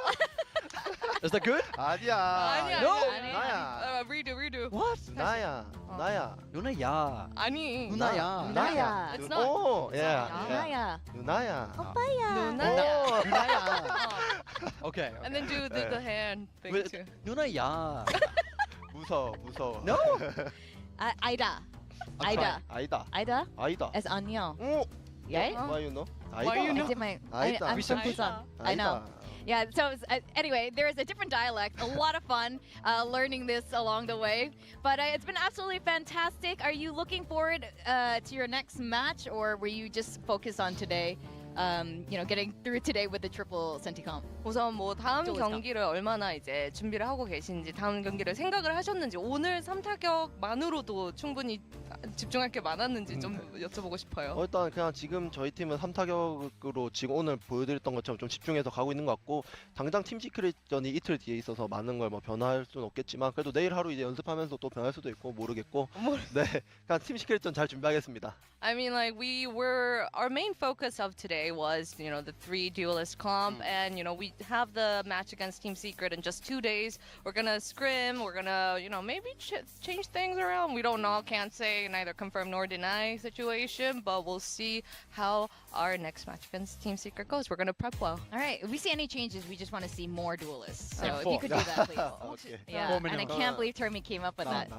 [SPEAKER 1] Is that good?
[SPEAKER 14] 아니야.
[SPEAKER 1] No.
[SPEAKER 14] 나야.
[SPEAKER 4] Redo.
[SPEAKER 1] What?
[SPEAKER 14] 나야.
[SPEAKER 1] Nuna, ya.
[SPEAKER 4] 아니.
[SPEAKER 1] 누나야.
[SPEAKER 2] It's
[SPEAKER 14] not. Oh, yeah.
[SPEAKER 2] Nunaya.
[SPEAKER 14] 누나야.
[SPEAKER 2] Oppaya.
[SPEAKER 1] Nunaya. Okay.
[SPEAKER 4] And then do the hand thing too.
[SPEAKER 1] Nuna, ya.
[SPEAKER 14] 무서워.
[SPEAKER 1] No.
[SPEAKER 2] Aida. Ida.
[SPEAKER 14] 아이다.
[SPEAKER 2] Ida?
[SPEAKER 14] 아이다.
[SPEAKER 2] As 안녕.
[SPEAKER 14] 오.
[SPEAKER 2] Yeah?
[SPEAKER 14] Why you know?
[SPEAKER 2] Why you know? I'm from Busan. I know. Yeah, so anyway, there is a different dialect. A lot of fun learning this along the way. But it's been absolutely fantastic. Are you looking forward to your next match, or were you just focused on today? Getting through today with the triple Senticom.
[SPEAKER 4] 우선 뭐 다음 경기를 얼마나 이제 준비를 하고 계신지, 다음 경기를 생각을 하셨는지, 오늘 3타격만으로도 충분히 집중할 게 많았는지 좀 여쭤보고 싶어요.
[SPEAKER 14] 일단 그냥 지금 저희 팀은 3타격으로 지금 오늘 보여드렸던 것처럼 좀 집중해서 가고 있는 것 같고, 당장 팀 시크릿전이 이틀 뒤에 있어서 많은 걸 뭐 변화할 수는 없겠지만 그래도 내일 하루 이제 연습하면서 또 변할 수도 있고 모르겠고 네, 그냥 팀 시크릿전 잘 준비하겠습니다.
[SPEAKER 4] I mean, like, our main focus of today was, the 3 duelist comp, and, we have the match against Team Secret in just 2 days. We're gonna scrim, we're gonna, maybe change things around. We don't know, can't say, neither confirm nor deny situation, but we'll see how our next match against Team Secret goes. We're gonna prep well.
[SPEAKER 2] All right, if we see any changes, we just want to see more duelists. So if you could do that, please.
[SPEAKER 14] Okay.
[SPEAKER 2] Yeah, and I can't believe Termi came up with that.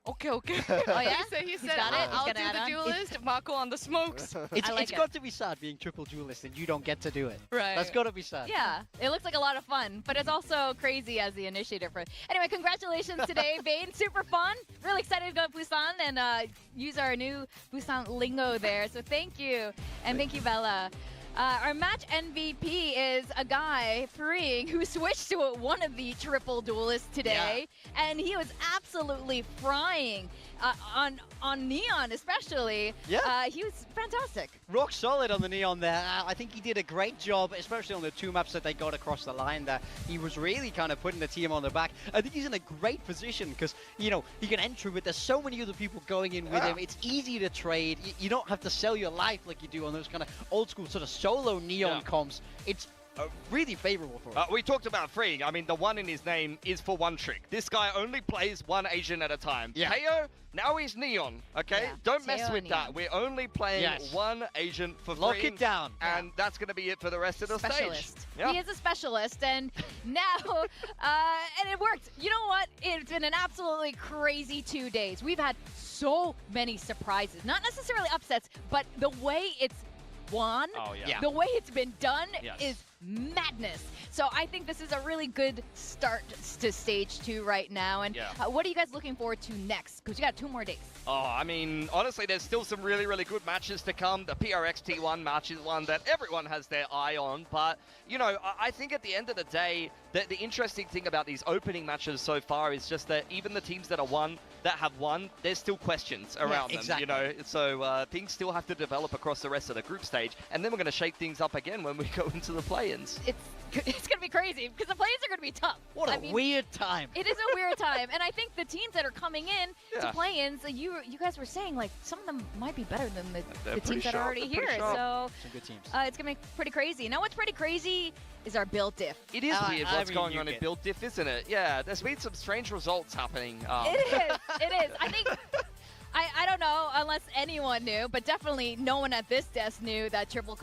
[SPEAKER 4] Okay.
[SPEAKER 2] Oh yeah?
[SPEAKER 4] He said,
[SPEAKER 2] got it.
[SPEAKER 4] I'll do the duelist, Mako on the smokes.
[SPEAKER 1] It's got to be sad being triple duelist and you don't get to do it.
[SPEAKER 2] Right.
[SPEAKER 1] That's got to be sad.
[SPEAKER 2] Yeah, it looks like a lot of fun, but it's also crazy as the initiator. Anyway, congratulations today, Vane. Super fun. Really excited to go to Busan and use our new Busan lingo there. So thank you. And thank you, Bella. Our match MVP is a guy, Freeing, who switched to one of the triple duelists today, and he was absolutely frying on Neon, especially.
[SPEAKER 1] Yeah,
[SPEAKER 2] he was fantastic.
[SPEAKER 1] Rock solid on the Neon there. I think he did a great job, especially on the 2 maps that they got across the line there. He was really kind of putting the team on the back. I think he's in a great position because, he can enter with, there's so many other people going in with him. It's easy to trade. You don't have to sell your life like you do on those kind of old school sort of solo Neon comps. It's really favorable for him.
[SPEAKER 3] We talked about Freeing. I mean, the 1 in his name is for one trick. This guy only plays 1 Asian at a time.
[SPEAKER 1] Yeah.
[SPEAKER 3] Teo, now he's Neon, okay?
[SPEAKER 2] Yeah,
[SPEAKER 3] Don't mess
[SPEAKER 2] Teo
[SPEAKER 3] with
[SPEAKER 2] and
[SPEAKER 3] that. We're only playing 1 Asian for
[SPEAKER 1] Lock
[SPEAKER 3] Freeing.
[SPEAKER 1] it down.
[SPEAKER 3] And that's going to be it for the rest of the
[SPEAKER 2] Specialist.
[SPEAKER 3] stage. Yeah.
[SPEAKER 2] He is a specialist, and now, and it worked. You know what? It's been an absolutely crazy 2 days. We've had so many surprises. Not necessarily upsets, but the way it's won, the way it's been done is madness. So I think this is a really good start to stage 2 right now. And what are you guys looking forward to next? Because you got 2 more days.
[SPEAKER 3] Oh, I mean, honestly, there's still some really, really good matches to come. The PRX T1 match is one that everyone has their eye on. But, I think at the end of the day, the interesting thing about these opening matches so far is just that even the teams that have won, there's still questions around them, So things still have to develop across the rest of the group stage. And then we're going to shake things up again when we go into the play-ins.
[SPEAKER 2] It's going to be crazy because the play-ins are going to be tough.
[SPEAKER 1] What a weird time.
[SPEAKER 2] It is a weird time. And I think the teams that are coming in to play-ins, you guys were saying, like, some of them might be better than the teams that are already here. So
[SPEAKER 1] some good teams.
[SPEAKER 2] It's going to be pretty crazy. Now, what's pretty crazy is our build diff.
[SPEAKER 3] It is weird what's going on in build diff, isn't it? Yeah, there's been some strange results happening.
[SPEAKER 2] It is. I think... I don't know unless anyone knew, but definitely no one at this desk knew that triple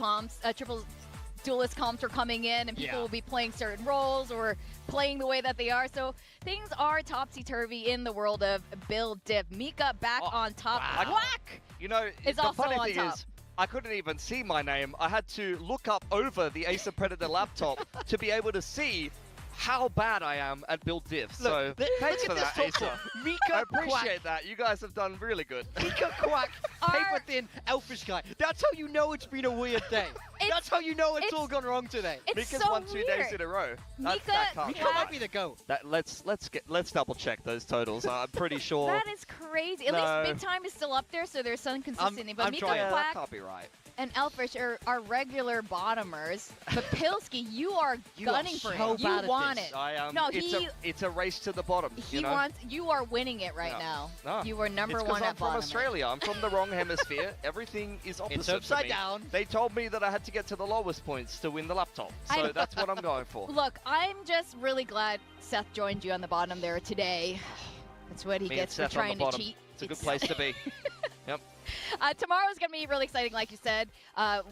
[SPEAKER 2] duelist comps are coming in and people will be playing certain roles or playing the way that they are. So things are topsy-turvy in the world of build diff. Mika back on top.
[SPEAKER 3] Wow.
[SPEAKER 2] Whack!
[SPEAKER 3] The funny thing is, I couldn't even see my name. I had to look up over the Acer Predator laptop to be able to see how bad I am at build diff. So thanks for that, Acer.
[SPEAKER 1] Mika
[SPEAKER 3] I appreciate that. You guys have done really good.
[SPEAKER 1] Mika Quack, paper thin, Elfish guy. That's how you know it's been a weird day. That's how you know it's all gone wrong today.
[SPEAKER 3] Mika's
[SPEAKER 2] so
[SPEAKER 3] won 2 days in a row.
[SPEAKER 2] Mika
[SPEAKER 1] might be the GOAT.
[SPEAKER 3] Let's double check those totals. I'm pretty sure.
[SPEAKER 2] That is crazy. At least mid time is still up there, so there's some consistency. But Mika Quack
[SPEAKER 3] that can't be right.
[SPEAKER 2] and Elfish are regular bottomers. But Pilski, you are gunning for it. You want it.
[SPEAKER 3] I am.
[SPEAKER 2] No,
[SPEAKER 3] it's a race to the bottom.
[SPEAKER 2] You are winning it right now.
[SPEAKER 3] No.
[SPEAKER 2] You are number
[SPEAKER 3] it's
[SPEAKER 2] one at
[SPEAKER 3] I'm from Australia. I'm from the wrong hemisphere. Everything is opposite.
[SPEAKER 1] It's upside down.
[SPEAKER 3] They told me that I had to get to the lowest points to win the laptop. So that's what I'm going for.
[SPEAKER 2] Look, I'm just really glad Seth joined you on the bottom there today. That's what he gets for trying to cheat.
[SPEAKER 3] It's a good place to be. Yep.
[SPEAKER 2] Tomorrow's going to be really exciting, like you said,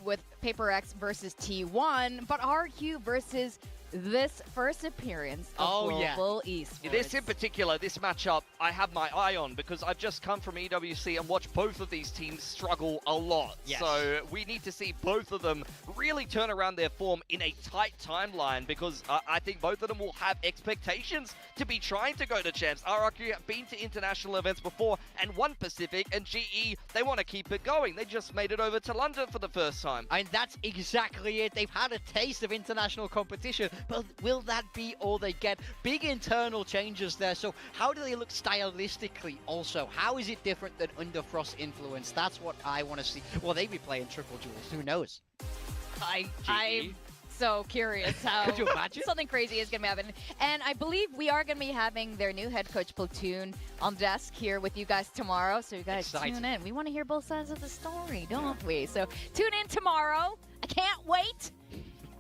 [SPEAKER 2] with Paper X versus T1, but RQ versus this first appearance of Global Esports.
[SPEAKER 3] This in particular, this matchup, I have my eye on because I've just come from EWC and watched both of these teams struggle a lot.
[SPEAKER 1] Yes.
[SPEAKER 3] So we need to see both of them really turn around their form in a tight timeline because I think both of them will have expectations to be trying to go to champs. RRQ have been to international events before and won Pacific, and GE, they want to keep it going. They just made it over to London for the first time.
[SPEAKER 1] And that's exactly it. They've had a taste of international competition, but will that be all they get? Big internal changes there. So how do they look stylistically also? How is it different than under Frost influence? That's what I want to see. Well, they be playing triple duels. Who knows?
[SPEAKER 2] I'm so curious how
[SPEAKER 1] Could you imagine?
[SPEAKER 2] something crazy is going to happen. And I believe we are going to be having their new head coach, Platoon, on desk here with you guys tomorrow. So you guys tune in. We want to hear both sides of the story, don't we? So tune in tomorrow. I can't wait.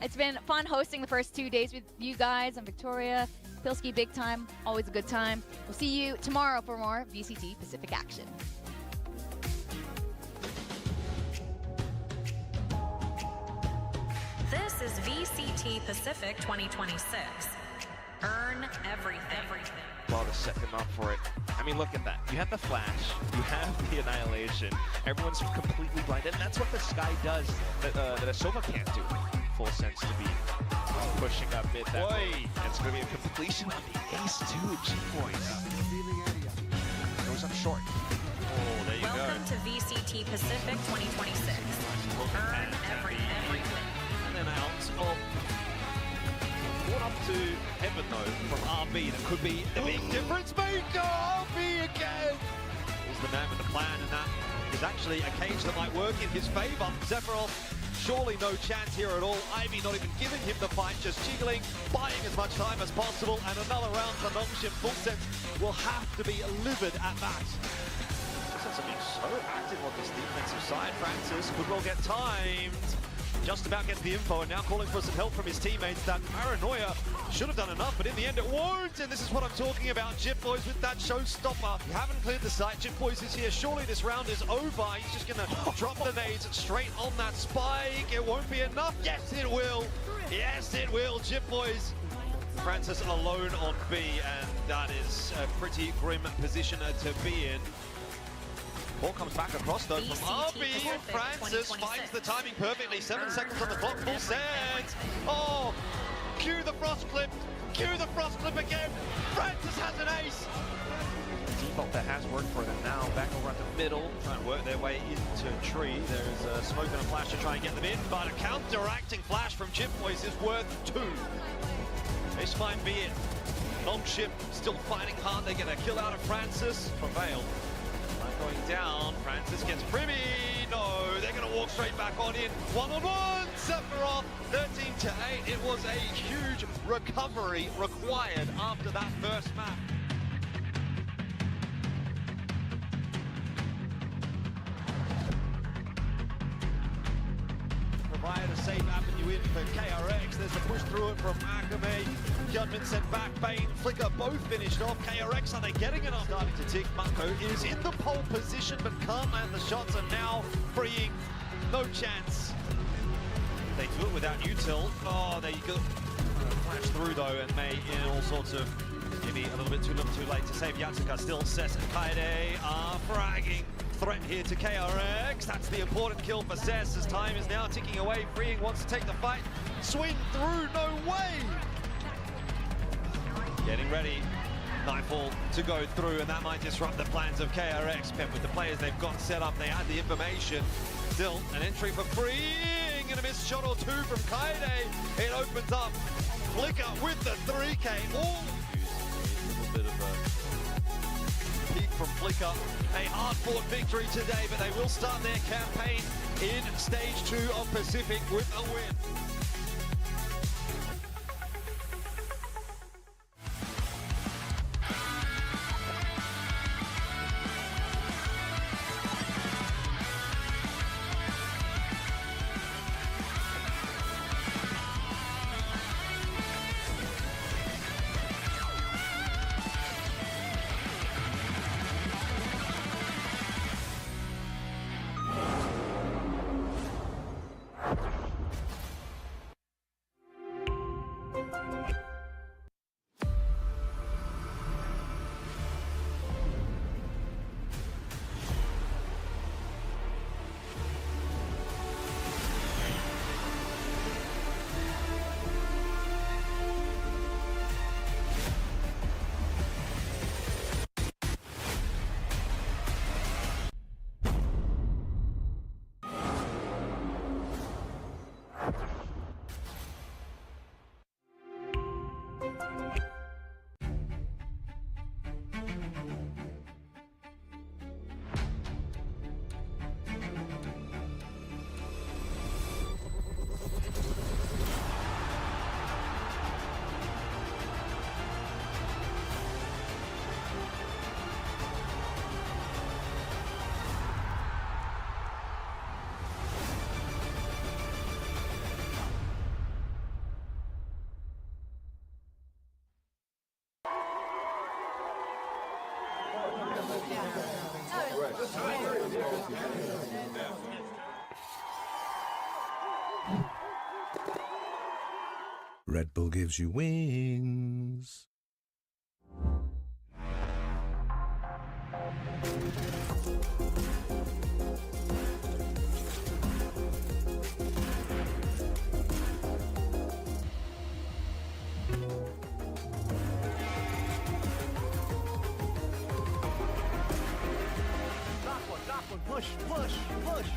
[SPEAKER 2] It's been fun hosting the first 2 days with you guys. I'm Victoria. Pilski, big time. Always a good time. We'll see you tomorrow for more VCT Pacific action.
[SPEAKER 21] This is VCT Pacific 2026. Earn everything.
[SPEAKER 8] Well, to set them up for it. I mean, look at that. You have the flash, you have the annihilation. Everyone's completely blinded, and that's what the Sky does that Ahsoka can't do. Full sense to be pushing up mid that way. And it's going to be a completion of the ace too. G-Boys. Goes up short.
[SPEAKER 19] Oh, there you
[SPEAKER 21] Welcome to VCT Pacific 2026. Earn everything.
[SPEAKER 19] And then out of caught up to heaven though from RB. That could be the big difference maker. RB again. He's the man with the plan, and that is actually a cage that might work in his favor. Sephiroth, surely no chance here at all. Ivy not even giving him the fight, just jiggling, buying as much time as possible, and another round for Nongshim. Full sense will have to be livid at that. Just being so active on this defensive side. Francis could well get timed. Just about gets the info, and now calling for some help from his teammates. That paranoia should have done enough, but in the end it won't. And this is what I'm talking about. Jitboys with that showstopper. You haven't cleared the site. Jitboys is here. Surely this round is over. He's just going to drop the nades straight on that spike. It won't be enough. Yes, it will. Yes, it will. Jitboys. Francis alone on B, and that is a pretty grim position to be in. Ball comes back across though from RB, and Francis finds the timing perfectly. 7 seconds on the clock, full sense. Oh, cue the frost clip again. Francis has an ace.
[SPEAKER 8] Default that has worked for them now. Back over at the middle,
[SPEAKER 19] trying to work their way into tree. There's a smoke and a flash to try and get them in, but a counteracting flash from Jitboys is worth 2. Ace fine be it. Nongshim still fighting hard. They get a kill out of Francis. Prevailed. Going down, Francis gets Primi. No, they're going to walk straight back on in. 1-on-1, Sephiroth, 13-8. It was a huge recovery required after that first map. Provided a safe avenue in for KRX. There's a push through it from Akame. Judgment sent back. Bane, Flicker both finished off. KRX, are they getting enough? Starting to tick. Mako is in the pole position but can't land the shots, and now freeing. No chance. They do it without util. Oh, there you go. Flash through though, and May in all sorts of maybe a little bit too late to save Yatsuka. Still Cess and Kaede are fragging. Threat here to KRX. That's the important kill for Cess as time is now ticking away. Freeing wants to take the fight. Swing through, no way! Getting ready. Nightfall to go through, and that might disrupt the plans of KRX. Pep with the players they've got set up, they had the information. Still, an entry for freeing, and a missed shot or two from Kaede. It opens up. Flicker with the 3K. All a little bit of a peak from Flicker. A hard-fought victory today, but they will start their campaign in Stage 2 of Pacific with a win.
[SPEAKER 18] Red Bull gives you wings.
[SPEAKER 12] Push, push, push.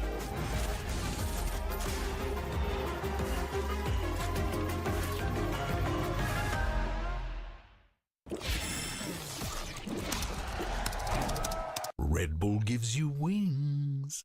[SPEAKER 18] Red Bull gives you wings.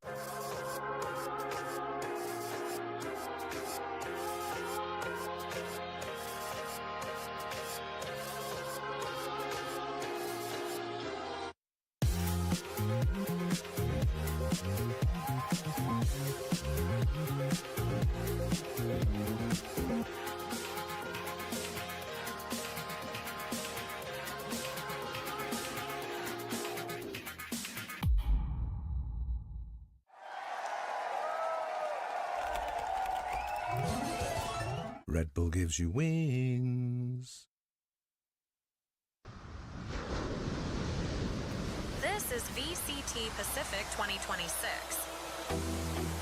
[SPEAKER 18] Red Bull gives you wings.
[SPEAKER 21] This is VCT Pacific 2026.